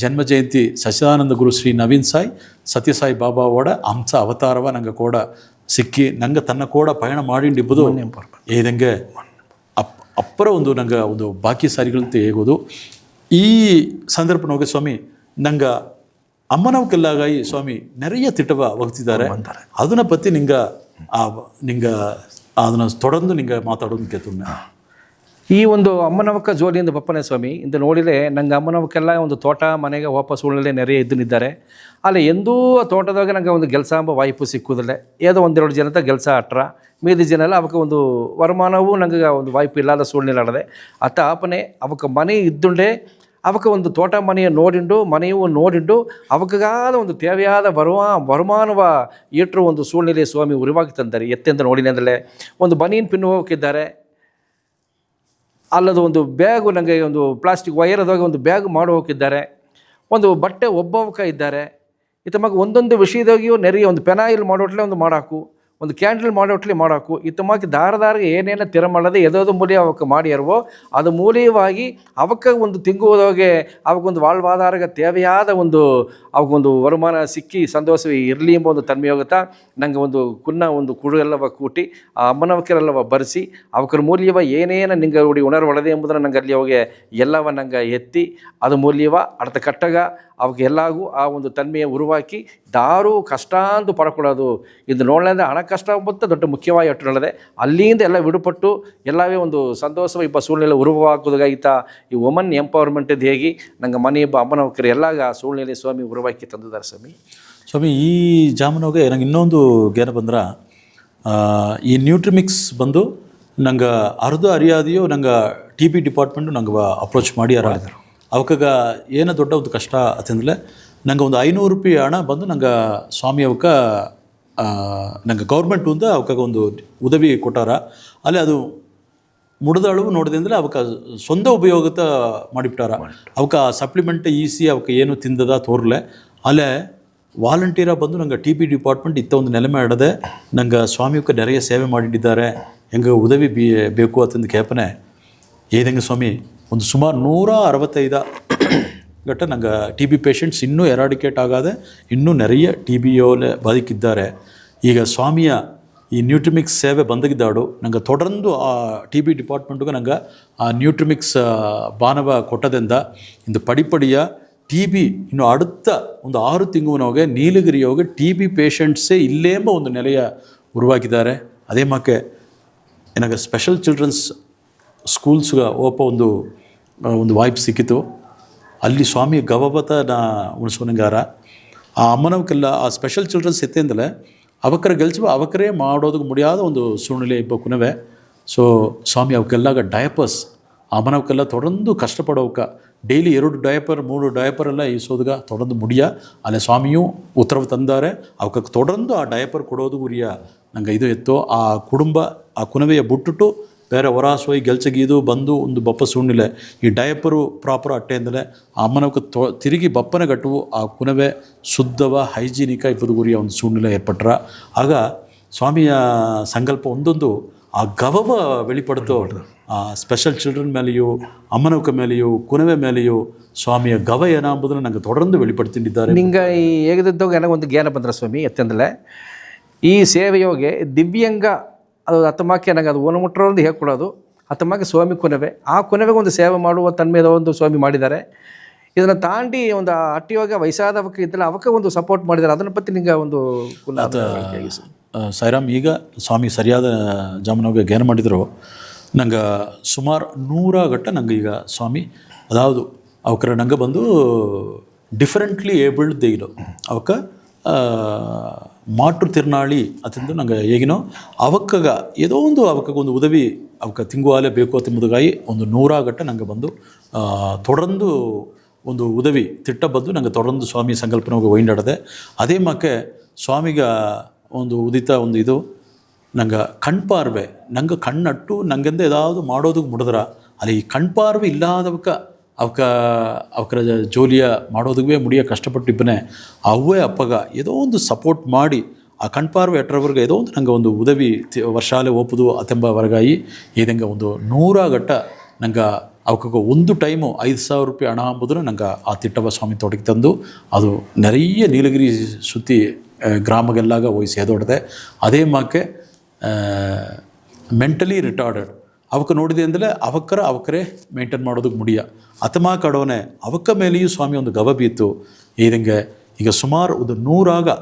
ಜನ್ಮ ಜಯಂತಿ ಸಚ್ಚಿದಾನಂದ ಗುರು ಶ್ರೀ ನವೀನ್ ಸಾಯಿ ಸತ್ಯಸಾಯಿ ಬಾಬಾவோட ಅಂಶ ಅವತಾರವ ನಂಗೆ ಕೂಡ ಸಿಕ್ಕಿ ನಂಗೆ ತನ್ನ ಕೂಡ ಪಯಣ ಮಾಡಿಂಡಿಬ್ಬುದು ಏದಂಗೆ ಅಪ್ಪರ ಒಂದು ನಂಗೆ ಒಂದು ಬಾಕಿ ಸಾರಿಗಳಂತೆ ಹೇಗೋದು. ಈ ಸಂದರ್ಭನೋಗೆ ಸ್ವಾಮಿ ನಂಗೆ ಅಮ್ಮನವಕ್ಕೆಲ್ಲಾಗಿ ಸ್ವಾಮಿ ನೆರೆಯ ತಿಟ್ಟವ ಒಗ್ತಿದ್ದಾರೆ. ಅದನ್ನ ಪತ್ತಿ ನಿಂಗೆ ಅದನ್ನು ತೊಡಂದು ನಿಂಗೆ ಮಾತಾಡೋದು ಕೇಳ್ತೀನಿ. ಈ ಒಂದು ಅಮ್ಮನವಕ್ಕ ಜೋಲಿಯಿಂದ ಬಪ್ಪನೆ ಸ್ವಾಮಿ ಇಂದು ನೋಡಿದರೆ ನಂಗೆ ಅಮ್ಮನವಕ್ಕೆಲ್ಲ ಒಂದು ತೋಟ ಮನೆಗೆ ವಾಪಸ್ ಉಳ್ಳಲ್ಲೇ ನೆರೆಯ ಇದ್ದನಿದ್ದಾರೆ. ಅಲ್ಲಿ ಎಂದೂ ಆ ತೋಟದಾಗ ನಂಗೆ ಒಂದು ಕೆಲಸ ಎಂಬ ವಾಯ್ಪು ಸಿಕ್ಕುವುದಿಲ್ಲ. ಏನೋ ಒಂದೆರಡು ಜನತ ಕೆಲಸ ಅಟ್ರ ಮೀದಿ ಜನ ಎಲ್ಲ ಅವಕ್ಕೆ ಒಂದು ವರಮಾನವೂ ನಂಗೆ ಒಂದು ವಾಯ್ಪು ಇಲ್ಲದ ಸುಳ್ಳಿಲಾಡದೆ ಅತ್ತ ಆಪನೆ ಅವಕ್ಕೆ ಮನೆ ಇದ್ದುಂಡೆ ಅವಕ್ಕೆ ಒಂದು ತೋಟ ಮನೆಯ ನೋಡಿಂಡು ಮನೆಯೂ ನೋಡಿಂಡು ಅವಕ್ಕಾದ ಒಂದು ತೇವೆಯಾದ ವರಮಾನವ ಈಟ್ರು ಒಂದು ಸೂಳ್ನೆಲೆ ಸ್ವಾಮಿ ಉರಿವಾಗಿ ತಂದಾರೆ. ಎತ್ತೆಂದು ನೋಡಿನ ಅಂದರೆ ಒಂದು ಬನೀನ್ ಪಿನ್ನು ಹೋಗಿದ್ದಾರೆ. ಅಲ್ಲದು ಒಂದು ಬ್ಯಾಗು ನನಗೆ ಒಂದು ಪ್ಲಾಸ್ಟಿಕ್ ವೈರದಾಗ ಒಂದು ಬ್ಯಾಗ್ ಮಾಡಿ ಹೋಗಿದ್ದಾರೆ. ಒಂದು ಬಟ್ಟೆ ಒಬ್ಬವಕ ಇದ್ದಾರೆ. ಇತಮಾಗ ಒಂದೊಂದು ವಿಷಯದಾಗಿಯೂ ನೆರೆಯ ಒಂದು ಪೆನಾಯಿಲ್ ಮಾಡೋಟ್ಲೆ ಒಂದು ಮಾಡಾಕು, ಒಂದು ಕ್ಯಾಂಡಲ್ ಮಾಡೋಟ್ಲೆ ಮಾಡಾಕು, ಇತಮಾಗಿ ದಾರದಾರಿಗೆ ಏನೇನು ತಿರ ಮಾಡದೆ ಎದೋದು ಮೂಲ್ಯ ಅವಕ್ಕೆ ಮಾಡ್ಯಾರವೋ ಅದು ಮೂಲವಾಗಿ ಅವಕ್ಕೆ ಒಂದು ತಿಂಗುವುದಾಗೆ ಅವಕ್ಕೊಂದು ವಾಳ್ವಾದಾರಗ ತೇವೆಯಾದ ಒಂದು ಅವಕ್ಕೊಂದು ವರಮಾನ ಸಿಕ್ಕಿ ಸಂತೋಷ ಇರಲಿ ಎಂಬ ಒಂದು ತನ್ಮೆಯೋಗತ್ತಾ ನಂಗೆ ಒಂದು ಒಂದು ಕುಡುಗೆಲ್ಲವ ಕೂಟಿ ಆ ಅಮ್ಮನವಕ್ಕೆಲ್ಲವ ಬರೆಸಿ ಅವಕ್ರ ಮೂಲ್ಯವ ಏನೇನು ನಿಂಗೆ ಉಡಿ ಉಣರ್ವಳದೆ ಎಂಬುದನ್ನು ನಂಗೆ ಅಲ್ಲಿ ಅವಾಗೆ ಎಲ್ಲವ ನಂಗೆ ಎತ್ತಿ ಅದು ಮೂಲ್ಯವ ಅರ್ಥ ಕಟ್ಟಾಗ ಅವಕ್ಕೆ ಎಲ್ಲಾಗೂ ಆ ಒಂದು ತನ್ಮೆಯ ಉರುವಾಕಿ ದಾರು ಕಷ್ಟ ಅಂತ ಪಡ್ಕೊಳ್ಳೋದು ಇದು ನೋಡಲಿಂದ ಹಣ ಕಷ್ಟ ಮತ್ತು ದೊಡ್ಡ ಮುಖ್ಯವಾಗಿ ಅಟ್ಟುಳ್ಳದೆ ಅಲ್ಲಿಂದ ಎಲ್ಲ ವಿಡುಪಟ್ಟು ಎಲ್ಲವೇ ಒಂದು ಸಂತೋಷವ ಇಬ್ಬ ಸೂಳ್ನೆಲೆ ಉರುವಾಕೋದಾಗಿತ್ತ ಈ ವುಮನ್ ಎಂಪವರ್ಮೆಂಟದ್ದು ಹೇಗೆ ನಂಗೆ ಮನೆ ಇಬ್ಬ ಅಮ್ಮನವಕ್ಕರು ಎಲ್ಲಾಗ ಸೂಳ್ನೆಲೆ ಸ್ವಾಮಿ ಉರುವಾಕಿ ತಂದಿದ್ದಾರೆ ಸ್ವಾಮಿ. ಈ ಜಾಮೂನೋಗೆ ನಂಗೆ ಇನ್ನೊಂದು ಜ್ಞಾನ ಬಂದ್ರೆ ಈ ನ್ಯೂಟ್ರಿಮಿಕ್ಸ್ ಬಂದು ನಂಗೆ ಅರ್ಧ ಅರಿಯಾದೆಯೋ ನಂಗೆ ಟಿ ಬಿ ಡಿಪಾರ್ಟ್ಮೆಂಟು ನಂಗೆ ಅಪ್ರೋಚ್ ಮಾಡ್ಯಾರ. ಅವಕ್ಕಾಗ ಏನೋ ದೊಡ್ಡ ಒಂದು ಕಷ್ಟ ಅಂತಂದರೆ ನಂಗೆ ಒಂದು 500 ರೂಪಾಯಿ ಹಣ ಬಂದು ನಂಗೆ ಸ್ವಾಮಿ ಅವಕ್ಕೆ ನಂಗೆ ಗೌರ್ಮೆಂಟಿಂದ ಅವಕ್ಕಾಗ ಒಂದು ಉದವಿ ಕೊಟ್ಟಾರ. ಅಲ್ಲೇ ಅದು ಮುಡ್ದಾಳು ನೋಡಿದೆ ಅಂದರೆ ಅವಕ್ಕೆ ಸ್ವಂತ ಉಪಯೋಗತ ಮಾಡಿಬಿಟ್ಟಾರ. ಅವಕ್ಕೆ ಸಪ್ಲಿಮೆಂಟ್ ಈಸಿ ಅವಕ್ಕೆ ಏನು ತಿಂದದ ತೋರ್ಲೆ ಅಲ್ಲೇ ವಾಲಂಟಿಯರ ಬಂದು ನಂಗೆ ಟಿ ಬಿ ಡಿಪಾರ್ಟ್ಮೆಂಟ್ ಇತ್ತ ಒಂದು ನೆಲೆ ಮಾಡದೆ ನಂಗೆ ಸ್ವಾಮಿಯಕ್ಕೆ ನೆರೆಯ ಸೇವೆ ಮಾಡಿಟ್ಟಿದ್ದಾರೆ. ಹೆಂಗೆ ಉದವಿ ಬೇಕು ಅಂತಂದು ಕೇಪನೆ ಏದಂಗೆ ಸ್ವಾಮಿ ಒಂದು ಸುಮಾರು 165 ಗಟ್ಟ ನಂಗೆ ಟಿ ಬಿ ಪೇಷಂಟ್ಸ್ ಇನ್ನೂ ಎರಾಡಿಕೇಟ್ ಆಗದೆ ಇನ್ನೂ ನೆರೆಯ ಟಿ ಬಿಯೋಲೆ ಬದುಕಿದ್ದಾರೆ. ಈಗ ಸ್ವಾಮಿಯ ಈ ನ್ಯೂಟ್ರಿಮಿಕ್ಸ್ ಸೇವೆ ಬಂದಗಿದ್ದಾಡು ನಂಗೆ ತೊಡರಂದು ಆ ಟಿ ಬಿ ಡಿಪಾರ್ಟ್ಮೆಂಟ್ಗೆ ನಂಗೆ ಆ ನ್ಯೂಟ್ರಿಮಿಕ್ಸ್ ಬಾನವ ಕೊಟ್ಟದಿಂದ ಇಂದು ಪಡಿಪಡಿಯ ಟಿ ಬಿ ಇನ್ನು அடுத்த ಒಂದು 6 ತಿಂಗಳಿನೊಳಗೆ ನೀಲಗಿರಿಯೋಗೆ ಟಿ ಬಿ ಪೇಷಂಟ್ಸೇ ಇಲ್ಲೇ ಎಂಬ ಒಂದು ನೆಲೆಯ ಉರುವಾಗಿದ್ದಾರೆ. ಅದೇ ಮಾಕೆ ನನಗೆ ಸ್ಪೆಷಲ್ ಚಿಲ್ಡ್ರನ್ಸ್ ಸ್ಕೂಲ್ಸ್ಗೆ ಓಪ ಒಂದು ವಾಯ್ಪ್ ಸಿಕ್ಕಿತು. ಅಲ್ಲಿ ಸ್ವಾಮಿ ಗವಬತ ಉಣಿಸೋನಂಗಾರ ಆ ಅಮ್ಮನವಕ್ಕೆಲ್ಲ ಆ ಸ್ಪೆಷಲ್ ಚಿಲ್ಡ್ರನ್ಸ್ ಎತ್ತೆಂದಲೇ ಅವಕ್ಕರ ಗೆಲ್ಸುವ ಅವಕ್ಕರೇ ಮಾಡೋದಕ್ಕೆ ಮುಡಿಯಾದ ಒಂದು ಸುಳ್ಳೆ ಇಬ್ಬ ಕುನವೆ. ಸೊ ಸ್ವಾಮಿ ಅವಕ್ಕೆಲ್ಲಾಗ ಡಯಪರ್ಸ್ ಅಮ್ಮನವಕ್ಕೆಲ್ಲ ತೊಡಂದು ಕಷ್ಟಪಡೋಕ ಡೈಲಿ 2 ಡಯಪರ್ 3 ಡಯಪರ್ ಎಲ್ಲ ಈಸೋದ್ಗ ತೊಡಂದು ಮುಡಿಯ ಅಲ್ಲೇ ಸ್ವಾಮಿಯೂ ಉತ್ತರವು ತಂದಾರೆ. ಅವಕ್ಕೆ ತೊಡಂದು ಆ ಡಯಪರ್ ಕೊಡೋದು ಉರಿಯ ನಂಗೆ ಇದು ಎತ್ತೋ ಆ ಕುಟುಂಬ ಆ ಕುನವೆಯ ಬಿಟ್ಟುಟ್ಟು ಬೇರೆ ಹೊರಾಸೋಯಿ ಗೆಲ್ಚಗೀದು ಬಂದು ಒಂದು ಬಪ್ಪ ಸುಣ್ಣಿಲ್ಲ ಈ ಡಯಪರು ಪ್ರಾಪರ್ ಅಟ್ಟೆ ಅಂದಲೇ ಆ ಅಮ್ಮನವಕ್ಕೆ ತಿರುಗಿ ಬಪ್ಪನ ಗಟ್ಟುವು ಆ ಕುನವೆ ಶುದ್ಧವ ಹೈಜೀನಿಕ ಇಪ್ಪದು ಗುರಿಯ ಒಂದು ಸುಣ್ಣಿಲ್ಲ ಏರ್ಪಟ್ರ. ಆಗ ಸ್ವಾಮಿಯ ಸಂಕಲ್ಪ ಒಂದೊಂದು ಆ ಗವವ வெளிப்படுத்தೋ ಆ ಸ್ಪೆಷಲ್ ಚಿಲ್ಡ್ರನ್ ಮೇಲೆಯೂ ಅಮ್ಮನವಕ ಮೇಲೆಯೂ ಕುನವೆ ಮೇಲೆಯೂ ಸ್ವಾಮಿಯ ಗವ ಏನಾಂಬುದನ್ನು ನಂಗೆ ತೊಡರಂದು வெளிப்படுத்திದ್ದಾರೆ. ನಿಂಗೆ ಈ ಹೇಗದಿದ್ದಾಗ ನನಗೊಂದು ಜ್ಞಾನ ಬಂದ್ರೆ ಸ್ವಾಮಿ ಎತ್ತಂದಲೇ ಈ ಸೇವೆಯೋಗೆ ದಿವ್ಯಂಗ ಅದು ಹತ್ತಮಾಕೆ ನನಗೆ ಅದು ಒಣಮುಟ್ರೊಂದು ಹೇಳ್ಕೊಡೋದು ಹತ್ತಮಾಕೆ ಸ್ವಾಮಿ ಕುನವೆ ಆ ಕುನವೆಗೆ ಒಂದು ಸೇವೆ ಮಾಡುವ ತನ್ಮೇದ ಒಂದು ಸ್ವಾಮಿ ಮಾಡಿದ್ದಾರೆ. ಇದನ್ನು ತಾಂಡಿ ಒಂದು ಅಟ್ಟಿಯೋಗ ವಯಸ್ಸಾದವಕ್ಕೆ ಇದ್ದಲ್ಲ ಅವಕ್ಕೆ ಒಂದು ಸಪೋರ್ಟ್ ಮಾಡಿದ್ದಾರೆ. ಅದನ್ನ ಪತ್ತಿ ನಿಂಗೆ ಒಂದು ಸಾಯಿರಾಮ್ ಈಗ ಸ್ವಾಮಿ ಸರಿಯಾದ ಜಾಮೂನೋಗೆ ಜ್ಞಾನ ಮಾಡಿದ್ರು ನಂಗೆ ಸುಮಾರು 100 ಗಟ್ಟ ನಂಗೆ ಈಗ ಸ್ವಾಮಿ ಅದಾವುದು ಅವಕ್ರ ನಂಗೆ ಬಂದು ಡಿಫರೆಂಟ್ಲಿ ಏಬಲ್ಡ್ ದೇಗಿಲು ಅವಕ್ಕೆ ಮಾಟ್ರು ತಿರ್ನಾಳಿ ಅತಿಂದು ನಂಗೆ ಹೇಗಿನೋ ಅವಕ್ಕಾಗ ಏನೋ ಒಂದು ಅವಕ್ಕಾಗೊಂದು ಉದವಿ ಅವಕ್ಕೆ ತಿಂಗುವಾಲೆ ಬೇಕು ಅಂತ ಮುದುಗಾಯಿ ಒಂದು 100 ಗಟ್ಟ ನಂಗೆ ಬಂದು ತೊಡರಂದು ಒಂದು ಉದವಿ ತಿಟ್ಟ ಬಂದು ನಂಗೆ ತೊಡರಂದು ಸ್ವಾಮಿ ಸಂಕಲ್ಪನೋಗಿ ಒಯ್ದಾಡದೆ. ಅದೇ ಮಾಕೆ ಸ್ವಾಮಿಗ ಒಂದು ಉದಿತ ಒಂದು ಇದು ನಂಗೆ ಕಣ್ಪಾರ್ವೆ ನಂಗೆ ಕಣ್ಣಟ್ಟು ನಂಗೆಂದ ಏದಾವುದು ಮಾಡೋದಕ್ಕೆ ಮುಡಿದ್ರ ಅಲ್ಲಿ ಈ ಕಣ್ಪಾರ್ವೆ ಇಲ್ಲದವಕ್ಕೆ ಅವರ ಜೋಲಿಯ ಮಾಡೋದಕ್ಕೆ ಮುಡಿಯ ಕಷ್ಟಪಟ್ಟು ಇಬ್ಬನೇ ಅವೇ ಅಪ್ಪಗ ಏದೋ ಒಂದು ಸಪೋರ್ಟ್ ಮಾಡಿ ಆ ಕಣ್ಪಾರ್ವೆ ಎಟ್ಟರವರೆಗೆ ಏದೋ ಒಂದು ನಂಗೆ ಒಂದು ಉದವಿ ವರ್ಷಾಲೆ ಒಪ್ಪುದು ಅತೆಂಬ ವರಗಾಯಿ ಇದಂಗೆ ಒಂದು 100 ಗಟ್ಟ ನಂಗೆ ಅವಕ್ಕೆ ಒಂದು ಟೈಮು 5,000 ರೂಪಾಯಿ ಹಣ ಅಂಬುದನ್ನು ನಂಗೆ ಆ ತಿಟ್ಟವ ಸ್ವಾಮಿ ತೋಟಕ್ಕೆ ತಂದು ಅದು ನೆರೆಯ ನೀಲಗಿರಿ ಸುತ್ತಿ ಗ್ರಾಮಗೆಲ್ಲಾಗ ಹೋಗಿ ಸೇದೊಡ್ದೆ ಅದೇ ಮಾಕೆ ಮೆಂಟಲಿ ರಿಟಾರ್ಡೆಡ್ ಅವಕ್ಕೆ ನೋಡಿದೆ ಅಂದರೆ ಅವಕ್ಕರೇ ಮೇಂಟೈನ್ ಮಾಡೋದಕ್ಕೆ ಮುಡಿಯ ಅತಮಾ ಕಡೋನೆ ಅವಕ್ಕ ಮೇಲೆಯೂ ಸ್ವಾಮಿ ಒಂದು ಗವ ಬೀತು ಇದಂಗೆ ಈಗ ಸುಮಾರು ಒಂದು 100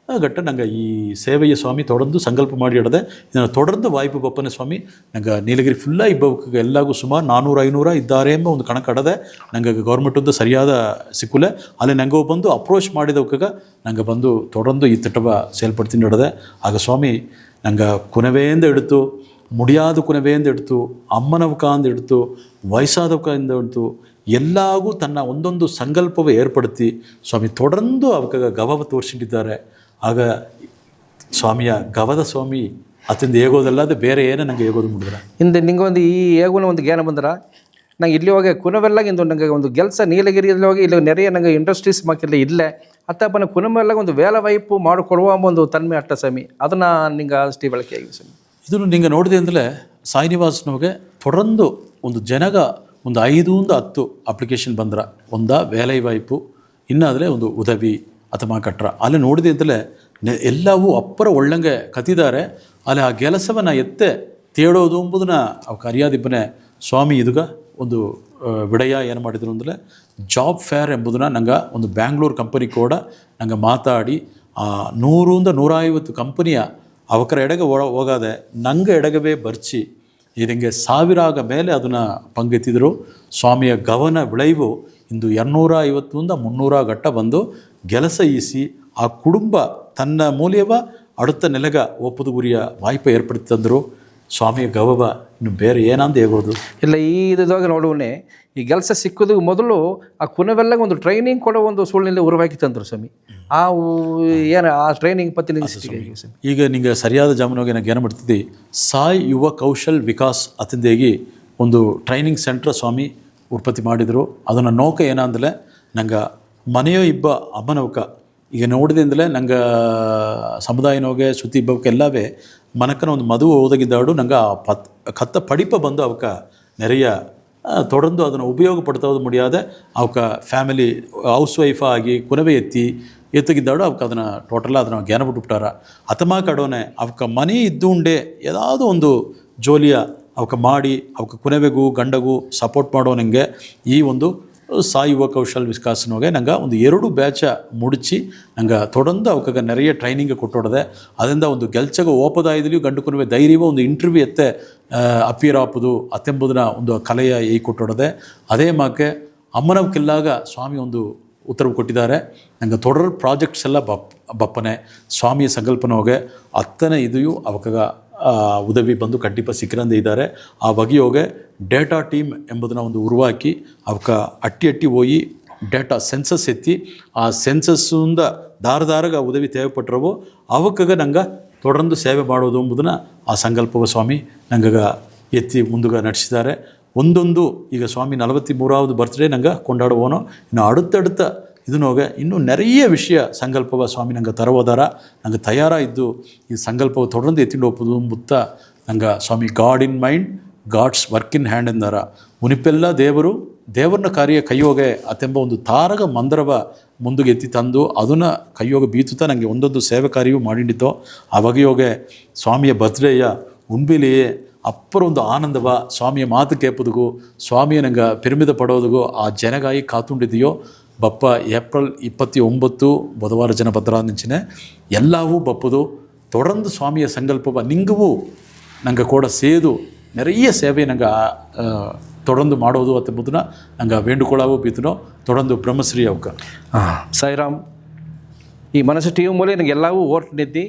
ಗಟ್ಟ ನಂಗೆ ಈ ಸೇವೆಯ ಸ್ವಾಮಿ ತೊಡಂದು ಸಂಕಲ್ಪ ಮಾಡಿ ಹಿಡ್ದೆ ಇದನ್ನು ತೊಡರ್ದು ವಾಯ್ಪು ಬಪ್ಪನ ಸ್ವಾಮಿ ನಂಗೆ ನೀಲಗಿರಿ ಫುಲ್ಲ ಇಬ್ಬಕ್ಕೆ ಎಲ್ಲಾಗೂ ಸುಮಾರು 400-500 ಇದ್ದಾರೆ ಎಂಬ ಒಂದು ಕಣಕಡದೆ ನಂಗೆ ಗೌರ್ಮೆಂಟದ್ದು ಸರಿಯಾದ ಸಿಕ್ಕುಲೆ ಅಲ್ಲಿ ನಂಗೆ ಬಂದು ಅಪ್ರೋಚ್ ಮಾಡಿದವಕ್ಕೆ ನಂಗೆ ಬಂದು ತೊಡಂದು ಈ ತಿಟ್ಟವ ಸೇಲ್ಪಡ್ತೀನಿ ಹಿಡ್ದೆ ಆಗ ಸ್ವಾಮಿ ನಂಗೆ ಕುನವೆಯಿಂದ ಹಿಡಿತು ಮುಡಿಯಾದ ಕುನವೆಯಿಂದ ಹಿಡಿತು ಅಮ್ಮನವಕ ಅಂದು ಹಿಡಿತು ವಯಸ್ಸಾದವಕಿಂದ ಹಿಡಿತು ಎಲ್ಲಾಗೂ ತನ್ನ ಒಂದೊಂದು ಸಂಕಲ್ಪವೇ ಏರ್ಪಡುತ್ತಿ ಸ್ವಾಮಿ ತೊಡಂದು ಅವಕ್ಕೆ ಗವವ ತೋರಿಸಿಟ್ಟಿದ್ದಾರೆ ಆಗ ಸ್ವಾಮಿಯ ಗವದ ಸ್ವಾಮಿ ಅತಿಂದ ಹೇಗೋದಲ್ಲದೆ ಬೇರೆ ಏನೇ ನಂಗೆ ಹೇಗೋದು ಮುಡಿದ್ರೆ ಹಿಂದೆ ನಿಂಗೆ ಒಂದು ಈ ಹೇಗುನ ಒಂದು ಜ್ಞಾನ ಬಂದ್ರೆ ನಂಗೆ ಇಲ್ಲಿ ಹೋಗಿ ಕುನವೆಲ್ಲಾಗ ಇಂದು ನಂಗೆ ಒಂದು ಕೆಲಸ ನೀಲಗಿರಿಯಲ್ಲಿ ಹೋಗಿ ಇಲ್ಲಿ ನೆರೆಯ ನಂಗೆ ಇಂಡಸ್ಟ್ರೀಸ್ ಮಾಕೆಲ್ಲ ಇಲ್ಲೇ ಅತ್ತಪ್ಪನ ಕುನವೆಲ್ಲಾಗ ಒಂದು ವೇಲ ವೈಪು ಮಾಡಿಕೊಡುವ ಒಂದು ತನ್ಮೆ ಅಟ್ಟ ಸ್ವಾಮಿ ಅದನ್ನು ನಿಂಗೆ ಅಷ್ಟೇ ಬಳಕೆ ಆಗಿ ಸ್ವಾಮಿ ಇದನ್ನು ನಿಂಗೆ ನೋಡಿದೆ ಅಂದರೆ ಸಾಯಿನಿವಾಸನವ್ಗೆ ತೊಡಂದು ಒಂದು ಜನಗ ಒಂದು 5-10 ಅಪ್ಲಿಕೇಶನ್ ಬಂದ್ರೆ ಒಂದ ವೇಲೈ ವಾಯ್ಪು ಇನ್ನಾದರೆ ಒಂದು ಉದವಿ ಅಥವಾ ಕಟ್ರ ಅಲ್ಲಿ ನೋಡಿದೆ ಅಂತಲೇ ಎಲ್ಲವೂ ಅಪ್ಪರ ಒಳ್ಳಂಗೆ ಕತ್ತಿದ್ದಾರೆ ಅಲ್ಲಿ ಆ ಕೆಲಸವನ್ನು ಎತ್ತೆ ತೇಡೋದು ಎಂಬುದನ್ನ ಅವಕ್ಕೆ ಅರಿಯಾದಿಬ್ಬನೇ ಸ್ವಾಮಿ ಇದುಗ ಒಂದು ವಿಡಯ ಏನು ಮಾಡಿದ್ರು ಅಂದರೆ ಜಾಬ್ ಫೇರ್ ಎಂಬುದನ್ನ ನಂಗೆ ಒಂದು ಬ್ಯಾಂಗ್ಳೂರು ಕಂಪನಿ ಕೂಡ ನಂಗೆ ಮಾತಾಡಿ 100-150 ಕಂಪನಿಯ ಅವಕರ ಎಡೆಗೆ ಹೋಗಾದೆ ನಂಗೆ ಎಡಗವೇ ಬರ್ಚಿ ಇದಂಗೆ 1000 ಮೇಲೆ ಅದನ್ನು ಪಂಗೆತ್ತಿದ್ರು ಸ್ವಾಮಿಯ ಗವನ ವಿಳೈವು ಇಂದು 250-300 ಗಟ್ಟ ಬಂದು ಗೆಲಸ ಈಸಿ ಆ ಕುಟುಂಬ ತನ್ನ ಮೂಲ್ಯವ ಅಡುತ್ತ ನೆಲೆಗ ಒಪ್ಪದು ಗುರಿಯ ವಾಯ್ಪ ಏರ್ಪಡುತ್ತಂದರು ಸ್ವಾಮಿಯ ಗವವ ಇನ್ನು ಬೇರೆ ಏನಂದು ಹೇಗೋದು ಇಲ್ಲ ಈ ಇದಾಗ ನೋಡುವನೆ ಈ ಕೆಲಸ ಸಿಕ್ಕೋದು ಮೊದಲು ಆ ಕುನವೆಲ್ಲಾಗ ಒಂದು ಟ್ರೈನಿಂಗ್ ಕೊಡೋ ಒಂದು ಸುಳ್ಳಿನಲ್ಲಿ ಉರುವಾಕಿ ತಂದರು ಸ್ವಾಮಿ ಏನು ಆ ಟ್ರೈನಿಂಗ್ ಪತ್ತಿ ಈಗ ನಿಂಗೆ ಸರಿಯಾದ ಜಾಮೀನಿಗೆ ನನಗೆ ಏನು ಮಾಡ್ತಿದ್ದಿ ಸಾಯ್ ಯುವ ಕೌಶಲ್ ವಿಕಾಸ್ ಅತಿಂದೇಗಿ ಒಂದು ಟ್ರೈನಿಂಗ್ ಸೆಂಟ್ರ್ ಸ್ವಾಮಿ ಉತ್ಪತ್ತಿ ಮಾಡಿದರು ಅದನ್ನು ನೋಕ ಏನಂದರೆ ನಂಗೆ ಮನೆಯೋ ಇಬ್ಬ ಅಮ್ಮನವಕ ಈಗ ನೋಡಿದೆ ಅಂದರೆ ನಂಗೆ ಸಮುದಾಯ ನೋಗೆ ಸುತ್ತಿ ಇಬ್ಬಕ್ಕೆ ಎಲ್ಲವೇ ಮನಕ್ಕನ ಒಂದು ಮದುವೆ ಓದಗಿದ್ದಾಡು ನಂಗೆ ಕತ್ತ ಪಡಿಪ ಬಂದು ಅವಕ್ಕೆ ನೆರೆಯ ತೊಡಂದು ಅದನ್ನು ಉಪಯೋಗ ಪಡ್ತೋದು ಮುಡಿಯಾದೆ ಅವಕ್ಕೆ ಫ್ಯಾಮಿಲಿ ಹೌಸ್ ವೈಫ್ ಆಗಿ ಕುನವೆ ಎತ್ತಗಿದ್ದಾಡು ಅವಕ್ಕೆ ಅದನ್ನು ಟೋಟಲ್ ಅದನ್ನು ಜ್ಞಾನ ಬಿಟ್ಟುಬಿಟ್ಟಾರ ಅತಮಾ ಕಡೋನೆ ಅವಕ್ಕೆ ಮನೆ ಇದ್ದುಂಡೆ ಯಾವುದೋ ಒಂದು ಜೋಲಿಯ ಅವಕ್ಕೆ ಮಾಡಿ ಅವಕ್ಕೆ ಕುನವೆಗೂ ಗಂಡಗೂ ಸಪೋರ್ಟ್ ಮಾಡೋ ನನಗೆ ಈ ಒಂದು ಸಾಯಿ ಯುವ ಕೌಶಲ್ ವಿಕಾಸನೋಗೆ ನಂಗೆ ಒಂದು 2 ಬ್ಯಾಚ ಮುಡಿಚಿ ನಂಗೆ ತೊಡಂದು ಅವಕ್ಕೆ ನೆರೆಯ ಟ್ರೈನಿಂಗ್ ಕೊಟ್ಟೋಡದೆ ಅದರಿಂದ ಒಂದು ಗೆಲ್ಚಗ ಓಪದಾಯದಲ್ಲಿಯೂ ಗಂಡು ಕುನವೆ ಧೈರ್ಯವೋ ಒಂದು ಇಂಟರ್ವ್ಯೂ ಎತ್ತೆ ಅಪಿಯರ್ ಆಪುದು ಅತ್ತೆಂಬುದನ್ನ ಒಂದು ಕಲೆಯ ಈ ಕೊಟ್ಟೋಡದೆ ಅದೇ ಮಾಕೆ ಅಮ್ಮನವಕ್ಕೆಲ್ಲಾಗ ಸ್ವಾಮಿ ಒಂದು ಉತ್ತರವು ಕೊಟ್ಟಿದ್ದಾರೆ ನಂಗೆ ತೊಡರ್ ಪ್ರಾಜೆಕ್ಟ್ಸ್ ಎಲ್ಲ ಬಪ್ಪನೆ ಸ್ವಾಮಿಯ ಸಂಕಲ್ಪನೋಗೆ ಅತ್ತನೇ ಇದೆಯೂ ಅವಕಾಗ ಉದವಿ ಬಂದು ಕಡ್ಡಿಪ ಸಿಕ್ಕರಂದೇ ಇದ್ದಾರೆ ಆ ಬಗೆಯೋಗೆ ಡೇಟಾ ಟೀಮ್ ಎಂಬುದನ್ನು ಒಂದು ಉರುವಾಕಿ ಅವಕ್ಕೆ ಅಟ್ಟಿ ಹೋಗಿ ಡೇಟಾ ಸೆನ್ಸಸ್ ಎತ್ತಿ ಆ ಸೆನ್ಸಸ್ಸಿಂದ ದಾರಗ ಉದವಿ ತೇವಪಟ್ಟರವು ಅವಕ್ಕಾಗ ನಂಗೆ ತೊಡರ್ದು ಸೇವೆ ಮಾಡೋದು ಎಂಬುದನ್ನು ಆ ಸಂಕಲ್ಪವ ಸ್ವಾಮಿ ನಂಗೆ ಎತ್ತಿ ಮುಂದುಗ ನಡೆಸಿದ್ದಾರೆ ಒಂದೊಂದು ಈಗ ಸ್ವಾಮಿ 43வது ಬರ್ತ್ಡೇ ನಂಗೆ ಕೊಂಡಾಡುವನು ಇನ್ನು அடுத்தடுத்த ಇದನ್ನೋಗೆ ಇನ್ನೂ ನೆರೆಯ ವಿಷಯ ಸಂಕಲ್ಪವ ಸ್ವಾಮಿ ನಂಗೆ ತರವೋದಾರ ನಂಗೆ ತಯಾರ ಇದ್ದು ಈ ಸಂಕಲ್ಪವು ತೊಡರ್ದು ಎತ್ತಿಂಡು ಒಪ್ಪುದು ಎಂಬುತ್ತ ನಂಗೆ Swami god in mind gods work in hand ಎಂದಾರ ಮುನಿಪೆಲ್ಲ ದೇವರನ್ನ ಕಾರ್ಯ ಕೈಯೋಗೆ ಅತೆಂಬ ಒಂದು ತಾರಗ ಮಂದರವ ಮುಂದುಗೆ ಎತ್ತಿ ತಂದು ಅದನ್ನು ಕೈಯೋಗ ಬೀತುತ್ತಾ ನನಗೆ ಒಂದೊಂದು ಸೇವೆ ಕಾರ್ಯವೂ ಮಾಡಿಟ್ಟಿತ್ತೋ ಆ ಬಗೆಯೋಗೆ ಸ್ವಾಮಿಯ ಬರ್ತ್ಡೇಯ ಉಣ್ಬಿಲಿಯೇ ಅಪ್ಪರ ಒಂದು ಆನಂದವ ಸ್ವಾಮಿಯ ಮಾತು ಕೇಪುದಿಗೂ ಸ್ವಾಮಿಯ ನಂಗೆ ಪಿರಿಮಿದ ಪಡೋದಿಗೂ ಆ ಜನಗಾಯಿ ಕಾತುಂಡಿದೆಯೋ ಬಪ್ಪ ಏಪ್ರಿಲ್ 29 ಬುಧವಾರ ಜನ ಭದ್ರಾಂಚಿನೆ ಎಲ್ಲವೂ ಬಪ್ಪುದು ತೊಡರ್ದು ಸ್ವಾಮಿಯ ಸಂಕಲ್ಪವ ನಿಂಗೂ ನಂಗೆ ಕೂಡ ಸೇದು ನೆರೆಯ ಸೇವೆ ನಂಗೆ ತೊಡಂದು ಮಾಡೋದು ಅತ್ತಂಬುದನ್ನ ನಂಗೆ ವೇಂಡುಕೊಳ್ಳಾವೋ ಬೀತನೋ ತೊಡಂದು ಬ್ರಹ್ಮಶ್ರೀ ಅವಕ ಸಾಯಿರಾಮ್ ಈ ಮನಸ್ಸು ಟಿ ವಿ ಮೂಲೆ ನನಗೆ ಎಲ್ಲವೂ ಓಟ್ ನಿದ್ದಿ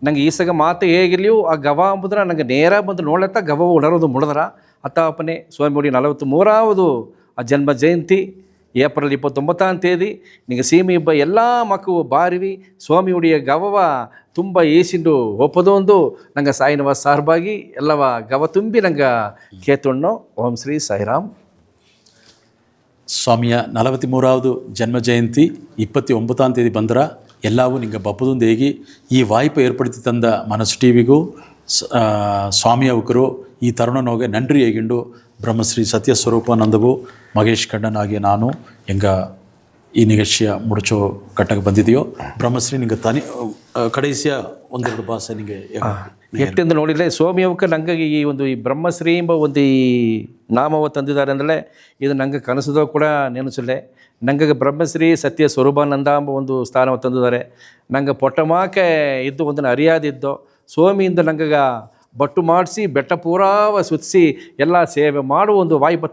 ನಂಗೆ ಈಸಗ ಮಾತು ಹೇಗಿರ್ಲಿಯೂ ಆ ಗವ ಅಂಬುದ್ರ ನಂಗೆ ನೇರ ಬಂದು ನೋಡ್ಲತ್ತ ಗವ ಉಡರೋದು ಮುಡಿದ್ರ ಅತ್ತಾಪನೆ ಸ್ವಾಮಿ 43வது ಆ ಜನ್ಮ ಜಯಂತಿ ಏಪ್ರಿಲ್ 29ಆம் தேதி நீங்கள் ಸೀಮೆ ಇಬ್ಬ ಎಲ್ಲ ಮಕ್ಕಳು ಬಾರಿವಿ ಸ್ವಾಮಿ ಉಡಿಯ ಗವವ ತುಂಬ ಏಸಿಂಡು ಒಪ್ಪದೊಂದು ನಂಗೆ ಸಾಯಿನಿವಾಸ ಸಾರ್ಬಾಗಿ ಎಲ್ಲವ ಗವ ತುಂಬಿ ನಂಗೆ ಕೇತುಣ್ಣೋ ಓಂ ಶ್ರೀ ಸಾಯಿರಾಮ್. ಸ್ವಾಮಿಯ 43வது ಜನ್ಮ ಜಯಂತಿ 29ஆம் தேதி ಬಂದರ ಎಲ್ಲವೂ ನಿಂಗೆ ಬಪ್ಪದೊಂದು ಹೇಗಿ ಈ ವಾಯ್ಪು ಏರ್ಪಡಿಸಿ ತಂದ ಮನಸ್ಸು ಟಿವಿಗೂ ಸ್ವಾಮಿ ಅವಕರು ಈ ತರುಣನೋಗೆ நன்றி ಹೇಗಿಂಡು ಬ್ರಹ್ಮಶ್ರೀ ಸತ್ಯಸ್ವರೂಪಾನಂದವು ಮಗೇಶ್ ಕಣ್ಣನ್ ಆಗಿ ನಾನು ಎಂಗ ಈ ನಿಗಶ್ಯ ಮುಡಿಚೋ ಕಟ್ಟಕ್ಕೆ ಬಂದಿದೆಯೋ ಬ್ರಹ್ಮಶ್ರೀ ನಿಂಗೆ ತಾನೇ ಕಡೆಸಿಯ ಒಂದೆರಡು ಭಾಷೆ ನಿಂಗೆ ಎಷ್ಟೆಂದು ನೋಡಿದರೆ ಸ್ವಾಮಿಯವಕ್ಕೆ ನಂಗೆ ಈ ಒಂದು ಈ ಬ್ರಹ್ಮಶ್ರೀ ಎಂಬ ಒಂದು ಈ ನಾಮವ ತಂದಿದ್ದಾರೆ ಅಂದರೆ ಇದು ನಂಗೆ ಕನಸದೋ ಕೂಡ ನೆನೆಸಲ್ಲೇ ನಂಗೆ ಬ್ರಹ್ಮಶ್ರೀ ಸತ್ಯ ಸ್ವರೂಪಾನಂದ ಎಂಬ ಒಂದು ಸ್ಥಾನವ ತಂದಿದ್ದಾರೆ ನಂಗೆ ಪೊಟ್ಟಮಾಕೆ ಇದ್ದು ಒಂದನ್ನು ಅರಿಯಾದಿದ್ದು ಸ್ವಾಮಿಯಿಂದ ನಂಗೆ ಬಟ್ಟು ಮಾಡಿಸಿ ಬೆಟ್ಟ ಪೂರಾವ ಸುತ್ತಿಸಿ ಎಲ್ಲ ಸೇವೆ ಮಾಡುವ ಒಂದು ವಾಯ್ಪ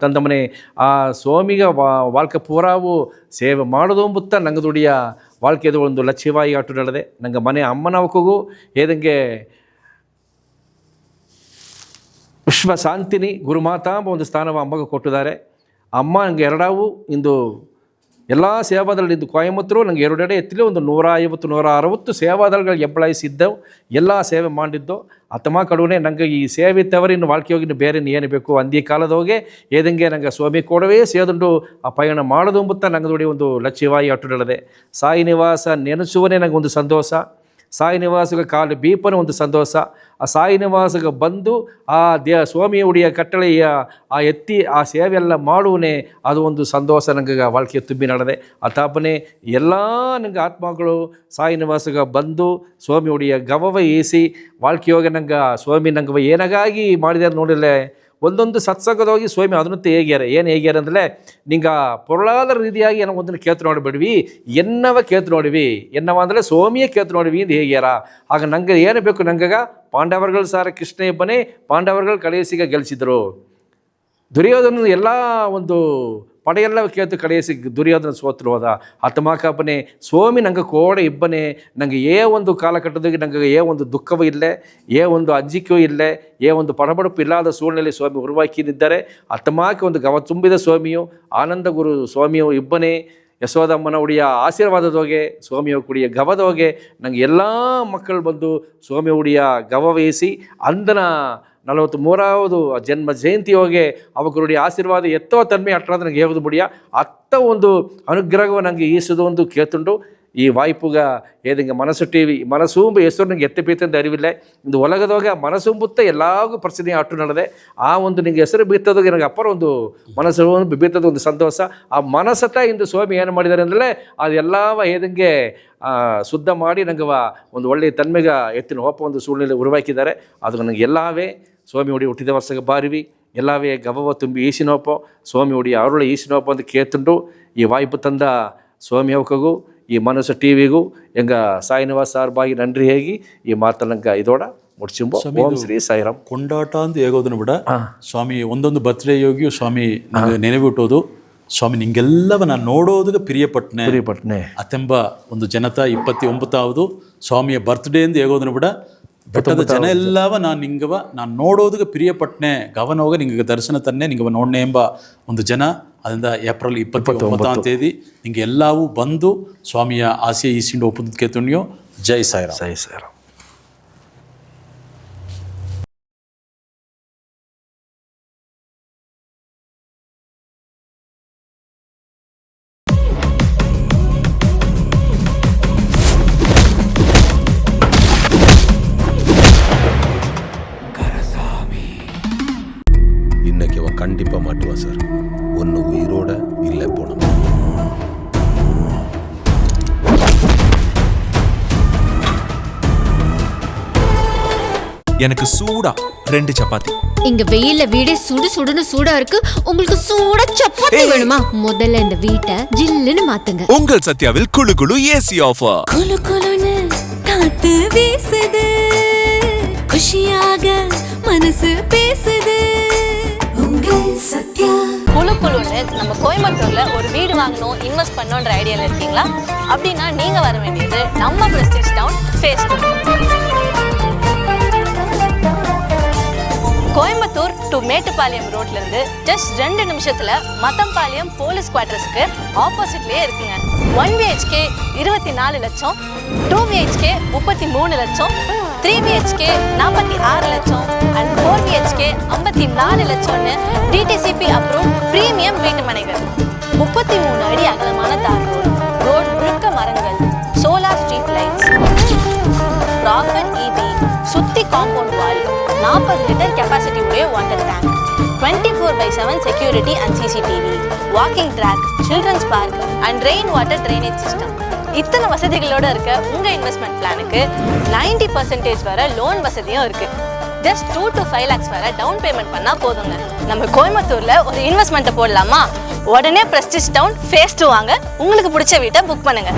ತಂದಮನೆ ಆ ಸ್ವಾಮಿಗ ವಾಳ್ಕೆ ಪೂರಾವು ಸೇವೆ ಮಾಡೋದು ಎಂಬುತ್ತ ನಂಗೆ ದುಡಿಯ ವಾಳ್ಕೆದು ಒಂದು ಲಕ್ಷ್ಯವಾಗಿ ಆಟುಡದೆ ನಂಗೆ ಮನೆ ಅಮ್ಮನವಕ್ಕೂ ಏದಂಗೆ ವಿಶ್ವ ಶಾಂತಿನಿ ಗುರುಮಾತಾ ಎಂಬ ಒಂದು ಸ್ಥಾನವ ಅಮ್ಮಗೆ ಕೊಟ್ಟಿದ್ದಾರೆ ಅಮ್ಮ ನಂಗೆ ಎರಡಾವು ಇಂದು ಎಲ್ಲ ಸೇವಾದಳ ಇಂದು ಕೊಯಮತ್ತೂರು ನಂಗೆ ಎರಡೆಡೆ ಎತ್ತಲಿ ಒಂದು 150-160 ಸೇವಾದಳಗಳು ಎಬ್ಬಳಾಯಿಸಿದ್ದವು ಎಲ್ಲ ಸೇವೆ ಮಾಡಿದ್ದು ಅತ್ತಮ ಕಡುವನೆ ನಂಗೆ ಈ ಸೇವೆ ತವರಿನ್ನು ವಾಳ್ಕೆ ಹೋಗಿ ಬೇರೆ ಏನು ಬೇಕು ಅಂದಿ ಕಾಲದೋಗೆ ಏದಂಗೆ ನಂಗೆ ಸ್ವಾಮಿ ಕೊಡವೇ ಸೇದುಂಡು ಆ ಪಯಣ ಮಾಡೋದು ಎಂಬುತ್ತ ನಂಗೆ ನೋಡಿ ಒಂದು ಲಕ್ಷ್ಯವಾಗಿ ಅಟ್ಟುಡದೆ ಸಾಯಿ ನಿವಾಸ ನೆನೆಸುವನೇ ನಂಗೆ ಒಂದು ಸಂತೋಷ ಸಾಯಿ ನಿವಾಸಗ ಕಾಲು ಬೀಪನ ಒಂದು ಸಂತೋಷ ಆ ಸಾಯಿ ನಿವಾಸಗ ಬಂದು ಆ ಸ್ವಾಮಿ ಉಡಿಯ ಕಟ್ಟಳೆಯ ಆ ಎತ್ತಿ ಆ ಸೇವೆಯೆಲ್ಲ ಮಾಡುವನೇ ಅದು ಒಂದು ಸಂತೋಷ ನಂಗೆ ವಾಳ್ಕೆ ತುಂಬಿ ನಡೆದೆ ಆ ತಾಪನೆ ಎಲ್ಲ ನಂಗೆ ಆತ್ಮಗಳು ಸಾಯಿ ನಿವಾಸಗ ಬಂದು ಸ್ವಾಮಿ ಉಡಿಯ ಗವವ ಏಸಿ ವಾಳ್ಕೆ ಹೋಗಿ ನಂಗೆ ಸ್ವಾಮಿ ನಂಗೆ ಏನಾಗಾಗಿ ಮಾಡಿದಾರೆ ನೋಡಿರಲೇ ಒಂದೊಂದು ಸತ್ಸಂಗದೋಗಿ ಸ್ವಾಮಿ ಅದನ್ನತ್ತೆ ಏನು ಹೇಗ್ಯಾರ ಅಂದರೆ ನಿಂಗೆ ಪೊರುಳಾದ ರೀತಿಯಾಗಿ ಏನೋ ಒಂದನ್ನು ಕೇತು ನೋಡಿಬಿಡ್ವಿ ಎನ್ನವ ಕೇತು ನೋಡಿವಿ ಎನ್ನವ ಅಂದರೆ ಸ್ವಾಮಿಯೇ ಕೇತು ನೋಡಿವಿ ಅಂತ ಹೇಗ್ಯಾರ ಆಗ ನಂಗೆ ಏನು ಬೇಕು ನಂಗೆ ಪಾಂಡವರುಗಳು ಸಾರ ಕೃಷ್ಣ ಇಬ್ಬನೇ ಪಾಂಡವರುಗಳು ಕಡೆಯಸಿಗ ಗೆಲ್ಲಿಸಿದ್ರು ದುರ್ಯೋಧನ ಎಲ್ಲ ಒಂದು ಪಡೆಯೆಲ್ಲ ಕೇತು ಕಡೆಯಸಿ ದುರ್ಯೋಧನ ಸೋತರು ಹೋದ ಹತ್ತಮಾಕಪ್ಪನೇ ಸ್ವಾಮಿ ನಂಗೆ ಕೋಡೆ ಇಬ್ಬನೇ ನಂಗೆ ಒಂದು ಕಾಲಘಟ್ಟದಾಗಿ ನಂಗೆ ಒಂದು ದುಃಖವೂ ಇಲ್ಲೇ ಒಂದು ಅಂಜಿಕೆಯೂ ಇಲ್ಲೇ ಒಂದು ಪಡಬಡುಪು ಇಲ್ಲದ ಸೂಳ್ನಲ್ಲಿ ಸ್ವಾಮಿ ಉರುವಾಕಿದ್ದಾರೆ ಹತ್ತಮಾಕ ಒಂದು ಗವ ತುಂಬಿದ ಸ್ವಾಮಿಯು ಆನಂದ ಗುರು ಸ್ವಾಮಿಯು ಇಬ್ಬನೇ ಯಶೋದಮ್ಮನ ಉಡಿಯ ಆಶೀರ್ವಾದದೋಗೆ ಸ್ವಾಮಿಯ ಕುಡಿಯ ಗವದೋಗೆ ನಂಗೆ ಎಲ್ಲ ಮಕ್ಕಳು ಬಂದು ಸ್ವಾಮಿ ಉಡಿಯ ಗವ ವಹಿಸಿ ಅಂದನ 43வது ಜನ್ಮ ಜಯಂತಿ ಹೋಗಿ ಅವಕರುடைய ಆಶೀರ್ವಾದ ಎತ್ತೋ ತನ್ಮೆ ಅಟ್ರಾದ ನನಗೆ ಹೇವುದು ಮುಡಿಯ ಅತ್ತ ಒಂದು ಅನುಗ್ರಹವ ನನಗೆ ಈಸದು ಒಂದು ಕೇತುಂಡು ಈ ವಾಯ್ಪುಗ ಏದಂಗೆ ಮನಸ್ಸು ಟಿವಿ ಮನಸ್ಸೂಂಬು ಹೆಸರು ನನಗೆ ಎತ್ತಪೀತಂತ ಅರಿವಿಲ್ಲ ಇಂದು ಒಲಗದೋಗ ಮನಸ್ಸೂಂಬುತ್ತ ಎಲ್ಲಾಗೂ ಪ್ರಸಿದ್ಧಿ ಅಟ್ಟು ನಡೆದೆ ಆ ಒಂದು ನಿಂಗೆ ಹೆಸರು ಬೀರ್ತದೋಗಿ ನನಗೆ ಅಪ್ಪರ ಒಂದು ಮನಸ್ಸು ಬೀರ್ತದ ಒಂದು ಸಂತೋಷ ಆ ಮನಸ್ಸತ್ತ ಇಂದು ಸ್ವಾಮಿ ಏನು ಮಾಡಿದ್ದಾರೆ ಅಂದರೆ ಅದೆಲ್ಲವ ಏದಂಗೆ ಶುದ್ಧ ಮಾಡಿ ನಂಗೆ ಒಂದು ಒಳ್ಳೆಯ ತನ್ಮೆಗ ಎತ್ತಿನ ಹೋಪ ಒಂದು ಸೂಳ್ನಲ್ಲಿ ಉರುವಾಕಿದ್ದಾರೆ ಅದು ನನಗೆ ಎಲ್ಲವೇ ಸ್ವಾಮಿ ಉಡಿ ಹುಟ್ಟಿದ ವರ್ಷಕ್ಕೆ ಬಾರಿವಿ ಎಲ್ಲವೇ ಗವವ ತುಂಬಿ ಈಸಿನೋಪ ಸ್ವಾಮಿ ಉಡಿ ಅವರುಳ ಈಸಿನೋಪ ಅಂತ ಕೇತುಂಡು ಈ ವಾಯ್ಪು ತಂದ ಸ್ವಾಮಿ ಅವಕಗೂ ಈ ಮನಸ್ಸು ಟಿವಿಗೂ ಎಂಗ ಸಾಯಿ ನಿವಾಸ ಸಾರ್ಬಾಗಿ ನನ್ರಿ ಹೇಗಿ ಈ ಮಾತನಂಗ ಇದೋಡ ಮುಡ್ಸಿಂಬೋ ಓಂ ಶ್ರೀ ಸಾಯಿರಾಮ್ ಕೊಂಡಾಟ ಅಂತ ಹೇಗೋದನ್ನು ಬಿಡ ಸ್ವಾಮಿ ಒಂದೊಂದು ಬರ್ತ್ಡೇ ಯೋಗಿಯು ಸ್ವಾಮಿ ನನಗೆ ನೆನವಿಟ್ಟೋದು ಸ್ವಾಮಿ ನಿಂಗೆಲ್ಲವ ನಾನು ನೋಡೋದಕ್ಕೆ ಪ್ರಿಯಪಟ್ಟನೆ ಅತ್ತೆಂಬ ಒಂದು ಜನತಾ 29வது ಸ್ವಾಮಿಯ ಬರ್ತ್ಡೇ ಎಂದು ಹೇಗೋದನ್ನು ಬಿಡ ಬೆಟ್ಟದ ಜನ ಎಲ್ಲವ ನಾನು ನೋಡೋದಕ್ಕೆ ಪ್ರಿಯಪಟ್ಟನೆ ಗವನ ಹೋಗ ನಿಂಗೆ ದರ್ಶನ ತನ್ನೆ ನಿಂಗೆ ನೋಡನೆ ಎಂಬ ಒಂದು ಜನ ಅದರಿಂದ ಏಪ್ರಿಲ್ 29ಆம் தேதி ನಿಂಗೆ ಎಲ್ಲವೂ ಬಂದು ಸ್ವಾಮಿಯ ಆಸೆ ಈಸಿಂಡು ಒಪ್ಪದಕ್ಕೆ ತುಣಿಯೋ ಜೈ ಸಾಯಿರಾಮ್ ಜೈ ಸಾಯಿರಾಮ್ இன்னைக்கு அவன் கண்டிப்பாக மாட்டுவான் சார். ஒன்று உயிரோட இல்லை போனோம். எனக்கு சூடா 2 சப்பாத்தி. இங்க வெயில்ல வீடே சுடுன்னு சூடா இருக்கு. உங்களுக்கு சூடா சப்பாத்தி வேணுமா? முதல்ல இந்த வீட்டை ஜில்லுன்னு மாத்துங்க. உங்கள் சத்யாவில் குளு குளு ஏசி ஆஃபர். குளு குளுன்னு காத்து வீசுது, குஷியாக மனசு பேசுது. உங்கள் சத்யா. குளு குளுன்னு நம்ம கோயம்புத்தூர்ல ஒரு வீடு வாங்கணும், இன்வெஸ்ட் பண்ணணும்ன்ற ஐடியால இருக்கீங்களா? அப்படின்னா நீங்க வர வேண்டியது நம்ம Prestige Town Phase 2. Coimbatore to Mettupalayam ரோட்ல இருந்து ஜஸ்ட் 2 நிமிஷத்துல மத்தம்பாளையம் போலீஸ் குவார்டர்ஸ்க்கு ஆப்போசிட்லயே இருக்குங்க. 1 BHK 24 லட்சம், 2 BHK 33 லட்சம், 3 BHK 46 லட்சம் அண்ட் 4 BHK 54 லட்சம்னு DTCP அப்ரூவ் பிரீமியம் வீட்டு மனைகள், 33 அடி அகலமான தார் ரோட் முழுக்க மரங்கள், solar street lights, proper EB, சுத்தி காம்பவுண்ட் வால், 40 லிட்டர் கெப்பாசிட்டி உடைய water tank, 24/7 security and CCTV, walking track, children's park and rain water drainage system. இத்தனை வசதிகளோட இருக்க உங்க இன்வெஸ்ட்மெண்ட் பிளானுக்கு 90% வரை லோன் வசதியும் இருக்கு. ஜஸ்ட் 2 to 5 lakhs வரை டவுன் பேமெண்ட் பண்ணா போதுங்க. நம்ம கோயம்புத்தூர்ல ஒரு இன்வெஸ்ட்மெண்ட் போடலாமா? உடனே பிரஸ்டிஜ் டவுன் ஃபேஸ் 2 வாங்க, உங்களுக்கு பிடிச்ச வீட்டை புக் பண்ணுங்க.